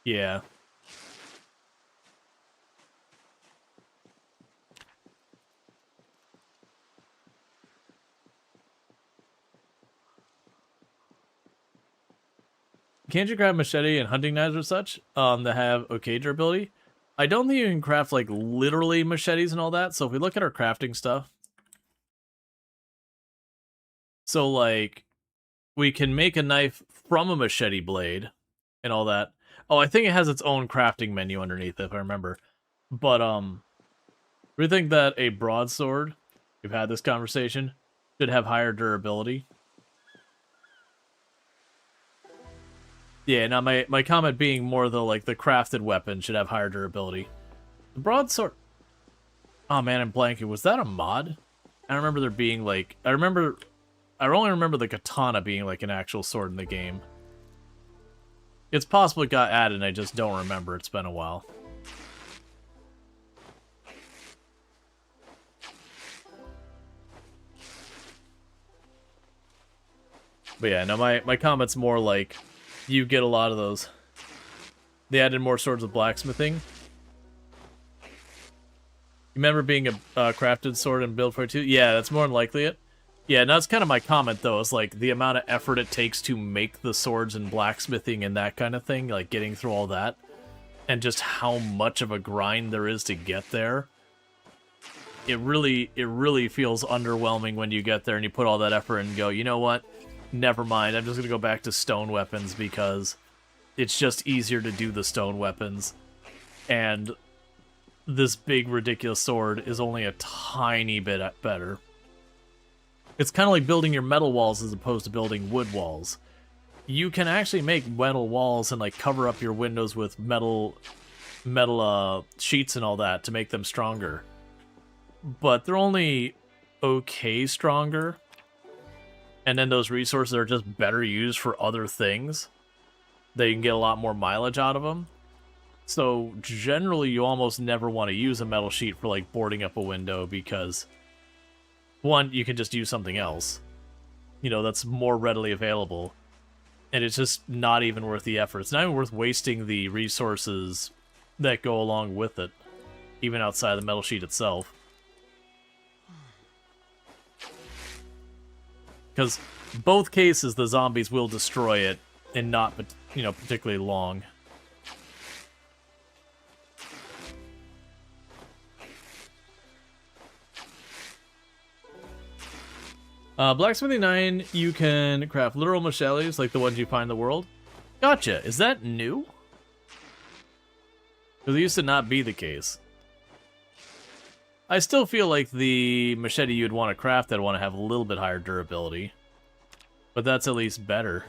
Yeah. Can't you grab machete and hunting knives or such that have okay durability? I don't think you can craft, like, literally machetes and all that, so if we look at our crafting stuff... So, like, we can make a knife from a machete blade and all that. Oh, I think it has its own crafting menu underneath, if I remember. But, we think that a broadsword, we've had this conversation, should have higher durability. Yeah, now my comment being more though, like, the crafted weapon should have higher durability. The broadsword... Oh man, I'm blanking. Was that a mod? I remember there being, like... I only remember the katana being, like, an actual sword in the game. It's possible it got added and I just don't remember. It's been a while. But yeah, no, my comment's more like, you get a lot of those. They added more swords with blacksmithing. You remember being a crafted sword in Build 42? Yeah, that's more than likely it. Yeah, and that's kind of my comment, though, is like the amount of effort it takes to make the swords and blacksmithing and that kind of thing, like getting through all that, and just how much of a grind there is to get there. It really feels underwhelming when you get there and you put all that effort in and go, you know what? Never mind, I'm just gonna go back to stone weapons because it's just easier to do the stone weapons. And this big, ridiculous sword is only a tiny bit better. It's kind of like building your metal walls as opposed to building wood walls. You can actually make metal walls and like cover up your windows with metal sheets and all that to make them stronger. But they're only okay stronger. And then those resources are just better used for other things. They can get a lot more mileage out of them. So generally you almost never want to use a metal sheet for like boarding up a window because... One, you can just use something else, you know, that's more readily available, and it's just not even worth the effort. It's not even worth wasting the resources that go along with it, even outside the metal sheet itself. Because both cases, the zombies will destroy it, and not, you know, particularly long. Blacksmithing 9, you can craft literal machetes like the ones you find in the world. Gotcha. Is that new? Because it used to not be the case. I still feel like the machete you'd want to craft, I'd want to have a little bit higher durability. But that's at least better.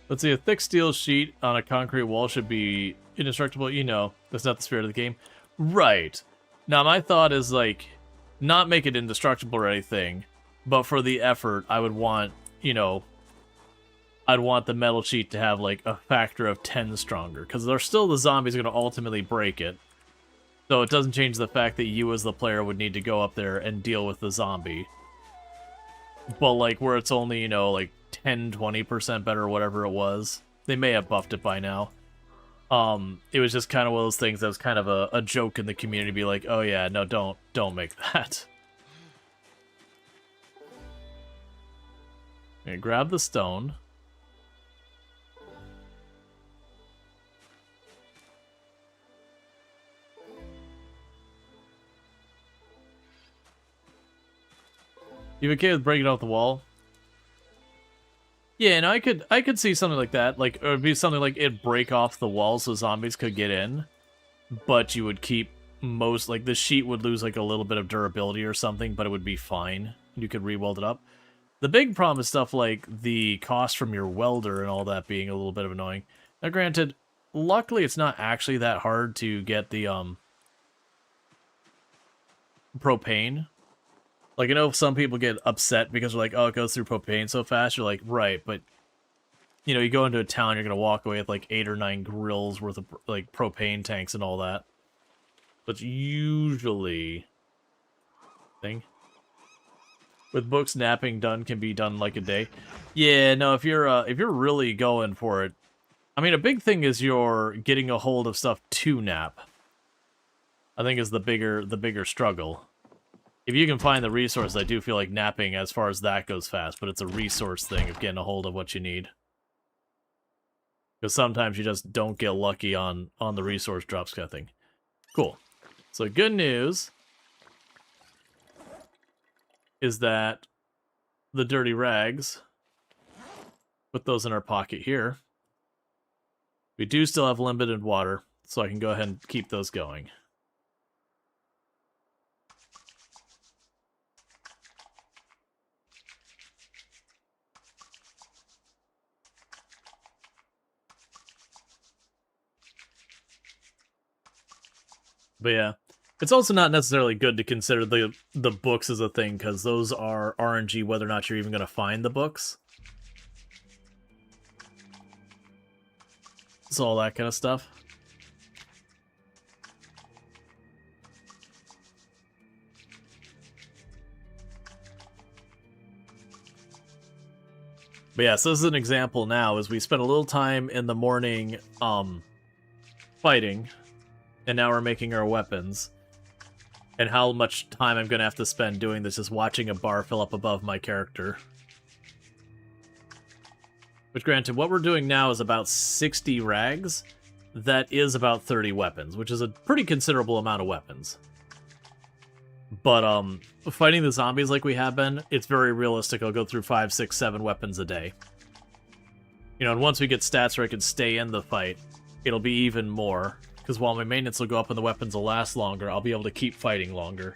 Let's see, a thick steel sheet on a concrete wall should be indestructible. You know, that's not the spirit of the game. Right. Now, my thought is, like, not make it indestructible or anything, but for the effort, I would want, you know, I'd want the metal sheet to have, like, a factor of 10 stronger, because they're still the zombies going to ultimately break it. So it doesn't change the fact that you as the player would need to go up there and deal with the zombie. But, like, where it's only, you know, like, 10-20% better or whatever it was. They may have buffed it by now. It was just kind of one of those things that was kind of a joke in the community, be like, oh yeah, no, don't make that. Okay, grab the stone. You okay with breaking off the wall? Yeah, no, I could see something like that. Like, it would be something like it'd break off the wall so zombies could get in, but you would keep most, like, the sheet would lose, like, a little bit of durability or something, but it would be fine. You could re-weld it up. The big problem is stuff like the cost from your welder and all that being a little bit of annoying. Now, granted, luckily it's not actually that hard to get the, propane. Like, I know some people get upset because they're like, oh, it goes through propane so fast. You're like, right, but, you know, you go into a town, you're going to walk away with, like, 8 or 9 grills worth of, like, propane tanks and all that. But usually... thing. With books, napping done can be done, like, a day. Yeah, no, if you're really going for it... I mean, a big thing is you're getting a hold of stuff to nap. I think is the bigger struggle. If you can find the resource, I do feel like napping as far as that goes fast, but it's a resource thing of getting a hold of what you need. Because sometimes you just don't get lucky on the resource drops kind of thing. Cool. So good news is that the dirty rags, put those in our pocket here. We do still have limited water, so I can go ahead and keep those going. But yeah, it's also not necessarily good to consider the books as a thing, because those are RNG whether or not you're even going to find the books. So all that kind of stuff. But yeah, so this is an example now, is we spent a little time in the morning fighting, and now we're making our weapons. And how much time I'm going to have to spend doing this is watching a bar fill up above my character. Which, granted, what we're doing now is about 60 rags. That is about 30 weapons, which is a pretty considerable amount of weapons. But, fighting the zombies like we have been, it's very realistic. I'll go through 5, 6, 7 weapons a day. You know, and once we get stats where I can stay in the fight, it'll be even more. Because while my maintenance will go up and the weapons will last longer, I'll be able to keep fighting longer.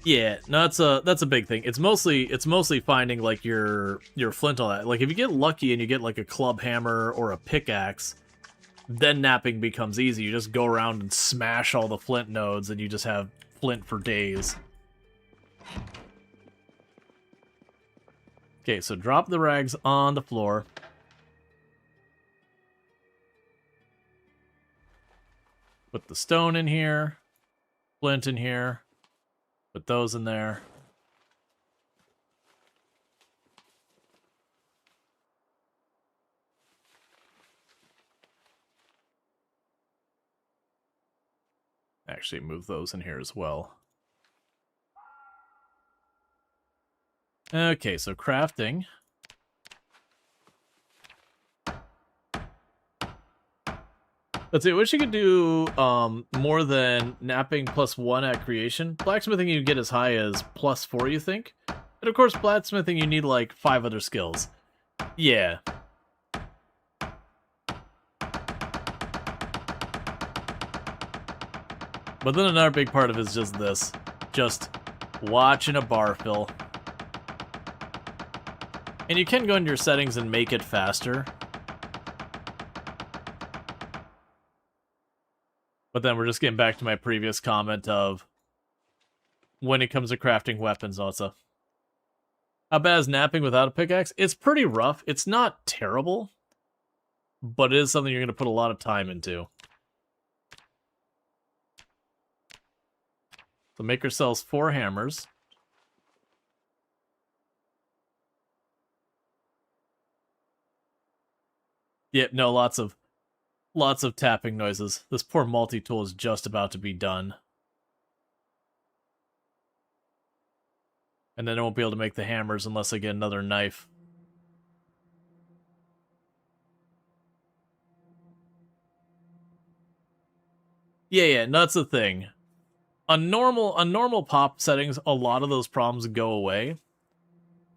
Yeah, no, that's a big thing. It's mostly finding like your flint on that. Like if you get lucky and you get like a club hammer or a pickaxe, then napping becomes easy. You just go around and smash all the flint nodes and you just have flint for days. Okay, so drop the rags on the floor. Put the stone in here. Flint in here. Put those in there. Actually, move those in here as well. Okay, so crafting. Let's see, I wish you could do more than napping +1 at creation. Blacksmithing you get as high as +4, you think? And of course, blacksmithing you need like 5 other skills. Yeah. But then another big part of it is just this. Just watching a bar fill. And you can go into your settings and make it faster. But then we're just getting back to my previous comment of when it comes to crafting weapons also. How bad is napping without a pickaxe? It's pretty rough. It's not terrible, but it is something you're going to put a lot of time into. So Maker sells 4 hammers. Yep, no, lots of tapping noises. This poor multi-tool is just about to be done. And then I won't be able to make the hammers unless I get another knife. Yeah, no, that's the thing. On normal pop settings, a lot of those problems go away.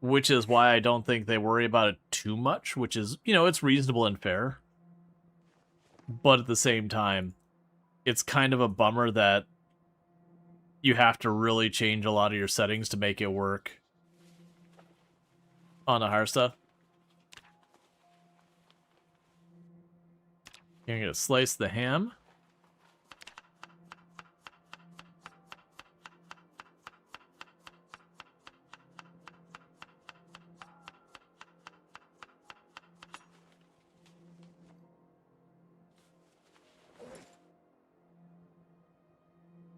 Which is why I don't think they worry about it too much, which is, you know, it's reasonable and fair. But at the same time, it's kind of a bummer that you have to really change a lot of your settings to make it work on the higher stuff. You're gonna slice the ham.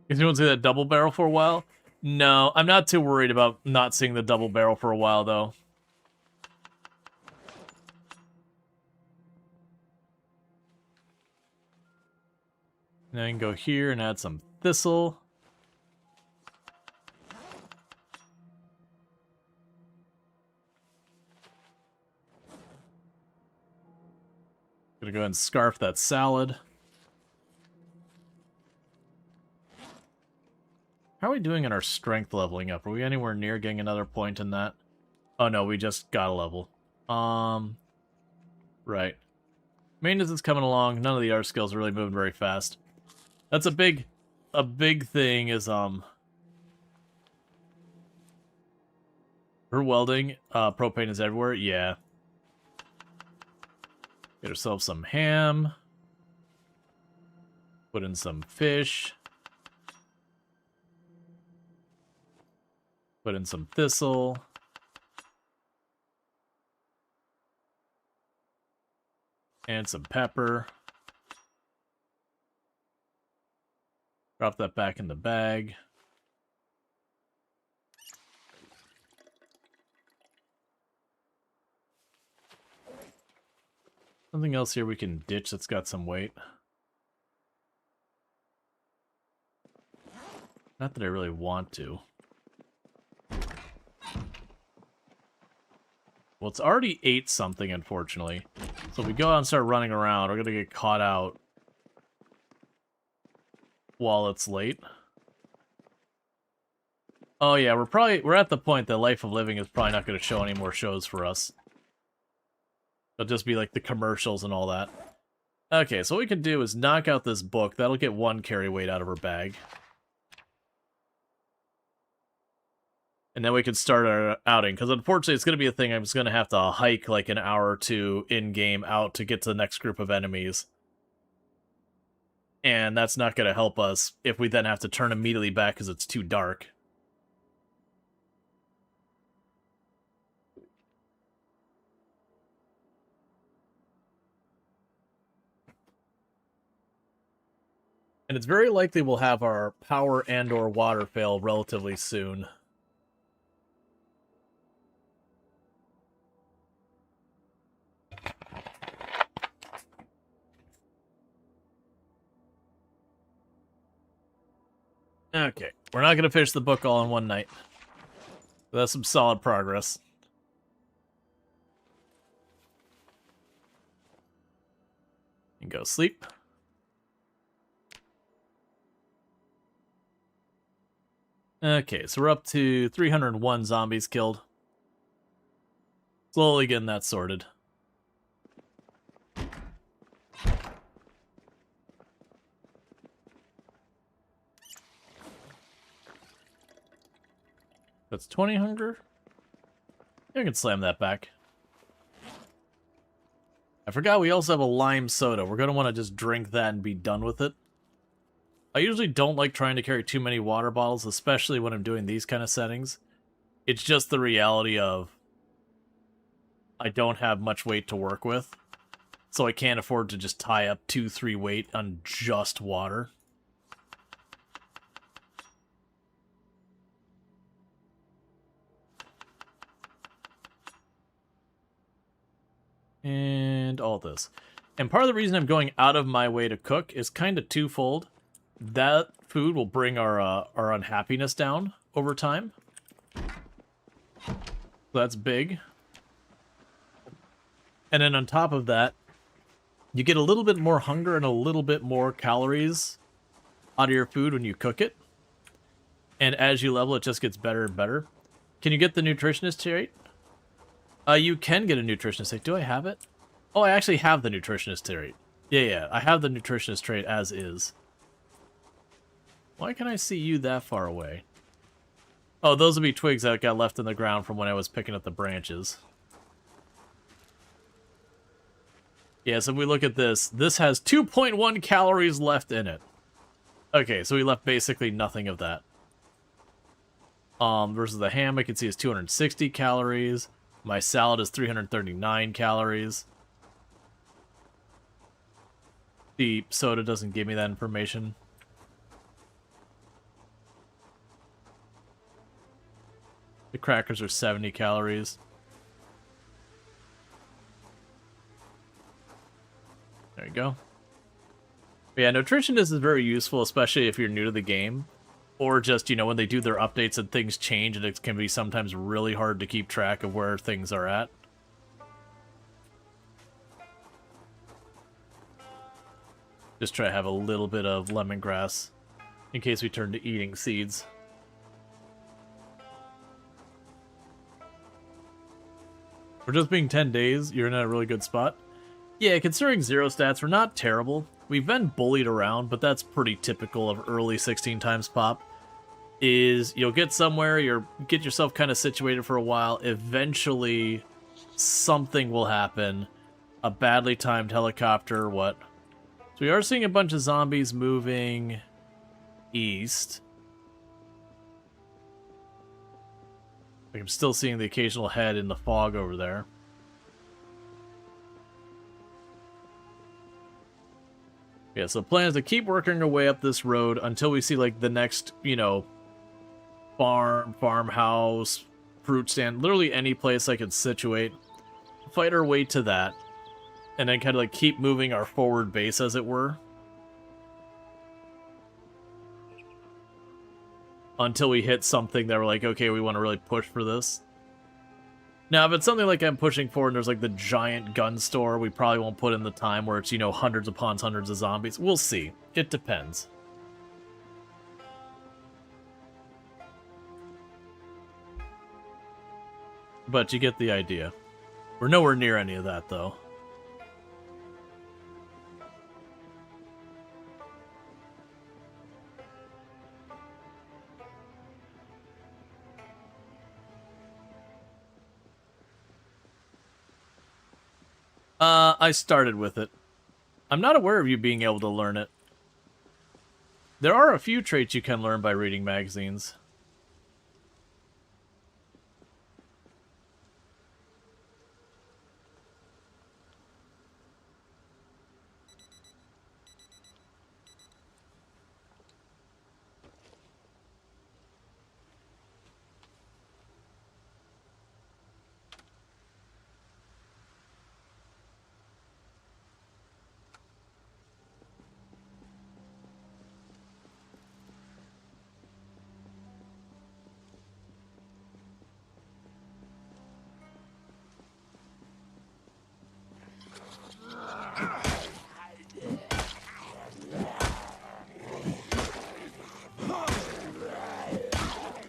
If you want to see that double barrel for a while? No, I'm not too worried about not seeing the double barrel for a while, though. And then go here and add some thistle. Gonna go ahead and scarf that salad. How are we doing in our strength leveling up? Are we anywhere near getting another point in that? Oh no, we just got a level. Right. Maintenance is coming along. None of the art skills are really moving very fast. That's a big thing is, for welding, propane is everywhere. Yeah. Get ourselves some ham. Put in some fish. Put in some thistle. And some pepper. Drop that back in the bag. Something else here we can ditch that's got some weight. Not that I really want to. Well, it's already 8 something, unfortunately. So if we go out and start running around, we're gonna get caught out while it's late. Oh yeah, we're at the point that Life of Living is probably not gonna show any more shows for us. It'll just be like the commercials and all that. Okay, so what we can do is knock out this book. That'll get 1 carry weight out of her bag. And then we can start our outing, because unfortunately it's going to be a thing I'm just going to have to hike like an hour or 2 in-game out to get to the next group of enemies. And that's not going to help us if we then have to turn immediately back because it's too dark. And it's very likely we'll have our power and or water fail relatively soon. Okay, we're not going to finish the book all in one night. But that's some solid progress. And go sleep. Okay, so we're up to 301 zombies killed. Slowly getting that sorted. That's 20 hunger. I can slam that back. I forgot we also have a lime soda. We're going to want to just drink that and be done with it. I usually don't like trying to carry too many water bottles, especially when I'm doing these kind of settings. It's just the reality of I don't have much weight to work with, so I can't afford to just tie up 2-3 weight on just water. And all this. And part of the reason I'm going out of my way to cook is kind of twofold. That food will bring our unhappiness down over time. So that's big. And then on top of that, you get a little bit more hunger and a little bit more calories out of your food when you cook it. And as you level, it just gets better and better. Can you get the nutritionist trait? You can get a nutritionist trait. Do I have it? Oh, I actually have the nutritionist trait. Yeah, I have the nutritionist trait as is. Why can I see you that far away? Oh, those would be twigs that got left in the ground from when I was picking up the branches. Yeah, so if we look at this, this has 2.1 calories left in it. Okay, so we left basically nothing of that. Versus the ham, I can see is 260 calories. My salad is 339 calories. The soda doesn't give me that information. The crackers are 70 calories. There you go. Yeah, nutritionist is very useful, especially if you're new to the game. Or just, you know, when they do their updates and things change, and it can be sometimes really hard to keep track of where things are at. Just try to have a little bit of lemongrass in case we turn to eating seeds. For just being 10 days, you're in a really good spot. Yeah, considering zero stats, we're not terrible. We've been bullied around, but that's pretty typical of early 16 times pop. Is you'll get somewhere, get yourself kind of situated for a while, eventually something will happen. A badly timed helicopter, what? So we are seeing a bunch of zombies moving east. Like I'm still seeing the occasional head in the fog over there. Yeah, so the plan is to keep working our way up this road until we see, like, the next, you know, farmhouse, fruit stand, literally any place I could situate. Fight our way to that. And then kind of, like, keep moving our forward base, as it were. Until we hit something that we're like, okay, we want to really push for this. Now, if it's something like I'm pushing for and there's like the giant gun store, we probably won't put in the time where it's, you know, hundreds upon hundreds of zombies. We'll see. It depends. But you get the idea. We're nowhere near any of that, though. I started with it. I'm not aware of you being able to learn it. There are a few traits you can learn by reading magazines.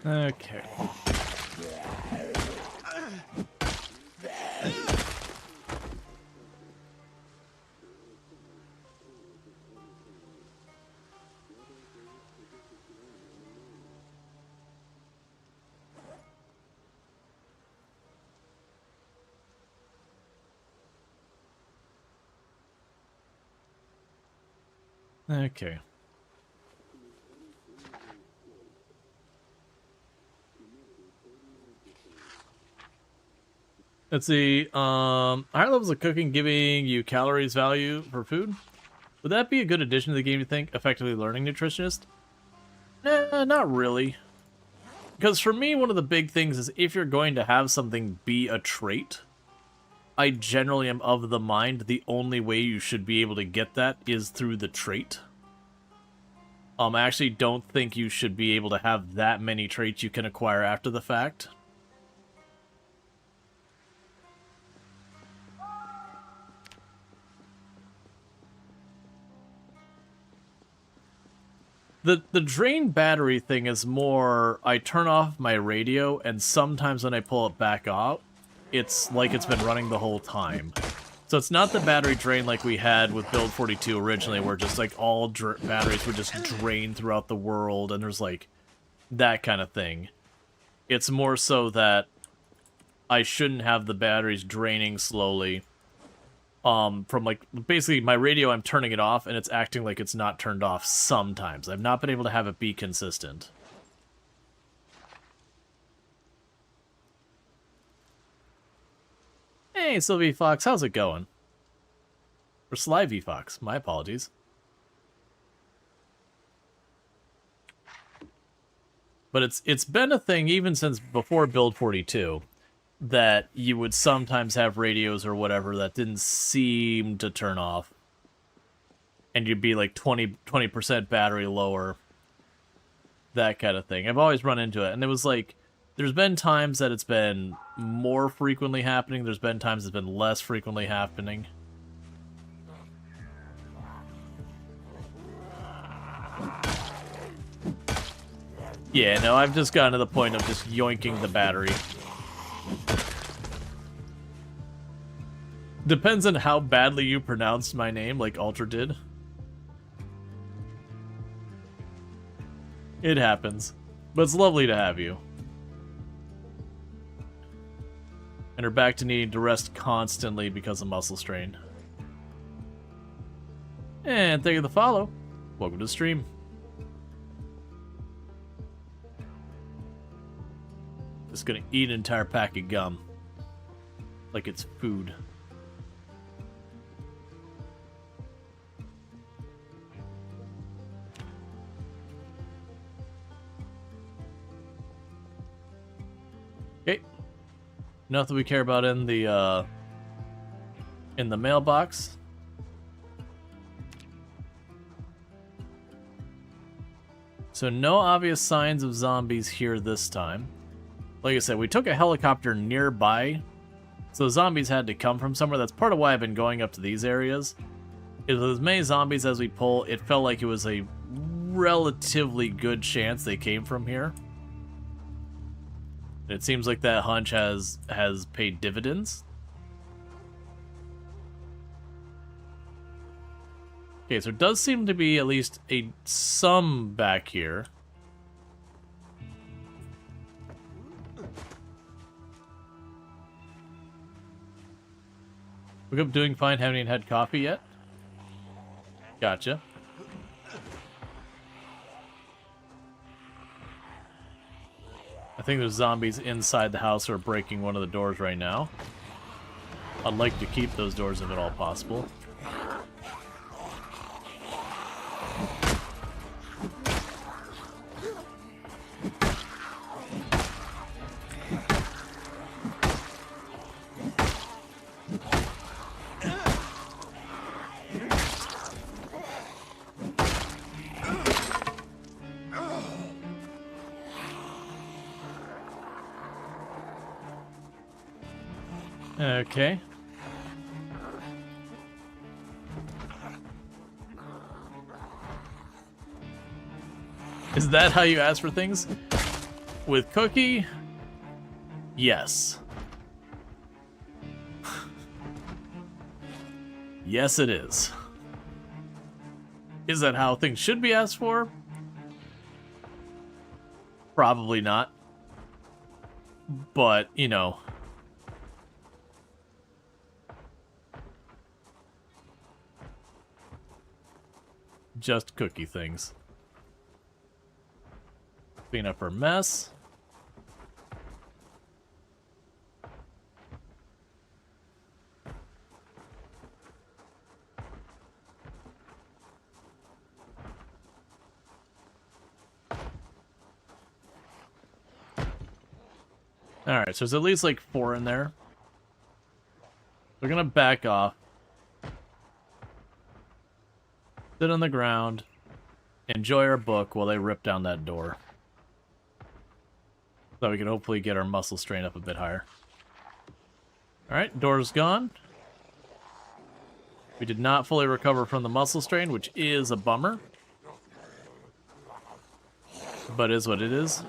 Okay. Okay. Let's see. Higher levels of cooking giving you calories value for food. Would that be a good addition to the game, you think? Effectively learning nutritionist? Nah, not really. Because for me, one of the big things is if you're going to have something be a trait, I generally am of the mind the only way you should be able to get that is through the trait. I actually don't think you should be able to have that many traits you can acquire after the fact. The drain battery thing is more, I turn off my radio, and sometimes when I pull it back out, it's like it's been running the whole time. So it's not the battery drain like we had with Build 42 originally, where just like all batteries would just drain throughout the world, and there's like that kind of thing. It's more so that I shouldn't have the batteries draining slowly. From like, basically my radio, I'm turning it off and it's acting like it's not turned off sometimes. I've not been able to have it be consistent. Hey, Sylvie Fox, how's it going? Or Slivy Fox, my apologies. But it's been a thing even since before Build 42. That you would sometimes have radios or whatever that didn't seem to turn off. and you'd be like 20% battery lower. That kind of thing. I've always run into it, and it was like, there's been times that it's been more frequently happening, there's been times it's been less frequently happening. Yeah, no, I've just gotten to the point of just yoinking the battery. Depends on how badly you pronounced my name, like Ultra did. It happens. But it's lovely to have you. And are back to needing to rest constantly because of muscle strain. And thank you for the follow. Welcome to the stream. Just gonna eat an entire pack of gum. Like it's food. Okay. Nothing we care about in the mailbox. So no obvious signs of zombies here this time. Like I said, we took a helicopter nearby, so zombies had to come from somewhere. That's part of why I've been going up to these areas. With as many zombies as we pull, it felt like it was a relatively good chance they came from here. It seems like that hunch has paid dividends. Okay, so it does seem to be at least some back here. Wake up doing fine, haven't even had coffee yet? Gotcha. I think there's zombies inside the house who are breaking one of the doors right now. I'd like to keep those doors if at all possible. Okay. Is that how you ask for things? With Cookie? Yes. Yes, it is. Is that how things should be asked for? Probably not. But, you know. Just Cookie things. Clean up her mess. Alright, so there's at least like 4 in there. We're gonna back off. Sit on the ground. Enjoy our book while they rip down that door. So we can hopefully get our muscle strain up a bit higher. Alright, door's gone. We did not fully recover from the muscle strain, which is a bummer. But is what it is.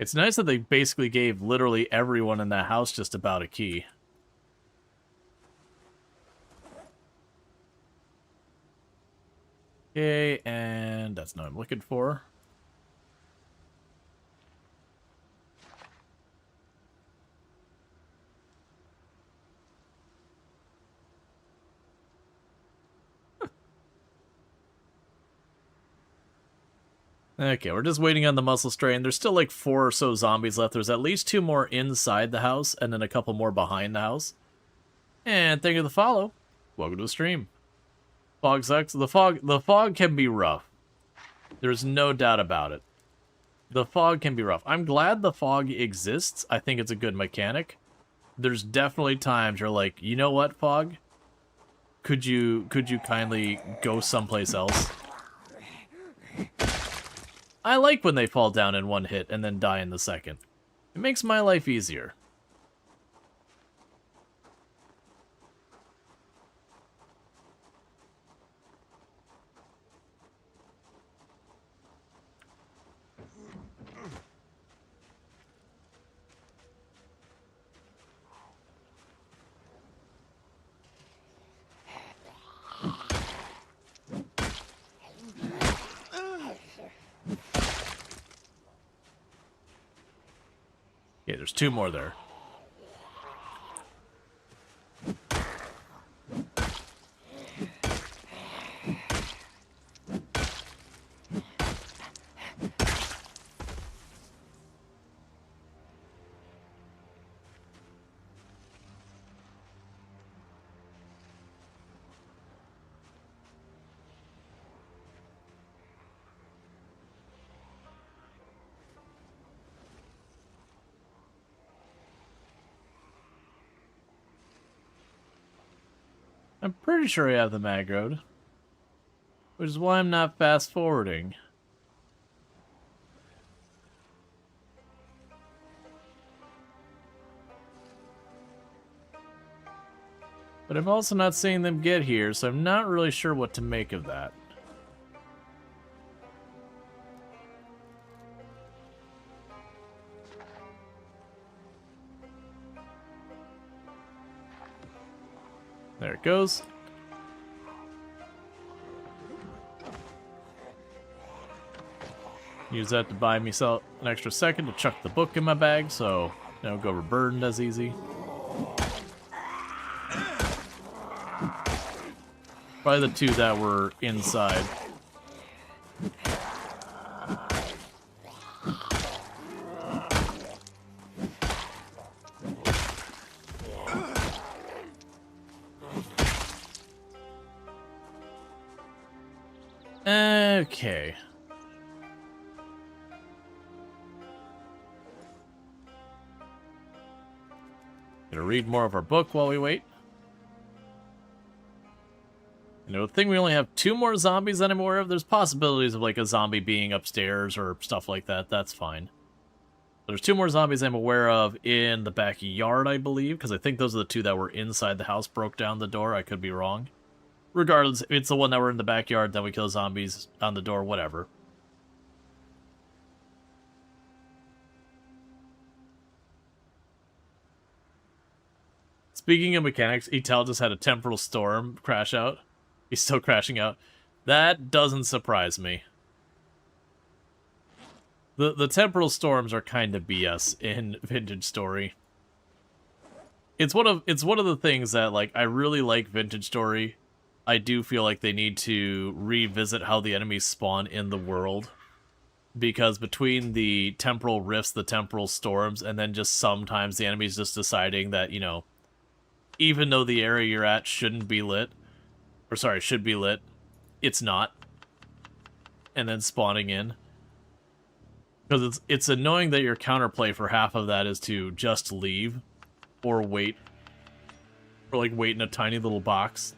It's nice that they basically gave literally everyone in that house just about a key. Okay, and that's not what I'm looking for. Okay, we're just waiting on the muscle strain. There's still like 4 or so zombies left. There's at least 2 more inside the house, and then a couple more behind the house. And thank you for the follow. Welcome to the stream. Fog sucks. The fog can be rough. There's no doubt about it. The fog can be rough. I'm glad the fog exists. I think it's a good mechanic. There's definitely times you're like, you know what, fog? Could you kindly go someplace else? I like when they fall down in one hit and then die in the second. It makes my life easier. Okay, there's two more there. I'm pretty sure I have the mag road, which is why I'm not fast forwarding. But I'm also not seeing them get here, so I'm not really sure what to make of that. There it goes. Use that to buy myself an extra second to chuck the book in my bag, so you know, go overburdened as easy. Probably the two that were inside. Okay. Gonna read more of our book while we wait. You know, the thing we only have 2 more zombies that I'm aware of. There's possibilities of like a zombie being upstairs or stuff like that. That's fine. There's 2 more zombies I'm aware of in the backyard, I believe, because I think those are the 2 that were inside the house, broke down the door. I could be wrong. Regardless, if it's the one that were in the backyard, then we kill zombies on the door, whatever. Speaking of mechanics, Etel just had a temporal storm crash out. He's still crashing out. That doesn't surprise me. The temporal storms are kind of BS in Vintage Story. It's one of the things that like I really like Vintage Story. I do feel like they need to revisit how the enemies spawn in the world. Because between the temporal rifts, the temporal storms, and then just sometimes the enemies just deciding that, you know, even though the area you're at shouldn't be lit, or sorry, should be lit, it's not. And then spawning in. Because it's annoying that your counterplay for half of that is to just leave, or wait, or like wait in a tiny little box.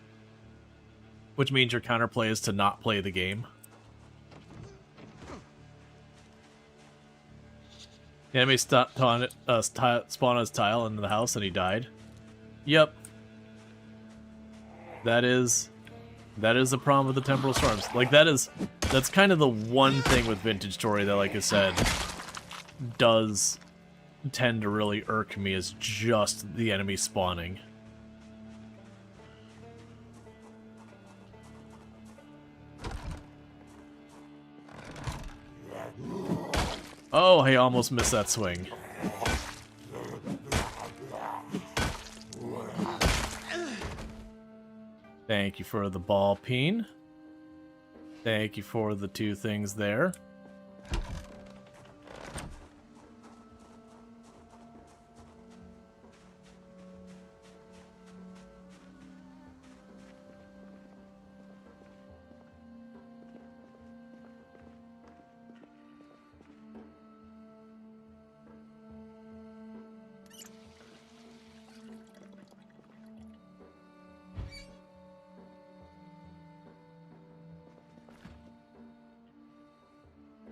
Which means your counterplay is to not play the game. The enemy spawned his tile into the house and he died. Yep. That is the problem with the temporal storms. Like that's kind of the one thing with Vintage Story that, like I said, does tend to really irk me, is just the enemy spawning. Oh, I almost missed that swing. Thank you for the ball peen. Thank you for the 2 things there.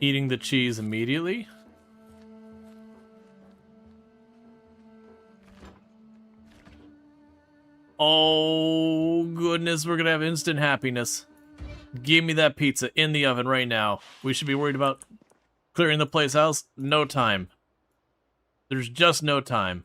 Eating the cheese immediately. Oh, goodness, we're gonna have instant happiness. Give me that pizza in the oven right now. We should be worried about clearing the place out. No time. There's just no time.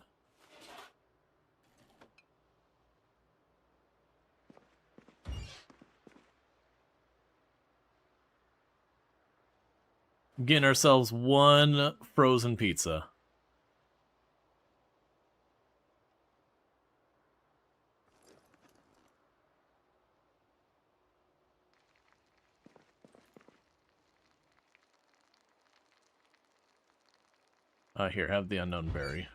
Getting ourselves one frozen pizza. Here, have the unknown berry.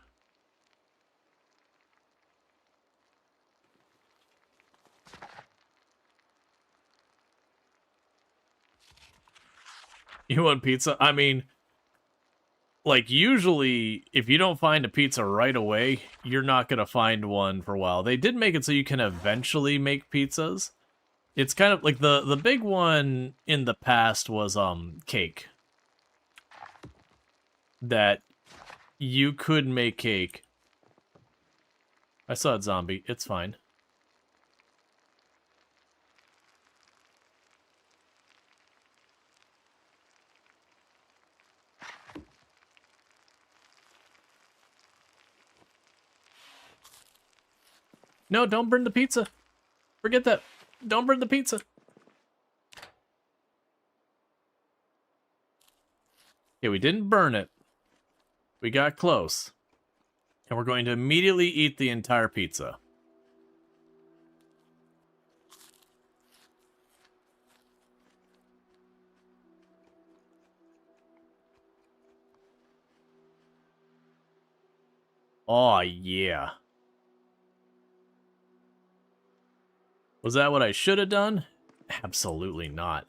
You want pizza? I mean, like, usually, if you don't find a pizza right away, you're not gonna find one for a while. They did make it so you can eventually make pizzas. It's kind of like the big one in the past was cake. That you could make cake. I saw a zombie. It's fine. No, don't burn the pizza. Forget that. Don't burn the pizza. Yeah, we didn't burn it. We got close. And we're going to immediately eat the entire pizza. Oh, yeah. Was that what I should have done? Absolutely not.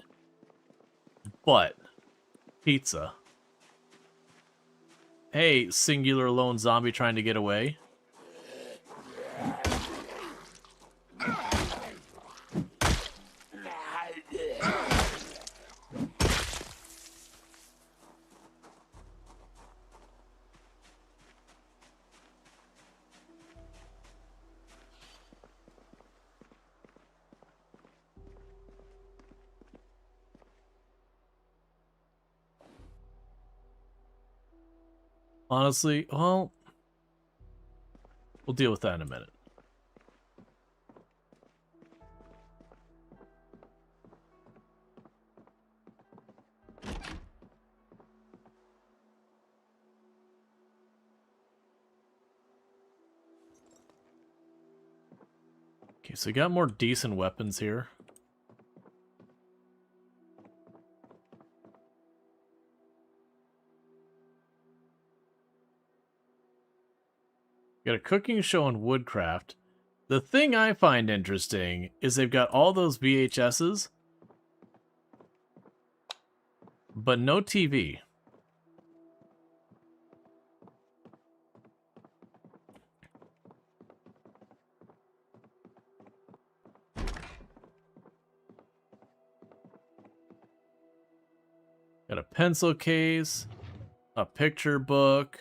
But, pizza. Hey, singular lone zombie trying to get away. Honestly, well, we'll deal with that in a minute. Okay, so we got more decent weapons here. Got a cooking show on woodcraft. The thing I find interesting is they've got all those VHSs, but no TV. Got a pencil case, a picture book,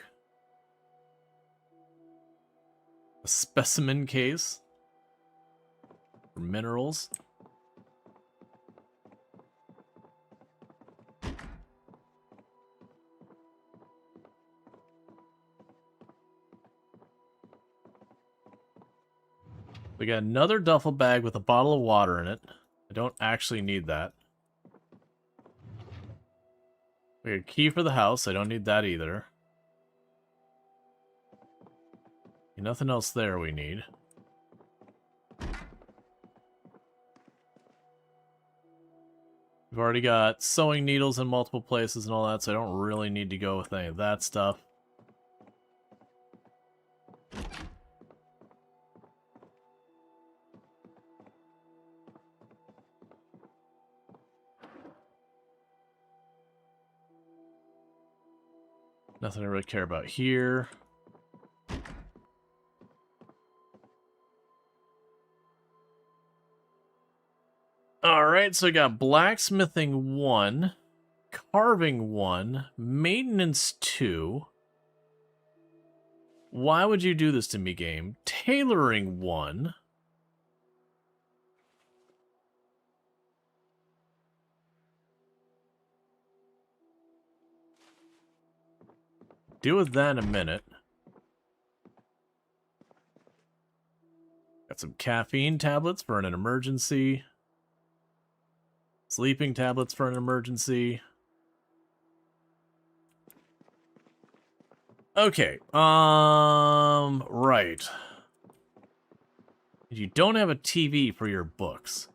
a specimen case for minerals. We got another duffel bag with a bottle of water in it. I don't actually need that. We got a key for the house. I don't need that either. Nothing else there we need. We've already got sewing needles in multiple places and all that, so I don't really need to go with any of that stuff. Nothing I really care about here. Alright, so we got blacksmithing 1. carving 1, maintenance 2. Why would you do this to me, game? Tailoring 1. Deal with that in a minute. Got some caffeine tablets for an emergency. Sleeping tablets for an emergency. Okay, right. You don't have a TV for your books.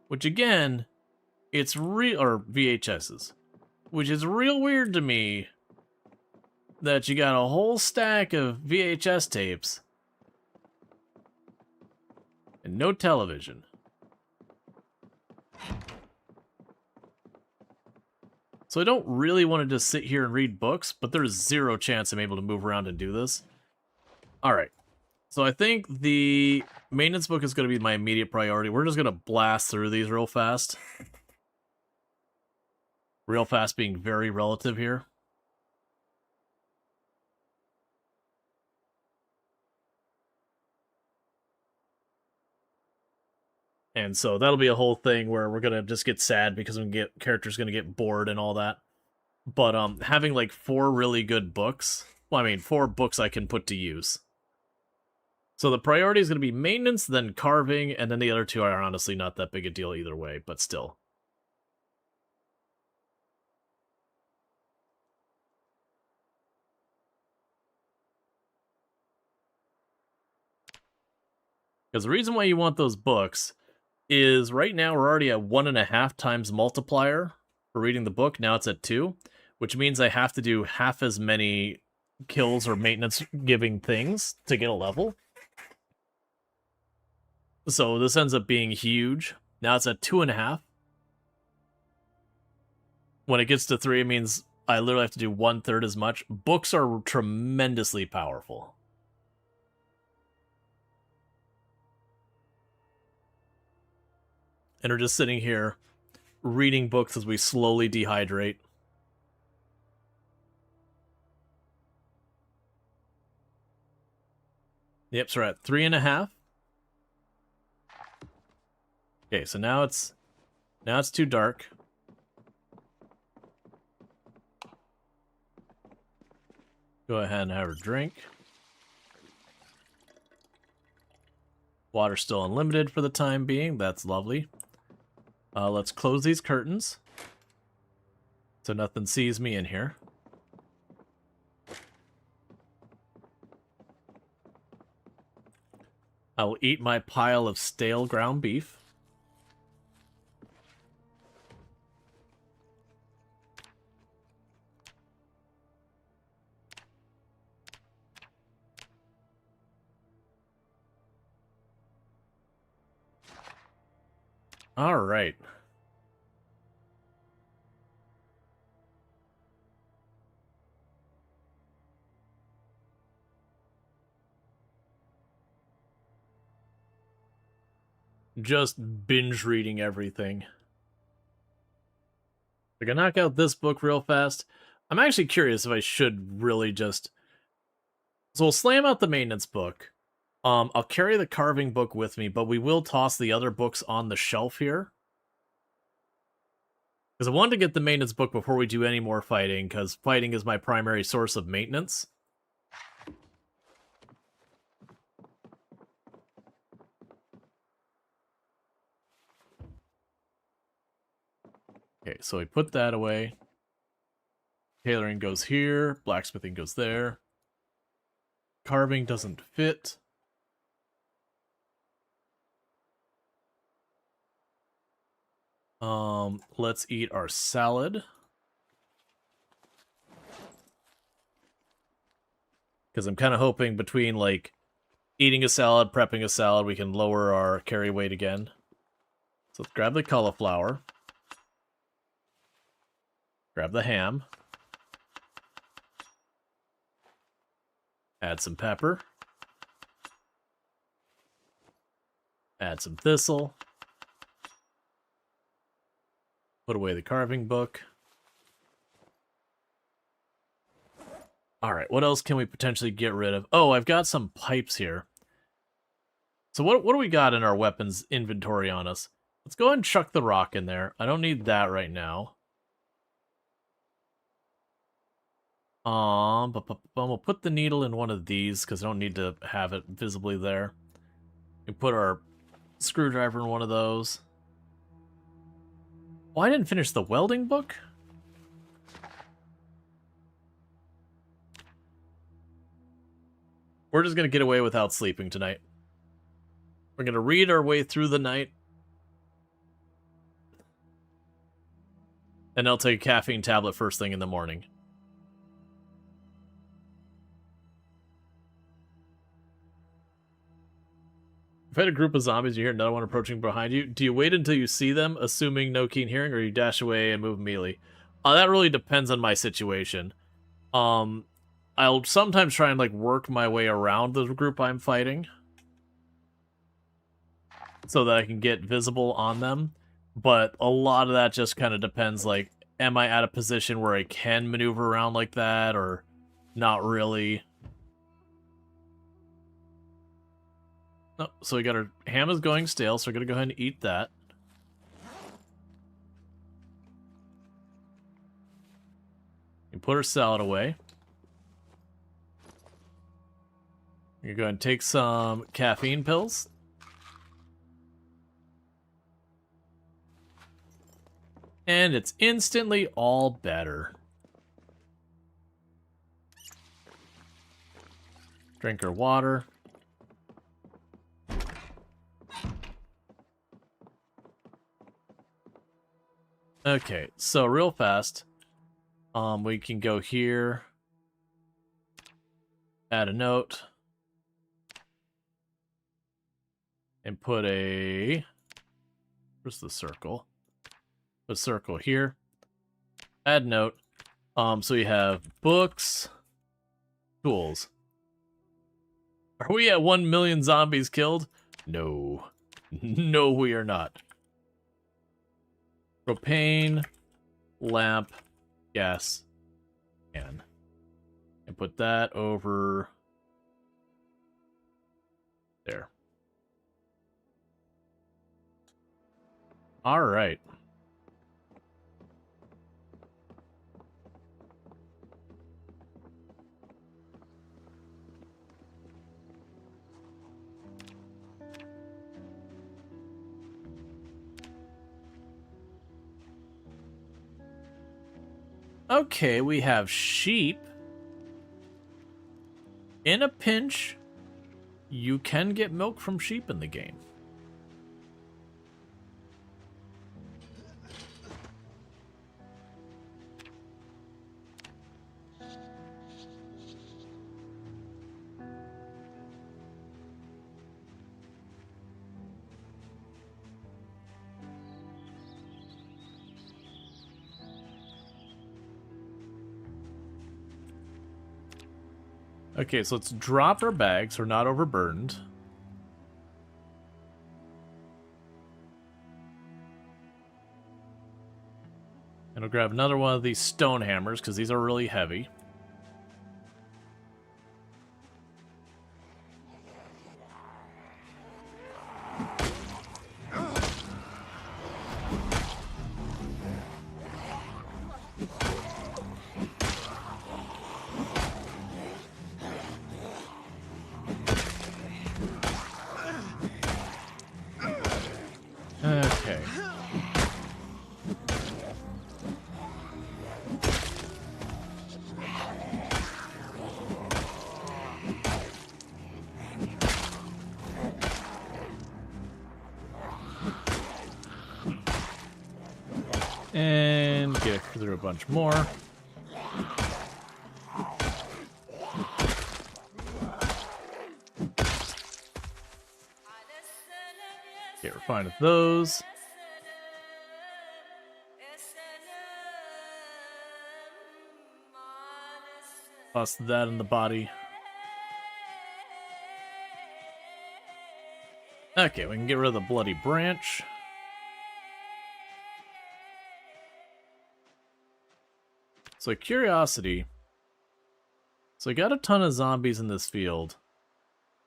Which again, it's real, or VHSs. Which is real weird to me that you got a whole stack of VHS tapes and no television. So I don't really want to just sit here and read books, but there's zero chance I'm able to move around and do this. Alright. So I think the maintenance book is going to be my immediate priority. We're just going to blast through these real fast. Real fast being very relative here. And so that'll be a whole thing where we're going to just get sad because characters going to get bored and all that. But having like 4 really good books, well, I mean 4 books I can put to use. So the priority is going to be maintenance, then carving, and then the other 2 are honestly not that big a deal either way, but still. Because the reason why you want those books is right now we're already at 1.5 times multiplier for reading the book. Now it's at 2, which means I have to do half as many kills or maintenance giving things to get a level. So this ends up being huge. Now it's at 2.5. When it gets to 3, it means I literally have to do 1/3 as much. Books are tremendously powerful. And we're just sitting here reading books as we slowly dehydrate. Yep, so we're at 3.5. Okay, so now it's too dark. Go ahead and have a drink. Water's still unlimited for the time being. That's lovely. Let's close these curtains so nothing sees me in here. I will eat my pile of stale ground beef. All right. Just binge reading everything. I can knock out this book real fast. I'm actually curious if I should really just... So we'll slam out the maintenance book. I'll carry the carving book with me, but we will toss the other books on the shelf here. Because I wanted to get the maintenance book before we do any more fighting, because fighting is my primary source of maintenance. Okay, so we put that away. Tailoring goes here. Blacksmithing goes there. Carving doesn't fit. Let's eat our salad. Because I'm kind of hoping between, like, eating a salad, prepping a salad, we can lower our carry weight again. So let's grab the cauliflower. Grab the ham. Add some pepper. Add some thistle. Put away the carving book. Alright, what else can we potentially get rid of? Oh, I've got some pipes here. So what do we got in our weapons inventory on us? Let's go ahead and chuck the rock in there. I don't need that right now. We'll put the needle in one of these because I don't need to have it visibly there. We put our screwdriver in one of those. Oh, I didn't finish the welding book? We're just going to get away without sleeping tonight. We're going to read our way through the night. And I'll take a caffeine tablet first thing in the morning. If you had a group of zombies, you hear another one approaching behind you. Do you wait until you see them, assuming no keen hearing, or you dash away and move immediately? That really depends on my situation. I'll sometimes try and like work my way around the group I'm fighting so that I can get visible on them. But a lot of that just kind of depends, like, am I at a position where I can maneuver around like that, or not really? Oh, so we got our ham is going stale, so we're going to go ahead and eat that. You put our salad away. You're going to take some caffeine pills. And it's instantly all better. Drink our water. Okay, so real fast, we can go here, add a note, and put a, where's the circle? Put a circle here, add note, so we have books, tools. Are we at 1 million zombies killed? No. No, we are not. Propane, lamp, gas, can. And put that over there. All right. Okay, we have sheep. In a pinch, you can get milk from sheep in the game. Okay, so let's drop our bags so we're not overburdened. And I'll grab another one of these stone hammers, because these are really heavy. Okay. And get through a bunch more. Okay, we're fine with those. Toss that in the body. Okay, we can get rid of the bloody branch. So, curiosity. So I got a ton of zombies in this field.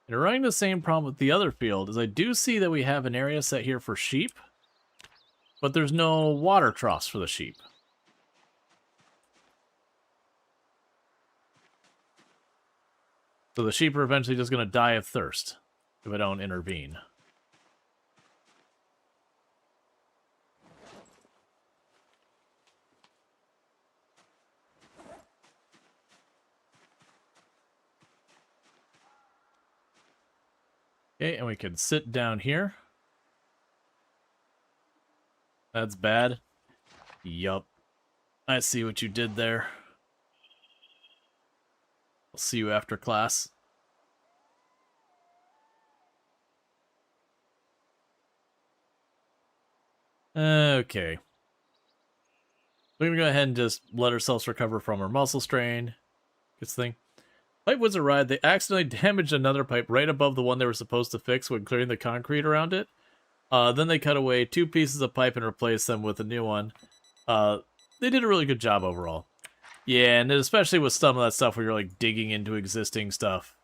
And we're running the same problem with the other field, is I do see that we have an area set here for sheep, but there's no water troughs for the sheep. So the sheep are eventually just going to die of thirst if I don't intervene. Okay, and we can sit down here. That's bad. Yup. I see what you did there. I'll see you after class. Okay. We're gonna go ahead and just let ourselves recover from our muscle strain. This thing. Pipe was a ride. They accidentally damaged another pipe right above the one they were supposed to fix when clearing the concrete around it. Then they cut away 2 pieces of pipe and replaced them with a new one. They did a really good job overall. Yeah, and especially with some of that stuff where you're like digging into existing stuff,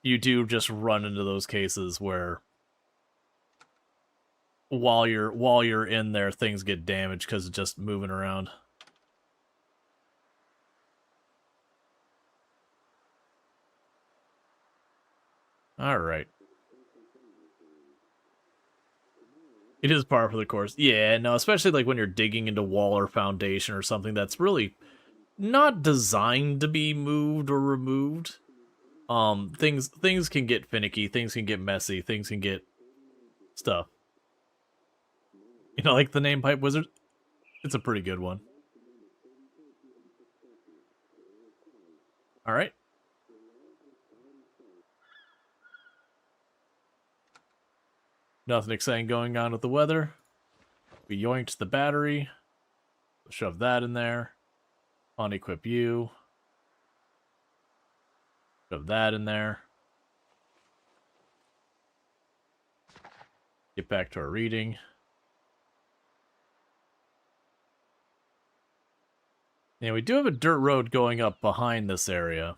you do just run into those cases where while you're in there, things get damaged because of just moving around. All right. It is par for the course. Yeah, no, especially like when you're digging into wall or foundation or something that's really not designed to be moved or removed. Things can get finicky, things can get messy, things can get stuff. You know, like the name Pipe Wizard? It's a pretty good one. Alright. Nothing exciting going on with the weather. We yoinked the battery. Shove that in there. Unequip you. Shove that in there. Get back to our reading. Yeah, we do have a dirt road going up behind this area.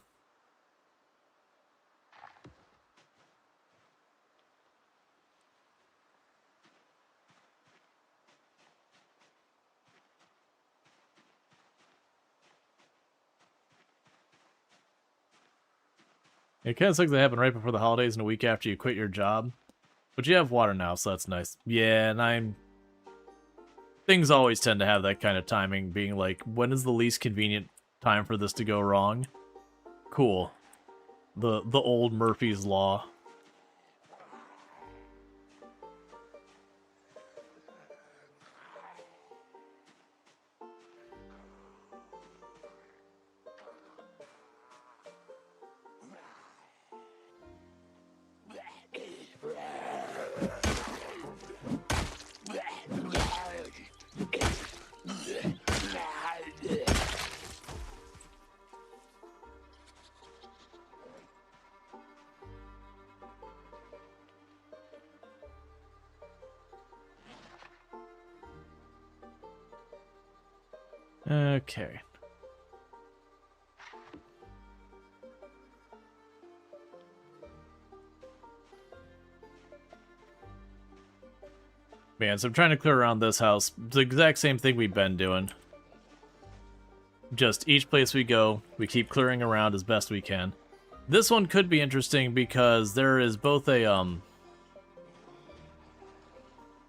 It kind of sucks that happened right before the holidays and a week after you quit your job. But you have water now, so that's nice. Yeah, and things always tend to have that kind of timing, being like, when is the least convenient time for this to go wrong? Cool. The old Murphy's Law. Okay. Man, so I'm trying to clear around this house. It's the exact same thing we've been doing. Just each place we go, we keep clearing around as best we can. This one could be interesting because there is both a,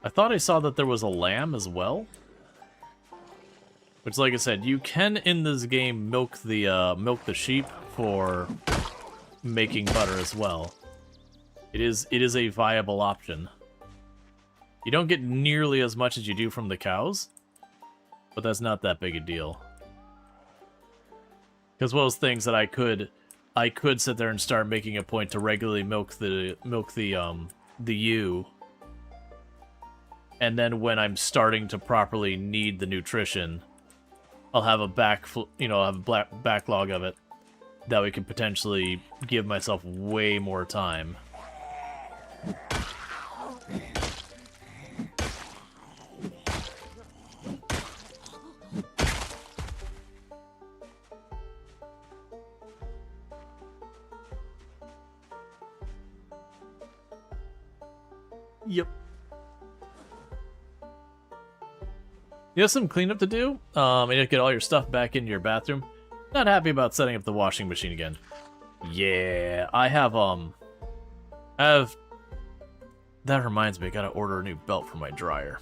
I thought I saw that there was a lamb as well. Which, like I said, you can in this game milk the sheep for making butter as well. It is a viable option. You don't get nearly as much as you do from the cows, but that's not that big a deal. Because one of those things that I could sit there and start making a point to regularly milk the ewe, and then when I'm starting to properly need the nutrition, I'll have a backlog of it that we could potentially give myself way more time. You have some cleanup to do. And you get all your stuff back into your bathroom. Not happy about setting up the washing machine again. Yeah, I have that reminds me, I gotta order a new belt for my dryer.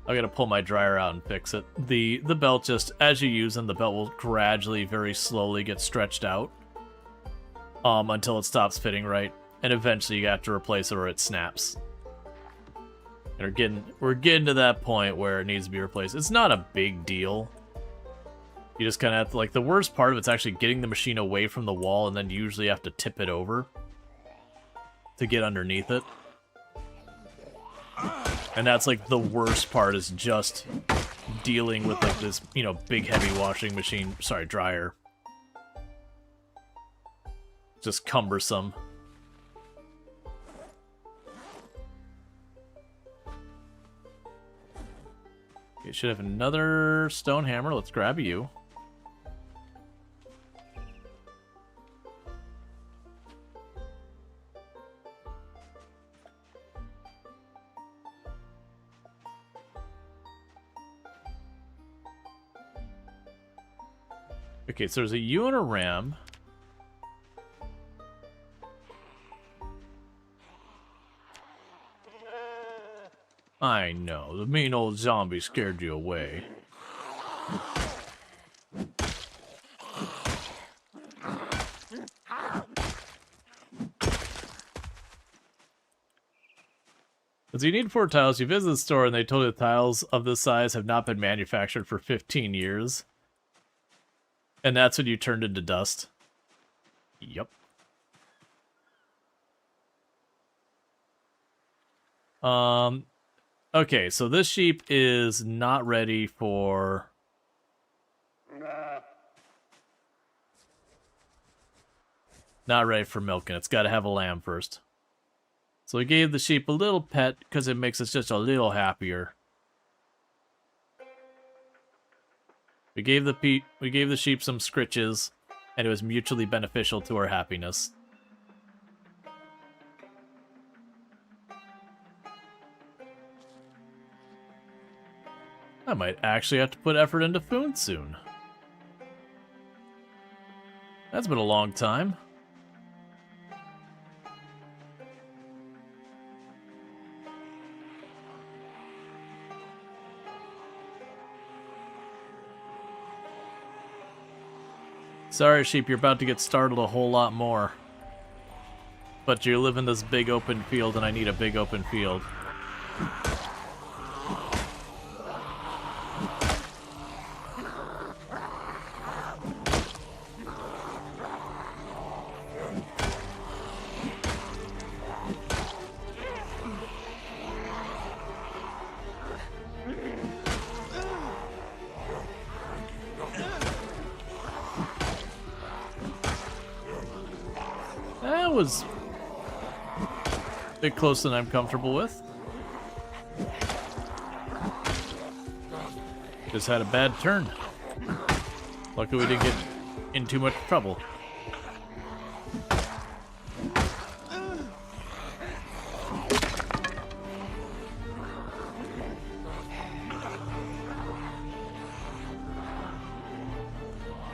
I gotta pull my dryer out and fix it. The belt just, as you use them, the belt will gradually, very slowly get stretched out. Until it stops fitting right. And eventually you have to replace it or it snaps. And we're getting to that point where it needs to be replaced. It's not a big deal. You just kind of have to, like, the worst part of it's actually getting the machine away from the wall, and then you usually have to tip it over to get underneath it. And that's, like, the worst part is just dealing with, like, this, you know, big, heavy washing machine, sorry, dryer. Just cumbersome. You should have another stone hammer. Let's grab you. Okay, so there's a U and a ram. I know, the mean old zombie scared you away. So you need 4 tiles. You visit the store and they told you the tiles of this size have not been manufactured for 15 years. And that's when you turned into dust. Yep. Okay, so this sheep is not ready for... Not ready for milking. It's got to have a lamb first. So we gave the sheep a little pet because it makes us just a little happier. We gave the sheep some scritches, and it was mutually beneficial to our happiness. I might actually have to put effort into food soon. That's been a long time. Sorry, sheep, you're about to get startled a whole lot more. But you live in this big open field, and I need a big open field. That was a bit closer than I'm comfortable with. Just had a bad turn. Luckily we didn't get in too much trouble.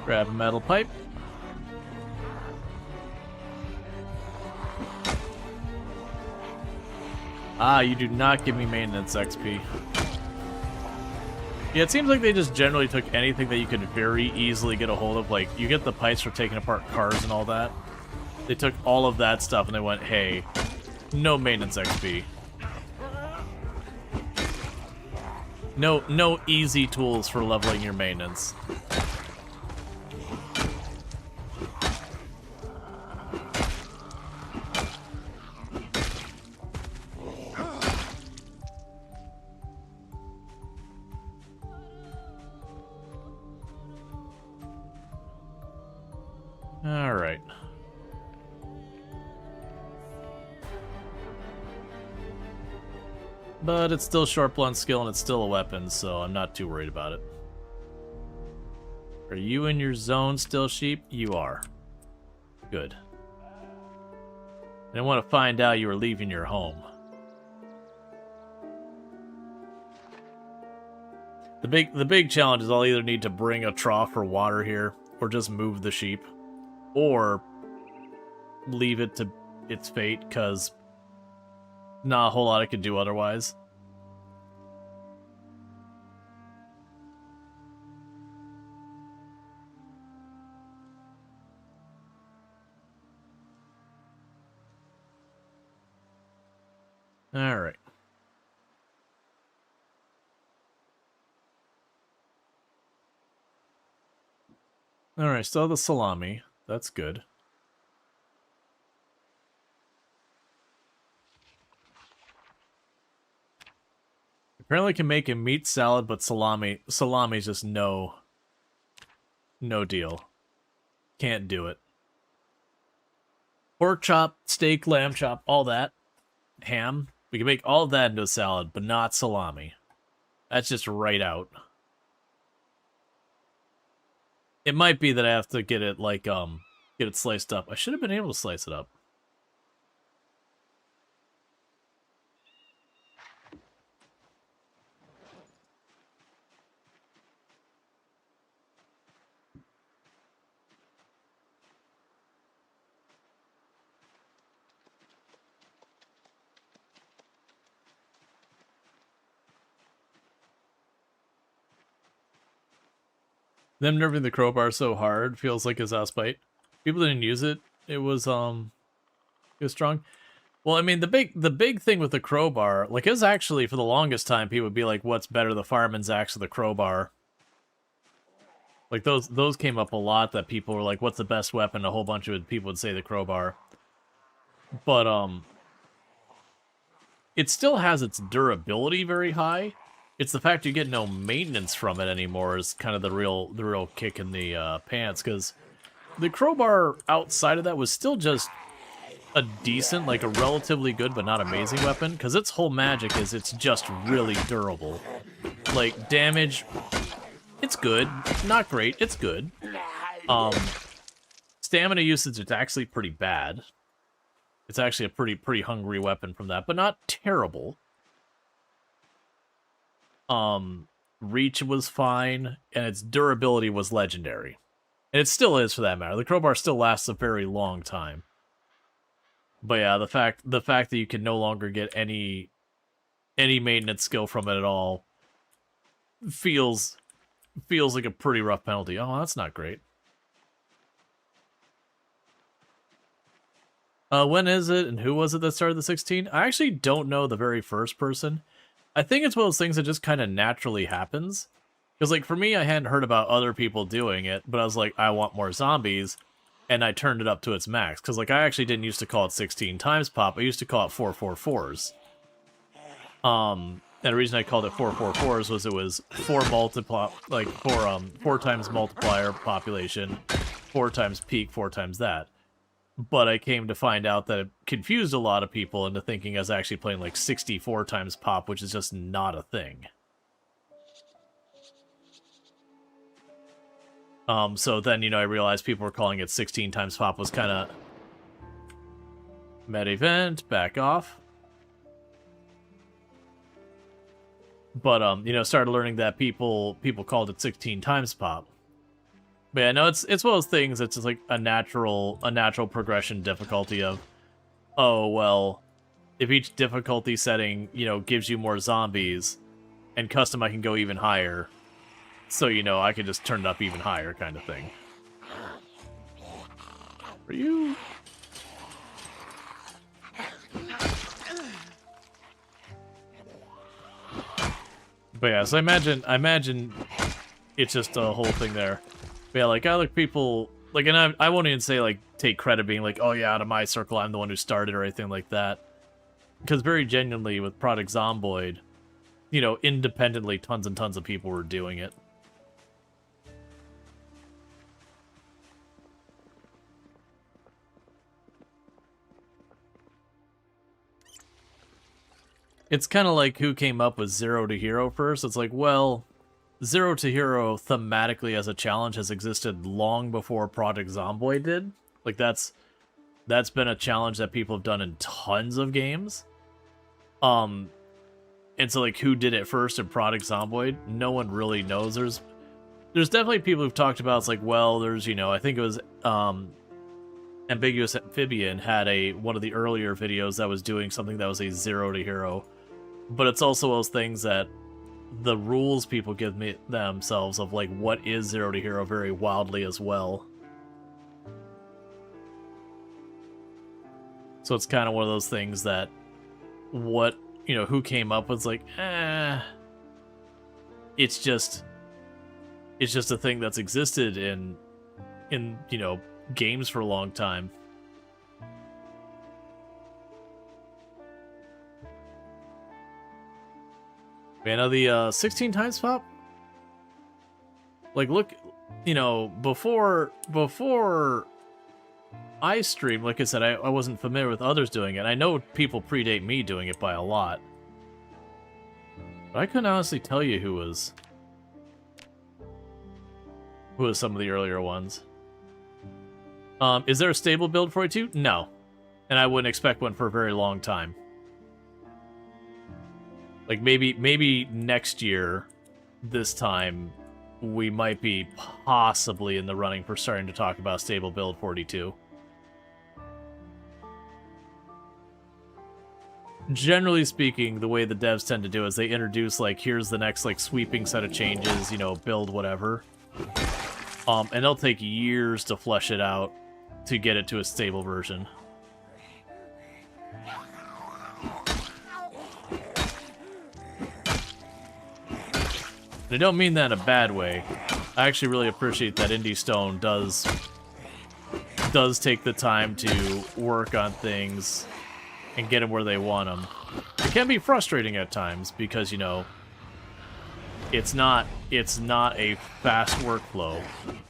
Grab a metal pipe. Ah, you do not give me maintenance XP. Yeah, it seems like they just generally took anything that you could very easily get a hold of. Like, you get the pipes for taking apart cars and all that. They took all of that stuff and they went, hey, no maintenance XP. No easy tools for leveling your maintenance. Alright. But it's still short blunt skill and it's still a weapon, so I'm not too worried about it. Are you in your zone still, sheep? You are. Good. I didn't want to find out you were leaving your home. The big challenge is I'll either need to bring a trough for water here, or just move the sheep, or leave it to its fate, because not a whole lot I can do otherwise. Alright. Alright, still the salami. That's good. Apparently can make a meat salad, but salami's just no deal. Can't do it. Pork chop, steak, lamb chop, all that. Ham. We can make all of that into a salad, but not salami. That's just right out. It might be that I have to get it, like, get it sliced up. I should have been able to slice it up. Them nerfing the crowbar so hard feels like a Zospite. People didn't use it. It was strong. Well, I mean, the big thing with the crowbar, like, is actually for the longest time people would be like, what's better, the fireman's axe or the crowbar? Like those came up a lot, that people were like, what's the best weapon? A whole bunch of people would say the crowbar. But it still has its durability very high. It's the fact you get no maintenance from it anymore is kind of the real kick in the pants, because the crowbar outside of that was still just a decent, like a relatively good but not amazing weapon, because its whole magic is it's just really durable. Like, damage, it's good. Not great, it's good. Stamina usage, it's actually pretty bad. It's actually a pretty hungry weapon from that, but not terrible. Reach was fine, and its durability was legendary. And it still is, for that matter. The crowbar still lasts a very long time. But yeah, the fact that you can no longer get any maintenance skill from it at all feels like a pretty rough penalty. Oh, that's not great. When is it, and who was it that started the 16? I actually don't know the very first person. I think it's one of those things that just kind of naturally happens. Because, like, for me, I hadn't heard about other people doing it, but I was like, I want more zombies, and I turned it up to its max. Because, like, I actually didn't used to call it 16 times pop, I used to call it 444s. And the reason I called it 444s was it was 4 times multiplier population, 4 times peak, 4 times that. But I came to find out that it confused a lot of people into thinking I was actually playing like 64 times pop, which is just not a thing. So then, you know, I realized people were calling it 16 times pop was kind of meta event, back off. But, you know, started learning that people called it 16 times pop. But yeah, no, it's one of those things that's just like a natural progression difficulty of, oh, well, if each difficulty setting, you know, gives you more zombies, and custom I can go even higher, so, you know, I can just turn it up even higher kind of thing. For you? But yeah, so I imagine it's just a whole thing there. But yeah, like, I look people, like, and I won't even say, like, take credit being like, oh yeah, out of my circle, I'm the one who started or anything like that. Because very genuinely, with Project Zomboid, you know, independently, tons and tons of people were doing it. It's kind of like who came up with Zero to Hero first. It's like, well, Zero to Hero thematically as a challenge has existed long before Project Zomboid did. Like, that's been a challenge that people have done in tons of games. And so, like, who did it first in Product Zomboid? No one really knows. There's definitely people who've talked about, it's like, well, there's, you know, I think it was, Ambiguous Amphibian had one of the earlier videos that was doing something that was a 0 to hero. But it's also those things that the rules people give themselves of, like, what is 0 to hero very wildly as well. So it's kind of one of those things that who came up with, like, it's just a thing that's existed in games for a long time. Man, of the 16 times pop, like, look, before I stream, like I said, I wasn't familiar with others doing it. I know people predate me doing it by a lot. But I couldn't honestly tell you who was some of the earlier ones. Is there a stable build 42? No. And I wouldn't expect one for a very long time. Like, maybe next year, this time, we might be possibly in the running for starting to talk about stable build 42. Generally speaking, the way the devs tend to do is they introduce, like, here's the next, like, sweeping set of changes, build whatever. And they'll take years to flesh it out to get it to a stable version. And I don't mean that in a bad way. I actually really appreciate that Indie Stone does take the time to work on things and get them where they want them. It can be frustrating at times because, it's not a fast workflow,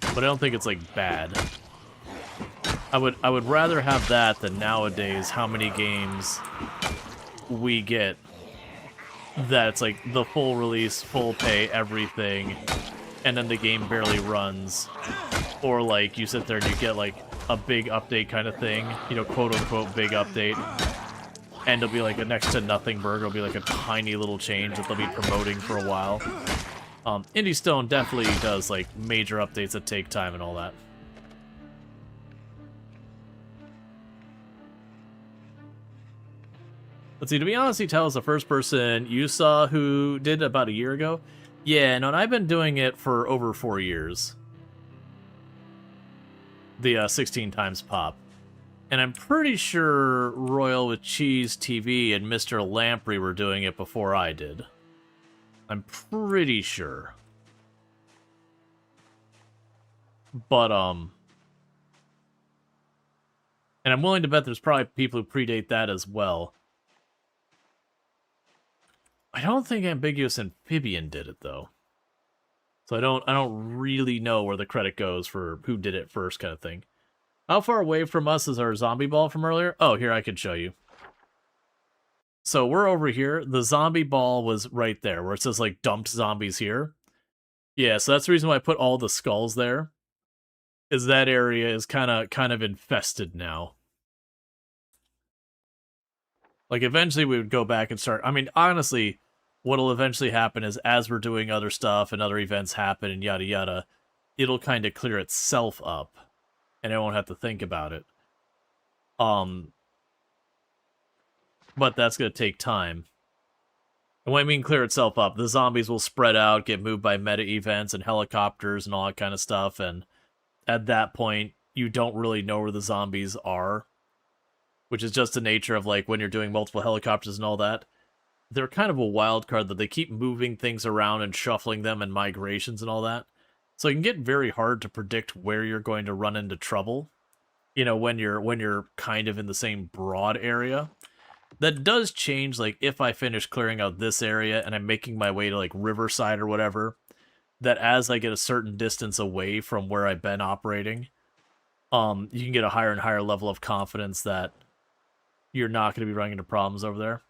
but I don't think it's, like, bad. I would rather have that than nowadays how many games we get that it's like the full release, full pay, everything, and then the game barely runs. Or, like, you sit there and you get, like, a big update kind of thing, quote-unquote big update, and it'll be like a next to nothing burger. It'll be like a tiny little change that they'll be promoting for a while. Indie Stone definitely does, like, major updates that take time and all that. Let's see, to be honest, Tell is the first person you saw who did it about a year ago. Yeah, no, and I've been doing it for over 4 years. The 16 times pop. And I'm pretty sure Royal with Cheese TV and Mr. Lamprey were doing it before I did. I'm pretty sure. But, and I'm willing to bet there's probably people who predate that as well. I don't think Ambiguous Amphibian did it, though. So I don't really know where the credit goes for who did it first kind of thing. How far away from us is our zombie ball from earlier? Oh, here, I can show you. So we're over here. The zombie ball was right there, where it says, like, dumped zombies here. Yeah, so that's the reason why I put all the skulls there. Is that area is kind of infested now. Like, eventually we would go back and start... I mean, honestly, what'll eventually happen is as we're doing other stuff and other events happen and yada yada, it'll kind of clear itself up. And I won't have to think about it. But that's going to take time. And when I mean clear itself up, the zombies will spread out, get moved by meta events and helicopters and all that kind of stuff, and at that point, you don't really know where the zombies are. Which is just the nature of, like, when you're doing multiple helicopters and all that. They're kind of a wild card that they keep moving things around and shuffling them and migrations and all that. So it can get very hard to predict where you're going to run into trouble, when you're kind of in the same broad area. That does change, like, if I finish clearing out this area and I'm making my way to, like, Riverside or whatever, that as I get a certain distance away from where I've been operating, you can get a higher and higher level of confidence that you're not going to be running into problems over there.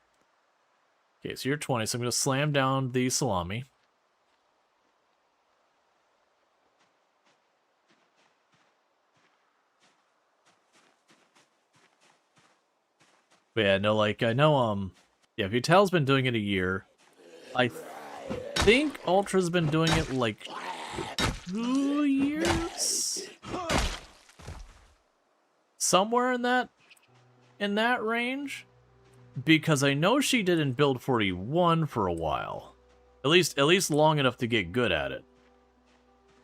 Okay, so you're 20, so I'm going to slam down the salami. But yeah, no, like, I know, yeah, Vitel's been doing it a year. I think Ultra's been doing it like 2 years? Somewhere in that range? Because I know she did in Build 41 for a while. At least long enough to get good at it.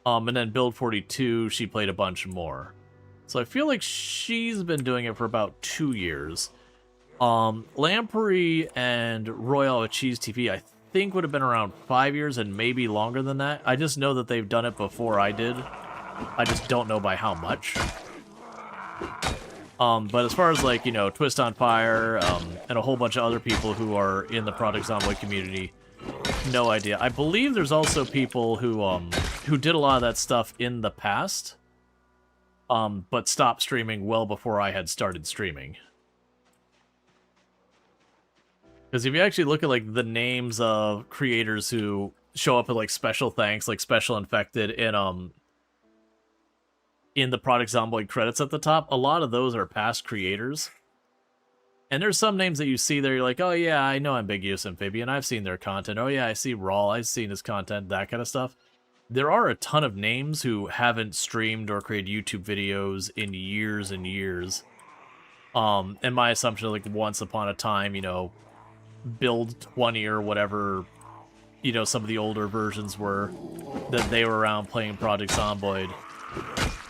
And then Build 42, she played a bunch more. So I feel like she's been doing it for about 2 years. Lamprey and Rual with Cheese TV, I think would have been around 5 years and maybe longer than that. I just know that they've done it before I did. I just don't know by how much. But as far as, like, you know, Twist on Fire, and a whole bunch of other people who are in the Project Zomboid community, no idea. I believe there's also people who did a lot of that stuff in the past, but stopped streaming well before I had started streaming. Because if you actually look at, like, the names of creators who show up at, like, special thanks, like Special Infected, in the Project Zomboid credits at the top, a lot of those are past creators. And there's some names that you see there, you're like, oh yeah, I know Ambiguous Amphibian, I've seen their content. Oh yeah, I see Rual, I've seen his content, that kind of stuff. There are a ton of names who haven't streamed or created YouTube videos in years and years. And my assumption is, like, once upon a time, you know, Build 20 or whatever, you know, some of the older versions were, that they were around playing Project Zomboid.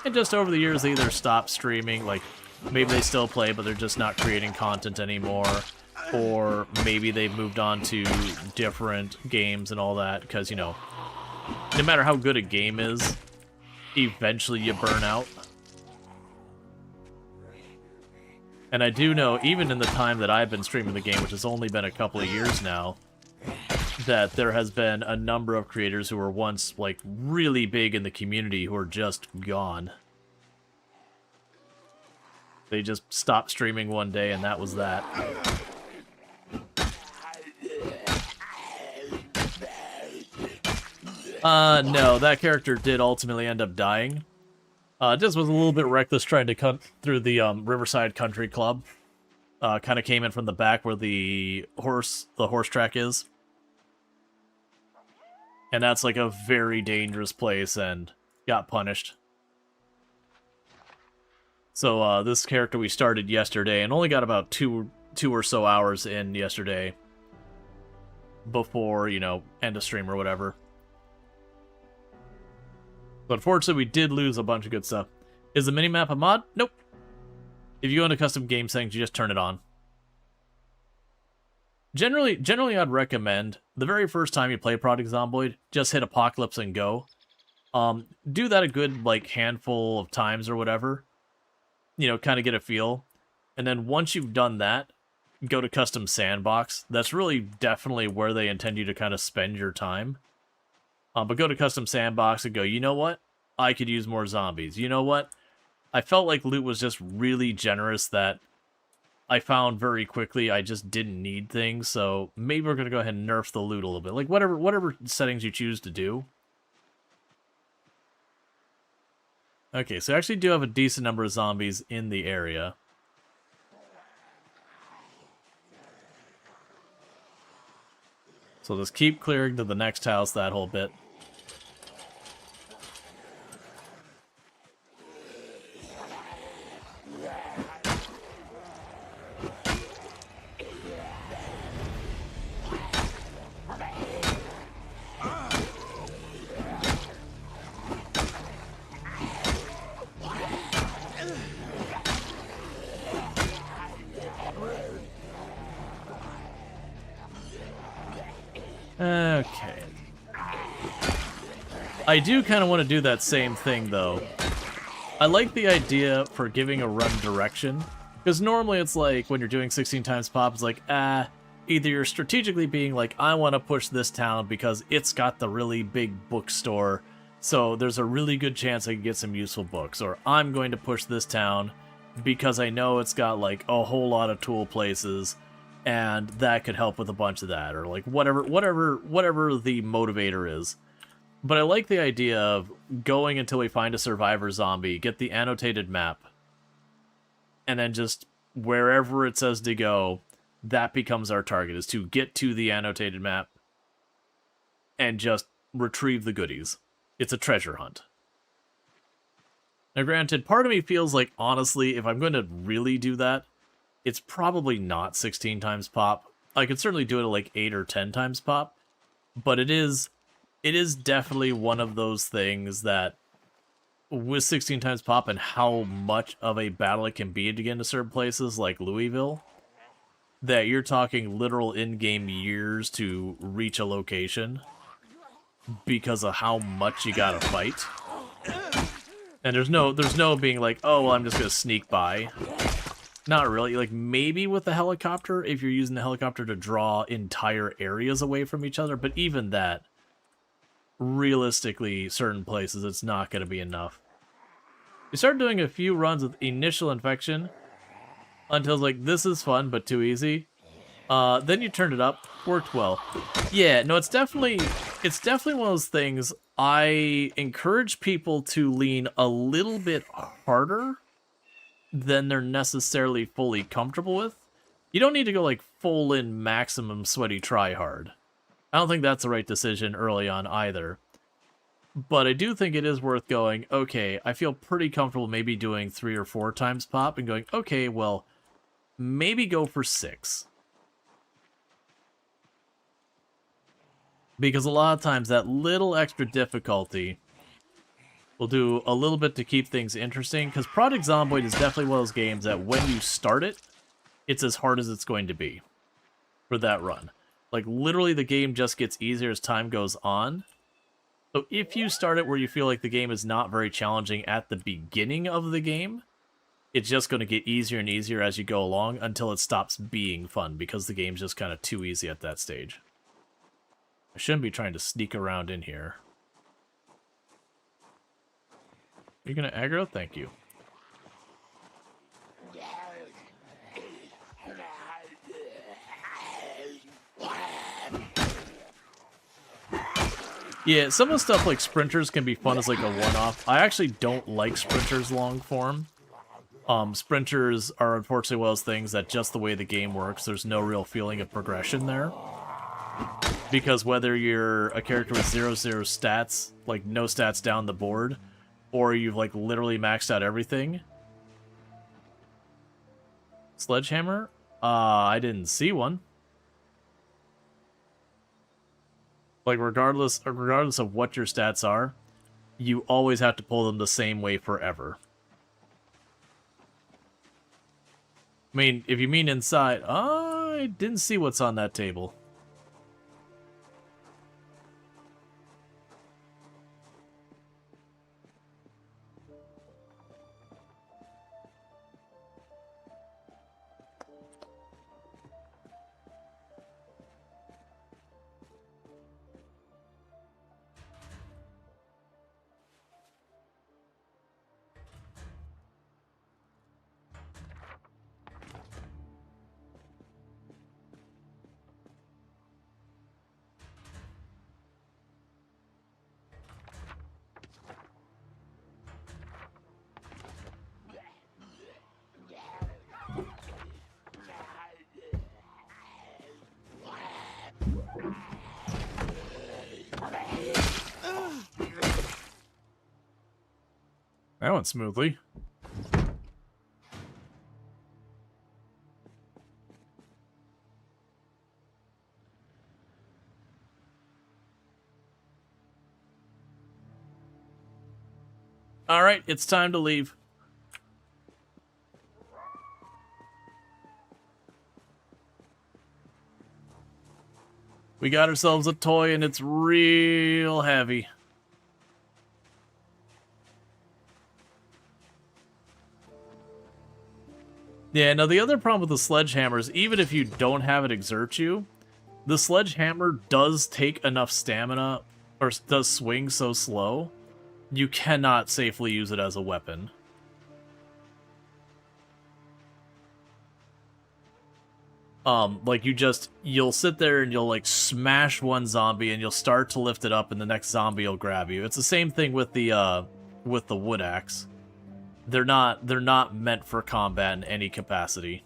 And just over the years, they either stopped streaming, like, maybe they still play, but they're just not creating content anymore, or maybe they've moved on to different games and all that, because, you know, no matter how good a game is, eventually you burn out. And I do know, even in the time that I've been streaming the game, which has only been a couple of years now, that there has been a number of creators who were once, like, really big in the community who are just gone. They just stopped streaming one day, and that was that. No, that character did ultimately end up dying. Just was a little bit reckless trying to cut through the Riverside Country Club. Kind of came in from the back where the horse track is. And that's, like, a very dangerous place, and got punished. So, this character we started yesterday, and only got about two or so hours in yesterday before, you know, end of stream or whatever. But unfortunately, we did lose a bunch of good stuff. Is the minimap a mod? Nope. If you go into custom game settings, you just turn it on. Generally, I'd recommend the very first time you play Project Zomboid, just hit Apocalypse and go. Do that a good, like, handful of times or whatever. You know, kind of get a feel. And then once you've done that, go to Custom Sandbox. That's really definitely where they intend you to kind of spend your time. But go to Custom Sandbox and go, you know what? I could use more zombies. You know what? I felt like loot was just really generous that I found very quickly I just didn't need things, so maybe we're going to go ahead and nerf the loot a little bit. Like, whatever settings you choose to do. Okay, so I actually do have a decent number of zombies in the area. So just keep clearing to the next house that whole bit. Okay. I do kind of want to do that same thing, though. I like the idea for giving a run direction, because normally it's like, when you're doing 16 times pop, it's like, either you're strategically being like, I want to push this town because it's got the really big bookstore, so there's a really good chance I can get some useful books, or I'm going to push this town because I know it's got, like, a whole lot of tool places, and that could help with a bunch of that, or like whatever the motivator is. But I like the idea of going until we find a survivor zombie, get the annotated map, and then just wherever it says to go, that becomes our target, is to get to the annotated map and just retrieve the goodies. It's a treasure hunt. Now, granted, part of me feels like, honestly, if I'm going to really do that, it's probably not 16 times pop. I could certainly do it at like 8 or 10 times pop, but it is definitely one of those things that, with 16 times pop and how much of a battle it can be to get into certain places like Louisville, that you're talking literal in-game years to reach a location because of how much you gotta fight. And there's no being like, oh, well, I'm just gonna sneak by. Not really. Like, maybe with the helicopter, if you're using the helicopter to draw entire areas away from each other, but even that, realistically, certain places, it's not going to be enough. We started doing a few runs with initial infection until it's like, this is fun, but too easy. Then you turned it up, worked well. Yeah, no, it's definitely one of those things. I encourage people to lean a little bit harder than they're necessarily fully comfortable with. You don't need to go like full in maximum sweaty try hard. I don't think that's the right decision early on either. But I do think it is worth going, okay, I feel pretty comfortable maybe doing 3 or 4 times pop and going, okay, well, maybe go for 6. Because a lot of times that little extra difficulty will do a little bit to keep things interesting, because Project Zomboid is definitely one of those games that when you start it, it's as hard as it's going to be for that run. Like, literally the game just gets easier as time goes on. So if you start it where you feel like the game is not very challenging at the beginning of the game, it's just going to get easier and easier as you go along until it stops being fun, because the game's just kind of too easy at that stage. I shouldn't be trying to sneak around in here. You're gonna aggro? Thank you. Yeah, some of the stuff like sprinters can be fun as like a one-off. I actually don't like sprinters long form. Sprinters are unfortunately one of those things that just the way the game works, there's no real feeling of progression there. Because whether you're a character with 0 stats, like no stats down the board, or you've like literally maxed out everything. Sledgehammer? I didn't see one. Like regardless of what your stats are, you always have to pull them the same way forever. I mean, if you mean inside, I didn't see what's on that table. That went smoothly. All right, it's time to leave. We got ourselves a toy and it's real heavy. Yeah, now the other problem with the sledgehammer is even if you don't have it exert you, the sledgehammer does take enough stamina, or does swing so slow, you cannot safely use it as a weapon. Like you'll sit there and you'll like smash one zombie and you'll start to lift it up and the next zombie will grab you. It's the same thing with the wood axe. They're not meant for combat in any capacity.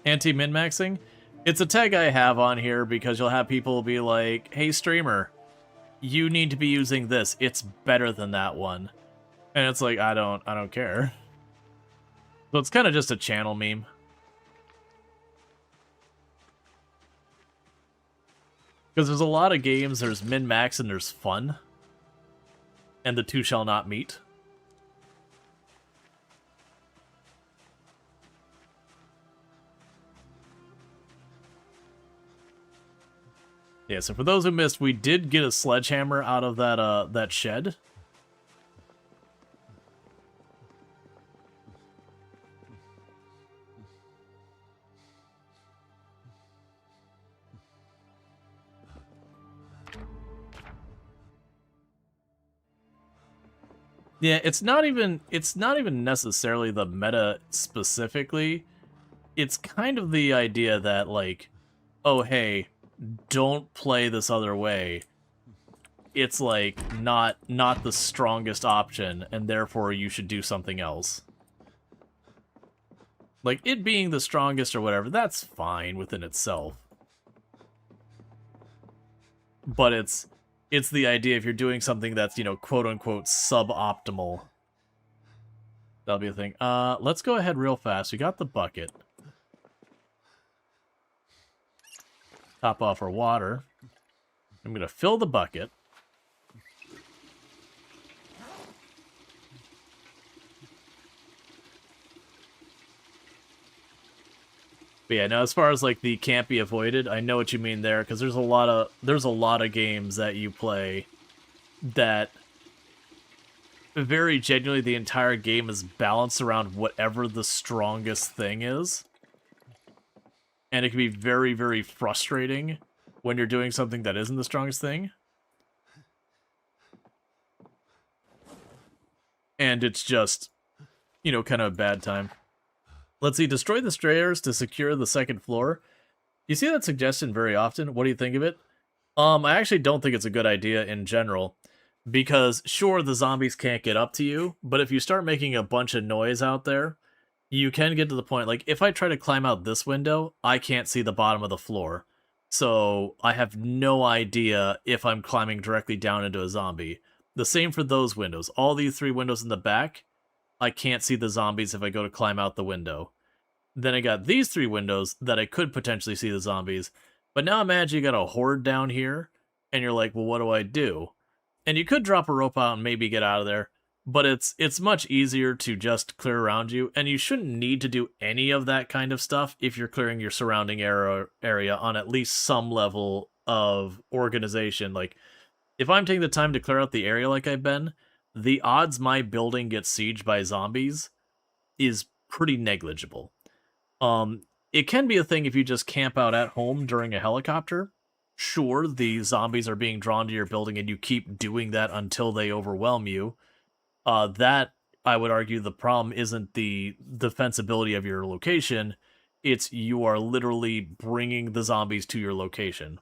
Anti-min-maxing? It's a tag I have on here because you'll have people be like, hey streamer, you need to be using this. It's better than that one. And it's like, I don't care. So it's kind of just a channel meme. Because there's a lot of games, there's min-max and there's fun. And the two shall not meet. Yeah, so for those who missed, we did get a sledgehammer out of that shed. Yeah, it's not even necessarily the meta specifically. It's kind of the idea that like, oh hey, don't play this other way. It's like not the strongest option, and therefore you should do something else. Like it being the strongest or whatever, that's fine within itself. But it's the idea if you're doing something that's, you know, quote-unquote suboptimal. That'll be a thing. Let's go ahead real fast. We got the bucket. Top off our water. I'm going to fill the bucket. But yeah, now as far as like the can't be avoided, I know what you mean there, because there's a lot of games that you play that very genuinely the entire game is balanced around whatever the strongest thing is. And it can be very, very frustrating when you're doing something that isn't the strongest thing. And it's just, you know, kind of a bad time. Let's see, destroy the stairs to secure the second floor. You see that suggestion very often. What do you think of it? I actually don't think it's a good idea in general. Because, sure, the zombies can't get up to you, but if you start making a bunch of noise out there, you can get to the point, like, if I try to climb out this window, I can't see the bottom of the floor. So, I have no idea if I'm climbing directly down into a zombie. The same for those windows. All these three windows in the back, I can't see the zombies if I go to climb out the window. Then I got these three windows that I could potentially see the zombies. But now imagine you got a horde down here, and you're like, well, what do I do? And you could drop a rope out and maybe get out of there, but it's much easier to just clear around you, and you shouldn't need to do any of that kind of stuff if you're clearing your surrounding area on at least some level of organization. Like, if I'm taking the time to clear out the area like I've been, the odds my building gets sieged by zombies is pretty negligible. It can be a thing if you just camp out at home during a helicopter. Sure, the zombies are being drawn to your building and you keep doing that until they overwhelm you. That, I would argue, the problem isn't the defensibility of your location, it's you are literally bringing the zombies to your location.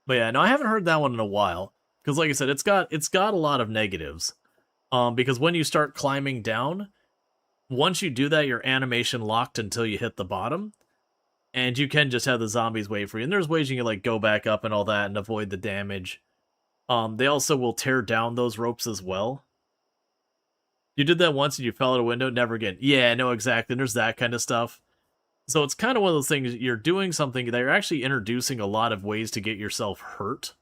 But yeah, no, I haven't heard that one in a while, because like I said, it's got a lot of negatives. Because when you start climbing down, once you do that, your animation locked until you hit the bottom. And you can just have the zombies wait for you. And there's ways you can like go back up and all that and avoid the damage. They also will tear down those ropes as well. You did that once and you fell out a window, never again. Yeah, no, exactly. And there's that kind of stuff. So it's kind of one of those things, you're doing something that you're actually introducing a lot of ways to get yourself hurt.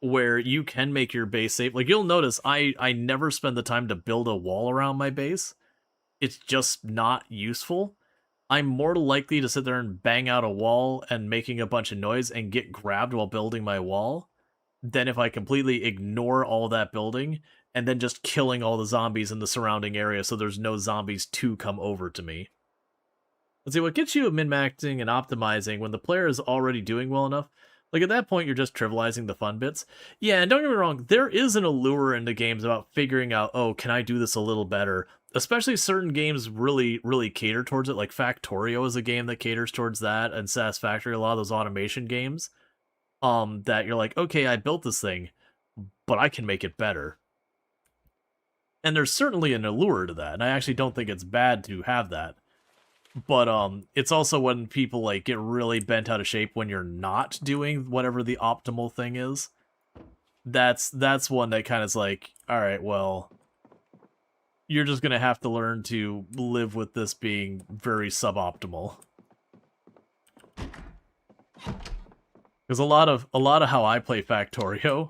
Where you can make your base safe. Like, you'll notice I never spend the time to build a wall around my base. It's just not useful. I'm more likely to sit there and bang out a wall and making a bunch of noise and get grabbed while building my wall than if I completely ignore all that building and then just killing all the zombies in the surrounding area so there's no zombies to come over to me. Let's see, what gets you min-maxing and optimizing when the player is already doing well enough? Like, at that point, you're just trivializing the fun bits. Yeah, and don't get me wrong, there is an allure into games about figuring out, oh, can I do this a little better? Especially certain games really, really cater towards it. Like Factorio is a game that caters towards that, and Satisfactory, a lot of those automation games. That you're like, okay, I built this thing, but I can make it better. And there's certainly an allure to that, and I actually don't think it's bad to have that. But it's also when people like get really bent out of shape when you're not doing whatever the optimal thing is. That's one that kind of is like, all right, well, you're just gonna have to learn to live with this being very suboptimal. Because a lot of how I play Factorio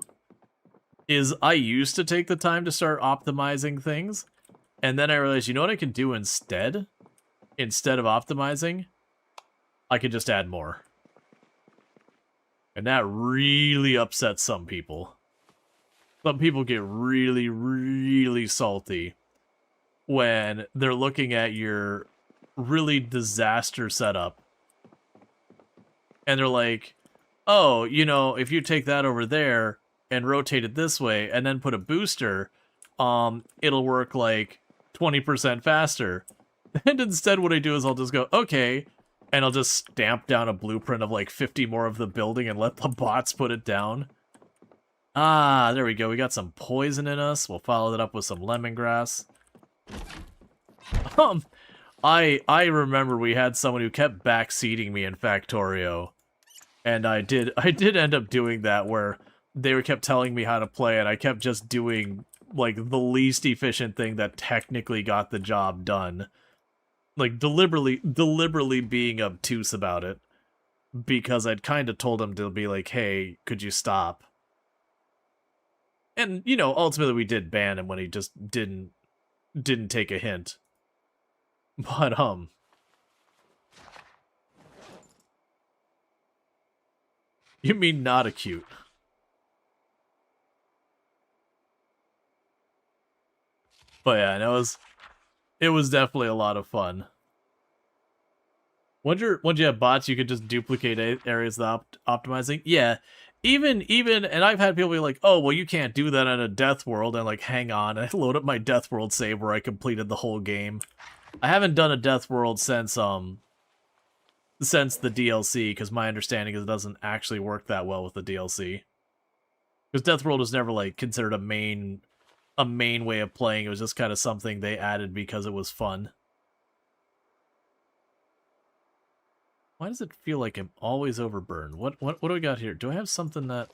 is I used to take the time to start optimizing things, and then I realized, you know what I can do instead? Instead of optimizing, I could just add more. And that really upsets some people. Some people get really, really salty when they're looking at your really disaster setup. And they're like, oh, you know, if you take that over there and rotate it this way and then put a booster, it'll work like 20% faster. And instead what I do is I'll just go, okay, and I'll just stamp down a blueprint of like 50 more of the building and let the bots put it down. Ah, there we go. We got some poison in us. We'll follow that up with some lemongrass. I remember we had someone who kept backseating me in Factorio. And I did end up doing that where they kept telling me how to play and I kept just doing like the least efficient thing that technically got the job done. Like deliberately being obtuse about it. Because I'd kind of told him to be like, hey, could you stop? And, you know, ultimately we did ban him when he just didn't take a hint. But, you mean not acute? But yeah, it was definitely a lot of fun. Once you have bots, you could just duplicate areas of optimizing. Yeah, even, and I've had people be like, oh, well, you can't do that in a death world, and like, hang on, I load up my death world save where I completed the whole game. I haven't done a death world since the DLC, because my understanding is it doesn't actually work that well with the DLC. Because death world was never like considered a main way of playing. It was just kind of something they added because it was fun. Why does it feel like I'm always overburned? What do we got here? Do I have something that...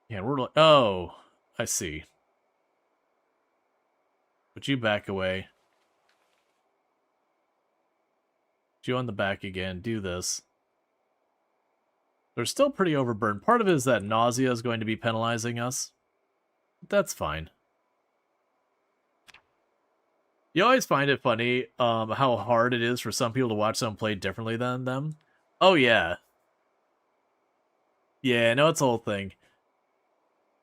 Yeah, we're like... Oh, I see. Put you back away. Put you on the back again. Do this. They're still pretty overburned. Part of it is that nausea is going to be penalizing us. But that's fine. You always find it funny how hard it is for some people to watch someone play differently than them. Oh, yeah. Yeah, no, it's a whole thing.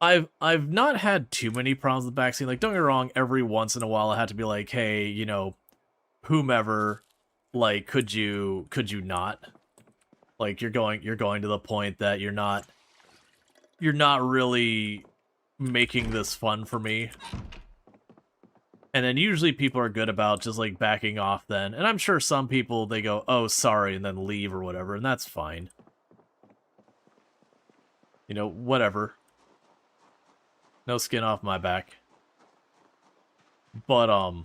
I've not had too many problems with backseat. Like, don't get me wrong, every once in a while I had to be like, hey, you know, whomever, like, could you not? Like, you're going to the point that you're not really making this fun for me. And then usually people are good about just, like, backing off then. And I'm sure some people, they go, oh, sorry, and then leave or whatever, and that's fine. You know, whatever. No skin off my back. But,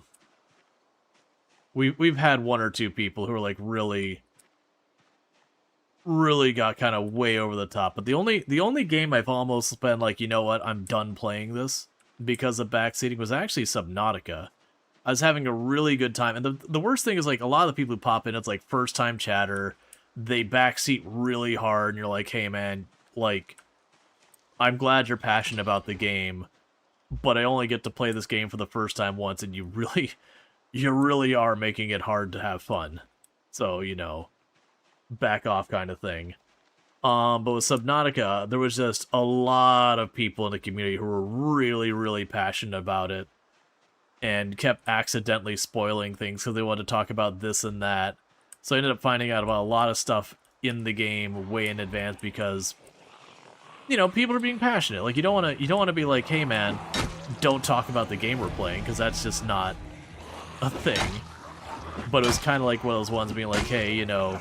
we've had one or two people who are, like, really got kind of way over the top. But the only game I've almost been like, you know what, I'm done playing this because of backseating was actually Subnautica. I was having a really good time. And the worst thing is, like, a lot of the people who pop in, it's like first-time chatter. They backseat really hard, and you're like, hey, man, like, I'm glad you're passionate about the game, but I only get to play this game for the first time once, and you really are making it hard to have fun. So, you know, back off kind of thing. But with Subnautica, there was just a lot of people in the community who were really, really passionate about it and kept accidentally spoiling things because they wanted to talk about this and that. So I ended up finding out about a lot of stuff in the game way in advance because, you know, people are being passionate. Like, you don't want to be like, hey man, don't talk about the game we're playing, because that's just not a thing. But it was kind of like one of those ones being like, hey, you know,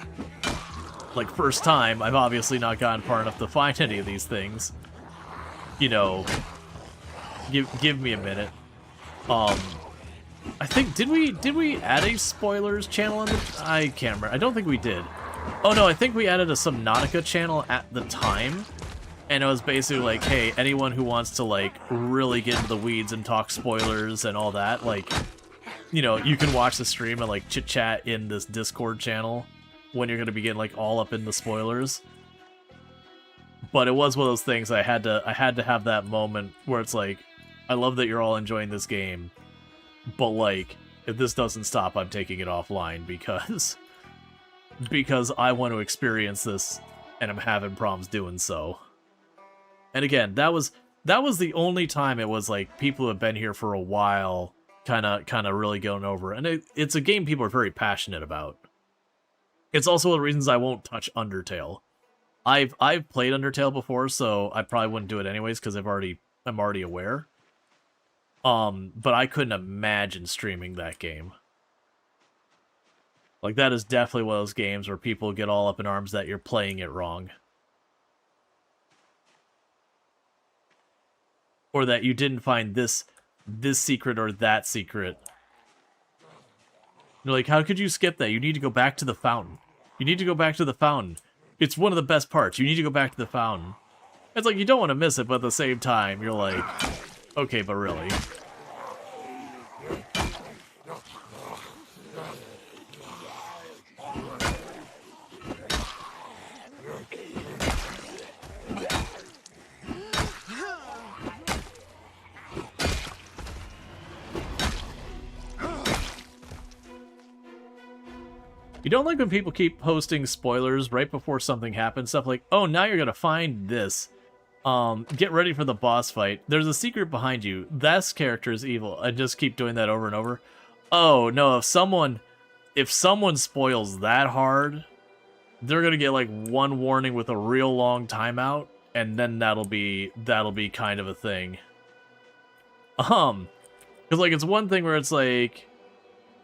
like, first time, I've obviously not gotten far enough to find any of these things. You know, give me a minute. I think, did we add a spoilers channel on the, I can't remember. I don't think we did. Oh no, I think we added a Subnautica channel at the time. And it was basically like, hey, anyone who wants to, like, really get into the weeds and talk spoilers and all that, like, you know, you can watch the stream and, like, chit-chat in this Discord channel when you're gonna be getting, like, all up in the spoilers. But it was one of those things I had to have that moment where it's like, I love that you're all enjoying this game, but, like, if this doesn't stop, I'm taking it offline because I want to experience this and I'm having problems doing so. And again, that was the only time it was like people who have been here for a while kind of really going over. And it's a game people are very passionate about. It's also one of the reasons I won't touch Undertale. I've played Undertale before, so I probably wouldn't do it anyways because I'm already aware. But I couldn't imagine streaming that game. Like, that is definitely one of those games where people get all up in arms that you're playing it wrong. Or that you didn't find this secret or that secret. You're like, how could you skip that? You need to go back to the fountain. You need to go back to the fountain. It's one of the best parts. You need to go back to the fountain. It's like, you don't want to miss it, but at the same time, you're like, okay, but really. You don't like when people keep posting spoilers right before something happens, stuff like, oh, now you're gonna find this. Get ready for the boss fight. There's a secret behind you. This character is evil. I just keep doing that over and over. Oh, no, if someone spoils that hard, they're gonna get, like, one warning with a real long timeout, and then that'll be kind of a thing. Because, like, it's one thing where it's like,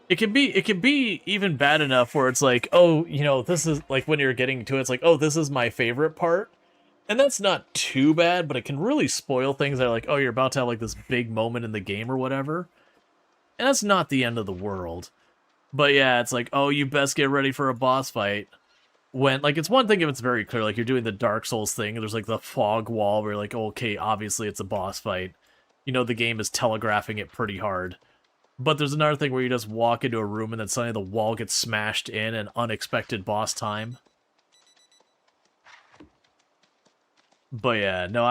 it can be even bad enough where it's like, oh, you know, this is, like, when you're getting to it, it's like, oh, this is my favorite part. And that's not too bad, but it can really spoil things that are like, oh, you're about to have, like, this big moment in the game or whatever. And that's not the end of the world. But yeah, it's like, oh, you best get ready for a boss fight. When, like, it's one thing if it's very clear, like, you're doing the Dark Souls thing, and there's, like, the fog wall where you're like, oh, okay, obviously it's a boss fight. You know, the game is telegraphing it pretty hard. But there's another thing where you just walk into a room and then suddenly the wall gets smashed in and unexpected boss time. But yeah, no,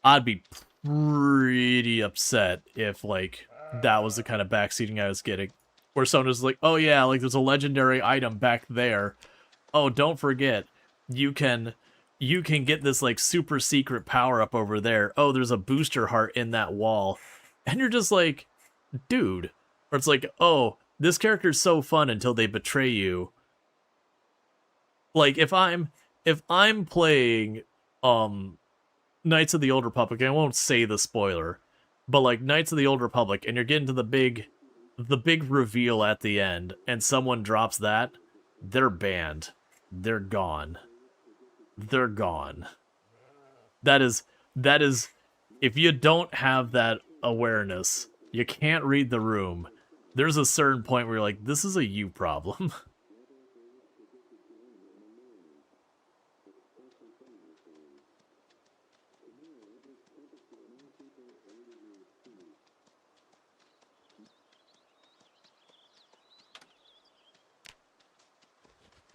I'd be pretty upset if, like, that was the kind of backseating I was getting. Where someone was like, oh yeah, like, there's a legendary item back there. Oh, don't forget, you can get this, like, super secret power-up over there. Oh, there's a booster heart in that wall. And you're just like, dude. Or it's like, oh, this character's so fun until they betray you. Like, if I'm playing Knights of the Old Republic, I won't say the spoiler, but, like, Knights of the Old Republic, and you're getting to the big reveal at the end, and someone drops that, they're banned. They're gone. They're gone. That is, if you don't have that awareness, you can't read the room. There's a certain point where you're like, this is a you problem.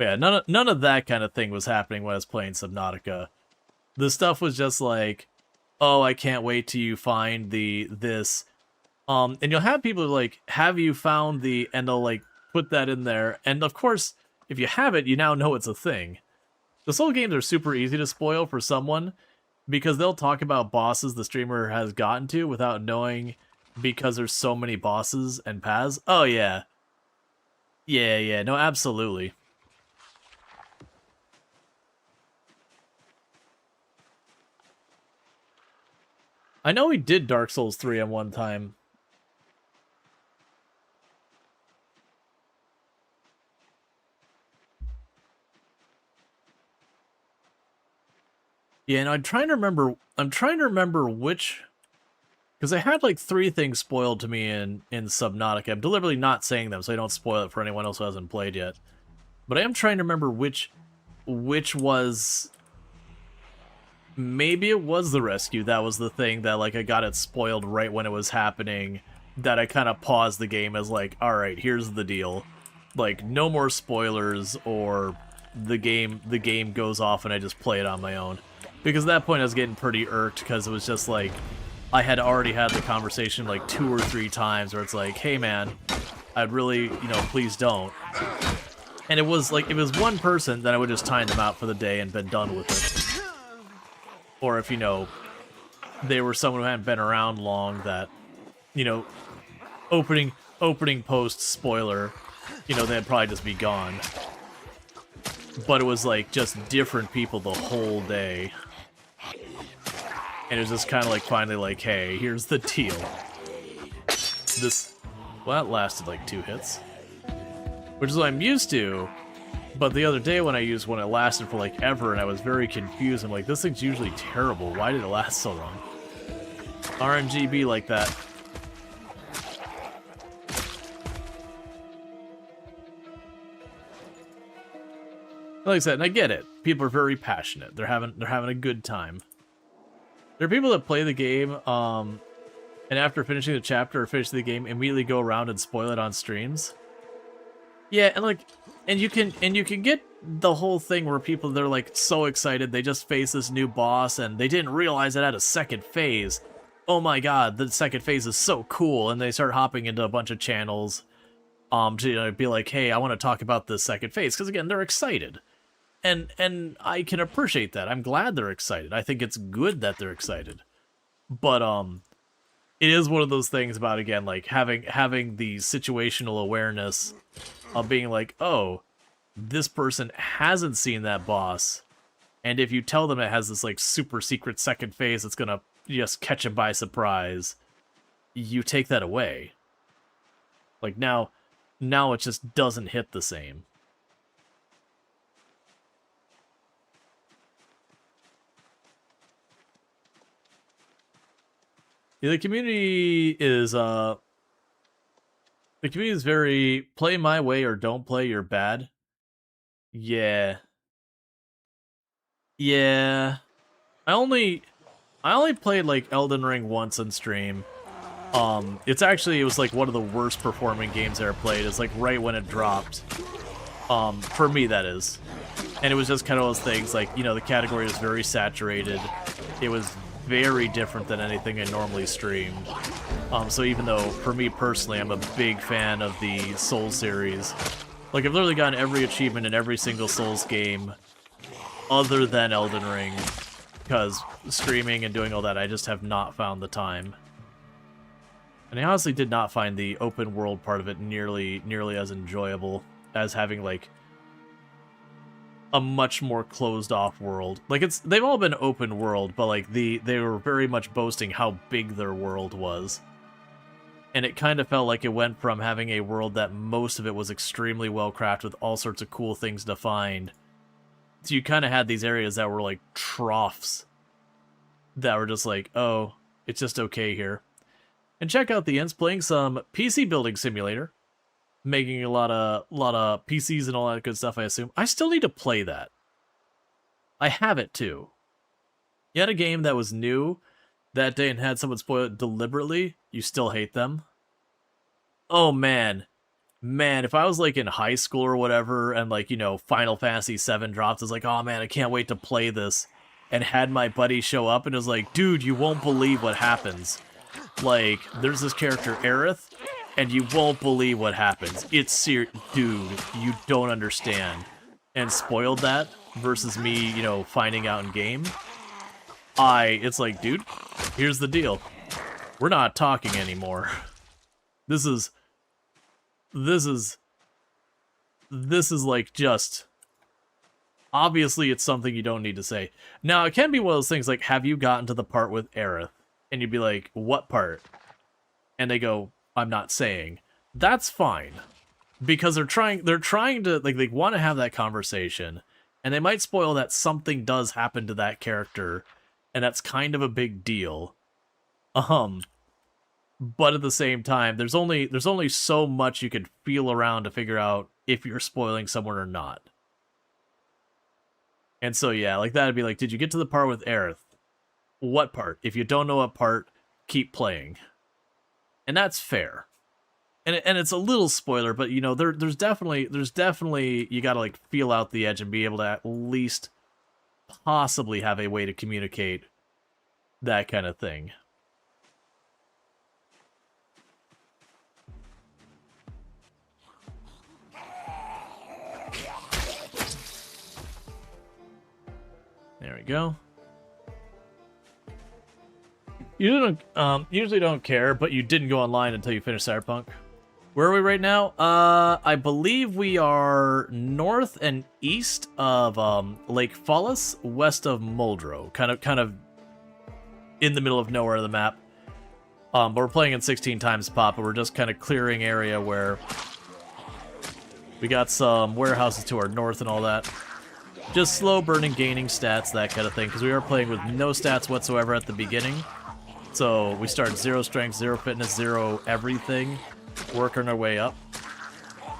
Yeah, none of that kind of thing was happening when I was playing Subnautica. The stuff was just like, oh, I can't wait till you find this. And you'll have people like, have you found the, and they'll, like, put that in there. And of course, if you have it, you now know it's a thing. The Soul games are super easy to spoil for someone because they'll talk about bosses the streamer has gotten to without knowing, because there's so many bosses and paths. Oh, yeah. Yeah, no, absolutely. I know we did Dark Souls 3 at one time. Yeah, and I'm trying to remember which Because I had like 3 things spoiled to me in Subnautica. I'm deliberately not saying them so I don't spoil it for anyone else who hasn't played yet. But I am trying to remember which was... Maybe it was the rescue that was the thing that, like, I got it spoiled right when it was happening, that I kind of paused the game as, like, alright, here's the deal. Like, no more spoilers, or the game goes off and I just play it on my own. Because at that point I was getting pretty irked, because it was just like, I had already had the conversation like 2 or 3 times where it's like, hey man, I'd really, you know, please don't. And it was like, if it was one person, then I would just time them out for the day and been done with it. Or if, you know, they were someone who hadn't been around long that, you know, opening post spoiler, you know, they'd probably just be gone. But it was like just different people the whole day. And it was just kind of like finally like, hey, here's the deal. Well, that lasted like 2 hits. Which is what I'm used to. But the other day when I used one, it lasted for like ever, and I was very confused. I'm like, this thing's usually terrible. Why did it last so long? RNG be like that. Like I said, and I get it. People are very passionate. They're having a good time. There are people that play the game, and after finishing the chapter or finishing the game, immediately go around and spoil it on streams. Yeah, and like, and you can get the whole thing where people, they're like so excited they just faced this new boss and they didn't realize it had a second phase. Oh my god, the second phase is so cool, and they start hopping into a bunch of channels, to, you know, be like, hey, I want to talk about this second phase, because again, they're excited. And I can appreciate that. I'm glad they're excited. I think it's good that they're excited. But it is one of those things about, again, like having the situational awareness of being like, oh, this person hasn't seen that boss, and if you tell them it has this like super secret second phase that's gonna just catch them by surprise, you take that away. Like now it just doesn't hit the same. Yeah, the community is very play my way or don't play, you're bad. Yeah. Yeah. I only played like Elden Ring once on stream. It was like one of the worst performing games I ever played. It's like right when it dropped. For me that is. And it was just kind of those things like, you know, the category was very saturated. It was very different than anything I normally streamed. So even though, for me personally, I'm a big fan of the Souls series, like I've literally gotten every achievement in every single Souls game other than Elden Ring, because streaming and doing all that, I just have not found the time. And I honestly did not find the open world part of it nearly as enjoyable as having like a much more closed off world. Like they've all been open world, but like they were very much boasting how big their world was. And it kind of felt like it went from having a world that most of it was extremely well crafted with all sorts of cool things to find. So you kind of had these areas that were like troughs that were just like, oh, it's just okay here. And check out the ends playing some PC building simulator. Making a lot of PCs and all that good stuff, I assume. I still need to play that. I have it too. You had a game that was new that day and had someone spoil it deliberately, you still hate them? Oh man. Man, if I was like in high school or whatever and like, you know, Final Fantasy VII dropped, I was like, oh man, I can't wait to play this. And had my buddy show up and was like, dude, you won't believe what happens. Like, there's this character, Aerith, and you won't believe what happens. It's serious. Dude, you don't understand. And spoiled that versus me, you know, finding out in game. It's like, dude, here's the deal. We're not talking anymore. This is like just... Obviously, it's something you don't need to say. Now, it can be one of those things like, have you gotten to the part with Aerith? And you'd be like, what part? And they go, I'm not saying. That's fine. Because they're trying to, like, they want to have that conversation. And they might spoil that something does happen to that character. And that's kind of a big deal. but at the same time, there's only so much you can feel around to figure out if you're spoiling someone or not. And so yeah, like that'd be like, did you get to the part with Aerith? What part? If you don't know what part, keep playing. And that's fair. And it's a little spoiler, but you know, there's definitely you gotta like feel out the edge and be able to at least possibly have a way to communicate that kind of thing. There we go. You usually don't care, but you didn't go online until you finished Cyberpunk. Where are we right now? I believe we are north and east of Lake Fallis, west of Muldrow, kind of in the middle of nowhere of the map. But we're playing in 16 times pop, but we're just kind of clearing area where we got some warehouses to our north and all that. Just slow burning, gaining stats, that kind of thing, because we are playing with no stats whatsoever at the beginning. So we start 0 strength, 0 fitness, 0 everything, working our way up.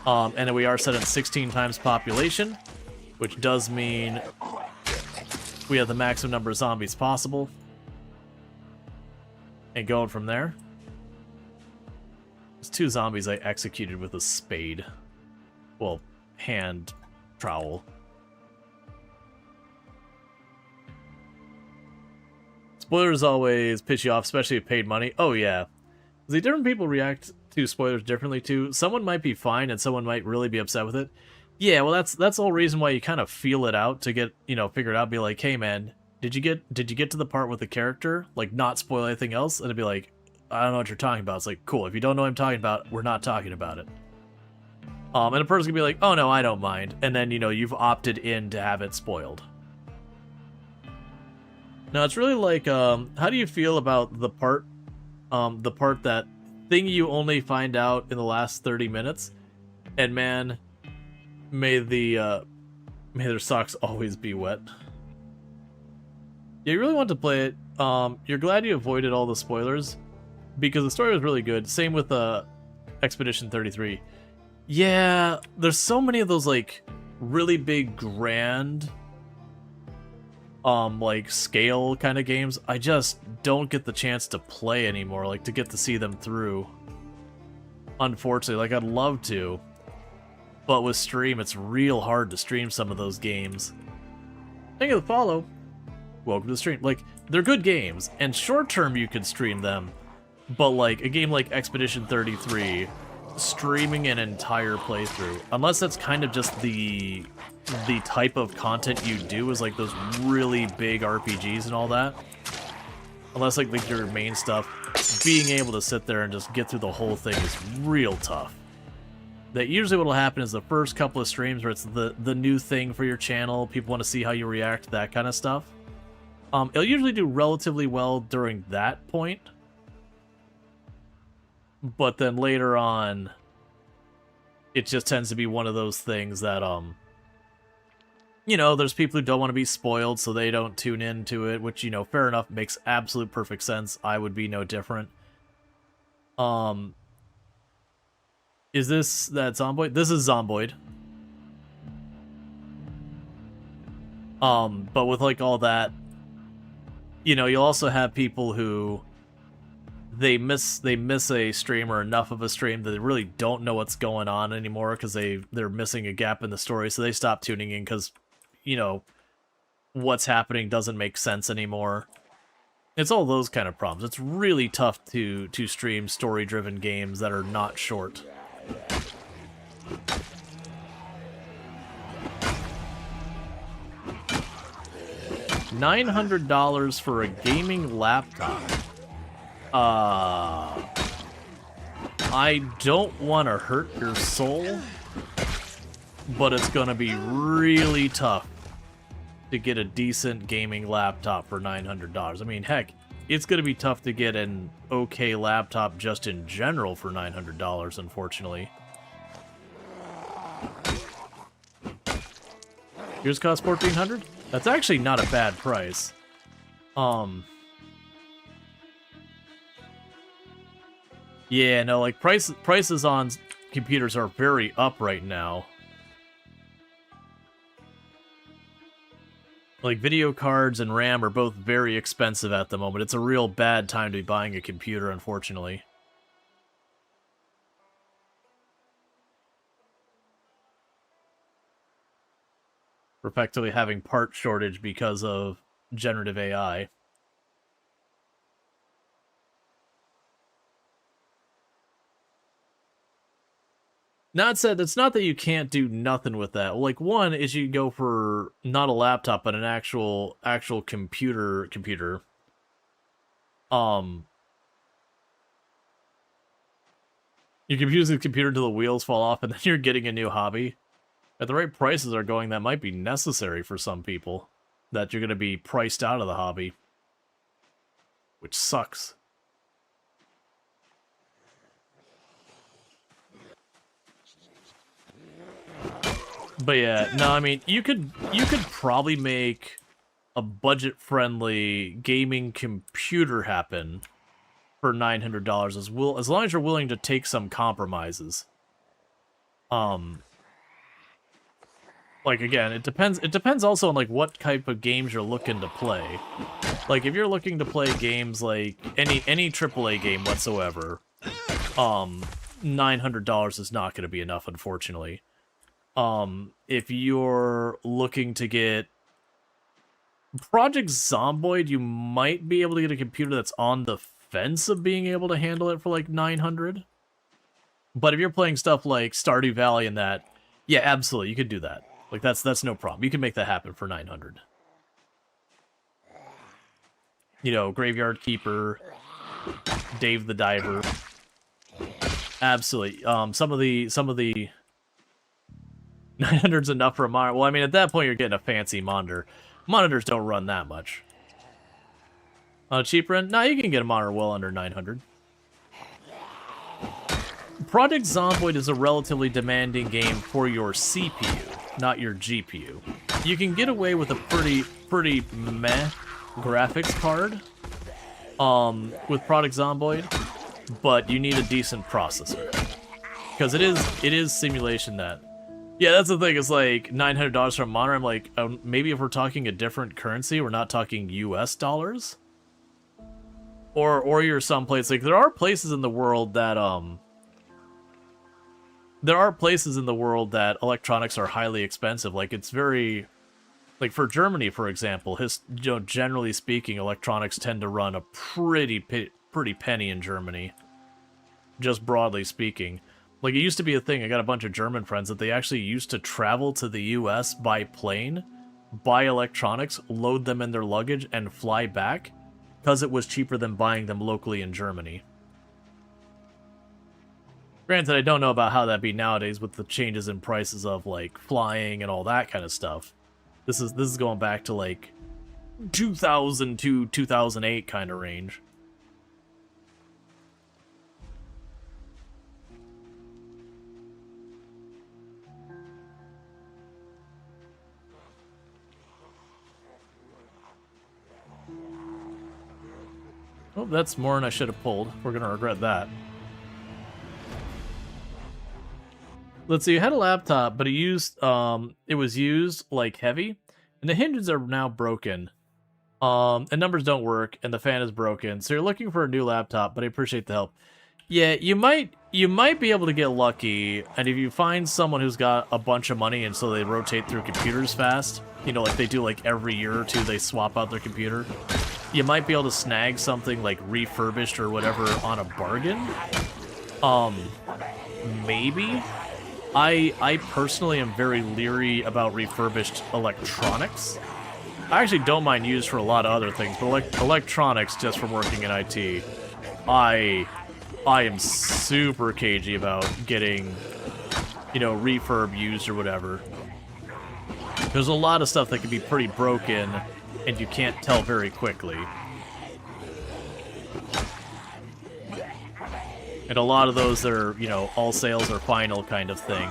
And then we are set at 16 times population, which does mean we have the maximum number of zombies possible. And going from there. There's 2 zombies I executed with a spade. Well, hand trowel. Spoilers always piss you off, especially if paid money. Oh yeah. See, different people react to spoilers differently too. Someone might be fine and someone might really be upset with it. Yeah, well that's the whole reason why you kind of feel it out to get, you know, figure it out. Be like, hey man, did you get to the part with the character? Like, not spoil anything else? And it'd be like, I don't know what you're talking about. It's like, cool, if you don't know what I'm talking about, we're not talking about it. And a person can be like, oh no, I don't mind. And then, you know, you've opted in to have it spoiled. Now, it's really like, how do you feel about the part that thing you only find out in the last 30 minutes? And man, may their socks always be wet. Yeah, you really want to play it. You're glad you avoided all the spoilers, because the story was really good. Same with Expedition 33. Yeah, there's so many of those, like, really big, grand... like scale kind of games. I just don't get the chance to play anymore, like to get to see them through. Unfortunately, like I'd love to, but with stream, it's real hard to stream some of those games. Thank you for the follow. Welcome to the stream. Like, they're good games, and short term you can stream them, but like a game like Expedition 33, streaming an entire playthrough, unless that's kind of just the type of content you do, is like those really big RPGs and all that. Unless like your main stuff, being able to sit there and just get through the whole thing is real tough. That usually what'll happen is the first couple of streams where it's the new thing for your channel, people want to see how you react to that kind of stuff. It'll usually do relatively well during that point. But then later on, it just tends to be one of those things that, you know, there's people who don't want to be spoiled, so they don't tune into it, which, you know, fair enough, makes absolute perfect sense. I would be no different. Is this that Zomboid? This is Zomboid. But with, like, all that, you know, you'll also have people who they miss a stream or enough of a stream that they really don't know what's going on anymore because they're missing a gap in the story, so they stop tuning in because, you know, what's happening doesn't make sense anymore. It's all those kind of problems. It's really tough to stream story-driven games that are not short. $900 for a gaming laptop. I don't want to hurt your soul, but it's gonna be really tough to get a decent gaming laptop for $900. I mean, heck, it's gonna be tough to get an okay laptop just in general for $900, unfortunately. Yours cost $1,400? That's actually not a bad price. Yeah, no, like prices on computers are very up right now. Like video cards and RAM are both very expensive at the moment. It's a real bad time to be buying a computer, unfortunately. We're effectively having part shortage because of generative AI. Not said, it's not that you can't do nothing with that. Like, one is you go for not a laptop, but an actual computer. You can use the computer until the wheels fall off, and then you're getting a new hobby. At the right prices are going, that might be necessary for some people. That you're going to be priced out of the hobby. Which sucks. But yeah, no, I mean, you could probably make a budget-friendly gaming computer happen for $900 as long as you're willing to take some compromises. Like, again, it depends also on like what type of games you're looking to play. Like, if you're looking to play games like any AAA game whatsoever, $900 is not going to be enough, unfortunately. If you're looking to get Project Zomboid, you might be able to get a computer that's on the fence of being able to handle it for like 900. But if you're playing stuff like Stardew Valley and that, yeah, absolutely, you could do that. Like, that's no problem. You can make that happen for 900. You know, Graveyard Keeper, Dave the Diver. Absolutely. Some of the 900's enough for a monitor. Well, I mean, at that point, you're getting a fancy monitor. Monitors don't run that much. On a cheaper end? No, you can get a monitor well under 900. Project Zomboid is a relatively demanding game for your CPU, not your GPU. You can get away with a pretty meh graphics card with Project Zomboid, but you need a decent processor. Because it is simulation that... Yeah, that's the thing, it's like $900 for a monitor. I'm like, maybe if we're talking a different currency, we're not talking US dollars? Or you're someplace, like, there are places in the world that, electronics are highly expensive. Like, it's very... Like, for Germany, for example, generally speaking, electronics tend to run a pretty penny in Germany. Just broadly speaking. Like, it used to be a thing, I got a bunch of German friends that they actually used to travel to the US by plane, buy electronics, load them in their luggage, and fly back, because it was cheaper than buying them locally in Germany. Granted, I don't know about how that'd be nowadays with the changes in prices of, like, flying and all that kind of stuff. This is going back to, like, 2000 to 2008 kind of range. Oh, that's more than I should have pulled. We're gonna regret that. Let's see, you had a laptop, but it was used, like, heavy, and the hinges are now broken. And numbers don't work, and the fan is broken, so you're looking for a new laptop, but I appreciate the help. Yeah, you might be able to get lucky, and if you find someone who's got a bunch of money and so they rotate through computers fast, you know, like they do like every year or two, they swap out their computer, you might be able to snag something like refurbished or whatever on a bargain. Maybe. I personally am very leery about refurbished electronics. I actually don't mind used for a lot of other things, but electronics, just from working in IT, I am super cagey about getting, you know, refurb used or whatever. There's a lot of stuff that can be pretty broken, and you can't tell very quickly. And a lot of those are, you know, all sales are final kind of thing.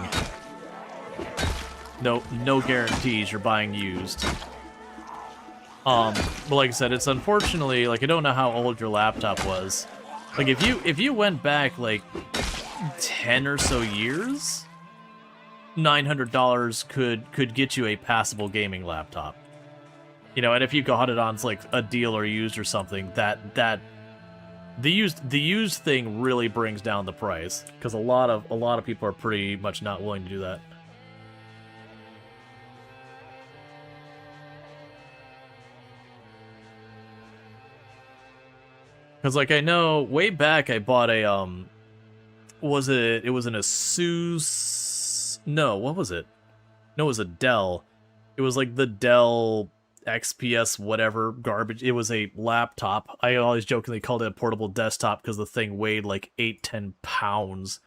No guarantees you're buying used. But like I said, it's unfortunately, like, I don't know how old your laptop was. Like if you went back like 10 or so years, $900 could get you a passable gaming laptop. You know, and if you got it on like a deal or used or something, that the used thing really brings down the price, because a lot of people are pretty much not willing to do that. Because like I know way back I bought a it was an Asus, no, what was it? No, it was a Dell. It was like the Dell XPS whatever garbage. It was a laptop. I always jokingly called it a portable desktop because the thing weighed like 8-10 pounds.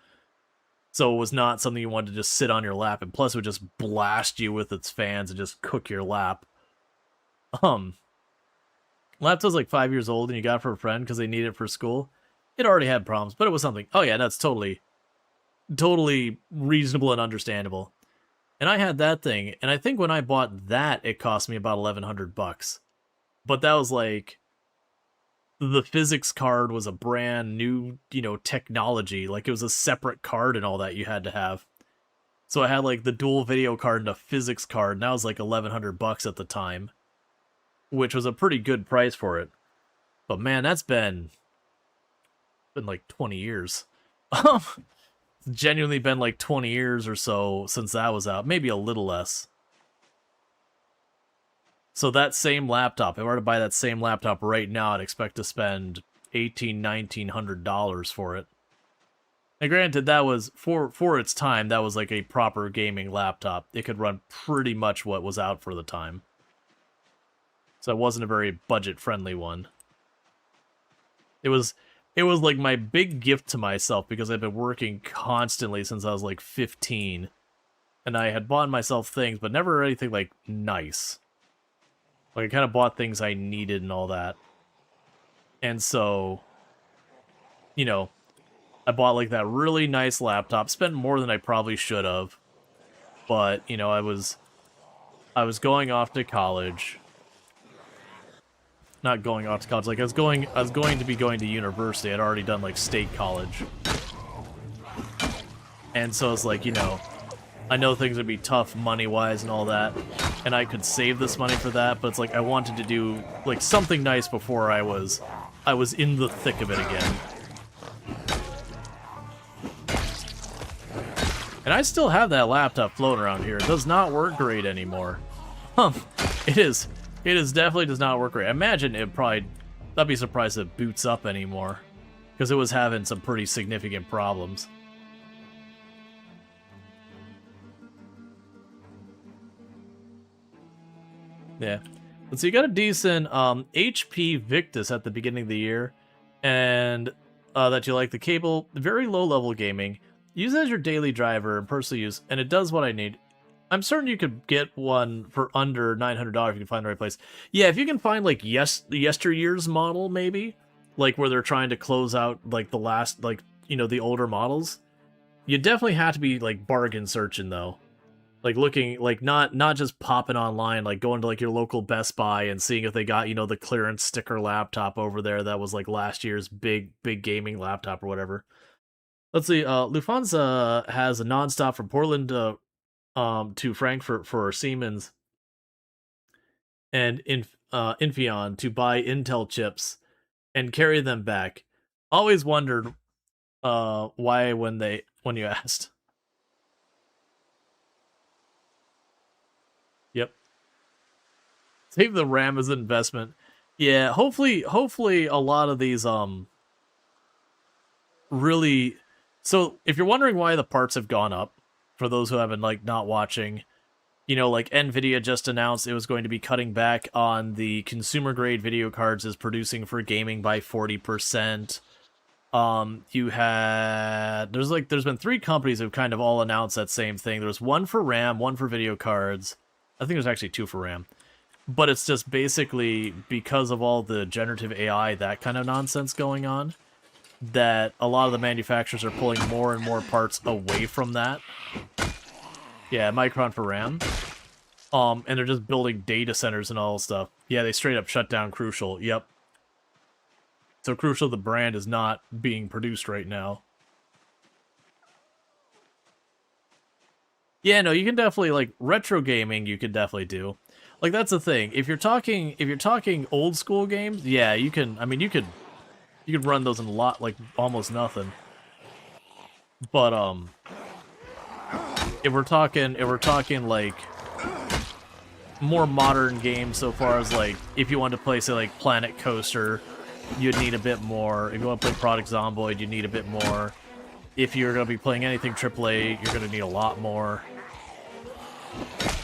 So it was not something you wanted to just sit on your lap, and plus it would just blast you with its fans and just cook your lap. Laptop's like 5 years old and you got it for a friend because they need it for school. It already had problems, but it was something. Oh yeah, that's totally reasonable and understandable. And I had that thing, and I think when I bought that, it cost me about $1,100. But that was like, the physics card was a brand new, you know, technology. Like, it was a separate card and all that you had to have. So I had like the dual video card and a physics card, and that was like $1,100 at the time, which was a pretty good price for it. But man, that's been like 20 years. Genuinely been like 20 years or so since that was out, maybe a little less. So that same laptop, if I were to buy that same laptop right now, I'd expect to spend $1,900 for it. And granted, that was for its time, that was like a proper gaming laptop. It could run pretty much what was out for the time. So it wasn't a very budget-friendly one. It was like my big gift to myself, because I've been working constantly since I was like 15. And I had bought myself things, but never anything like nice. Like I kind of bought things I needed and all that. And so, you know, I bought like that really nice laptop, spent more than I probably should have. But, you know, I was going off to college. Not going off to college, like I was going to be going to university. I'd already done like state college. And so it's like, you know, I know things would be tough money-wise and all that, and I could save this money for that, but it's like I wanted to do like something nice before I was in the thick of it again. And I still have that laptop floating around here. It does not work great anymore. It definitely does not work great. I imagine I'd be surprised if it boots up anymore, because it was having some pretty significant problems. Yeah. So you got a decent HP Victus at the beginning of the year, and that you like the cable, very low level gaming. Use it as your daily driver and personal use, and it does what I need. I'm certain you could get one for under $900 if you can find the right place. Yeah, if you can find like yesteryear's model, maybe, like where they're trying to close out like the last, like, you know, the older models. You definitely have to be like bargain searching though. Like looking, like not just popping online, like going to like your local Best Buy and seeing if they got, you know, the clearance sticker laptop over there that was like last year's big gaming laptop or whatever. Let's see, Lufthansa has a nonstop from Portland to Frankfurt for Siemens and Infineon to buy Intel chips and carry them back. Always wondered why when you asked. Yep. Save the RAM as an investment. Yeah, hopefully a lot of these really. So if you're wondering why the parts have gone up, for those who have been like not watching, you know, like Nvidia just announced it was going to be cutting back on the consumer grade video cards it's producing for gaming by 40%. There's been 3 companies who've kind of all announced that same thing. There's one for RAM, one for video cards. I think there's actually 2 for RAM. But it's just basically because of all the generative AI, that kind of nonsense going on, that a lot of the manufacturers are pulling more and more parts away from that. Yeah, Micron for RAM. And they're just building data centers and all stuff. Yeah, they straight up shut down Crucial. Yep. So Crucial, the brand, is not being produced right now. Yeah, no, you can definitely, like, retro gaming you could definitely do. Like, that's the thing. If you're talking old school games, yeah, you can, I mean, you could run those in a lot, like, almost nothing. But, if we're talking, like, more modern games so far as, like, if you want to play, say, like, Planet Coaster, you'd need a bit more. If you want to play Product Zomboid, you need a bit more. If you're going to be playing anything AAA, you're going to need a lot more.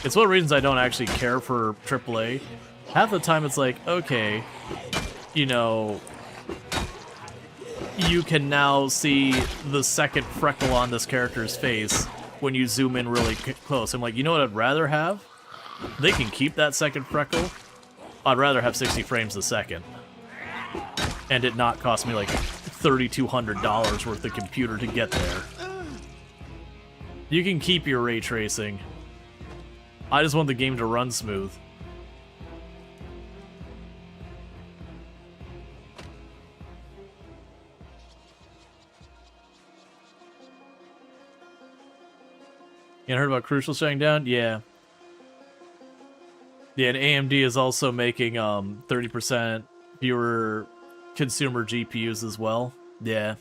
It's one of the reasons I don't actually care for AAA. Half the time it's like, okay, you know, you can now see the second freckle on this character's face when you zoom in really close. I'm like, you know what I'd rather have? They can keep that second freckle. I'd rather have 60 frames a second. And it not cost me like $3,200 worth of computer to get there. You can keep your ray tracing. I just want the game to run smooth. You heard about Crucial shutting down? Yeah. Yeah, and AMD is also making 30% fewer consumer GPUs as well. Yeah.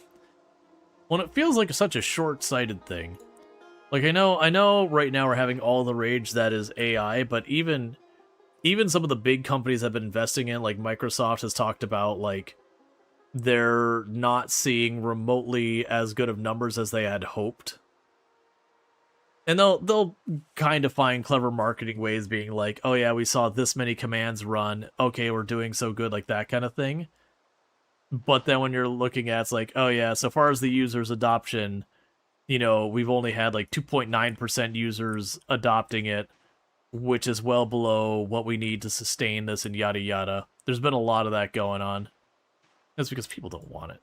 Well, it feels like such a short-sighted thing. Like, I know right now we're having all the rage that is AI, but even some of the big companies have been investing in, like Microsoft has talked about, like, they're not seeing remotely as good of numbers as they had hoped. And they'll kind of find clever marketing ways, being like, oh yeah, we saw this many commands run, okay, we're doing so good, like that kind of thing. But then when you're looking at, it's like, oh yeah, so far as the users' adoption, you know, we've only had like 2.9% users adopting it, which is well below what we need to sustain this and yada yada. There's been a lot of that going on. That's because people don't want it.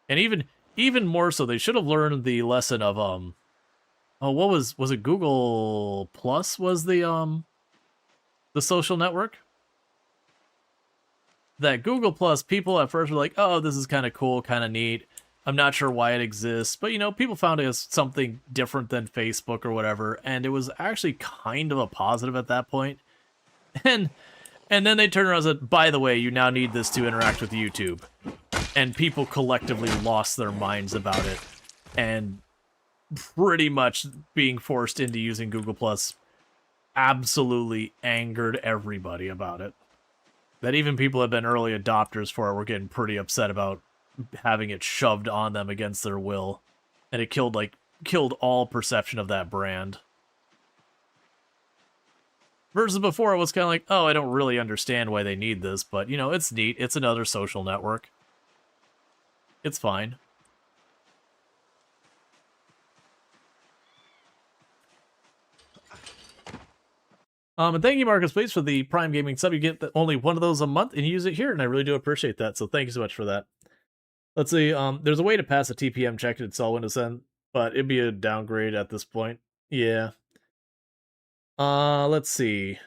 And even more so, they should have learned the lesson of oh, what was it Google Plus was the social network? That Google Plus, people at first were like, oh, this is kind of cool, kind of neat. I'm not sure why it exists, but, you know, people found it as something different than Facebook or whatever, and it was actually kind of a positive at that point. And then they turned around and said, by the way, you now need this to interact with YouTube. And people collectively lost their minds about it, and pretty much being forced into using Google Plus absolutely angered everybody about it. That even people that have been early adopters for it were getting pretty upset about having it shoved on them against their will. And it killed all perception of that brand. Versus before, it was kind of like, oh, I don't really understand why they need this, but, you know, it's neat. It's another social network. It's fine. And thank you, Marcus, please, for the Prime Gaming sub. You get only one of those a month, and you use it here, and I really do appreciate that, so thank you so much for that. Let's see, there's a way to pass a TPM check to install Windows 10, but it'd be a downgrade at this point. Yeah. Let's see.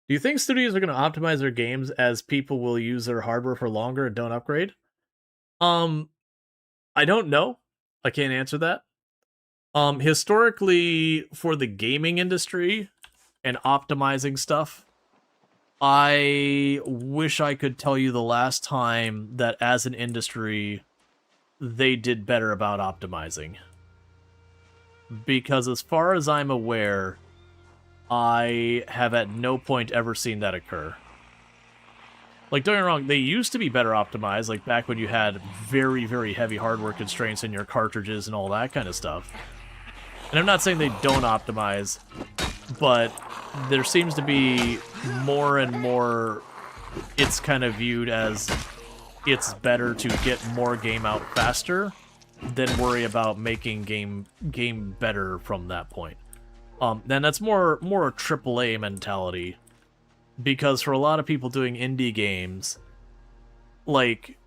Do you think studios are going to optimize their games as people will use their hardware for longer and don't upgrade? I don't know. I can't answer that. Historically, for the gaming industry and optimizing stuff, I wish I could tell you the last time that as an industry, they did better about optimizing. Because as far as I'm aware, I have at no point ever seen that occur. Like, don't get me wrong, they used to be better optimized, like back when you had very, very heavy hardware constraints in your cartridges and all that kind of stuff. And I'm not saying they don't optimize, but there seems to be more and more it's kind of viewed as it's better to get more game out faster than worry about making game better from that point. Then that's more a AAA mentality, because for a lot of people doing indie games, like,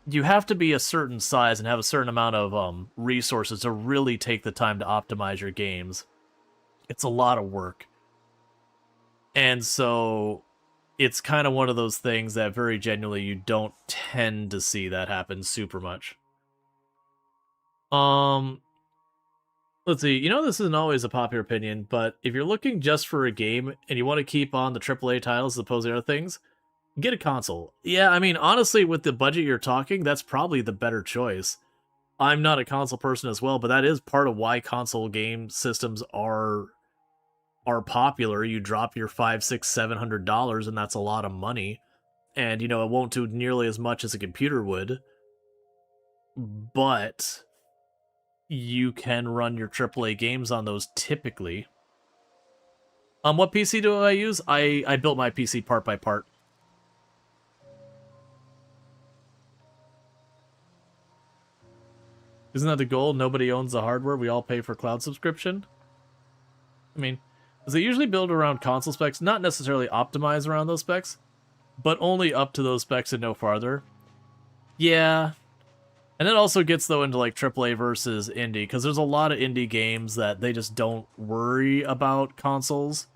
you have to be a certain size and have a certain amount of resources to really take the time to optimize your games. It's a lot of work. And so it's kind of one of those things that very genuinely you don't tend to see that happen super much. Let's see. This isn't always a popular opinion, but if you're looking just for a game and you want to keep on the AAA titles as opposed to other things, get a console. Yeah, I mean, honestly, with the budget you're talking, that's probably the better choice. I'm not a console person as well, but that is part of why console game systems are popular. You drop your $500, $600, $700, and that's a lot of money. And it won't do nearly as much as a computer would, but you can run your AAA games on those typically. What PC do I use? I built my PC part by part. Isn't that the goal? Nobody owns the hardware. We all pay for cloud subscription. I mean, they usually build around console specs, not necessarily optimize around those specs, but only up to those specs and no farther. Yeah. And it also gets, though, into, like, AAA versus indie, because there's a lot of indie games that they just don't worry about consoles,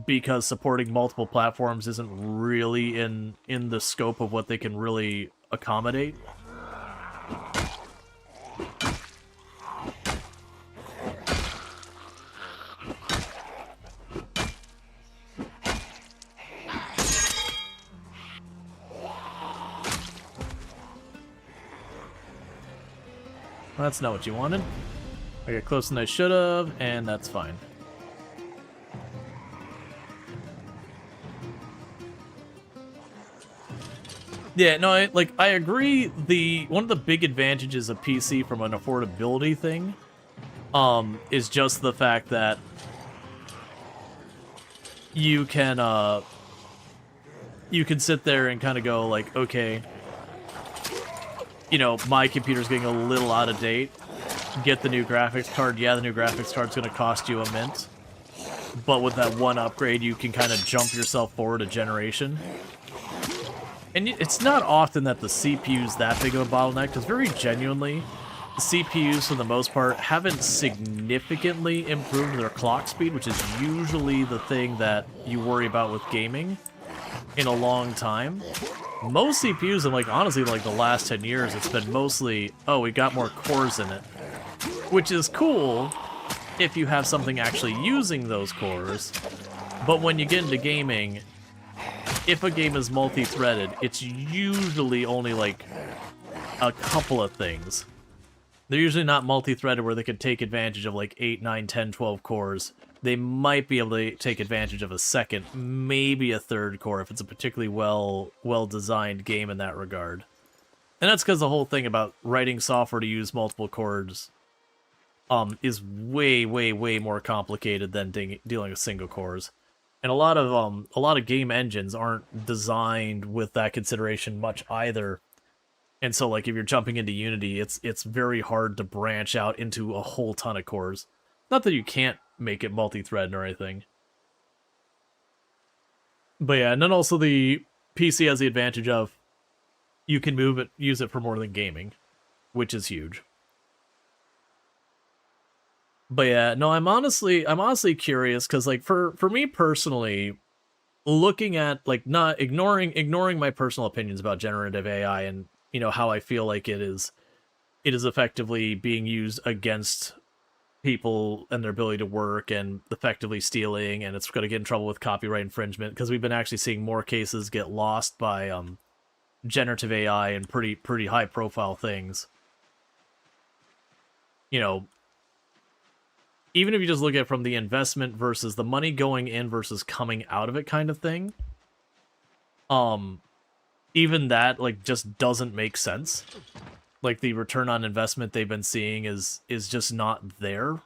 because supporting multiple platforms isn't really in the scope of what they can really accommodate. That's not what you wanted. I got closer than I should have, and that's fine. Yeah, no, I agree. One of the big advantages of PC from an affordability thing, is just the fact that you can sit there and kind of go like, okay, my computer's getting a little out of date. Get the new graphics card. Yeah, the new graphics card's going to cost you a mint. But with that one upgrade, you can kind of jump yourself forward a generation. And it's not often that the CPU's that big of a bottleneck, because very genuinely, the CPUs, for the most part, haven't significantly improved their clock speed, which is usually the thing that you worry about with gaming, in a long time. Most CPUs, and honestly, the last 10 years, it's been mostly, oh, we got more cores in it. Which is cool if you have something actually using those cores, but when you get into gaming, if a game is multi-threaded, it's usually only a couple of things. They're usually not multi-threaded where they can take advantage of 8, 9, 10, 12 cores. They might be able to take advantage of a second, maybe a third core if it's a particularly well-designed game in that regard. And that's because the whole thing about writing software to use multiple cores is way, way, way more complicated than dealing with single cores. And a lot of game engines aren't designed with that consideration much either. And so, if you're jumping into Unity, it's very hard to branch out into a whole ton of cores. Not that you can't make it multi-thread or anything. But yeah, and then also the PC has the advantage of you can use it for more than gaming, which is huge. But yeah, no, I'm honestly curious, because for me personally, looking at not ignoring my personal opinions about generative AI and how I feel like it is effectively being used against people and their ability to work, and effectively stealing, and it's going to get in trouble with copyright infringement, because we've been actually seeing more cases get lost by generative AI and pretty high profile things. Even if you just look at it from the investment versus the money going in versus coming out of it kind of thing, even that just doesn't make sense. The return on investment they've been seeing is just not there.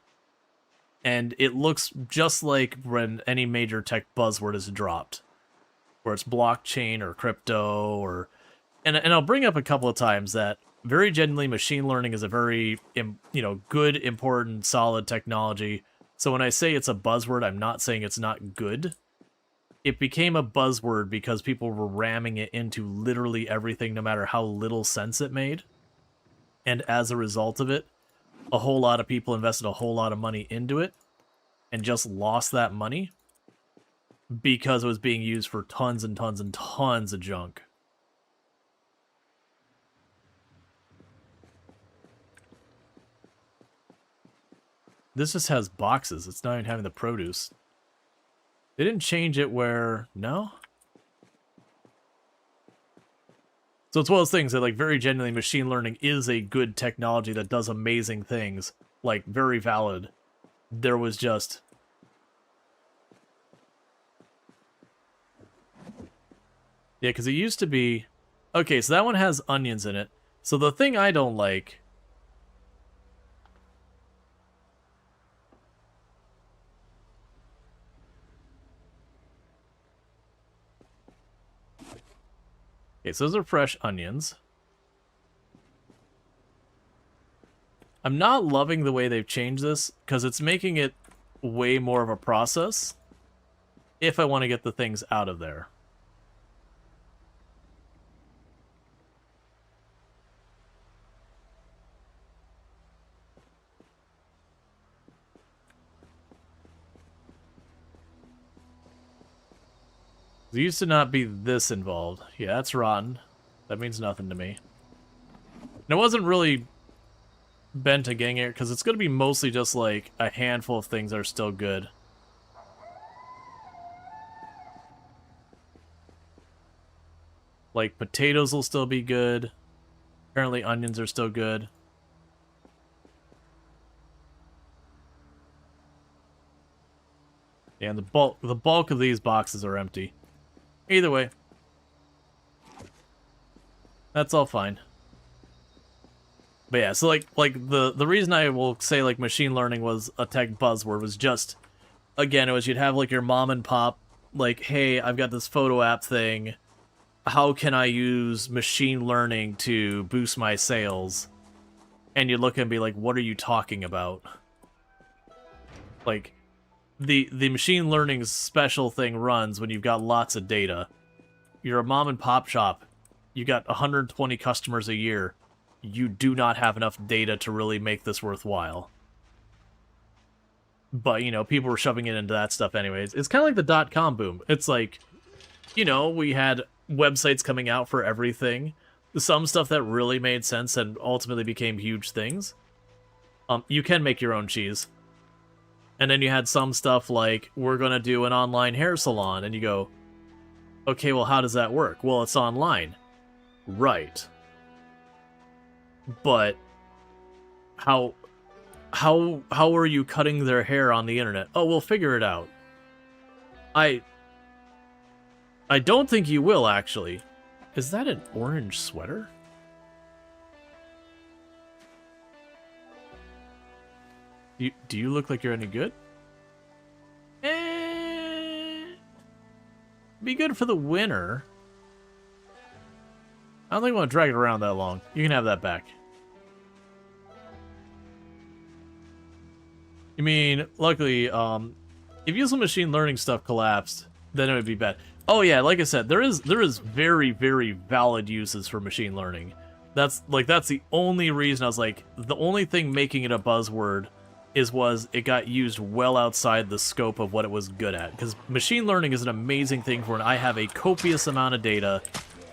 And it looks just like when any major tech buzzword is dropped, where it's blockchain or crypto or... And I'll bring up a couple of times that very genuinely machine learning is a very, good, important, solid technology. So when I say it's a buzzword, I'm not saying it's not good. It became a buzzword because people were ramming it into literally everything, no matter how little sense it made. And as a result of it, a whole lot of people invested a whole lot of money into it and just lost that money because it was being used for tons and tons and tons of junk. This just has boxes. It's not even having the produce. They didn't change it where... No? So it's one of those things that, like, very genuinely, machine learning is a good technology that does amazing things. Like, very valid. There was just... Yeah, because it used to be... Okay, so that one has onions in it. So the thing I don't like... Okay, so those are fresh onions. I'm not loving the way they've changed this, because it's making it way more of a process if I want to get the things out of there. It used to not be this involved. Yeah, that's rotten. That means nothing to me. And it wasn't really bent to getting it, because it's going to be mostly just like a handful of things that are still good. Like potatoes will still be good. Apparently onions are still good. Yeah, and the bulk of these boxes are empty. Either way, that's all fine. But yeah, so like the reason I will say like machine learning was a tech buzzword was just, again, it was you'd have like your mom and pop like, hey, I've got this photo app thing. How can I use machine learning to boost my sales? And you look and be like, what are you talking about? Like, the machine learning special thing runs when you've got lots of data. You're a mom and pop shop. You got 120 customers a year. You do not have enough data to really make this worthwhile. But, you know, people were shoving it into that stuff anyways. It's kind of like the dot-com boom. It's like, you know, we had websites coming out for everything. Some stuff that really made sense and ultimately became huge things. You can make your own cheese. And then you had some stuff like, we're going to do an online hair salon. And you go, okay, well, how does that work? Well, it's online. Right. But how are you cutting their hair on the internet? Oh, we'll figure it out. I don't think you will, actually. Is that an orange sweater? Do you look like you're any good? Be good for the winter. I don't think I want to drag it around that long. You can have that back. You mean, luckily, if useful machine learning stuff collapsed, then it would be bad. Oh yeah, like I said, there is very, very valid uses for machine learning. That's the only reason I was like, the only thing making it a buzzword was it got used well outside the scope of what it was good at. Because machine learning is an amazing thing for when I have a copious amount of data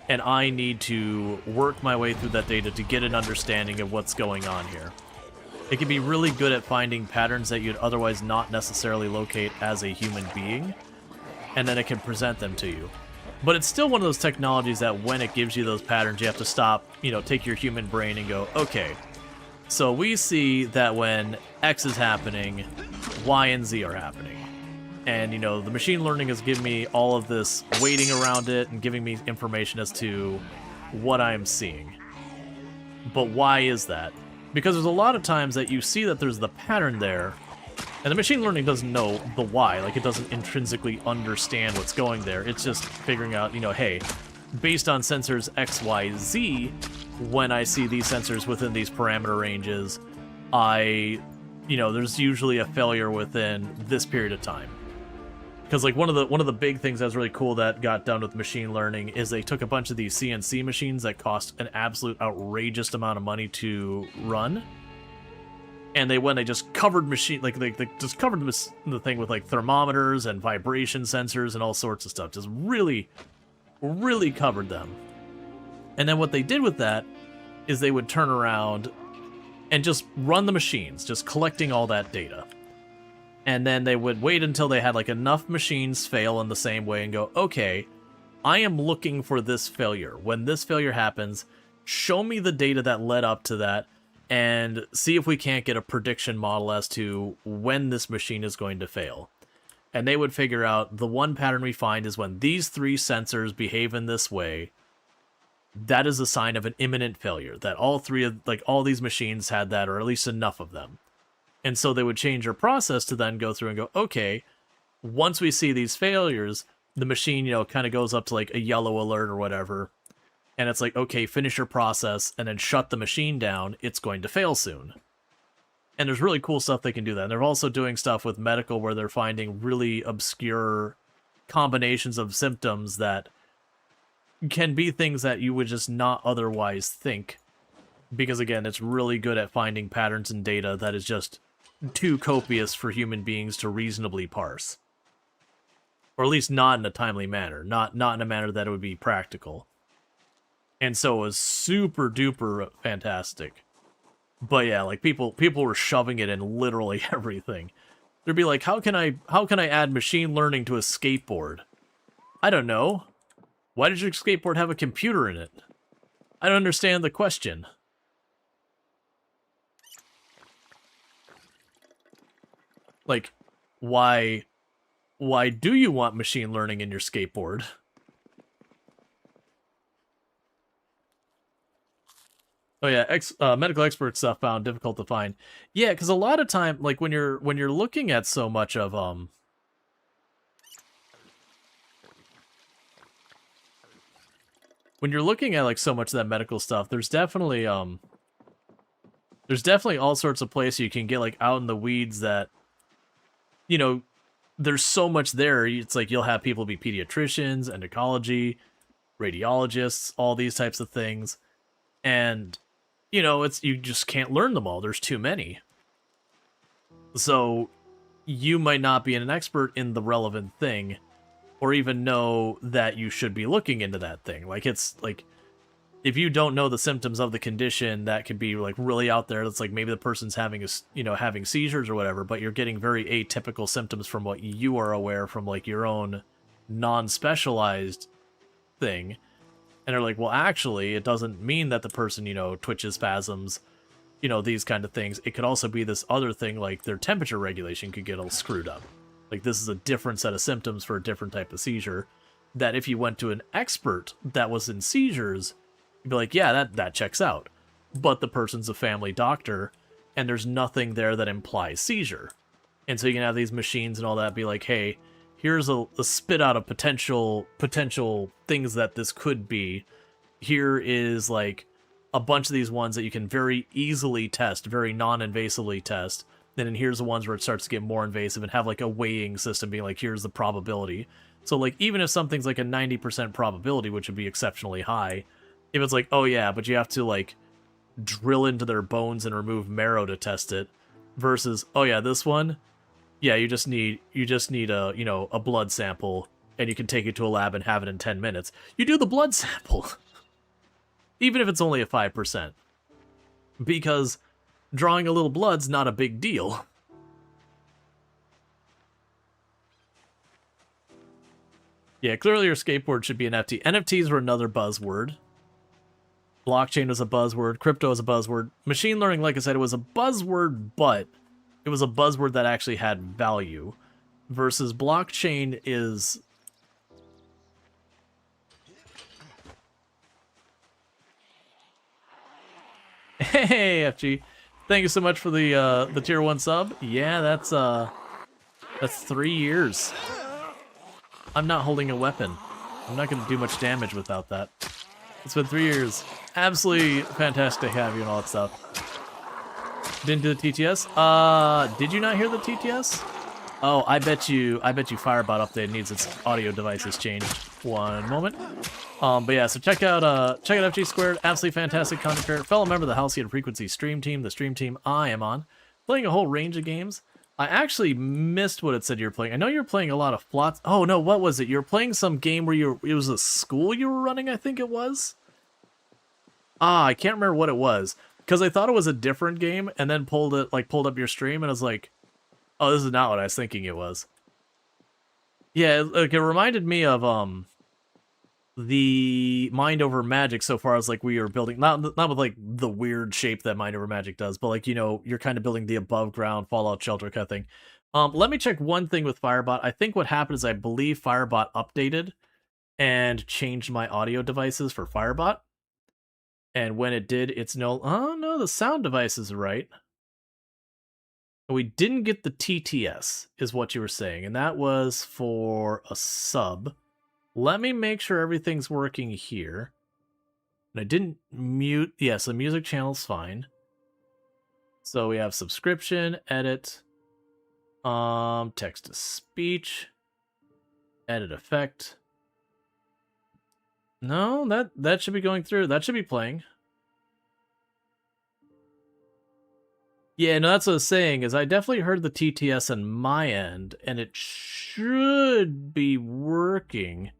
and I need to work my way through that data to get an understanding of what's going on here. It can be really good at finding patterns that you'd otherwise not necessarily locate as a human being, and then it can present them to you. But it's still one of those technologies that when it gives you those patterns, you have to stop, you know, take your human brain and go, okay, so we see that when X is happening, Y and Z are happening. And, you know, the machine learning has given me all of this weighting around it and giving me information as to what I'm seeing. But why is that? Because there's a lot of times that you see that there's the pattern there, and the machine learning doesn't know the why. Like, it doesn't intrinsically understand what's going there. It's just figuring out, you know, hey, based on sensors X, Y, Z, when I see these sensors within these parameter ranges, you know, there's usually a failure within this period of time. Because, like, one of the big things that was really cool that got done with machine learning is they took a bunch of these CNC machines that cost an absolute outrageous amount of money to run, And they just covered they just covered the thing with like thermometers and vibration sensors and all sorts of stuff. Just really, really covered them. And then what they did with that is they would turn around and just run the machines, just collecting all that data. And then they would wait until they had like enough machines fail in the same way and go, okay, I am looking for this failure. When this failure happens, show me the data that led up to that and see if we can't get a prediction model as to when this machine is going to fail. And they would figure out the one pattern we find is when these 3 sensors behave in this way, that is a sign of an imminent failure, that all these machines had that, or at least enough of them. And so they would change their process to then go through and go, okay, once we see these failures, the machine, kind of goes up to like a yellow alert or whatever. And it's like, okay, finish your process and then shut the machine down. It's going to fail soon. And there's really cool stuff they can do that. And they're also doing stuff with medical where they're finding really obscure combinations of symptoms that can be things that you would just not otherwise think. Because again, it's really good at finding patterns in data that is just too copious for human beings to reasonably parse. Or at least not in a timely manner. Not in a manner that it would be practical. And so it was super duper fantastic. But yeah, like people were shoving it in literally everything. They'd be like, how can I add machine learning to a skateboard? I don't know. Why did your skateboard have a computer in it? I don't understand the question. Like, why do you want machine learning in your skateboard? Oh yeah, medical expert stuff found difficult to find. Yeah, because a lot of time, like when you're looking at so much of when you're looking at like so much of that medical stuff, there's definitely all sorts of places you can get like out in the weeds that, there's so much there. It's like you'll have people be pediatricians, endocology, radiologists, all these types of things, and you just can't learn them all. There's too many. So you might not be an expert in the relevant thing or even know that you should be looking into that thing. Like, it's like, if you don't know the symptoms of the condition, that could be like really out there. It's like maybe the person's having having seizures or whatever, but you're getting very atypical symptoms from what you are aware from like your own non-specialized thing. And they're like, well, actually, it doesn't mean that the person, twitches, spasms, these kind of things. It could also be this other thing, like their temperature regulation could get all screwed up. Like, this is a different set of symptoms for a different type of seizure, that if you went to an expert that was in seizures, you'd be like, yeah, that checks out. But the person's a family doctor, and there's nothing there that implies seizure. And so you can have these machines and all that be like, hey, here's a spit out of potential things that this could be. Here is like a bunch of these ones that you can very easily test, very non-invasively test. And then here's the ones where it starts to get more invasive and have like a weighing system being like, here's the probability. So like, even if something's like a 90% probability, which would be exceptionally high, if it's like, oh yeah, but you have to like drill into their bones and remove marrow to test it, versus, oh yeah, this one, yeah, you just need a, a blood sample, and you can take it to a lab and have it in 10 minutes. You do the blood sample, even if it's only a 5%, because drawing a little blood's not a big deal. Yeah, clearly your skateboard should be an NFT. NFTs were another buzzword. Blockchain was a buzzword. Crypto was a buzzword. Machine learning, like I said, it was a buzzword, but it was a buzzword that actually had value. Versus blockchain is... Hey, FG. Thank you so much for the tier 1 sub. Yeah, that's 3 years. I'm not holding a weapon. I'm not going to do much damage without that. It's been 3 years. Absolutely fantastic to have you and all that stuff. Didn't do the TTS? Did you not hear the TTS? Oh, I bet you Firebot update needs its audio devices changed. One moment. But yeah, so check out FG Squared, absolutely fantastic content creator, fellow member of the Halcyon Frequency stream team, the stream team I am on. Playing a whole range of games. I actually missed what it said you were playing. I know you're playing a lot of Flots. Oh no, what was it? You were playing some game where it was a school you were running, I think it was? Ah, I can't remember what it was. Because I thought it was a different game, and then pulled up your stream, and I was like, oh, this is not what I was thinking it was. Yeah, like, it reminded me of, the Mind Over Magic so far as, like, we were building, not with, like, the weird shape that Mind Over Magic does, but, like, you know, you're kind of building the above-ground Fallout Shelter kind of thing. Let me check one thing with Firebot. I think what happened is I believe Firebot updated and changed my audio devices for Firebot. And when it did, it's no... Oh, no, the sound device is right. We didn't get the TTS, is what you were saying, and that was for a sub. Let me make sure everything's working here. And I didn't mute... Yes, the music channel's fine. So we have subscription, edit, text to speech, edit effect. No, that should be going through. That should be playing. Yeah, no, that's what I was saying, is I definitely heard the TTS on my end, and it should be working.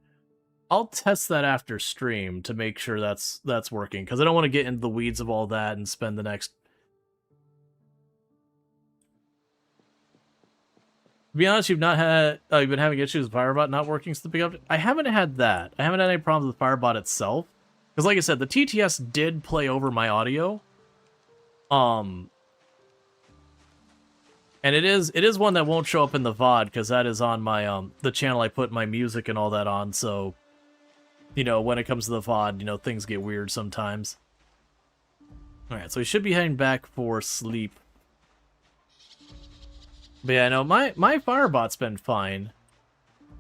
I'll test that after stream to make sure that's working, because I don't want to get into the weeds of all that and spend the next... To be honest, you've been having issues with Firebot not working since the big update. I haven't had that. I haven't had any problems with Firebot itself. Because like I said, the TTS did play over my audio. And it is one that won't show up in the VOD, because that is on my, the channel I put my music and all that on, so, you know, when it comes to the VOD, you know, things get weird sometimes. Alright, so we should be heading back for sleep. But yeah, no, my Firebot's been fine.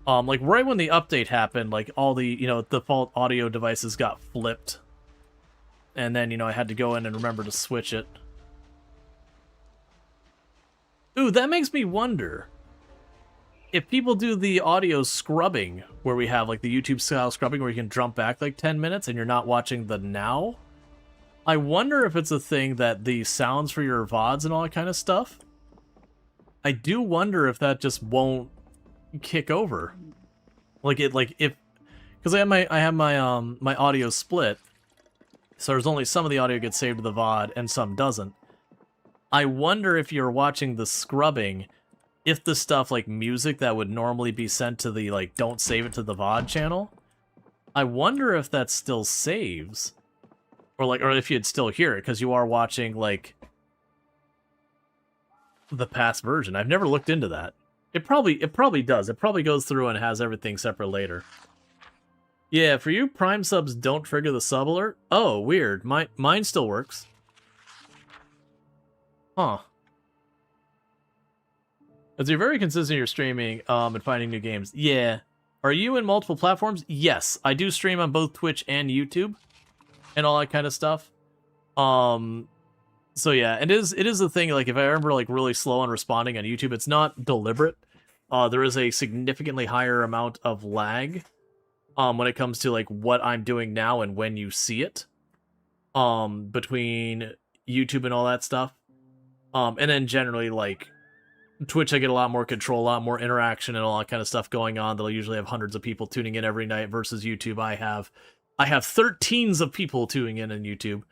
Like, right when the update happened, like, all the, you know, default audio devices got flipped. And then, you know, I had to go in and remember to switch it. Ooh, that makes me wonder if people do the audio scrubbing, where we have, like, the YouTube-style scrubbing where you can jump back, like, 10 minutes and you're not watching the now. I wonder if it's a thing that the sounds for your VODs and all that kind of stuff... I do wonder if that just won't kick over. Because I have my audio split, so there's only some of the audio gets saved to the VOD and some doesn't. I wonder if you're watching the scrubbing, if the stuff like music that would normally be sent to the, like, don't save it to the VOD channel, I wonder if that still saves. Or if you'd still hear it, because you are watching, like, the past version. I've never looked into that. It probably does. It probably goes through and has everything separate later. Yeah, for you, Prime subs don't trigger the sub alert. Oh, weird. Mine still works. Huh. As you're very consistent in your streaming and finding new games. Yeah. Are you in multiple platforms? Yes. I do stream on both Twitch and YouTube and all that kind of stuff. So yeah, it is the thing, like, if I remember, like, really slow on responding on YouTube, it's not deliberate. There is a significantly higher amount of lag when it comes to, like, what I'm doing now and when you see it. Between YouTube and all that stuff. And then generally, like, Twitch, I get a lot more control, a lot more interaction and all that kind of stuff going on. They'll usually have hundreds of people tuning in every night, versus YouTube, I have 13s of people tuning in on YouTube.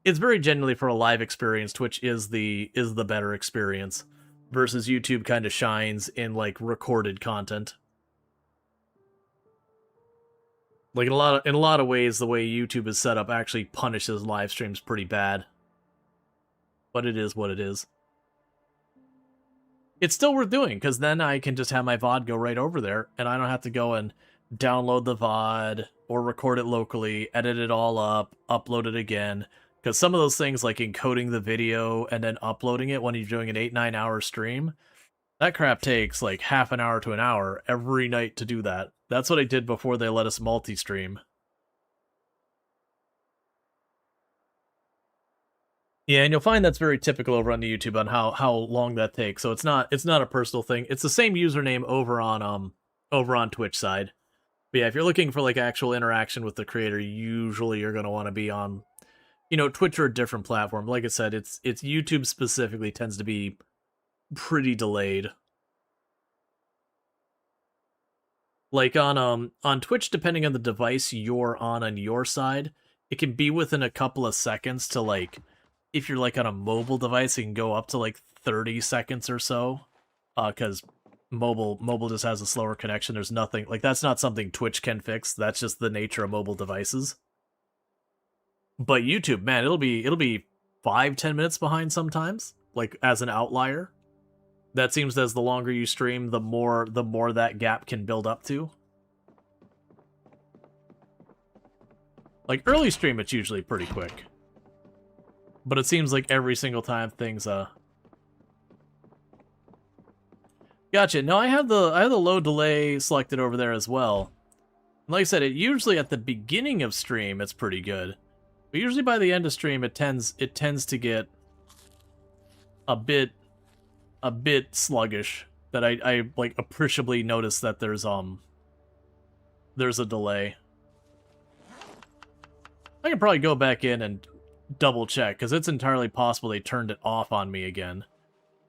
It's very generally for a live experience, Twitch is the better experience, versus YouTube kind of shines in, like, recorded content. Like, in a lot of ways, the way YouTube is set up actually punishes live streams pretty bad. But it is what it is. It's still worth doing, because then I can just have my VOD go right over there, and I don't have to go and download the VOD, or record it locally, edit it all up, upload it again. Because some of those things, like encoding the video and then uploading it when you're doing an 8-9 hour stream, that crap takes like half an hour to an hour every night to do that. That's what I did before they let us multi-stream. Yeah, and you'll find that's very typical over on the YouTube on how long that takes. So it's not a personal thing. It's the same username over on Twitch side. But yeah, if you're looking for, like, actual interaction with the creator, usually you're going to want to be on you know, Twitch are a different platform. Like I said, it's YouTube specifically tends to be pretty delayed. Like on Twitch, depending on the device you're on your side, it can be within a couple of seconds to like, if you're like on a mobile device, it can go up to like 30 seconds or so. Because mobile just has a slower connection. There's nothing like that's not something Twitch can fix. That's just the nature of mobile devices. But YouTube, man, it'll be 5-10 minutes behind sometimes, like as an outlier. That seems as the longer you stream, the more that gap can build up to. Like early stream, it's usually pretty quick. But it seems like every single time things Gotcha. No, I have the low delay selected over there as well. Like I said, it usually at the beginning of stream it's pretty good. But usually by the end of stream it tends to get a bit sluggish. That I like appreciably notice that there's a delay. I can probably go back in and double check, because it's entirely possible they turned it off on me again.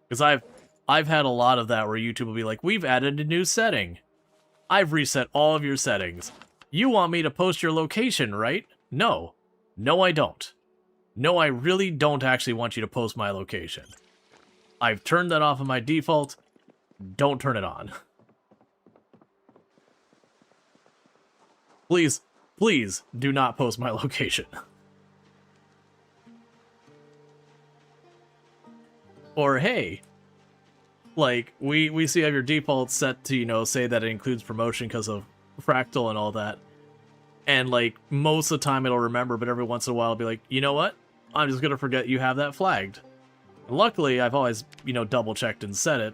Because I've had a lot of that where YouTube will be like, we've added a new setting. I've reset all of your settings. You want me to post your location, right? No. No, I don't. No, I really don't actually want you to post my location. I've turned that off of my default. Don't turn it on. Please, please do not post my location. Or, hey, like, we see you have your default set to, you know, say that it includes promotion because of Fractal and all that. And, like, most of the time it'll remember, but every once in a while it'll be like, you know what? I'm just going to forget you have that flagged. And luckily, I've always, you know, double-checked and set it.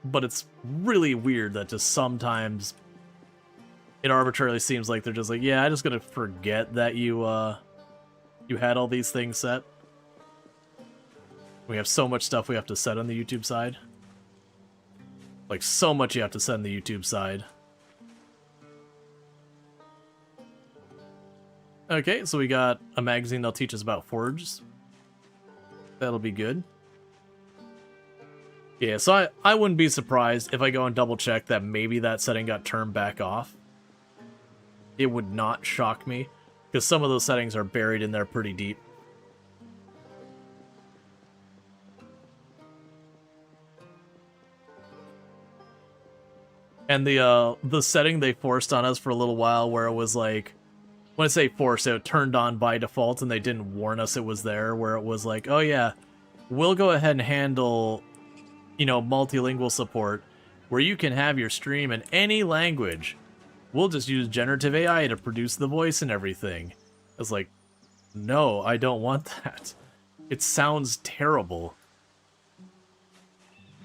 But it's really weird that just sometimes it arbitrarily seems like they're just like, yeah, I'm just going to forget that you had all these things set. We have so much stuff we have to set on the YouTube side. Like, so much you have to set on the YouTube side. Okay, so we got a magazine that'll teach us about forges. That'll be good. Yeah, so I wouldn't be surprised if I go and double check that maybe that setting got turned back off. It would not shock me, because some of those settings are buried in there pretty deep. And the setting they forced on us for a little while where it was like, when I say forced, it turned on by default and they didn't warn us it was there, where it was like, oh yeah, we'll go ahead and handle, you know, multilingual support, where you can have your stream in any language. We'll just use generative AI to produce the voice and everything. It's like, no, I don't want that. It sounds terrible.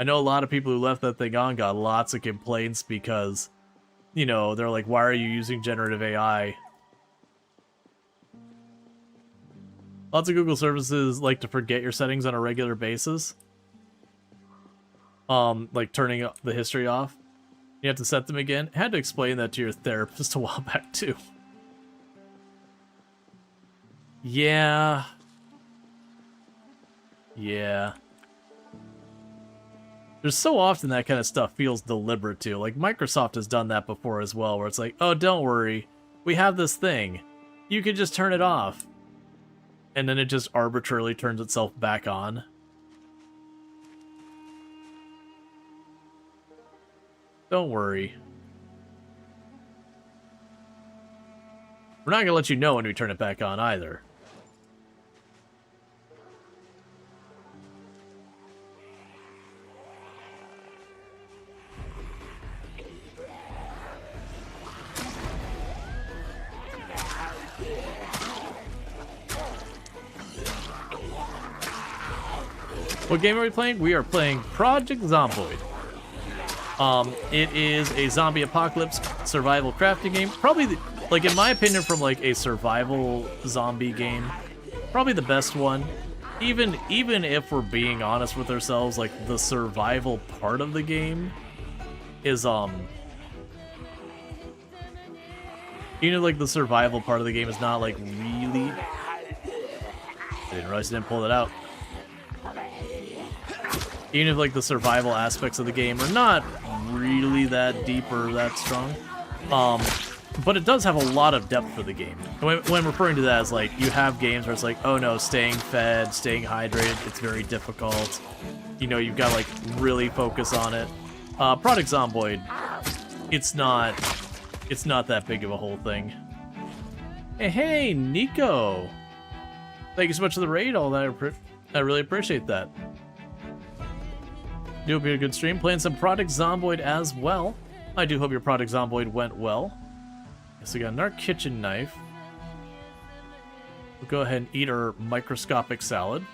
I know a lot of people who left that thing on got lots of complaints because, you know, they're like, why are you using generative AI? Lots of Google services like to forget your settings on a regular basis. Like turning the history off. You have to set them again. I had to explain that to your therapist a while back too. Yeah. Yeah. There's so often that kind of stuff feels deliberate too. Like Microsoft has done that before as well, where it's like, oh, don't worry. We have this thing. You can just turn it off. And then it just arbitrarily turns itself back on. Don't worry. We're not going to let you know when we turn it back on either. What game are we playing? We are playing Project Zomboid. It is a zombie apocalypse survival crafting game. Probably, like in my opinion, from like a survival zombie game, probably the best one. Even if we're being honest with ourselves, like the survival part of the game is you know, like the survival part of the game is not like really. Didn't realize I didn't pull that out. Even if like the survival aspects of the game are not really that deep or that strong, but it does have a lot of depth for the game. When I'm referring to that as like, you have games where it's like, oh no, staying fed, staying hydrated, it's very difficult. You know, you've got to like really focus on it. Product Zomboid, it's not that big of a whole thing. Hey, Nico! Thank you so much for the raid, all that. I really appreciate that. Do hope you had a good stream. Playing some Product Zomboid as well. I do hope your Product Zomboid went well. So we got another kitchen knife. We'll go ahead and eat our microscopic salad.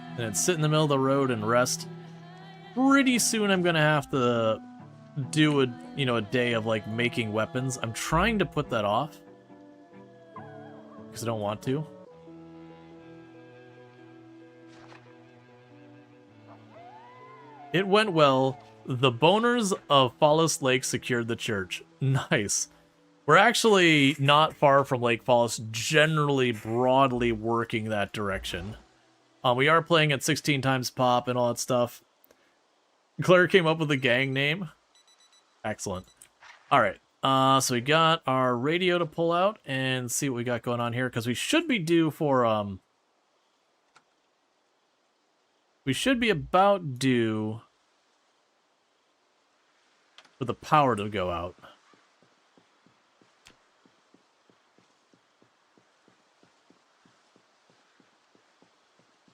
And then sit in the middle of the road and rest. Pretty soon I'm gonna have to do a day of like making weapons. I'm trying to put that off because I don't want to. It went well. The boners of Fallis Lake secured the church. Nice. We're actually not far from Lake Fallis, generally broadly working that direction. We are playing at 16 times pop and all that stuff. Claire came up with the gang name. Excellent. Alright, so we got our radio to pull out and see what we got going on here, because we should be due for, we should be about due for the power to go out.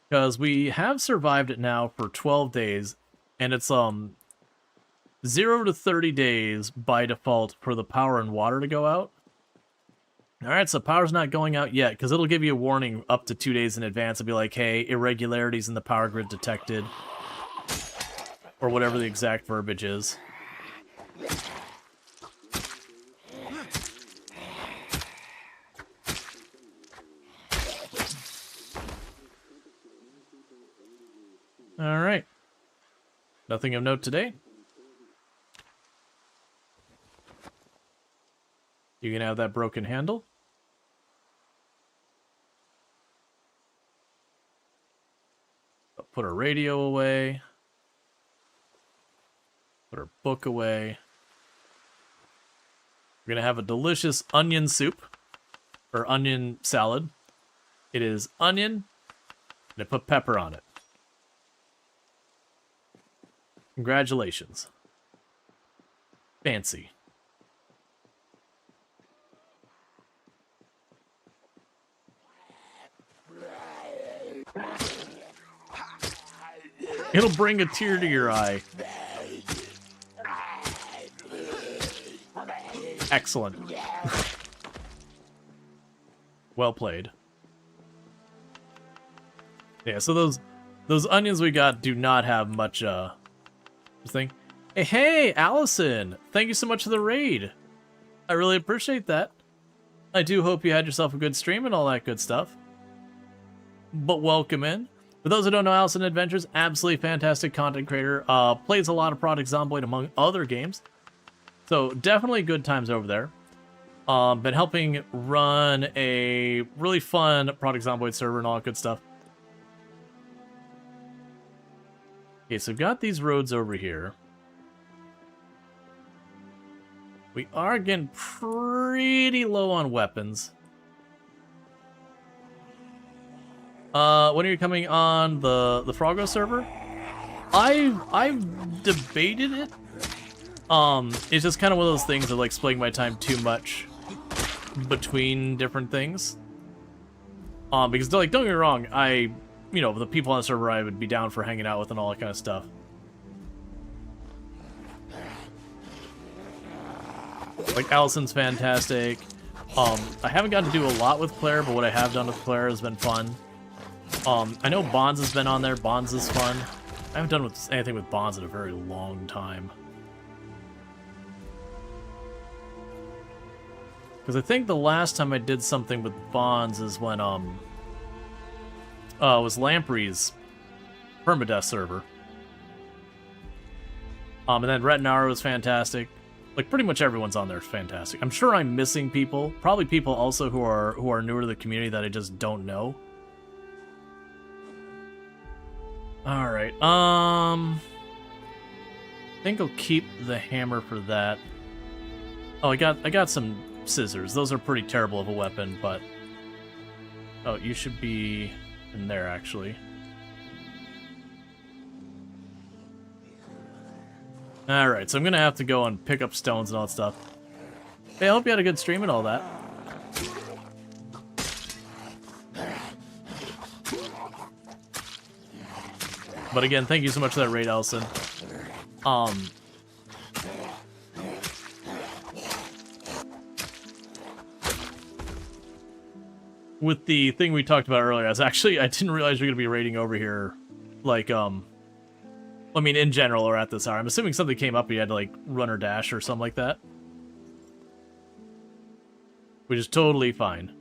Because we have survived it now for 12 days, and it's 0 to 30 days by default for the power and water to go out. Alright, so power's not going out yet, because it'll give you a warning up to 2 days in advance. It'll be like, hey, irregularities in the power grid detected. Or whatever the exact verbiage is. Alright. Nothing of note today. You can have that broken handle. Put our radio away. Put our book away. We're going to have a delicious onion soup. Or onion salad. It is onion. And I put pepper on it. Congratulations. Fancy. It'll bring a tear to your eye. Excellent. Well played. Yeah, so those onions we got do not have much thing. Hey, Allison! Thank you so much for the raid. I really appreciate that. I do hope you had yourself a good stream and all that good stuff. But welcome in. For those who don't know, Allison Adventures, absolutely fantastic content creator. Plays a lot of Product Zomboid among other games. So definitely good times over there. Been helping run a really fun Product Zomboid server and all that good stuff. Okay, so we've got these roads over here. We are getting pretty low on weapons. When are you coming on the Froggo server? I've debated it. It's just kind of one of those things of like splitting my time too much between different things. Because like, don't get me wrong, you know, the people on the server I would be down for hanging out with and all that kind of stuff. Like, Allison's fantastic. I haven't gotten to do a lot with Claire, but what I have done with Claire has been fun. I know Bonds has been on there. Bonds is fun. I haven't done anything with Bonds in a very long time. Because I think the last time I did something with Bonds is when, was Lamprey's permadeath server. And then Retinara was fantastic. Like, pretty much everyone's on there is fantastic. I'm sure I'm missing people. Probably people also who are newer to the community that I just don't know. Alright, I think I'll keep the hammer for that. Oh, I got some scissors. Those are pretty terrible of a weapon, but... Oh, you should be in there, actually. Alright, so I'm gonna have to go and pick up stones and all that stuff. Hey, I hope you had a good stream and all that. But again, thank you so much for that raid, Allison. With the thing we talked about earlier, I didn't realize you're gonna be raiding over here, like, I mean, in general, or at this hour. I'm assuming something came up and you had to, like, run or dash or something like that. Which is totally fine.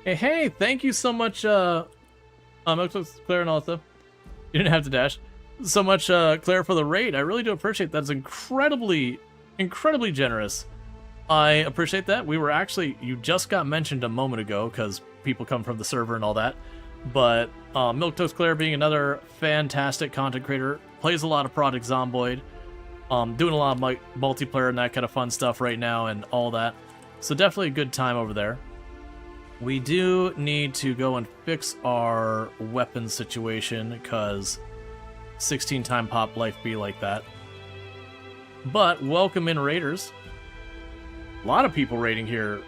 Hey, thank you so much, Claire and all that stuff. You didn't have to dash. So much, Claire, for the raid. I really do appreciate that. It's incredibly generous. I appreciate that. We were actually, you just got mentioned a moment ago, because people come from the server and all that. But, Milquetoast Claire being another fantastic content creator, plays a lot of Project Zomboid, doing a lot of multiplayer and that kind of fun stuff right now and all that. So definitely a good time over there. We do need to go and fix our weapon situation, because 16 time pop life be like that. But welcome in raiders. A lot of people raiding here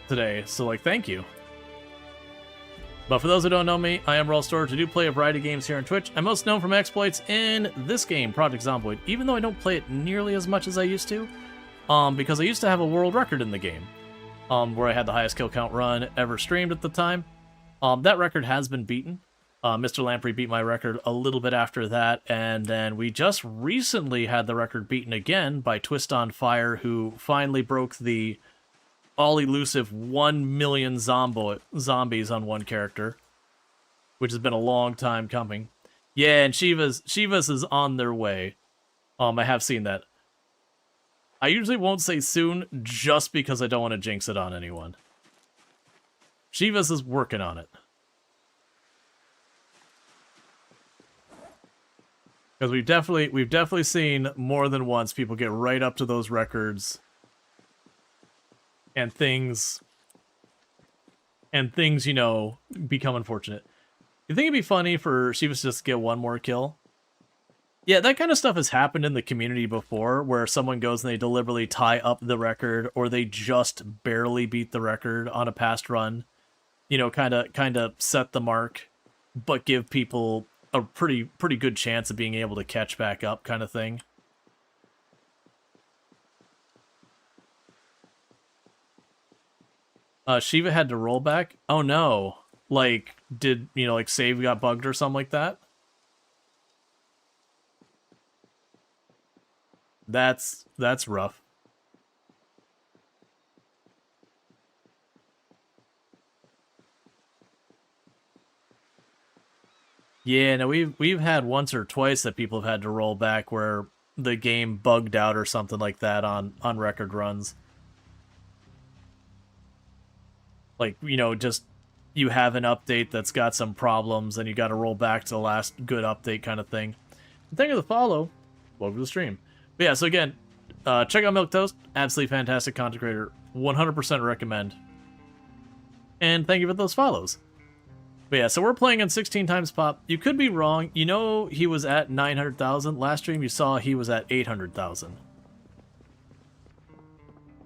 today, so like thank you. But for those who don't know me, I am Rual Storge. I do play a variety of games here on Twitch. I'm most known for my exploits in this game, Project Zomboid, even though I don't play it nearly as much as I used to, because I used to have a world record in the game. Where I had the highest kill count run ever streamed at the time. That record has been beaten. Mr. Lamprey beat my record a little bit after that, and then we just recently had the record beaten again by Twist on Fire, who finally broke the all-elusive 1 million zombies on one character, which has been a long time coming. Yeah, and Shivas is on their way. I have seen that. I usually won't say soon, just because I don't want to jinx it on anyone. Shivas is working on it. Because we've definitely seen more than once people get right up to those records, and things, you know, become unfortunate. You think it'd be funny for Shivas just to get one more kill? Yeah, that kind of stuff has happened in the community before, where someone goes and they deliberately tie up the record, or they just barely beat the record on a past run. You know, kind of set the mark, but give people a pretty good chance of being able to catch back up, kind of thing. Shiva had to roll back? Oh no. Like, did, you know, like save got bugged or something like that? That's rough. Yeah, no, we've had once or twice that people have had to roll back where the game bugged out or something like that on record runs. Like, you know, just you have an update that's got some problems and you got to roll back to the last good update kind of thing. Thank you for the follow. Welcome to the stream. But yeah, so again, check out Milquetoast. Absolutely fantastic content creator. 100% recommend. And thank you for those follows. But yeah, so we're playing on 16 times pop. You could be wrong. You know he was at 900,000. Last stream you saw he was at 800,000.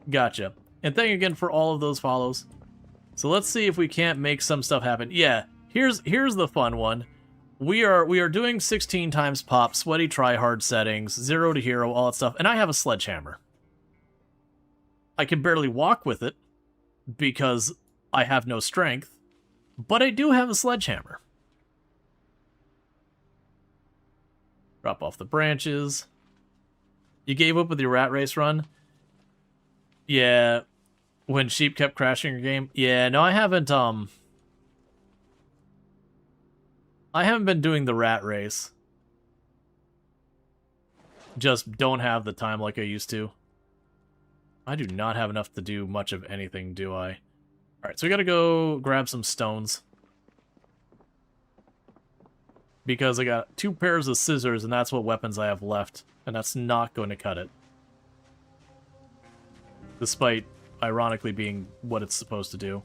Gotcha. And thank you again for all of those follows. So let's see if we can't make some stuff happen. Yeah, here's the fun one. We are doing 16 times pop, sweaty tryhard settings, 0 to hero, all that stuff, and I have a sledgehammer. I can barely walk with it because I have no strength, but I do have a sledgehammer. Drop off the branches. You gave up with your rat race run? Yeah, when sheep kept crashing your game? Yeah, no, I haven't, I haven't been doing the rat race. Just don't have the time like I used to. I do not have enough to do much of anything, do I? Alright, so we gotta go grab some stones. Because I got 2 pairs of scissors, and that's what weapons I have left. And that's not going to cut it. Despite, ironically, being what it's supposed to do.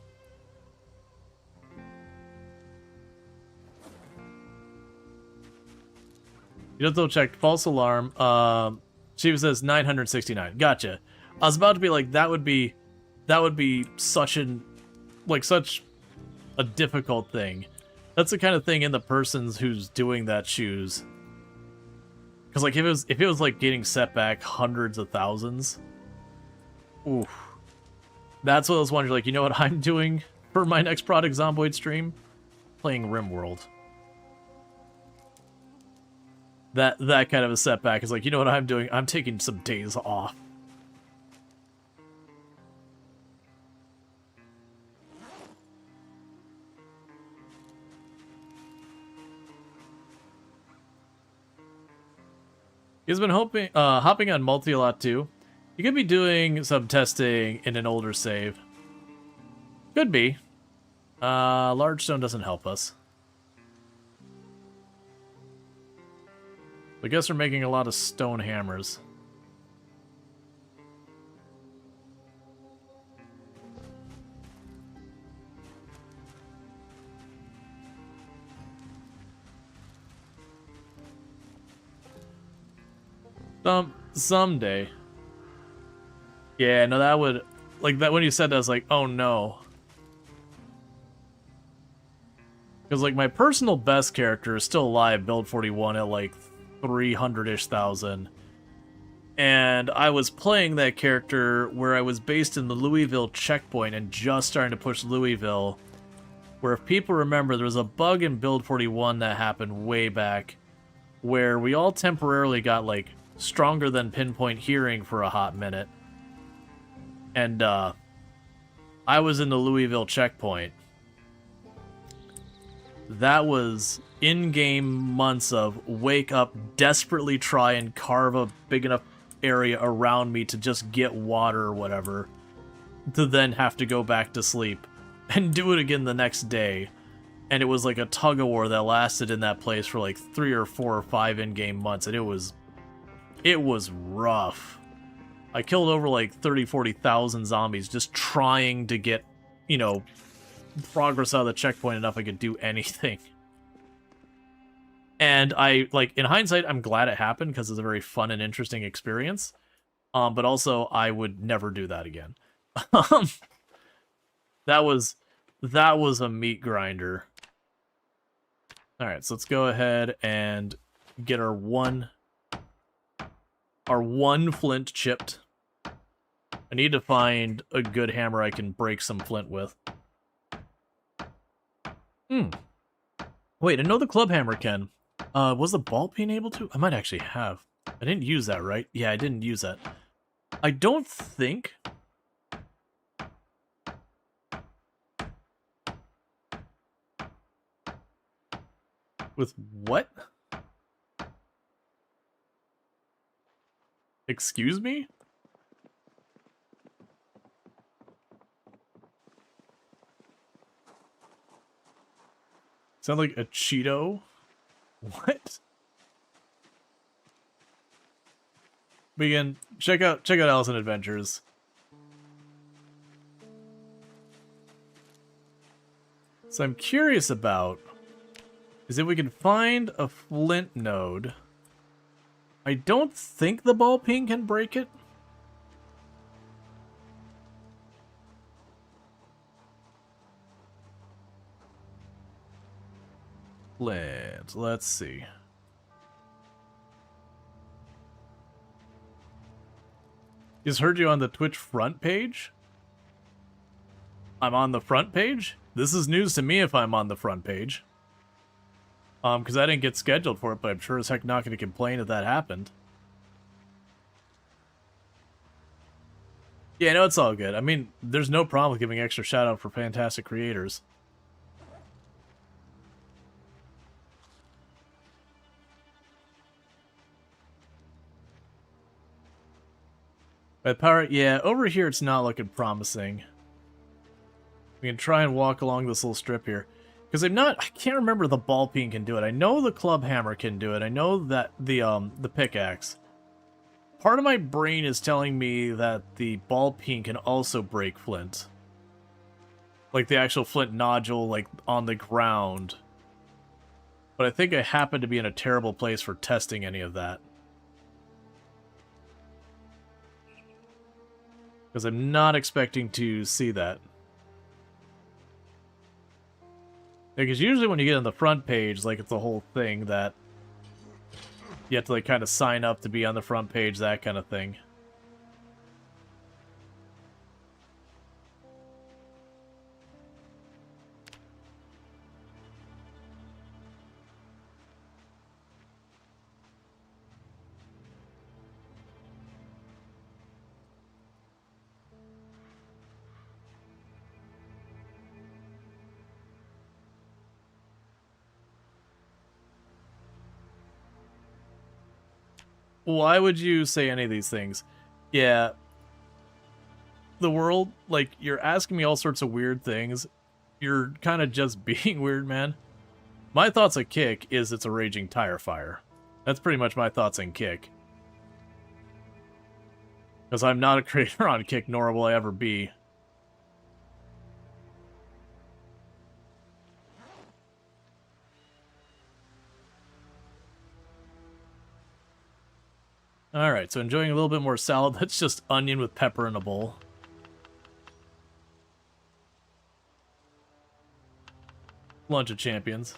You just double checked. False alarm. She says 969. Gotcha. I was about to be like, that would be such such a difficult thing. That's the kind of thing in the person's who's doing that shoes. Because like if it was like getting set back hundreds of thousands, oof. That's what I was wondering. Like, you know what I'm doing for my next product Zomboid stream? Playing RimWorld. That kind of a setback is like, you know what I'm doing? I'm taking some days off. He's been hopping on multi a lot too. You could be doing some testing in an older save. Could be. Large stone doesn't help us. I guess we're making a lot of stone hammers. Someday. Yeah, no, that would... Like, that when you said that, I was like, oh no. Because, like, my personal best character is still alive, build 41 at, like, 300-ish thousand. And I was playing that character where I was based in the Louisville checkpoint and just starting to push Louisville. Where, if people remember, there was a bug in build 41 that happened way back where we all temporarily got, like, stronger than pinpoint hearing for a hot minute. And, I was in the Louisville checkpoint. That was in-game months of wake up, desperately try and carve a big enough area around me to just get water or whatever, to then have to go back to sleep and do it again the next day. And it was like a tug-of-war that lasted in that place for like 3 or 4 or 5 in-game months, and it was rough. I killed over like 30,000-40,000 zombies just trying to get, you know, progress out of the checkpoint enough I could do anything. And I, like, in hindsight, I'm glad it happened because it's a very fun and interesting experience. But also, I would never do that again. That was a meat grinder. Alright, so let's go ahead and get our one flint chipped. I need to find a good hammer I can break some flint with. Wait, I know the club hammer can. Was the ball peen able to? I might actually have. I didn't use that, right? Yeah, I didn't use that. I don't think... With what? Excuse me? Sound like a Cheeto? What? Begin. Check out Alice in Adventures. So I'm curious about is if we can find a flint node. I don't think the ball peen can break it. Let's see. Just heard you on the Twitch front page? I'm on the front page? This is news to me if I'm on the front page. Because I didn't get scheduled for it, but I'm sure as heck not going to complain if that happened. Yeah, no, it's all good. I mean, there's no problem with giving extra shout out for fantastic creators. By power, yeah, over here it's not looking promising. We can try and walk along this little strip here. Because I can't remember the ball peen can do it. I know the club hammer can do it. I know that the pickaxe. Part of my brain is telling me that the ball peen can also break flint. Like the actual flint nodule, like on the ground. But I think I happen to be in a terrible place for testing any of that. Because I'm not expecting to see that. Because usually when you get on the front page, like it's a whole thing that you have to like kind of sign up to be on the front page, that kind of thing. Why would you say any of these things? Yeah. The world, like, you're asking me all sorts of weird things. You're kind of just being weird, man. My thoughts on Kick is it's a raging tire fire. That's pretty much my thoughts on Kick. Because I'm not a creator on Kick, nor will I ever be. Alright, so enjoying a little bit more salad. That's just onion with pepper in a bowl. Lunch of champions.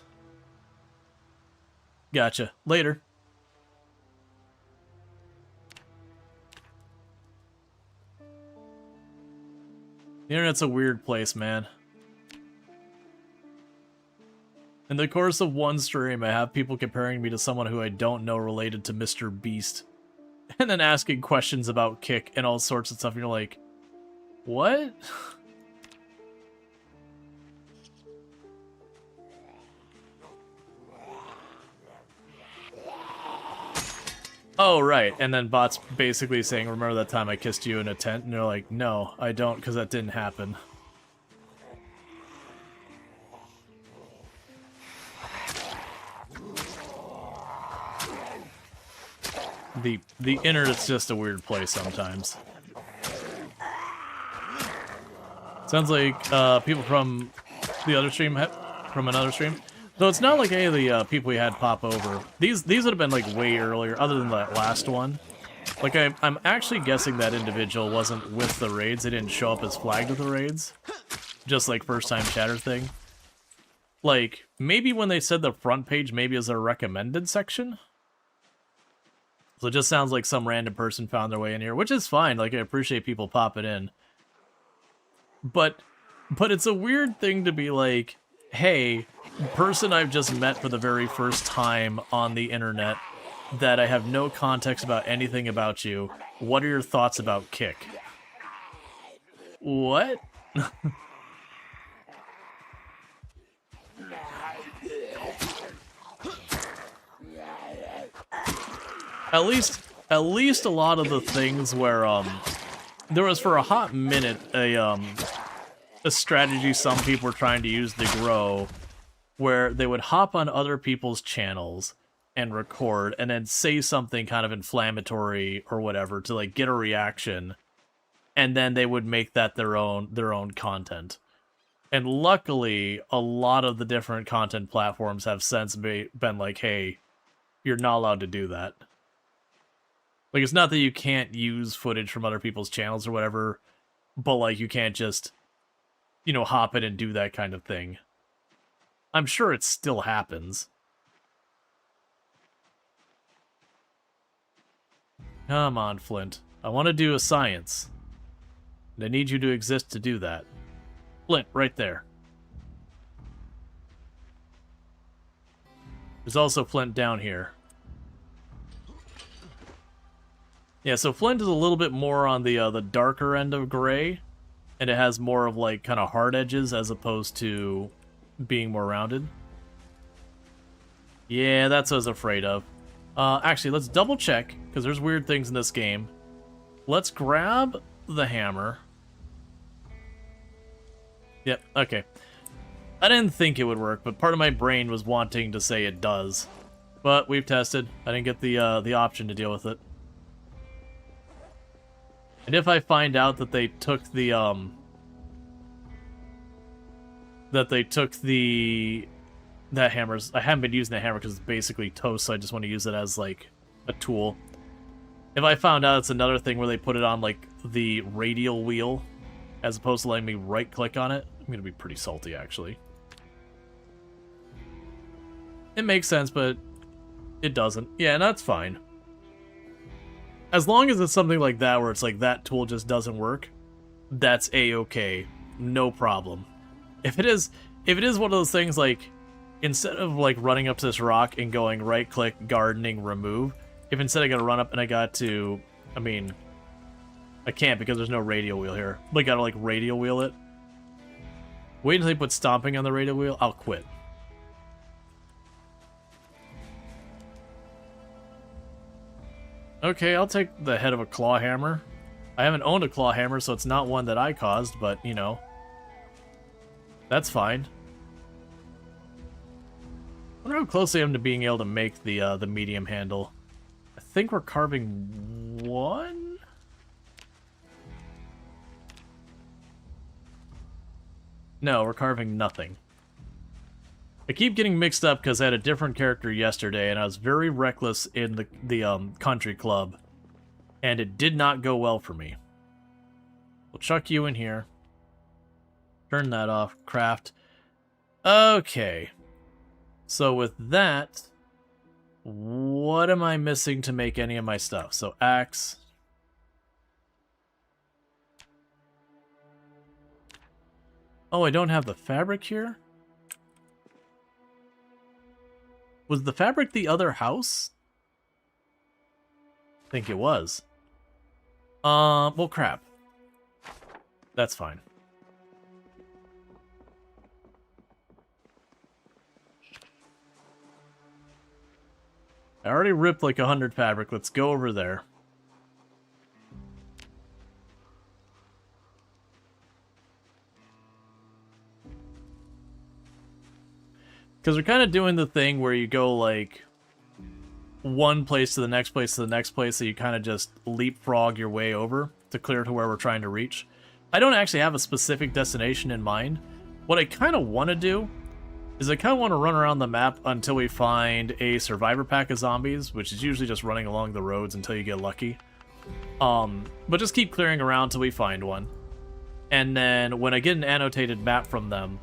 Gotcha. Later. The internet's a weird place, man. In the course of one stream, I have people comparing me to someone who I don't know related to Mr. Beast. And then asking questions about Kick and all sorts of stuff, and you're like, what? Oh, right. And then bots basically saying, remember that time I kissed you in a tent? And they're like, no, I don't, because that didn't happen. The internet's just a weird place sometimes. Sounds like people from the other stream, from another stream. Though it's not like any of the people we had pop over. These would have been like way earlier, other than that last one. Like I'm actually guessing that individual wasn't with the raids. They didn't show up as flagged with the raids. Just like first time chatter thing. Like maybe when they said the front page, maybe as a recommended section. So it just sounds like some random person found their way in here, which is fine. Like, I appreciate people popping in. But it's a weird thing to be like, hey, person I've just met for the very first time on the internet that I have no context about anything about you. What are your thoughts about Kick? What? At least a lot of the things where there was for a hot minute a strategy some people were trying to use to grow, where they would hop on other people's channels and record and then say something kind of inflammatory or whatever to like get a reaction, and then they would make that their own content. And luckily, a lot of the different content platforms have since been like, hey, you're not allowed to do that. Like, it's not that you can't use footage from other people's channels or whatever, but, like, you can't just, you know, hop in and do that kind of thing. I'm sure it still happens. Come on, Flint. I want to do a science. And I need you to exist to do that. Flint, right there. There's also Flint down here. Yeah, so Flint is a little bit more on the darker end of gray, and it has more of like kind of hard edges as opposed to being more rounded. Yeah, that's what I was afraid of. Actually, let's double check, because there's weird things in this game. let's grab the hammer. Yep, okay. I didn't think it would work, but part of my brain was wanting to say it does. But we've tested. I didn't get the option to deal with it. And if I find out that they took the that hammer's, I haven't been using the hammer because it's basically toast, so I just want to use it as like a tool. If I found out it's another thing where they put it on like the radial wheel as opposed to letting me right click on it, I'm gonna be pretty salty actually. It makes sense, but it doesn't. Yeah, and that's fine. As long as it's something like that where it's like that tool just doesn't work, that's a-okay. No problem. If it is one of those things like, instead of like running up to this rock and going right click, gardening, remove, if instead I gotta run up and I got to, I mean, I can't because there's no radial wheel here. But I gotta like radial wheel it. Wait until they put stomping on the radial wheel, I'll quit. Okay, I'll take the head of a claw hammer. I haven't owned a claw hammer, so it's not one that I caused, but, you know, that's fine. I wonder how close I am to being able to make the medium handle. I think we're carving one? No, we're carving nothing. I keep getting mixed up because I had a different character yesterday, and I was very reckless in the country club, and it did not go well for me. We'll chuck you in here. Turn that off. Craft. Okay. So with that, what am I missing to make any of my stuff? So axe. Oh, I don't have the fabric here? Was the fabric the other house? I think it was. Well, crap. That's fine. I already ripped like 100 fabric. Let's go over there. Because we're kind of doing the thing where you go, like, one place to the next place to the next place, so you kind of just leapfrog your way over to clear to where we're trying to reach. I don't actually have a specific destination in mind. What I kind of want to do is I kind of want to run around the map until we find a survivor pack of zombies, which is usually just running along the roads until you get lucky. But just keep clearing around until we find one. And then when I get an annotated map from them,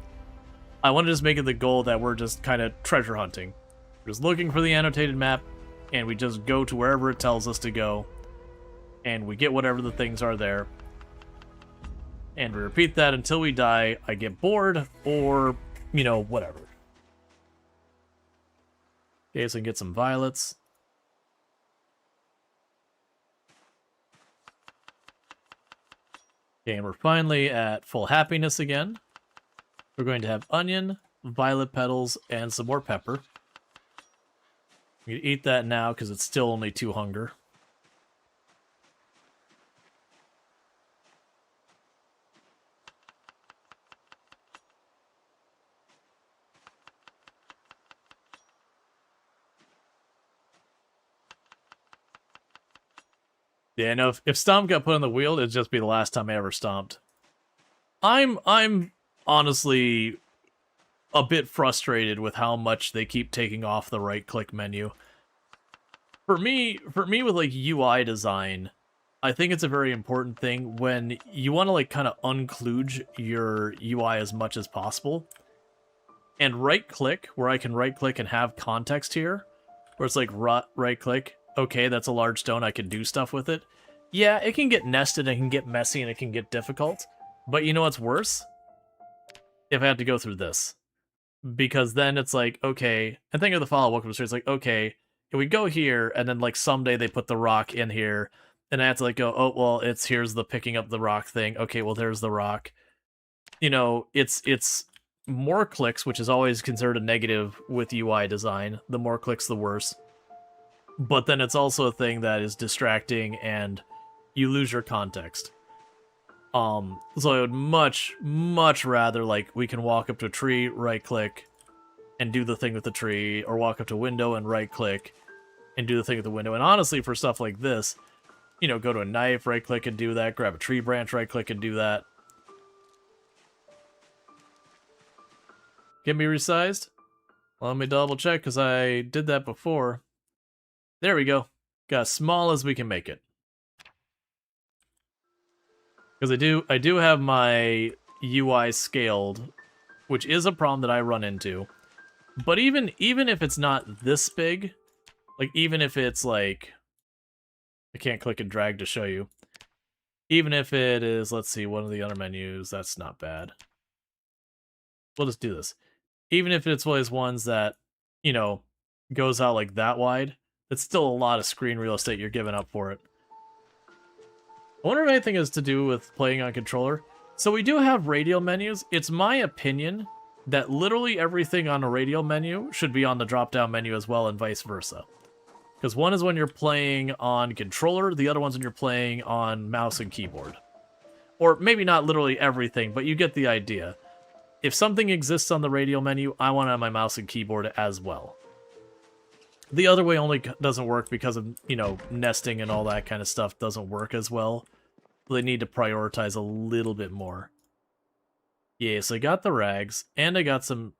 I want to just make it the goal that we're just kind of treasure hunting. We're just looking for the annotated map, and we just go to wherever it tells us to go, and we get whatever the things are there. And we repeat that until we die, I get bored, or, you know, whatever. Okay, so I can get some violets. Okay, and we're finally at full happiness again. We're going to have onion, violet petals, and some more pepper. We can eat that now because it's still only 2 hunger. Yeah, no, if Stomp got put on the wheel, it'd just be the last time I ever stomped. I'm honestly a bit frustrated with how much they keep taking off the right-click menu. For me with, like, UI design, I think it's a very important thing when you want to, like, kind of unkludge your UI as much as possible. And right-click, where I can right-click and have context here, where it's like right-click, okay, that's a large stone, I can do stuff with it. Yeah, it can get nested, it can get messy, and it can get difficult. But you know what's worse? If I have to go through this. Because then it's like, okay, and think of the follow-up welcome to it's like, okay, if we go here, and then like someday they put the rock in here, and I have to like go, oh, well, here's the picking up the rock thing. Okay, well, there's the rock. You know, it's more clicks, which is always considered a negative with UI design. The more clicks, the worse. But then it's also a thing that is distracting, and you lose your context. So I would much rather, like, we can walk up to a tree, right-click, and do the thing with the tree, or walk up to a window and right-click, and do the thing with the window. And honestly, for stuff like this, you know, go to a knife, right-click and do that, grab a tree branch, right-click and do that. Get me resized? Well, let me double-check, because I did that before. There we go. Got as small as we can make it. Because I do have my UI scaled, which is a problem that I run into. But even if it's not this big, like even if it's like, I can't click and drag to show you. Even if it is, let's see, one of the other menus, that's not bad. We'll just do this. Even if it's one of those ones that, you know, goes out like that wide, it's still a lot of screen real estate you're giving up for it. I wonder if anything has to do with playing on controller. So we do have radial menus. It's my opinion that literally everything on a radial menu should be on the drop-down menu as well, and vice versa. Because one is when you're playing on controller, the other one's when you're playing on mouse and keyboard. Or maybe not literally everything, but you get the idea. If something exists on the radial menu, I want it on my mouse and keyboard as well. The other way only doesn't work because of, you know, nesting and all that kind of stuff doesn't work as well. They need to prioritize a little bit more. Yeah, so I got the rags, and I got some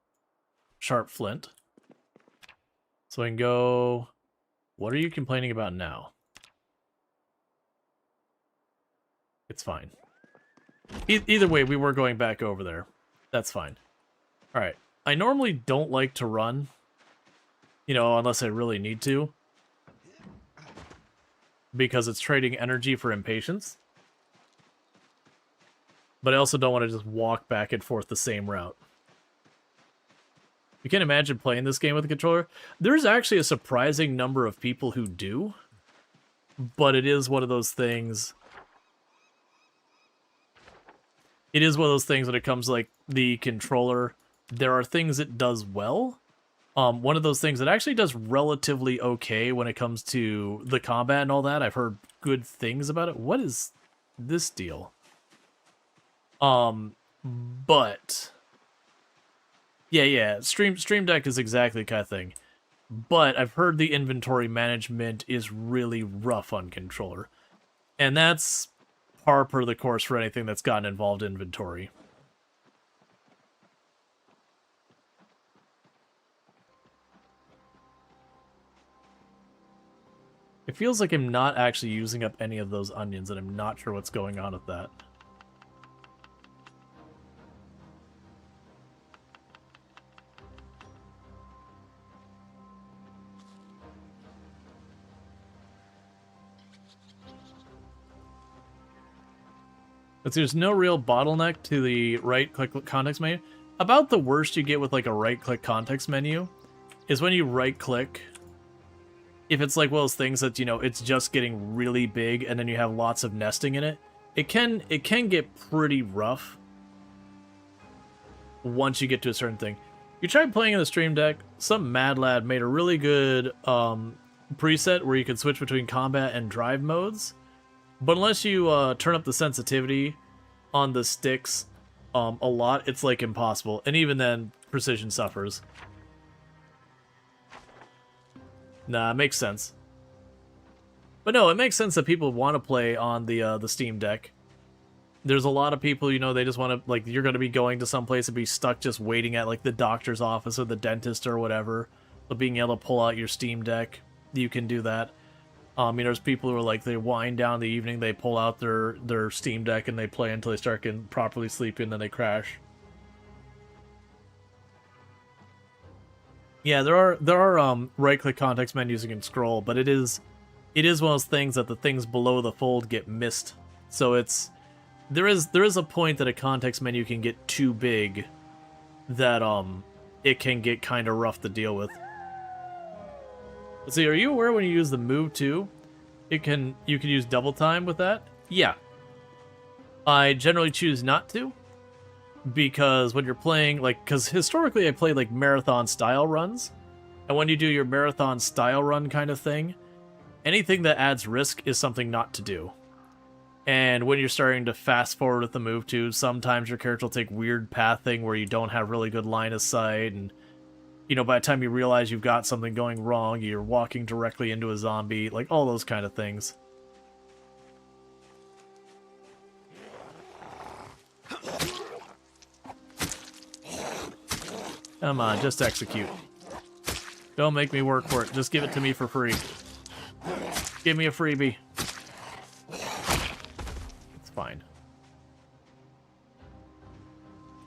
sharp flint. So I can go... What are you complaining about now? It's fine. Either way, we were going back over there. That's fine. Alright. I normally don't like to run, you know, unless I really need to. Because it's trading energy for impatience. But I also don't want to just walk back and forth the same route. You can't imagine playing this game with a controller. There's actually a surprising number of people who do. But it is one of those things... It is one of those things when it comes to, like, the controller. There are things it does well. One of those things that actually does relatively okay when it comes to the combat and all that. I've heard good things about it. What is this deal? But yeah, Stream Deck is exactly the kind of thing. But I've heard the inventory management is really rough on controller. And that's par per the course for anything that's gotten involved in inventory. It feels like I'm not actually using up any of those onions, and I'm not sure what's going on with that. But there's no real bottleneck to the right-click context menu. About the worst you get with like a right-click context menu is when you right-click. If it's like one of those things that, you know, it's just getting really big and then you have lots of nesting in it, it can get pretty rough once you get to a certain thing. You tried playing in the Stream Deck, some mad lad made a really good preset where you can switch between combat and drive modes. But unless you turn up the sensitivity on the sticks a lot, it's like impossible. And even then, precision suffers. Nah, it makes sense. But no, it makes sense that people want to play on the Steam Deck. There's a lot of people, you know, they just want to, like, you're going to be going to some place and be stuck just waiting at, like, the doctor's office or the dentist or whatever. But being able to pull out your Steam Deck, you can do that. You know, there's people who are like, they wind down the evening, they pull out their Steam Deck and they play until they start getting properly sleepy and then they crash. Yeah, there are right-click context menus you can scroll, but it is one of those things that the things below the fold get missed. So there is a point that a context menu can get too big that it can get kind of rough to deal with. Let's see, are you aware when you use the move too, you can use double time with that? Yeah. I generally choose not to, because when you're playing, like, because historically I played like marathon style runs, and when you do your marathon style run kind of thing, anything that adds risk is something not to do. And when you're starting to fast forward with the move too, sometimes your character will take weird pathing where you don't have really good line of sight, and by the time you realize you've got something going wrong, you're walking directly into a zombie, like all those kind of things. Come on, just execute. Don't make me work for it. Just give it to me for free. Give me a freebie. It's fine.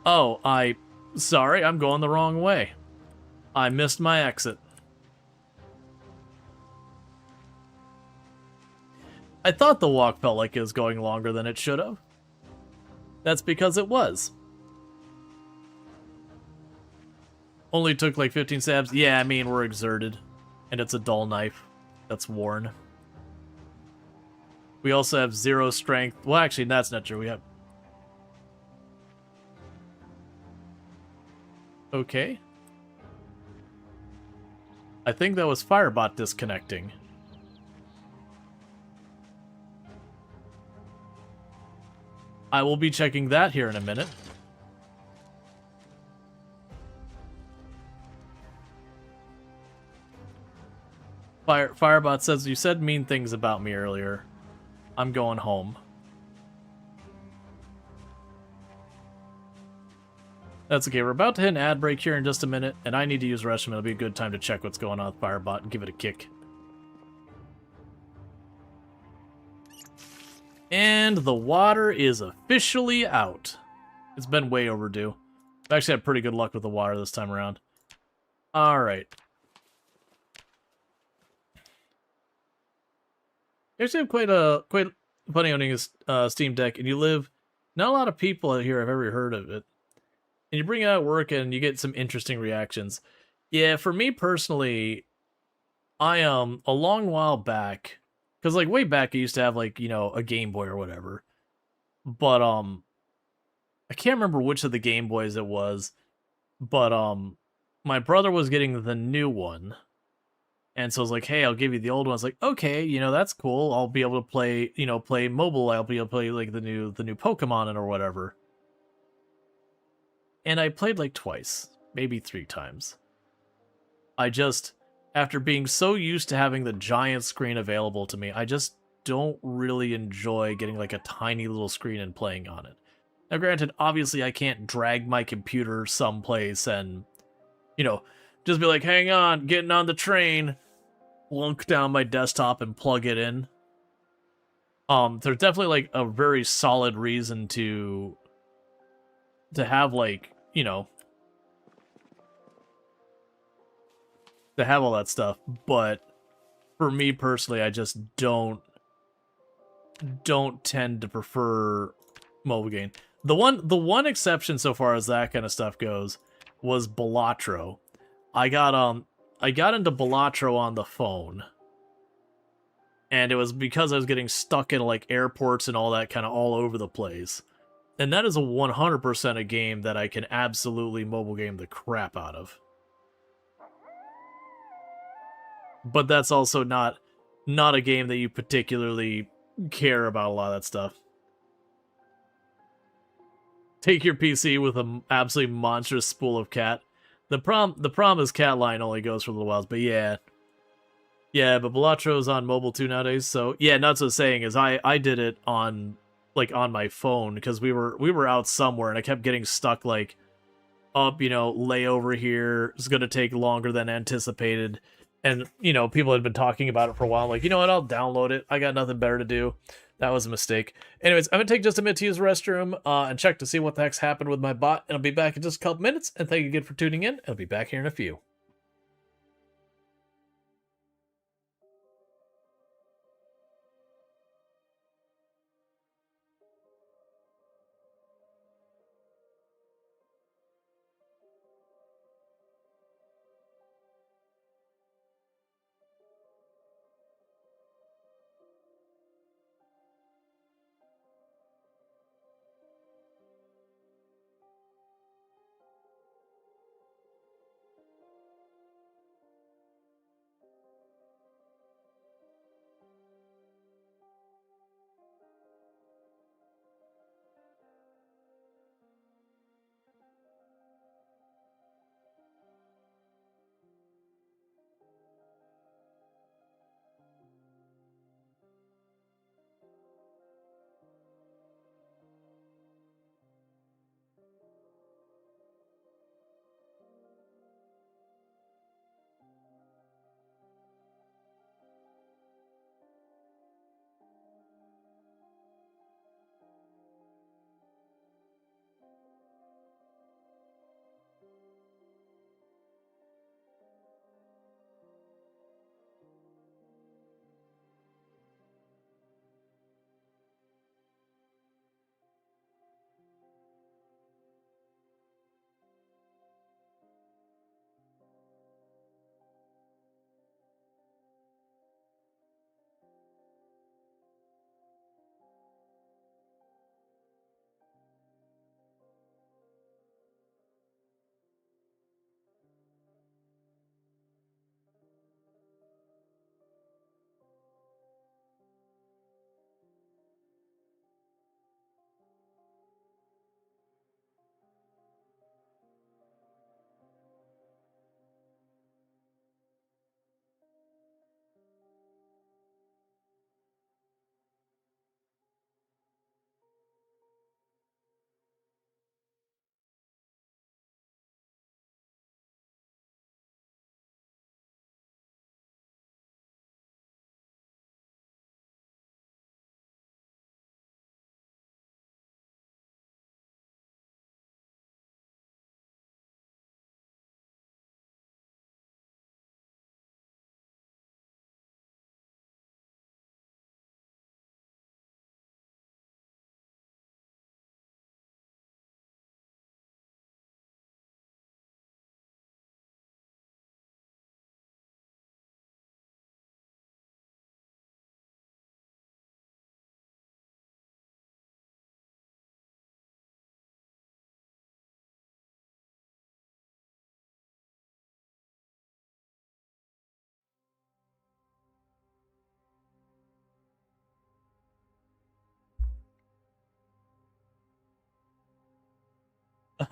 Oh, sorry, I'm going the wrong way. I missed my exit. I thought the walk felt like it was going longer than it should have. That's because it was. Only took like 15 stabs. Yeah, I mean, we're exerted. And it's a dull knife that's worn. We also have 0 strength. Well, actually, that's not true. We have... Okay. I think that was Firebot disconnecting. I will be checking that here in a minute. Firebot says, you said mean things about me earlier. I'm going home. That's okay. We're about to hit an ad break here in just a minute, and I need to use the restroom. It'll be a good time to check what's going on with Firebot and give it a kick. And the water is officially out. It's been way overdue. I've actually had pretty good luck with the water this time around. Alright. You actually have quite funny owning a Steam Deck, and you live... Not a lot of people out here have ever heard of it. And you bring it out at work, and you get some interesting reactions. Yeah, for me personally, I a long while back... Because, like, way back, I used to have, like, a Game Boy or whatever. But, I can't remember which of the Game Boys it was. But, my brother was getting the new one. And so I was like, hey, I'll give you the old one. I was like, okay, that's cool. I'll be able to play, play mobile. I'll be able to play, like, the new Pokemon and or whatever. And I played, like, twice. Maybe 3 times. I just... After being so used to having the giant screen available to me, I just don't really enjoy getting like a tiny little screen and playing on it. Now granted, obviously I can't drag my computer someplace and, just be like, hang on, getting on the train, plunk down my desktop and plug it in. There's definitely like a very solid reason to have like, to have all that stuff, but for me personally, I just don't tend to prefer mobile game. The one exception so far as that kind of stuff goes was Balatro. I got into Balatro on the phone, and it was because I was getting stuck in like airports and all that kind of all over the place. And that is a 100% a game that I can absolutely mobile game the crap out of. But that's also not a game that you particularly care about a lot of that stuff. Take your PC with an absolutely monstrous spool of cat. The problem is cat line only goes for a little while, but yeah. Yeah, but Balatro's on mobile too nowadays, so yeah, that's what I'm saying is I did it on my phone because we were out somewhere and I kept getting stuck like up, lay over here. It's gonna take longer than anticipated. And, people had been talking about it for a while. Like, you know what? I'll download it. I got nothing better to do. That was a mistake. Anyways, I'm going to take just a minute to use the restroom and check to see what the heck's happened with my bot. And I'll be back in just a couple minutes. And thank you again for tuning in. I'll be back here in a few.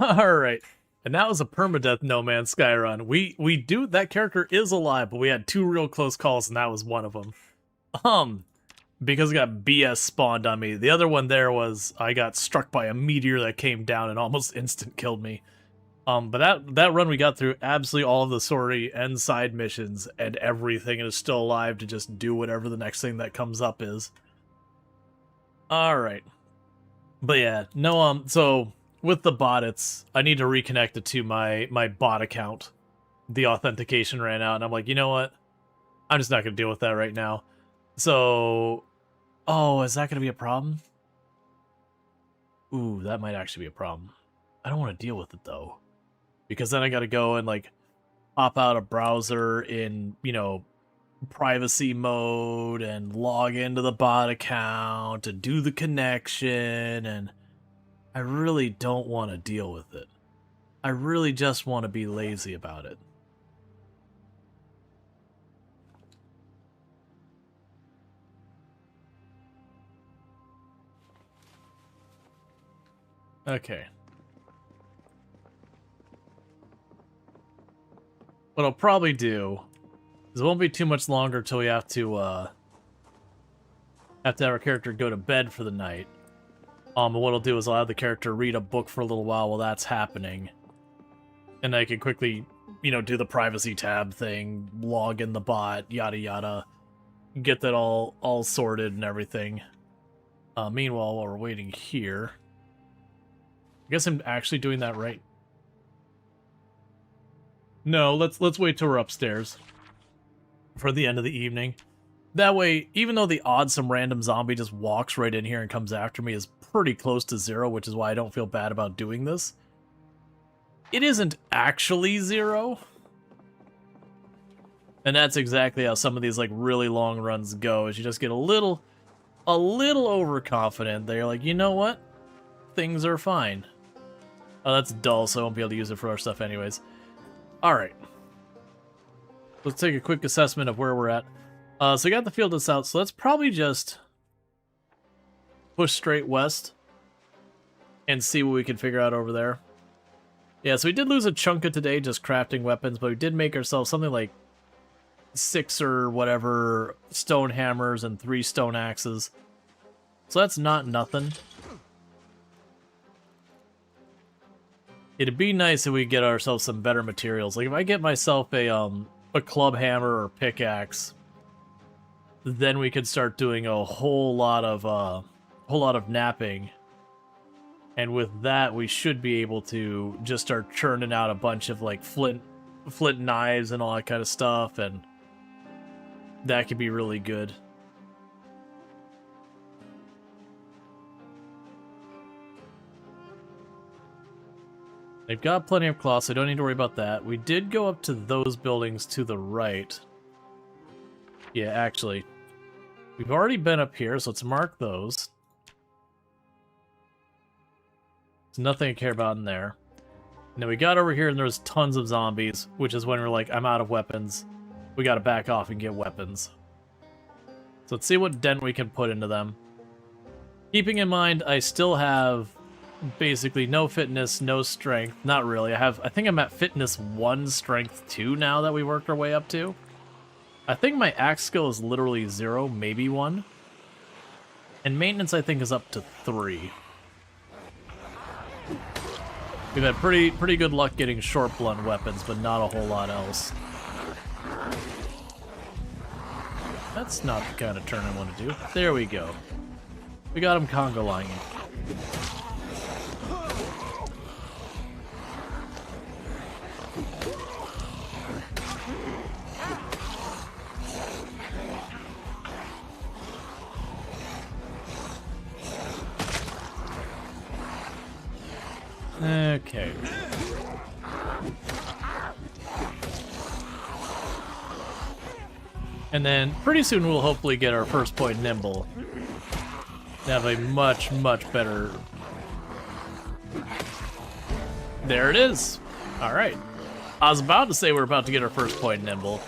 Alright. And that was a permadeath No Man's Sky run. We do, that character is alive, but we had 2 real close calls, and that was one of them. Because I got BS spawned on me. The other one there was I got struck by a meteor that came down and almost instant killed me. But that run we got through absolutely all of the story and side missions and everything, and is still alive to just do whatever the next thing that comes up is. Alright. But yeah, no, so with the bot, I need to reconnect it to my bot account. The authentication ran out, and I'm like, you know what? I'm just not going to deal with that right now. So, oh, is that going to be a problem? Ooh, that might actually be a problem. I don't want to deal with it, though. Because then I got to go and, like, pop out a browser in, you know, privacy mode and log into the bot account to do the connection, and I really don't want to deal with it. I really just want to be lazy about it. Okay. What I'll probably do is it won't be too much longer till we have to have our character go to bed for the night. And what I'll do is I'll have the character read a book for a little while that's happening. And I can quickly, you know, do the privacy tab thing, log in the bot, yada yada. Get that all sorted and everything. Meanwhile, while we're waiting here, I guess I'm actually doing that right. No, let's wait till we're upstairs for the end of the evening. That way, even though the odds some random zombie just walks right in here and comes after me is pretty close to 0, which is why I don't feel bad about doing this, it isn't actually 0. And that's exactly how some of these like really long runs go, is you just get a little overconfident. They're like, you know what? Things are fine. Oh, that's dull, so I won't be able to use it for our stuff anyways. Alright. Let's take a quick assessment of where we're at. So we got the field that's out, so let's probably just push straight west and see what we can figure out over there. Yeah, so we did lose a chunk of today just crafting weapons, but we did make ourselves something like 6 or whatever stone hammers and 3 stone axes. So that's not nothing. It'd be nice if we get ourselves some better materials. Like if I get myself a club hammer or pickaxe, then we could start doing a whole lot of napping. And with that, we should be able to just start churning out a bunch of like flint knives and all that kind of stuff, and that could be really good. They've got plenty of cloth, so I don't need to worry about that. We did go up to those buildings to the right. Yeah, actually. We've already been up here, so let's mark those. There's nothing I care about in there. And then we got over here and there's tons of zombies, which is when we're like, I'm out of weapons. We gotta back off and get weapons. So let's see what dent we can put into them. Keeping in mind, I still have basically no fitness, no strength. Not really. I think I'm at fitness 1, strength 2 now that we worked our way up to. I think my axe skill is literally 0, maybe 1. And maintenance, I think, is up to 3. We've had pretty good luck getting short blunt weapons, but not a whole lot else. That's not the kind of turn I want to do. There we go. We got him conga lining. Okay. And then pretty soon we'll hopefully get our first point nimble. Have a much better... There it is! Alright. I was about to say we're about to get our first point nimble.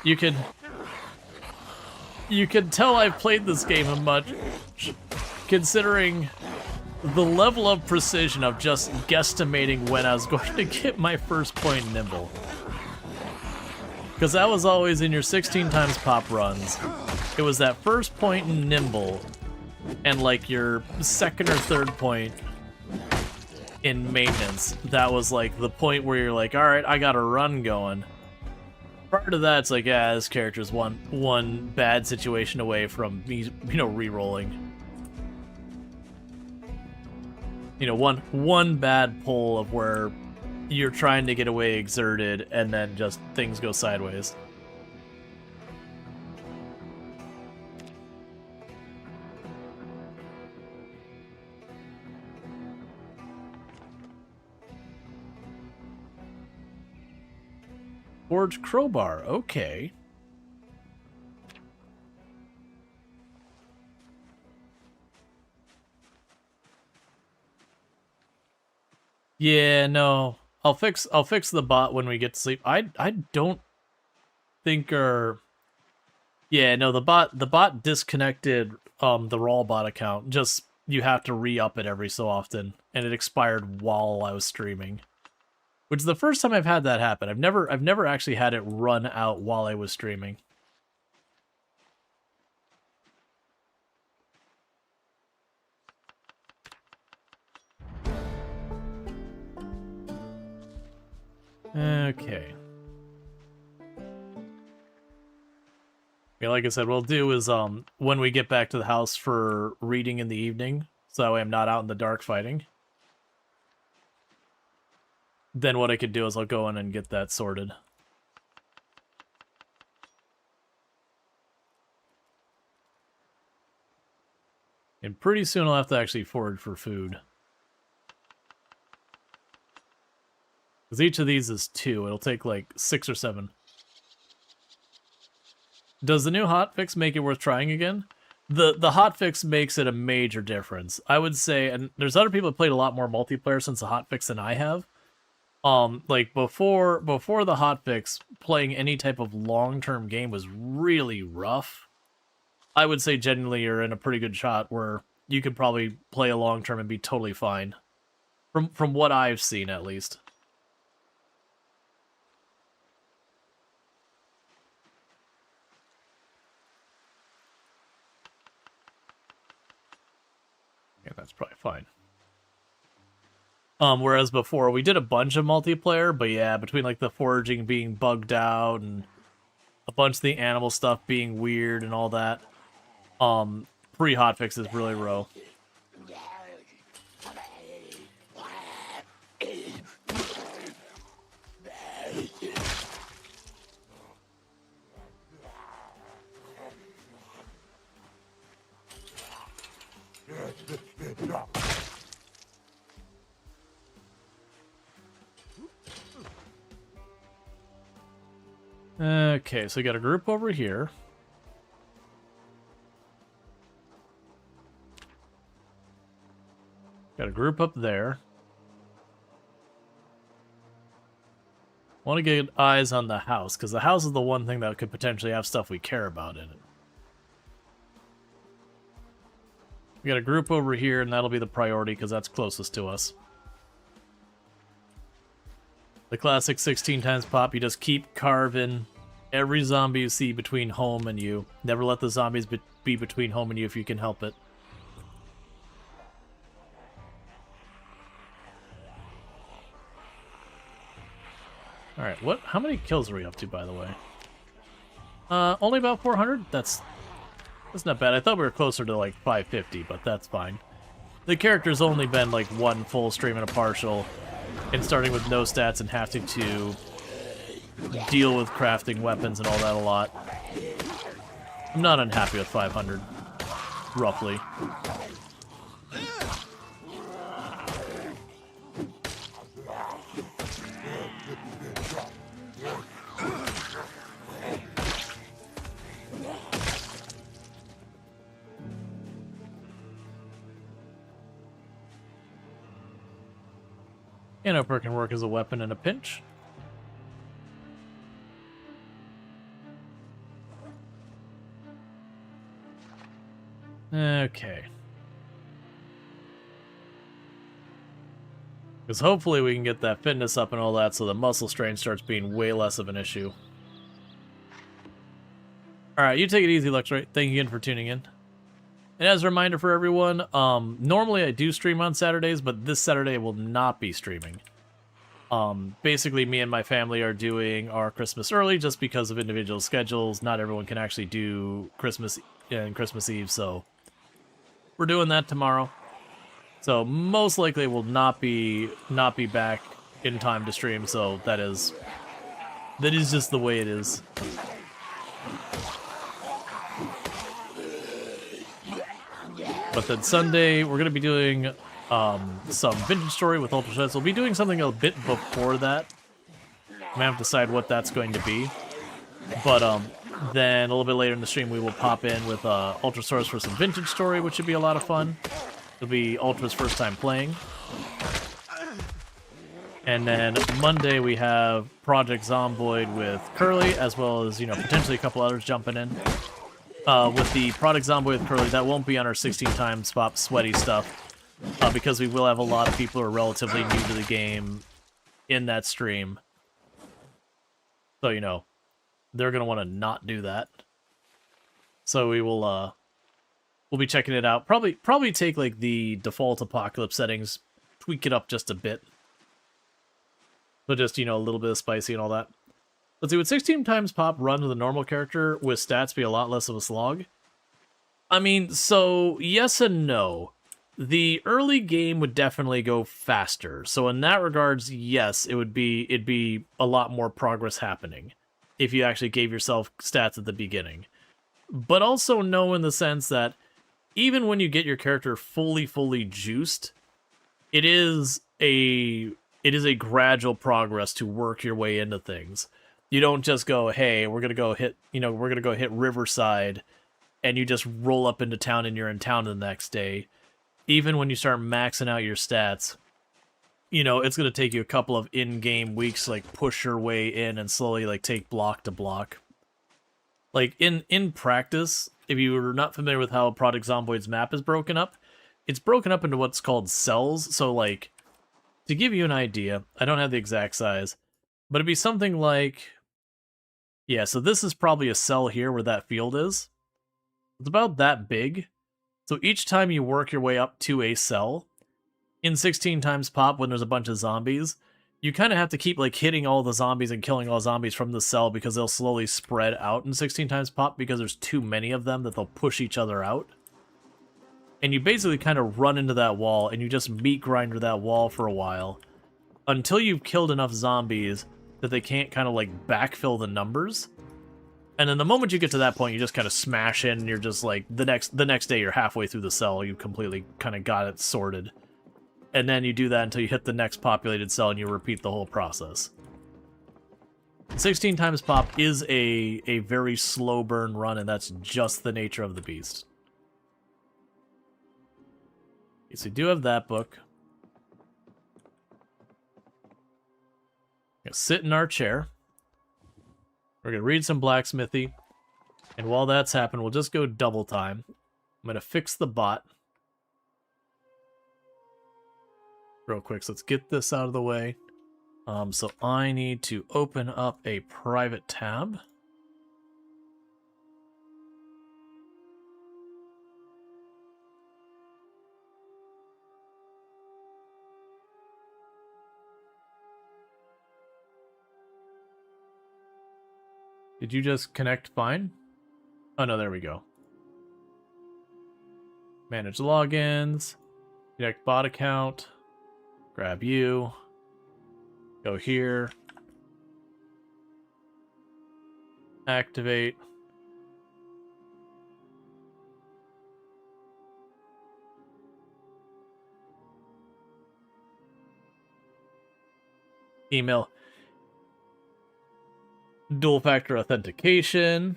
You can tell I've played this game a much, considering the level of precision of just guesstimating when I was going to get my first point in Nimble. Because that was always in your 16 times pop runs. It was that first point in Nimble and like your second or third point in maintenance. That was like the point where you're like, alright, I got a run going. Prior to that, it's like, yeah, this character's one bad situation away from me, re-rolling. One bad pull of where you're trying to get away exerted and then just things go sideways. Forge crowbar, okay. Yeah, no. I'll fix the bot when we get to sleep. I don't think yeah, no, the bot disconnected the Rual bot account. Just you have to re-up it every so often, and it expired while I was streaming. Which is the first time I've had that happen. I've never actually had it run out while I was streaming. Okay. Yeah, like I said, what we'll do is when we get back to the house for reading in the evening, so that way I'm not out in the dark fighting. Then what I could do is I'll go in and get that sorted. And pretty soon I'll have to actually forage for food. Because each of these is 2. It'll take like 6 or 7. Does the new hotfix make it worth trying again? The hotfix makes it a major difference. I would say, and there's other people that played a lot more multiplayer since the hotfix than I have. Like before the hotfix, playing any type of long-term game was really rough. I would say genuinely you're in a pretty good shot where you could probably play a long-term and be totally fine. From what I've seen, at least. Yeah, that's probably fine. Whereas before, we did a bunch of multiplayer, but yeah, between like the foraging being bugged out and a bunch of the animal stuff being weird and all that, pre-hotfix is really rough. Okay, so we got a group over here. Got a group up there. Want to get eyes on the house, because the house is the one thing that could potentially have stuff we care about in it. We got a group over here, and that'll be the priority, because that's closest to us. The classic 16 times pop, you just keep carving every zombie you see between home and you. Never let the zombies be between home and you if you can help it. Alright, how many kills are we up to, by the way? Only about 400? That's not bad. I thought we were closer to like 550, but that's fine. The character's only been like one full stream and a partial, and starting with no stats and having to deal with crafting weapons and all that a lot. I'm not unhappy with 500, roughly. And upper can work as a weapon in a pinch. Okay. Because hopefully we can get that fitness up and all that so the muscle strain starts being way less of an issue. Alright, you take it easy, Luxray. Thank you again for tuning in. And as a reminder for everyone, normally I do stream on Saturdays, but this Saturday I will not be streaming. Basically, me and my family are doing our Christmas early just because of individual schedules. Not everyone can actually do Christmas and Christmas Eve, so we're doing that tomorrow. So most likely will not be back in time to stream. So that is just the way it is. But then Sunday we're gonna be doing some vintage story with Ultra Shreds. We'll be doing something a bit before that. I'm gonna have to decide what that's going to be. But then a little bit later in the stream we will pop in with Ultra Swords for some vintage story, which should be a lot of fun. It'll be Ultra's first time playing. And then Monday we have Project Zomboid with Curly, as well as, you know, potentially a couple others jumping in. With the Project Zomboid with Curly, that won't be on our 16 times pop sweaty stuff. Because we will have a lot of people who are relatively new to the game in that stream. So, you know, they're going to want to not do that. So we will, we'll be checking it out. Probably take, like, the default Apocalypse settings, tweak it up just a bit. So just, you know, a little bit of spicy and all that. Let's see, would 16 times pop run with a normal character with stats be a lot less of a slog? I mean, so, yes and no. The early game would definitely go faster. So in that regards, yes, it'd be a lot more progress happening if you actually gave yourself stats at the beginning. But also no in the sense that even when you get your character fully juiced, it is a gradual progress to work your way into things. You don't just go, hey, we're gonna go hit Riverside, and you just roll up into town and you're in town the next day. Even when you start maxing out your stats, you know, it's gonna take you a couple of in-game weeks to, like, push your way in and slowly, like, take block to block. Like, in practice, if you are not familiar with how Project Zomboid's map is broken up, it's broken up into what's called cells. So, like, to give you an idea, I don't have the exact size, but it'd be something like, yeah, so this is probably a cell here where that field is. It's about that big. So each time you work your way up to a cell, in 16 times pop when there's a bunch of zombies, you kind of have to keep, like, hitting all the zombies and killing all the zombies from the cell because they'll slowly spread out in 16 times pop because there's too many of them that they'll push each other out. And you basically kind of run into that wall and you just meat grinder that wall for a while until you've killed enough zombies that they can't kind of, like, backfill the numbers. And then the moment you get to that point, you just kind of smash in and you're just like, the next day you're halfway through the cell, you completely kind of got it sorted. And then you do that until you hit the next populated cell and you repeat the whole process. 16 times pop is a very slow burn run, and that's just the nature of the beast. Okay, so we do have that book. We're gonna sit in our chair. We're going to read some blacksmithy. And while that's happened, we'll just go double time. I'm going to fix the bot. Real quick, so let's get this out of the way. So I need to open up a private tab. Did you just connect fine? Oh no, there we go. Manage logins. Connect bot account. Grab you. Go here. Activate. Email. Dual factor authentication.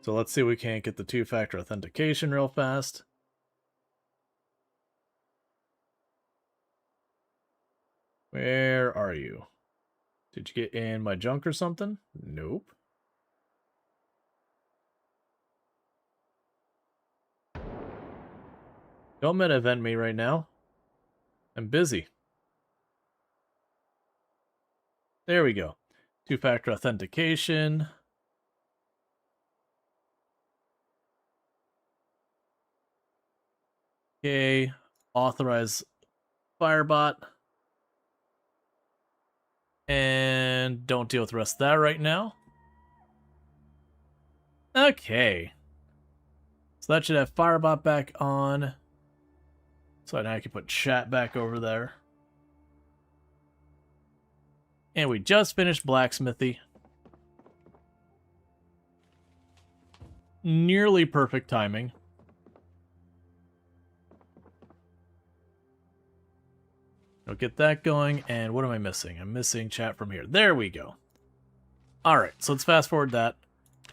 So let's see if we can't get the two-factor authentication real fast. Where are you? Did you get in my junk or something? Nope. Don't meta event me right now. I'm busy. There we go. Two-factor authentication. Okay. Authorize Firebot. And don't deal with the rest of that right now. Okay. So that should have Firebot back on. So now I can put chat back over there. And we just finished blacksmithy. Nearly perfect timing. I'll get that going, and what am I missing? I'm missing chat from here. There we go. Alright, so let's fast forward that.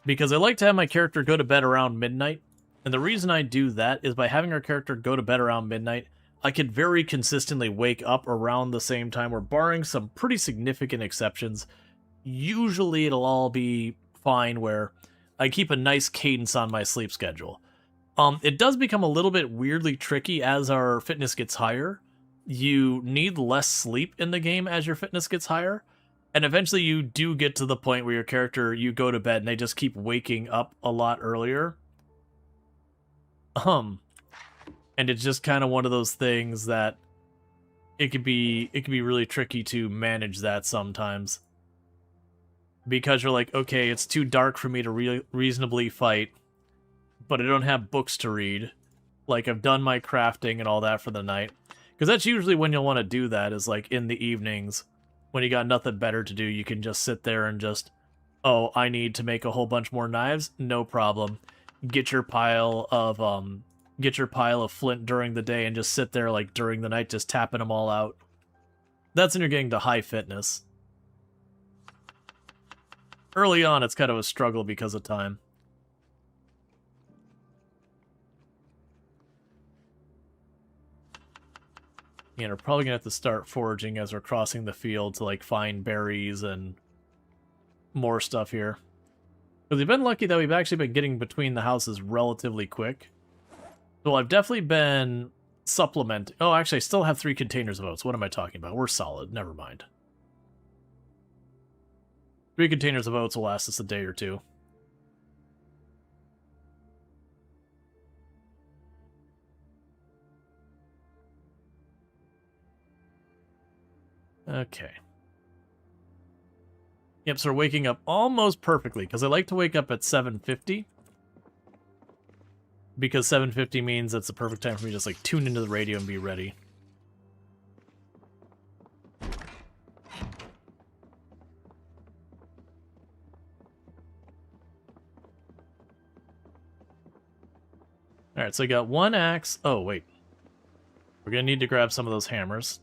Because I like to have my character go to bed around midnight. And the reason I do that is by having our character go to bed around midnight, I could very consistently wake up around the same time, or barring some pretty significant exceptions, usually it'll all be fine where I keep a nice cadence on my sleep schedule. It does become a little bit weirdly tricky as our fitness gets higher. You need less sleep in the game as your fitness gets higher, and eventually you do get to the point where your character, you go to bed and they just keep waking up a lot earlier. And it's just kind of one of those things that it could be really tricky to manage that sometimes. Because you're like, okay, it's too dark for me to reasonably fight, but I don't have books to read. Like, I've done my crafting and all that for the night. Because that's usually when you'll want to do that, is like in the evenings. When you got nothing better to do, you can just sit there and just, oh, I need to make a whole bunch more knives? No problem. Get your pile of flint during the day and just sit there like during the night just tapping them all out. That's when you're getting to high fitness. Early on, it's kind of a struggle because of time. And we're probably going to have to start foraging as we're crossing the field to like find berries and more stuff here. Because we've been lucky that we've actually been getting between the houses relatively quick. Well, I've definitely been supplementing. Oh, actually, I still have 3 containers of oats. What am I talking about? We're solid. Never mind. 3 containers of oats will last us a day or two. Okay. Yep, so we're waking up almost perfectly, because I like to wake up at 7:50. Because 7:50 means it's the perfect time for me to just like tune into the radio and be ready. Alright, so I got 1 axe. Oh, wait. We're going to need to grab some of those hammers.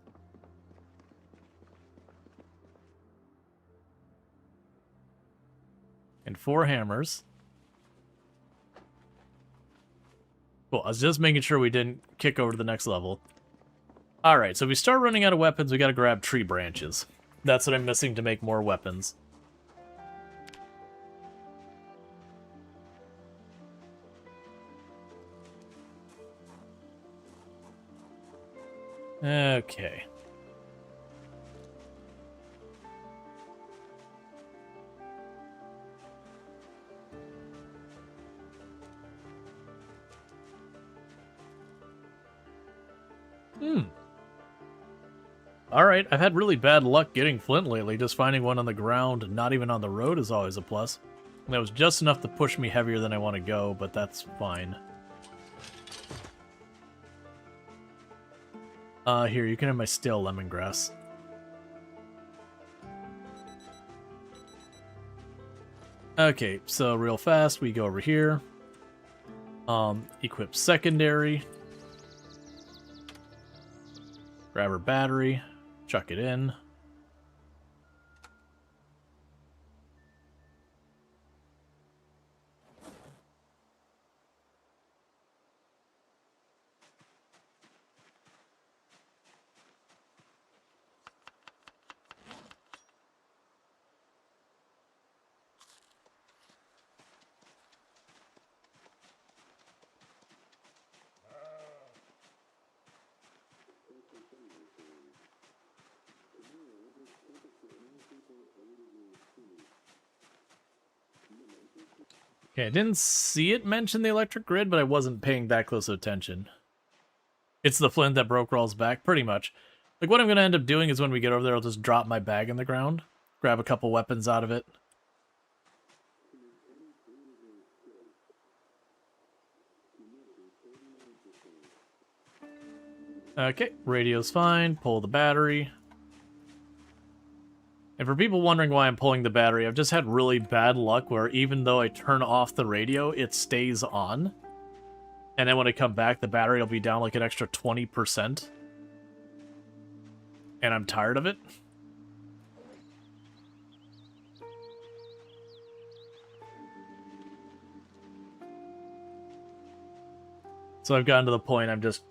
And 4 hammers. Cool, I was just making sure we didn't kick over to the next level. Alright, so if we start running out of weapons, we gotta grab tree branches. That's what I'm missing to make more weapons. Okay. Alright, I've had really bad luck getting flint lately. Just finding one on the ground, not even on the road, is always a plus. And that was just enough to push me heavier than I want to go, but that's fine. Here, you can have my stale lemongrass. Okay, so real fast, we go over here. Equip secondary. Grab our battery. Chuck it in. Okay, I didn't see it mention the electric grid, but I wasn't paying that close attention. It's the flint that broke Rual's back, pretty much. Like, what I'm going to end up doing is when we get over there, I'll just drop my bag in the ground, grab a couple weapons out of it. Okay, radio's fine. Pull the battery. And for people wondering why I'm pulling the battery, I've just had really bad luck where even though I turn off the radio, it stays on. And then when I come back, the battery will be down like an extra 20%. And I'm tired of it. So I've gotten to the point I'm just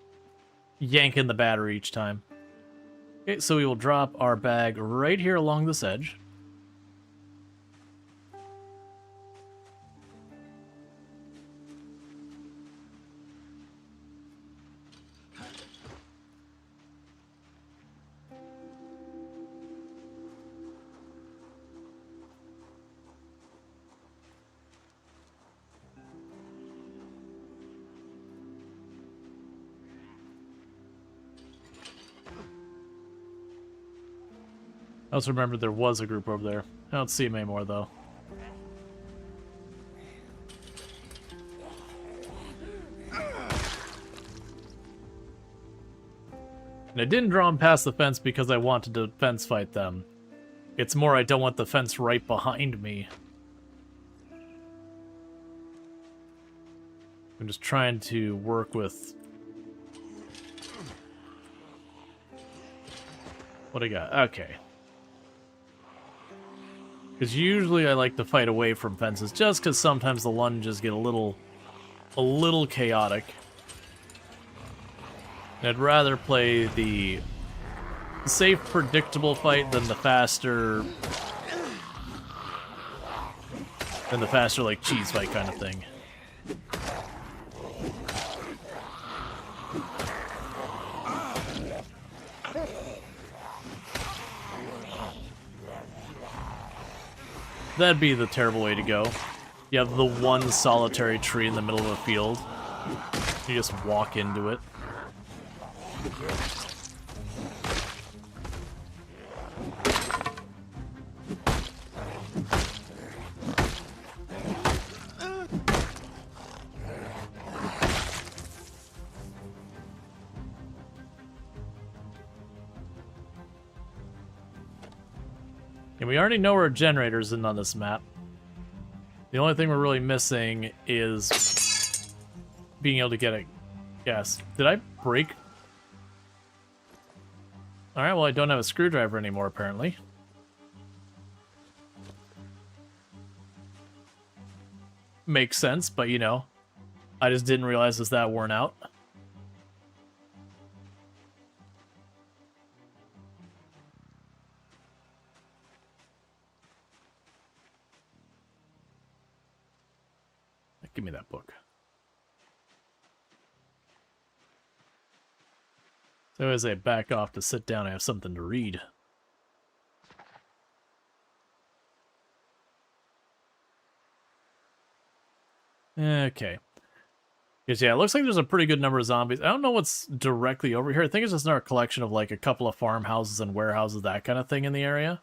yanking the battery each time. Okay, so we will drop our bag right here along this edge. I also remember there was a group over there. I don't see them anymore, though. And I didn't draw them past the fence because I wanted to fence fight them. It's more I don't want the fence right behind me. I'm just trying to work with... what I got? Okay. Because usually I like to fight away from fences, just because sometimes the lunges get a little chaotic. And I'd rather play the safe, predictable fight than the faster, like, cheese fight kind of thing. That'd be the terrible way to go. You have the one solitary tree in the middle of a field. You just walk into it. And we already know where a generator is on this map. The only thing we're really missing is being able to get a gas. Did I break? Alright, well I don't have a screwdriver anymore, apparently. Makes sense, but you know, I just didn't realize it's that worn out. Give me that book. So as I back off to sit down, I have something to read. Okay. Because, yeah, it looks like there's a pretty good number of zombies. I don't know what's directly over here. I think it's just another collection of, like, a couple of farmhouses and warehouses, that kind of thing in the area.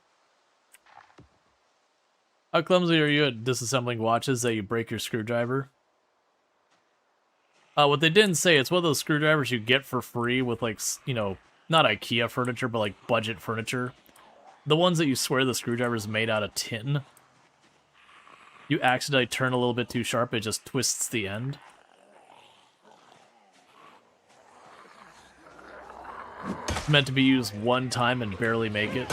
How clumsy are you at disassembling watches that you break your screwdriver? What they didn't say, it's one of those screwdrivers you get for free with, like, you know, not IKEA furniture, but, like, budget furniture. The ones that you swear the screwdriver is made out of tin. You accidentally turn a little bit too sharp, it just twists the end. It's meant to be used one time and barely make it.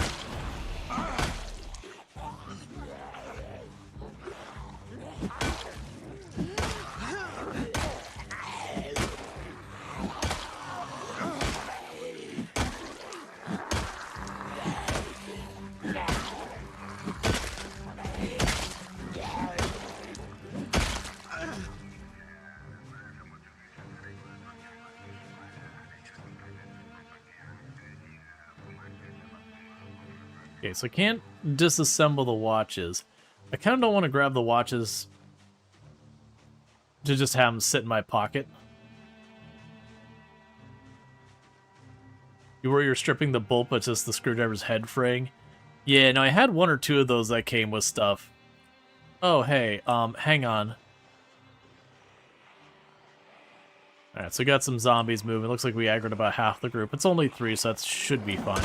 Okay, so I can't disassemble the watches. I kind of don't want to grab the watches to just have them sit in my pocket. You worry you're stripping the bolt, but just the screwdriver's head fraying. Yeah, no, I had one or two of those that came with stuff. Oh, hey, hang on. Alright, so we got some zombies moving. Looks like we aggroed about half the group. It's only 3, so that should be fine.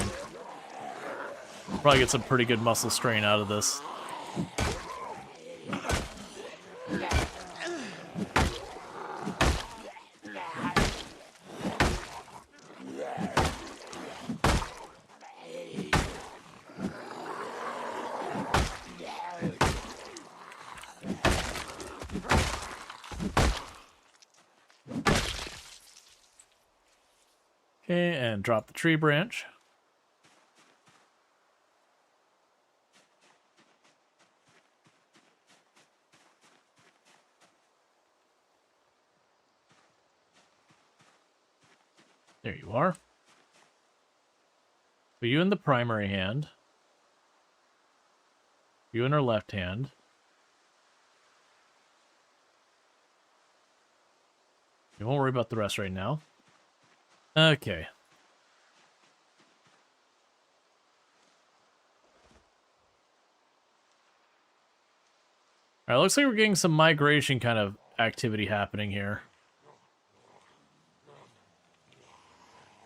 Probably get some pretty good muscle strain out of this. Okay, and drop the tree branch. There you are. Put you in the primary hand. You in our left hand. You won't worry about the rest right now. Okay. Alright, looks like we're getting some migration kind of activity happening here.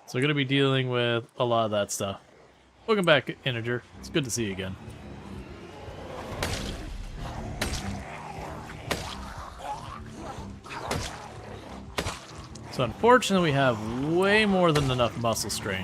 So we're going to be dealing with a lot of that stuff. Welcome back, Integer. It's good to see you again. So unfortunately, we have way more than enough muscle strain.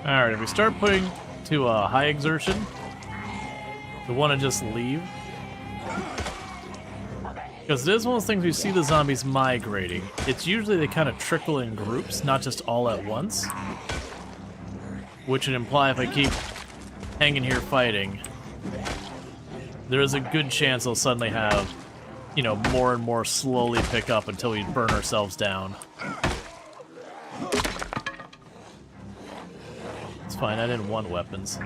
Alright, if we start putting to a high exertion, we want to just leave. Because it is one of those things we see the zombies migrating. It's usually they kind of trickle in groups, not just all at once. Which would imply if I keep hanging here fighting, there is a good chance they'll suddenly have, you know, more and more slowly pick up until we burn ourselves down. It's fine, I didn't want weapons.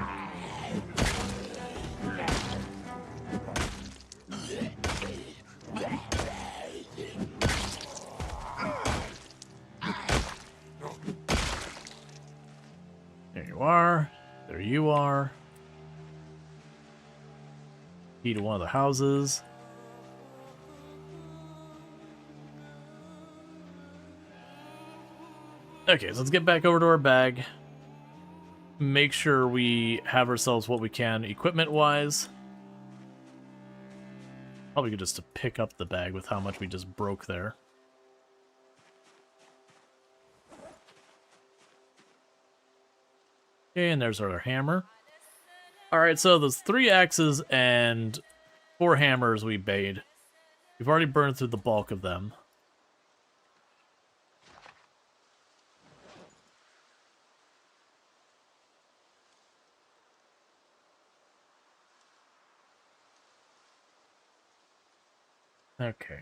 There you are. There you are. Key to one of the houses. Okay, so let's get back over to our bag. Make sure we have ourselves what we can equipment-wise. Probably good just to pick up the bag with how much we just broke there. Okay, and there's our hammer. Alright, so those 3 axes and 4 hammers we made. We've already burned through the bulk of them. Okay.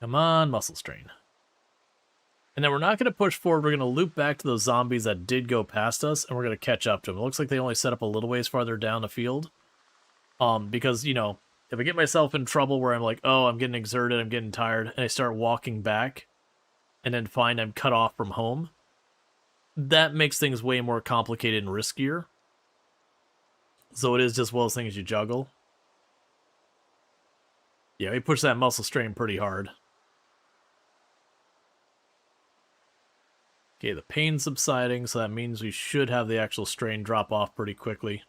Come on, muscle strain. And then we're not going to push forward. We're going to loop back to those zombies that did go past us, and we're going to catch up to them. It looks like they only set up a little ways farther down the field. Because, you know, if I get myself in trouble where I'm like, oh, I'm getting exerted, I'm getting tired, and I start walking back, and then find I'm cut off from home, that makes things way more complicated and riskier. So it is just one of those things you juggle. Yeah, we push that muscle strain pretty hard. Okay, the pain's subsiding, so that means we should have the actual strain drop off pretty quickly.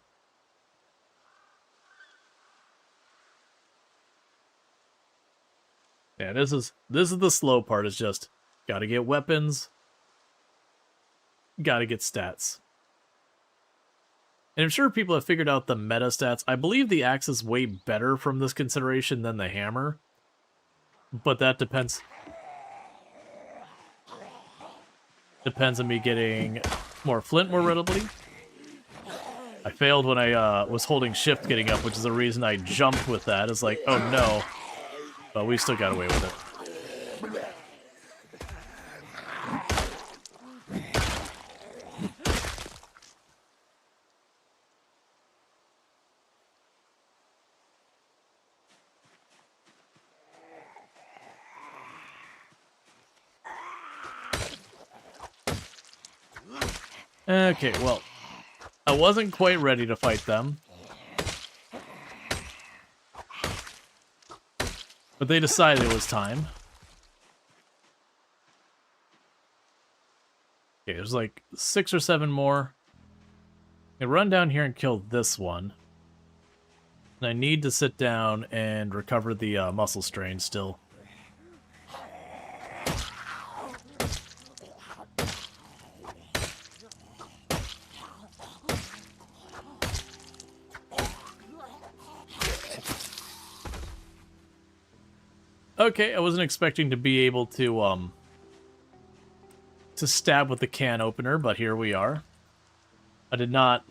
Yeah, this is the slow part, is just gotta get weapons, gotta get stats. And I'm sure people have figured out the meta stats. I believe the axe is way better from this consideration than the hammer. But that depends. Depends on me getting more flint more readily. I failed when I was holding shift getting up, which is the reason I jumped with that. It's like, oh no. But we still got away with it. Okay, well, I wasn't quite ready to fight them. But they decided it was time. Okay, there's like 6 or 7 more. I run down here and kill this one. And I need to sit down and recover the muscle strain still. Okay, I wasn't expecting to be able to stab with the can opener, but here we are. I did not...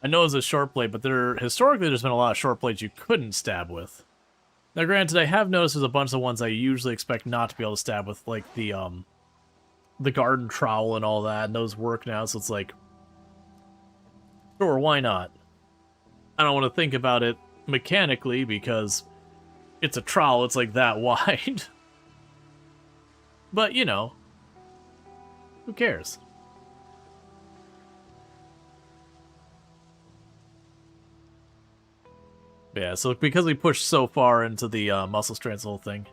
I know it's a short blade, but historically there's been a lot of short blades you couldn't stab with. Now granted, I have noticed there's a bunch of ones I usually expect not to be able to stab with, like the garden trowel and all that, and those work now, so it's like... Sure, why not? I don't want to think about it mechanically, because... it's a trowel, it's like that wide. But, you know, who cares? Yeah, so because we pushed so far into the muscle strands whole thing,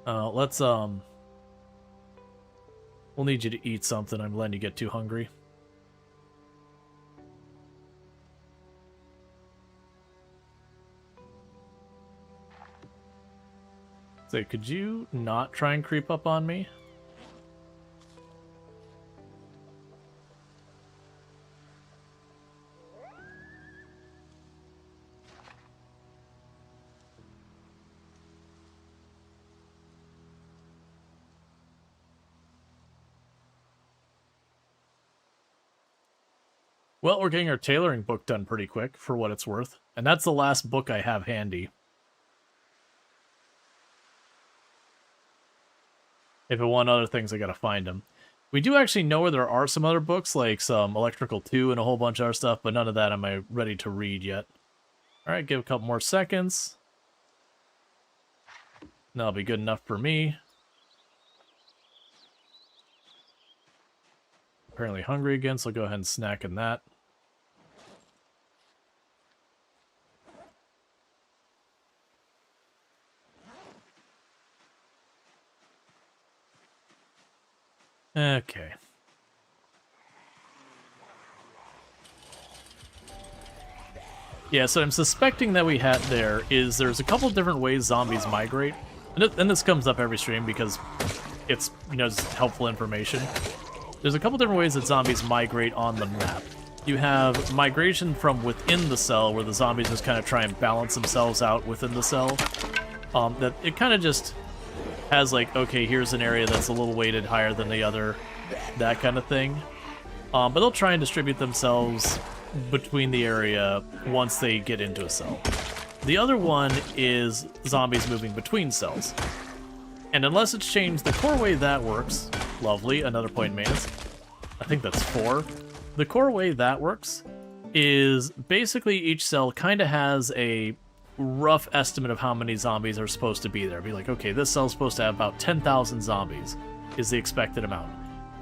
let's, we'll need you to eat something. I'm letting you get too hungry. So, could you not try and creep up on me? Well, we're getting our tailoring book done pretty quick, for what it's worth. And that's the last book I have handy. If I want other things, I gotta find them. We do actually know where there are some other books, like some Electrical 2 and a whole bunch of other stuff, but none of that am I ready to read yet. Alright, give a couple more seconds. That'll be good enough for me. Apparently hungry again, so I'll go ahead and snack in that. Okay. Yeah, so I'm suspecting that there's a couple of different ways zombies migrate. And this comes up every stream because it's, you know, just helpful information. There's a couple different ways that zombies migrate on the map. You have migration from within the cell, where the zombies just kind of try and balance themselves out within the cell. That it kind of just has like, okay, here's an area that's a little weighted higher than the other, that kind of thing. But they'll try and distribute themselves between the area once they get into a cell. The other one is zombies moving between cells. And unless it's changed the core way that works, lovely, another point in maintenance. I think that's 4. The core way that works is basically each cell kind of has a rough estimate of how many zombies are supposed to be there. Be like, okay, this cell's supposed to have about 10,000 zombies is the expected amount.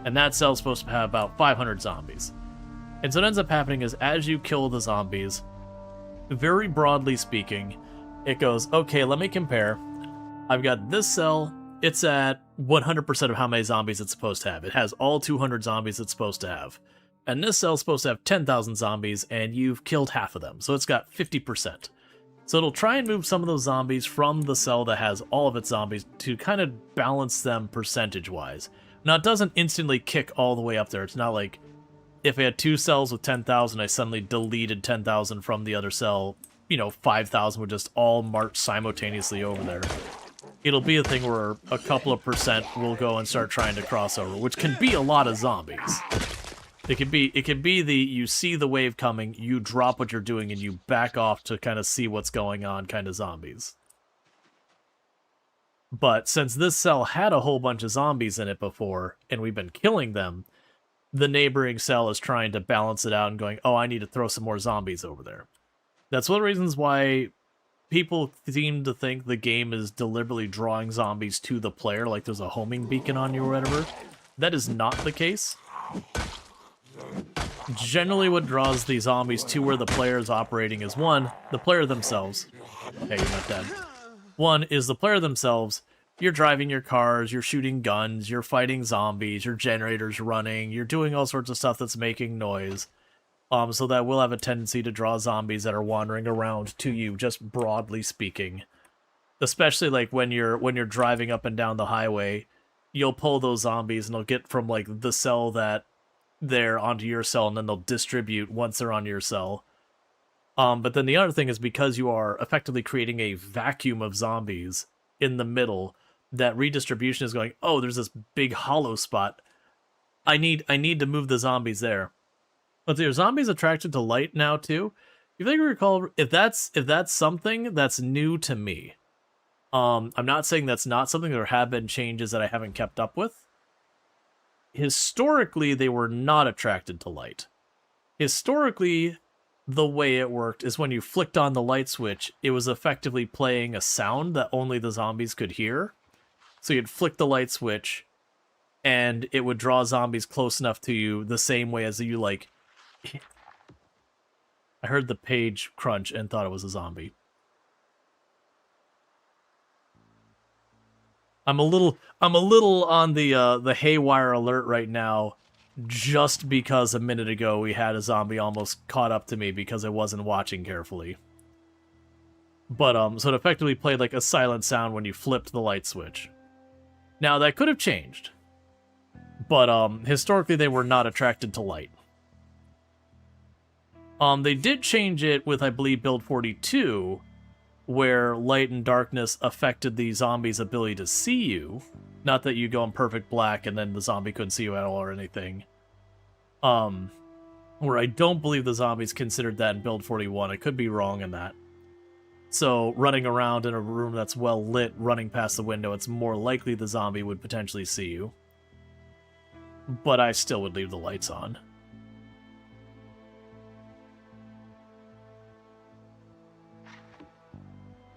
And that cell's supposed to have about 500 zombies. And so what ends up happening is as you kill the zombies, very broadly speaking, it goes, okay, let me compare. I've got this cell it's at 100% of how many zombies it's supposed to have. It has all 200 zombies it's supposed to have. And this cell's supposed to have 10,000 zombies, and you've killed half of them, so it's got 50%. So it'll try and move some of those zombies from the cell that has all of its zombies to kind of balance them percentage-wise. Now, it doesn't instantly kick all the way up there. It's not like if I had 2 cells with 10,000, I suddenly deleted 10,000 from the other cell, 5,000 would just all march simultaneously over there. It'll be a thing where a couple of percent will go and start trying to cross over, which can be a lot of zombies. It can be the, you see the wave coming, you drop what you're doing, and you back off to kind of see what's going on kind of zombies. But since this cell had a whole bunch of zombies in it before, and we've been killing them, the neighboring cell is trying to balance it out and going, oh, I need to throw some more zombies over there. That's one of the reasons why people seem to think the game is deliberately drawing zombies to the player, like there's a homing beacon on you or whatever. That is not the case. Generally what draws the zombies to where the player is operating is, one, the player themselves. Hey, you're not dead. One is the player themselves. You're driving your cars, you're shooting guns, you're fighting zombies, your generator's running, you're doing all sorts of stuff that's making noise. So that will have a tendency to draw zombies that are wandering around to you, just broadly speaking. Especially like when you're driving up and down the highway, you'll pull those zombies and they'll get from like the cell that they're onto your cell, and then they'll distribute once they're on your cell. But then the other thing is, because you are effectively creating a vacuum of zombies in the middle, that redistribution is going, oh, there's this big hollow spot. I need to move the zombies there. But there are zombies attracted to light now too. If I recall, if that's something that's new to me. I'm not saying that's not something. There have been changes that I haven't kept up with. Historically, they were not attracted to light. Historically, the way it worked is when you flicked on the light switch, it was effectively playing a sound that only the zombies could hear. So you'd flick the light switch, and it would draw zombies close enough to you the same way as you, like... I heard the page crunch and thought it was a zombie. I'm a little on the haywire alert right now, just because a minute ago we had a zombie almost caught up to me because I wasn't watching carefully. But so it effectively played like a silent sound when you flipped the light switch. Now that could have changed, but historically they were not attracted to light. They did change it with, I believe, build 42, where light and darkness affected the zombie's ability to see you. Not that you go in perfect black and then the zombie couldn't see you at all or anything. Where I don't believe the zombies considered that in build 41. I could be wrong in that. So running around in a room that's well lit, running past the window, it's more likely the zombie would potentially see you. But I still would leave the lights on.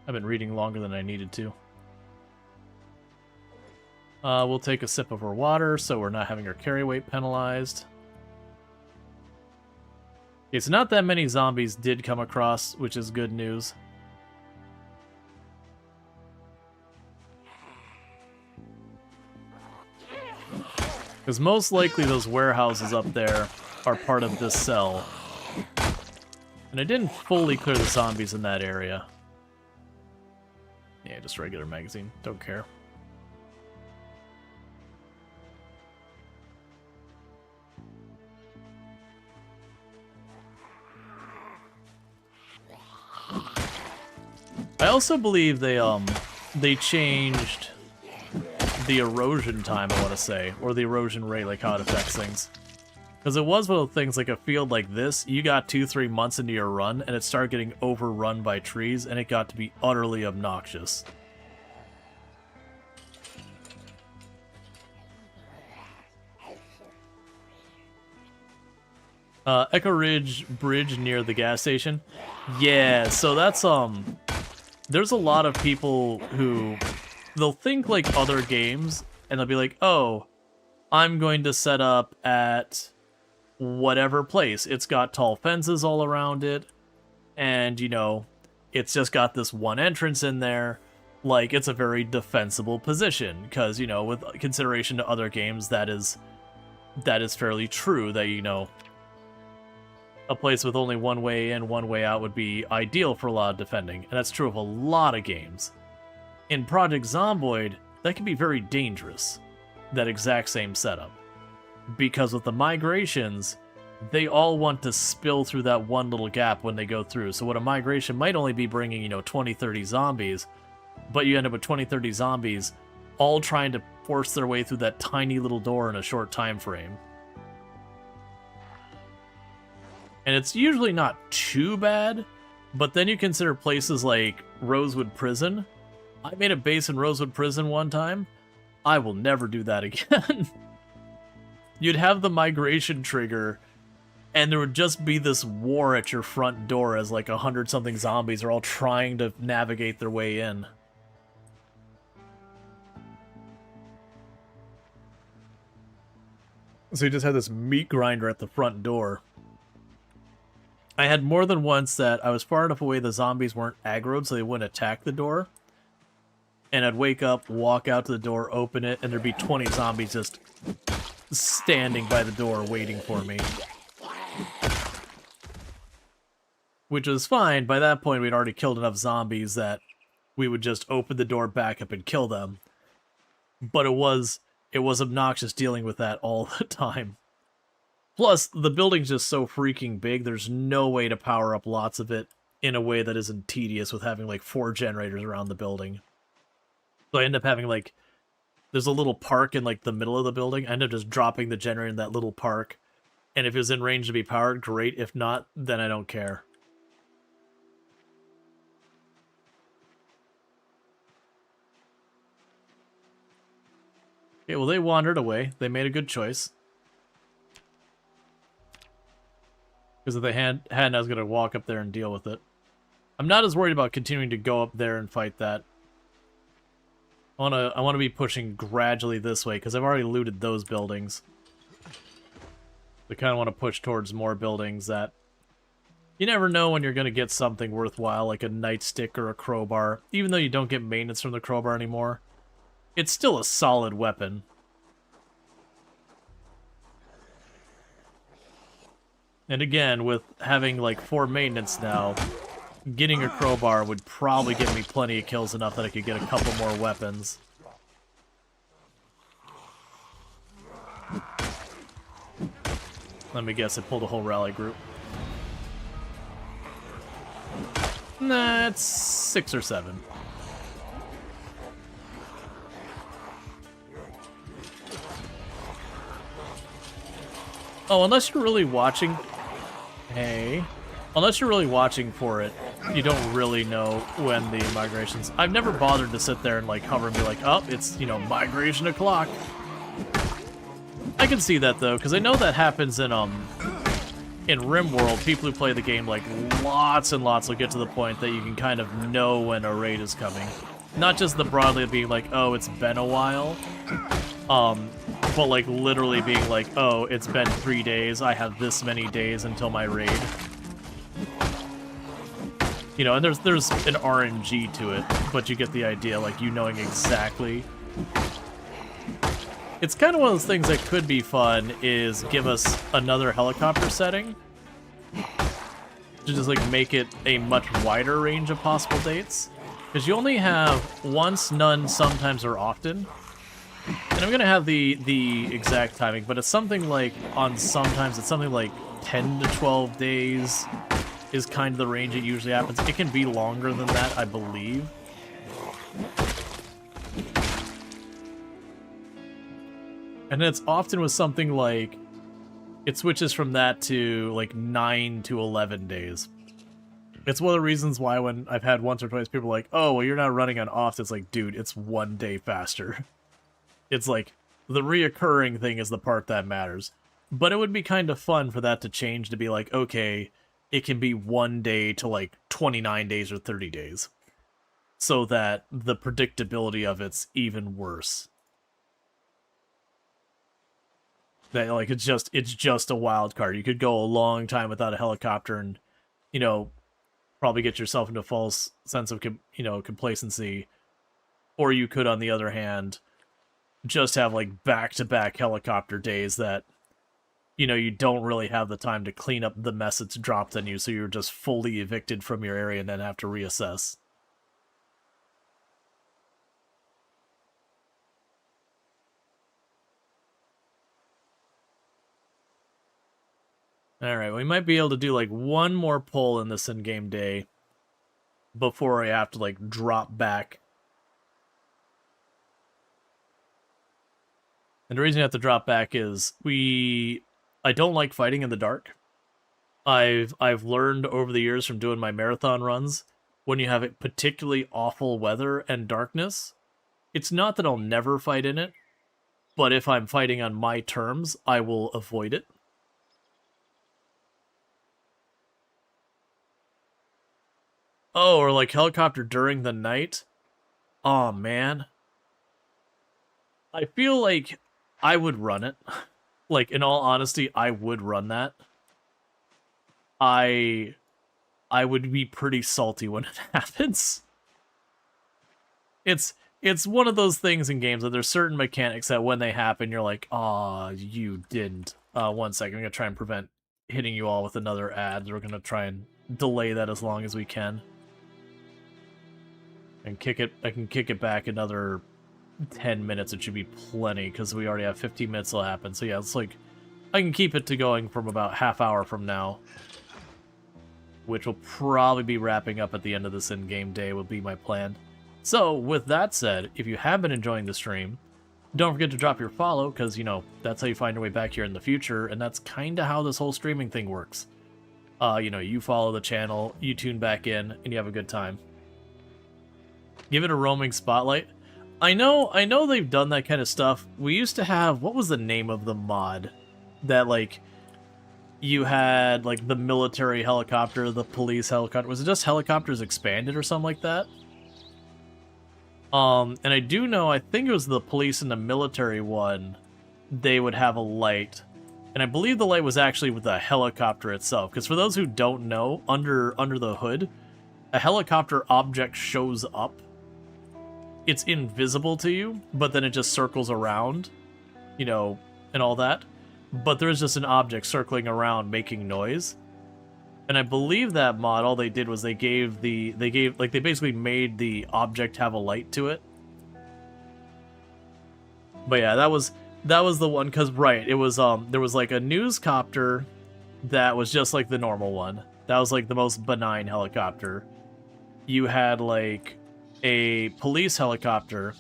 I've been reading longer than I needed to. We'll take a sip of our water so we're not having our carry weight penalized. Okay, so not that many zombies did come across, which is good news. Because most likely those warehouses up there are part of this cell. And I didn't fully clear the zombies in that area. Yeah, just regular magazine. Don't care. I also believe they changed the erosion time, I want to say, or the erosion rate, like how it affects things. Because it was one of the things, like a field like this, you got 2-3 months into your run, and it started getting overrun by trees, and it got to be utterly obnoxious. Echo Ridge Bridge near the gas station. Yeah, so that's, there's a lot of people who, they'll think like other games, and they'll be like, oh, I'm going to set up at whatever place. It's got tall fences all around it, and, you know, it's just got this one entrance in there, like it's a very defensible position because, you know, with consideration to other games, that is fairly true. That, you know, a place with only one way in, one way out would be ideal for a lot of defending, and that's true of a lot of games. In Project Zomboid, that can be very dangerous, that exact same setup. Because with the migrations, they all want to spill through that one little gap when they go through. So what a migration might only be bringing, you know, 20, 30 zombies, but you end up with 20, 30 zombies all trying to force their way through that tiny little door in a short time frame. And it's usually not too bad, but then you consider places like Rosewood Prison. I made a base in Rosewood Prison one time. I will never do that again. You'd have the migration trigger, and there would just be this war at your front door as like 100-something zombies are all trying to navigate their way in. So you just had this meat grinder at the front door. I had more than once that I was far enough away the zombies weren't aggroed so they wouldn't attack the door. And I'd wake up, walk out to the door, open it, and there'd be 20 zombies just standing by the door waiting for me. Which was fine. By that point, we'd already killed enough zombies that we would just open the door back up and kill them. But it was obnoxious dealing with that all the time. Plus, the building's just so freaking big, there's no way to power up lots of it in a way that isn't tedious with having like 4 generators around the building. So I end up having like, there's a little park in like the middle of the building. I end up just dropping the generator in that little park. And if it's in range to be powered, great. If not, then I don't care. Okay, well they wandered away. They made a good choice. Because if they hadn't, I was going to walk up there and deal with it. I'm not as worried about continuing to go up there and fight that. I want to be pushing gradually this way, because I've already looted those buildings. I kind of want to push towards more buildings that... You never know when you're going to get something worthwhile, like a nightstick or a crowbar. Even though you don't get maintenance from the crowbar anymore, it's still a solid weapon. And again, with having like 4 maintenance now, getting a crowbar would probably give me plenty of kills, enough that I could get a couple more weapons. Let me guess, it pulled a whole rally group. Nah, it's 6 or 7. Oh, unless you're really watching... Hey... Unless you're really watching for it, you don't really know when the migrations... I've never bothered to sit there and like hover and be like, oh, it's, you know, migration o'clock. I can see that though, because I know that happens in RimWorld. People who play the game like lots and lots will get to the point that you can kind of know when a raid is coming. Not just the broadly being like, oh, it's been a while. But like literally being like, oh, it's been 3 days. I have this many days until my raid. You know, and there's an RNG to it, but you get the idea, like, you knowing exactly. It's kind of one of those things that could be fun, is give us another helicopter setting. To just, like, make it a much wider range of possible dates. Because you only have once, none, sometimes, or often. And I'm going to have the exact timing, but it's something like, on sometimes, it's something like 10 to 12 days. Is kind of the range it usually happens. It can be longer than that, I believe. And it's often with something like... It switches from that to like 9 to 11 days. It's one of the reasons why when I've had once or twice people are like, oh, well, you're not running on off. It's like, dude, it's 1 day faster. It's like, the reoccurring thing is the part that matters. But it would be kind of fun for that to change to be like, okay... It can be 1 day to like 29 days or 30 days. So that the predictability of it's even worse. That like it's just a wild card. You could go a long time without a helicopter and, you know, probably get yourself into a false sense of complacency Or you could, on the other hand, just have like back-to-back helicopter days that, you know, you don't really have the time to clean up the mess that's dropped on you, so you're just fully evicted from your area and then have to reassess. Alright, we might be able to do like one more pull in this in-game day before I have to like drop back. And the reason I have to drop back is I don't like fighting in the dark. I've learned over the years from doing my marathon runs, when you have particularly awful weather and darkness, it's not that I'll never fight in it, but if I'm fighting on my terms, I will avoid it. Oh, or like helicopter during the night? Oh man. I feel like I would run it. Like, in all honesty, I would run that. I would be pretty salty when it happens. It's one of those things in games that there's certain mechanics that when they happen, you're like, aw, you didn't. 1 second, I'm gonna try and prevent hitting you all with another ad. We're gonna try and delay that as long as we can. And I can kick it back another 10 minutes. It should be plenty, because we already have 15 minutes till it happen. So yeah, it's like, I can keep it to going from about half hour from now, which will probably be wrapping up at the end of this in-game day, will be my plan. So, with that said, if you have been enjoying the stream, don't forget to drop your follow, because, you know, that's how you find your way back here in the future, and that's kind of how this whole streaming thing works. You know, you follow the channel, you tune back in, and you have a good time. Give it a roaming spotlight. I know they've done that kind of stuff. We used to have, what was the name of the mod? That, like, you had, like, the military helicopter, the police helicopter. Was it just helicopters expanded or something like that? And I do know, I think it was the police and the military one, they would have a light. And I believe the light was actually with the helicopter itself. Because for those who don't know, under the hood, a helicopter object shows up. It's invisible to you, but then it just circles around, you know, and all that. But there's just an object circling around making noise. And I believe that mod, all they did was they basically made the object have a light to it. But yeah, that was the one, cause right, it was there was like a newscopter that was just like the normal one. That was like the most benign helicopter. You had like a police helicopter,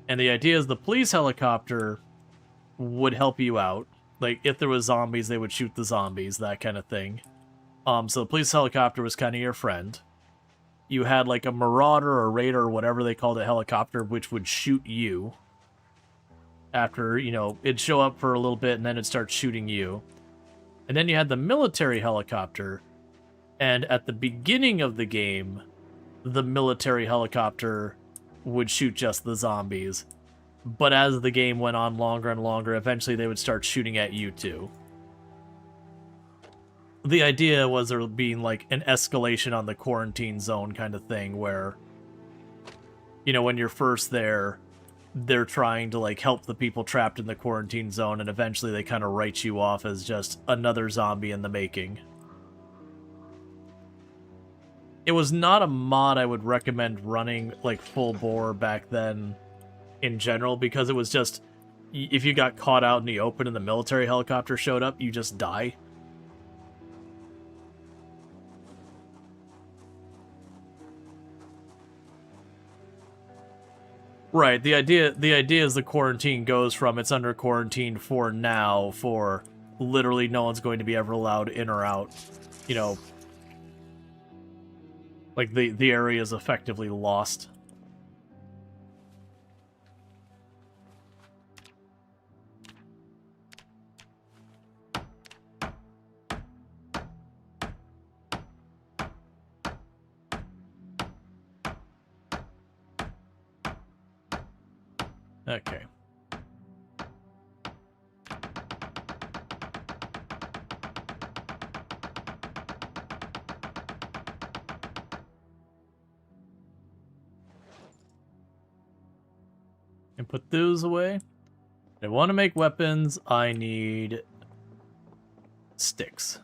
and the idea is the police helicopter would help you out. Like, if there was zombies, they would shoot the zombies, that kind of thing. So the police helicopter was kind of your friend. You had, like, a marauder or raider or whatever they called a helicopter, which would shoot you. After, you know, it'd show up for a little bit, and then it'd start shooting you. And then you had the military helicopter, and at the beginning of the game, the military helicopter would shoot just the zombies. But as the game went on longer and longer, eventually they would start shooting at you too. The idea was there being like an escalation on the quarantine zone kind of thing where, you know, when you're first there, they're trying to like help the people trapped in the quarantine zone, and eventually they kind of write you off as just another zombie in the making. It was not a mod I would recommend running like full bore back then in general, because it was just, if you got caught out in the open and the military helicopter showed up, you just die. Right, the idea is the quarantine goes from it's under quarantine for now, for literally no one's going to be ever allowed in or out. You know, like the area is effectively lost. Okay. And put those away. If I want to make weapons, I need sticks.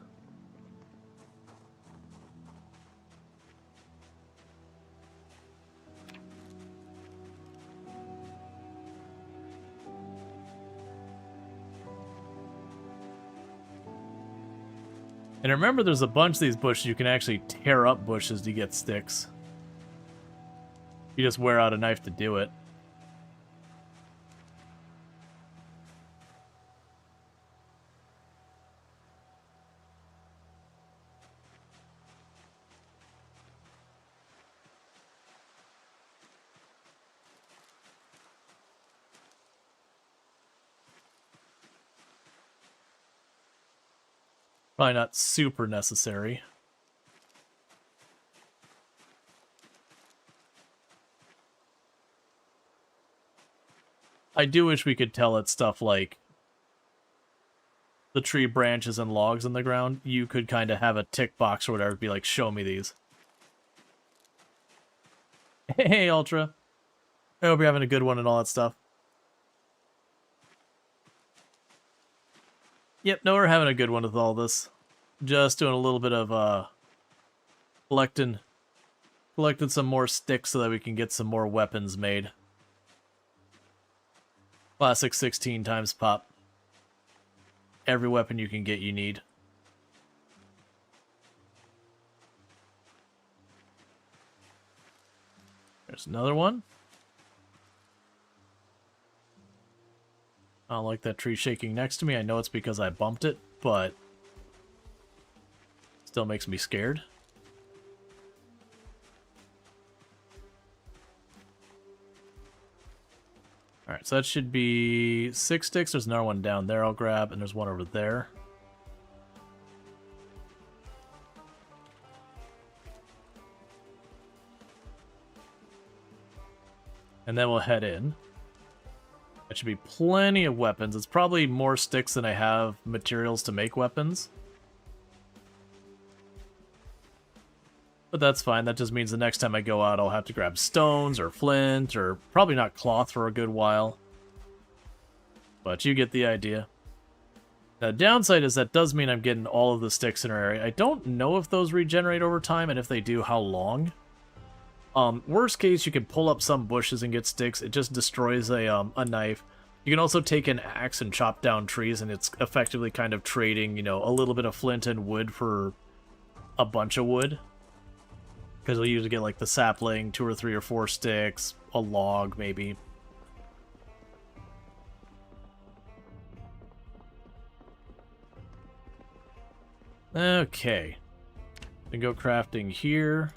And remember, there's a bunch of these bushes. You can actually tear up bushes to get sticks. You just wear out a knife to do it. Probably not super necessary. I do wish we could tell it stuff like the tree branches and logs in the ground. You could kind of have a tick box or whatever, be like, show me these. Hey, Ultra. I hope you're having a good one and all that stuff. Yep, no, we're having a good one with all this. Just doing a little bit of, collecting some more sticks so that we can get some more weapons made. Classic 16 times pop. Every weapon you can get, you need. There's another one. I don't like that tree shaking next to me. I know it's because I bumped it, but still makes me scared. Alright, so that should be 6 sticks. There's another one down there I'll grab, and there's one over there. And then we'll head in. That should be plenty of weapons. It's probably more sticks than I have materials to make weapons. But that's fine. That just means the next time I go out, I'll have to grab stones or flint or probably not cloth for a good while. But you get the idea. The downside is that does mean I'm getting all of the sticks in our area. I don't know if those regenerate over time, and if they do, how long. Worst case, you can pull up some bushes and get sticks. It just destroys a knife. You can also take an axe and chop down trees, and it's effectively kind of trading, you know, a little bit of flint and wood for a bunch of wood. Because you'll usually get, like, the sapling, 2 or 3 or 4 sticks, a log, maybe. Okay. Then go crafting here.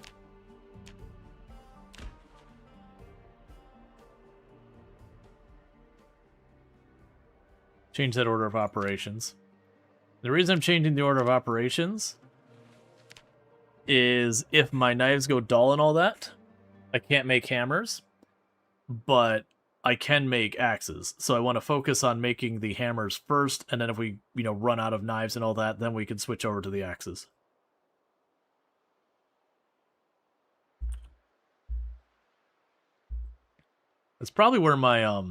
Change that order of operations. The reason I'm changing the order of operations is if my knives go dull and all that, I can't make hammers, but I can make axes. So I want to focus on making the hammers first, and then if we, you know, run out of knives and all that, then we can switch over to the axes. That's probably where my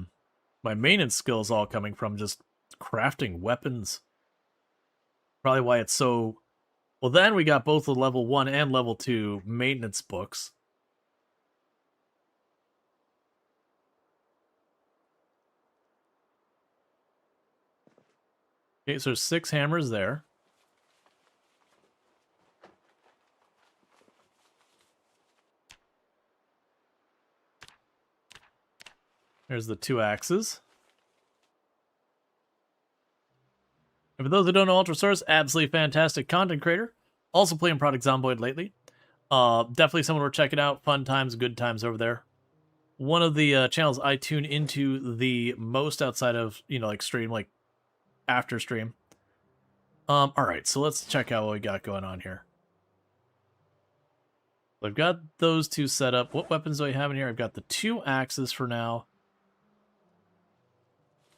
my maintenance skill is all coming from, just crafting weapons. Probably why it's so... Well, then we got both the level 1 and level 2 maintenance books. Okay, so there's 6 hammers there. There's the 2 axes. And for those who don't know Ultrasource, absolutely fantastic content creator. Also playing Product Zomboid lately. Definitely someone we're checking out. Fun times, good times over there. One of the channels I tune into the most outside of, you know, like stream, like after stream. Alright, so let's check out what we got going on here. I've got those 2 set up. What weapons do I have in here? I've got the 2 axes for now.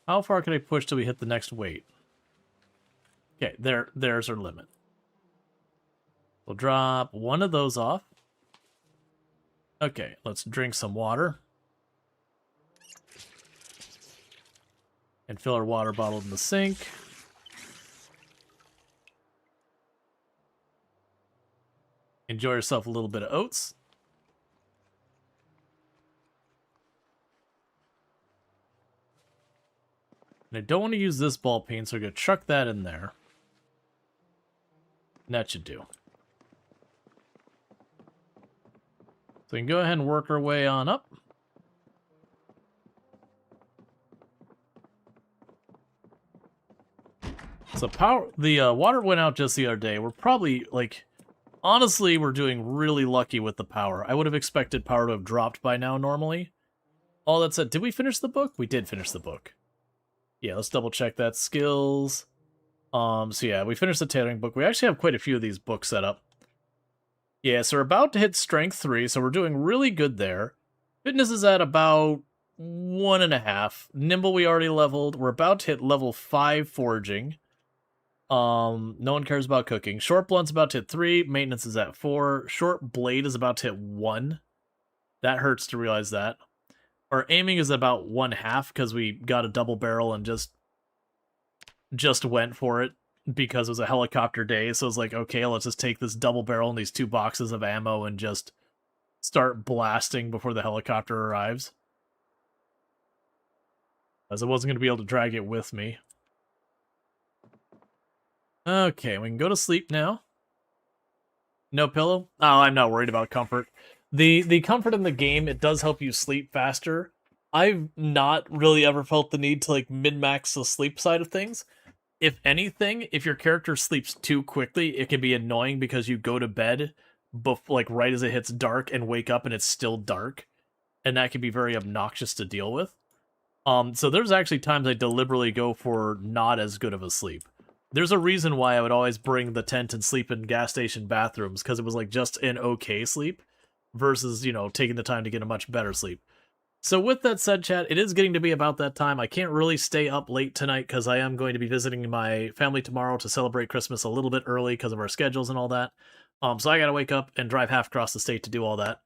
How far can I push till we hit the next weight? Okay, there's our limit. We'll drop one of those off. Okay, let's drink some water. And fill our water bottle in the sink. Enjoy yourself a little bit of oats. And I don't want to use this ball peen, so I'm going to chuck that in there. And that should do. So we can go ahead and work our way on up. So the water went out just the other day. We're probably, like, honestly, we're doing really lucky with the power. I would have expected power to have dropped by now normally. All that said, did we finish the book? We did finish the book. Yeah, let's double check that. Skills. So yeah, we finished the tailoring book. We actually have quite a few of these books set up. Yeah, so we're about to hit strength 3, so we're doing really good there. Fitness is at about 1.5. Nimble we already leveled. We're about to hit level 5 foraging. No one cares about cooking. Short blunt's about to hit 3. Maintenance is at 4. Short blade is about to hit 1. That hurts to realize that. Our aiming is about 1/2 because we got a double barrel and just went for it because it was a helicopter day. So it's like, okay, let's just take this double barrel and these 2 boxes of ammo and just start blasting before the helicopter arrives. As I wasn't going to be able to drag it with me. Okay, we can go to sleep now. No pillow? Oh, I'm not worried about comfort. The comfort in the game, it does help you sleep faster. I've not really ever felt the need to, like, min-max the sleep side of things. If anything, if your character sleeps too quickly, it can be annoying because you go to bed like right as it hits dark and wake up and it's still dark. And that can be very obnoxious to deal with. So there's actually times I deliberately go for not as good of a sleep. There's a reason why I would always bring the tent and sleep in gas station bathrooms, because it was like just an okay sleep versus, you know, taking the time to get a much better sleep. So with that said, chat, it is getting to be about that time. I can't really stay up late tonight because I am going to be visiting my family tomorrow to celebrate Christmas a little bit early because of our schedules and all that. So I gotta wake up and drive half across the state to do all that.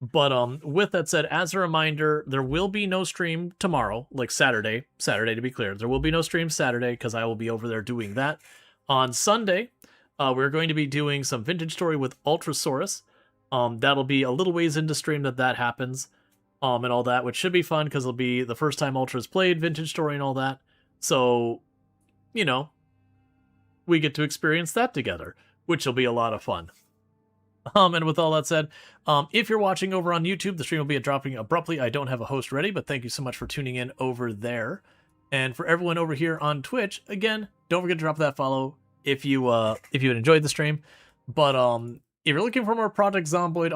But with that said, as a reminder, there will be no stream tomorrow, like Saturday to be clear. There will be no stream Saturday because I will be over there doing that. On Sunday, we're going to be doing some Vintage Story with Ultrasaurus. That'll be a little ways into stream that happens, and all that, which should be fun because it'll be the first time Ultra's played Vintage Story and all that. So, you know, we get to experience that together, which will be a lot of fun. And with all that said, if you're watching over on YouTube, the stream will be dropping abruptly. I don't have a host ready, but thank you so much for tuning in over there. And for everyone over here on Twitch, again, don't forget to drop that follow if you enjoyed the stream. But if you're looking for more Project Zomboid on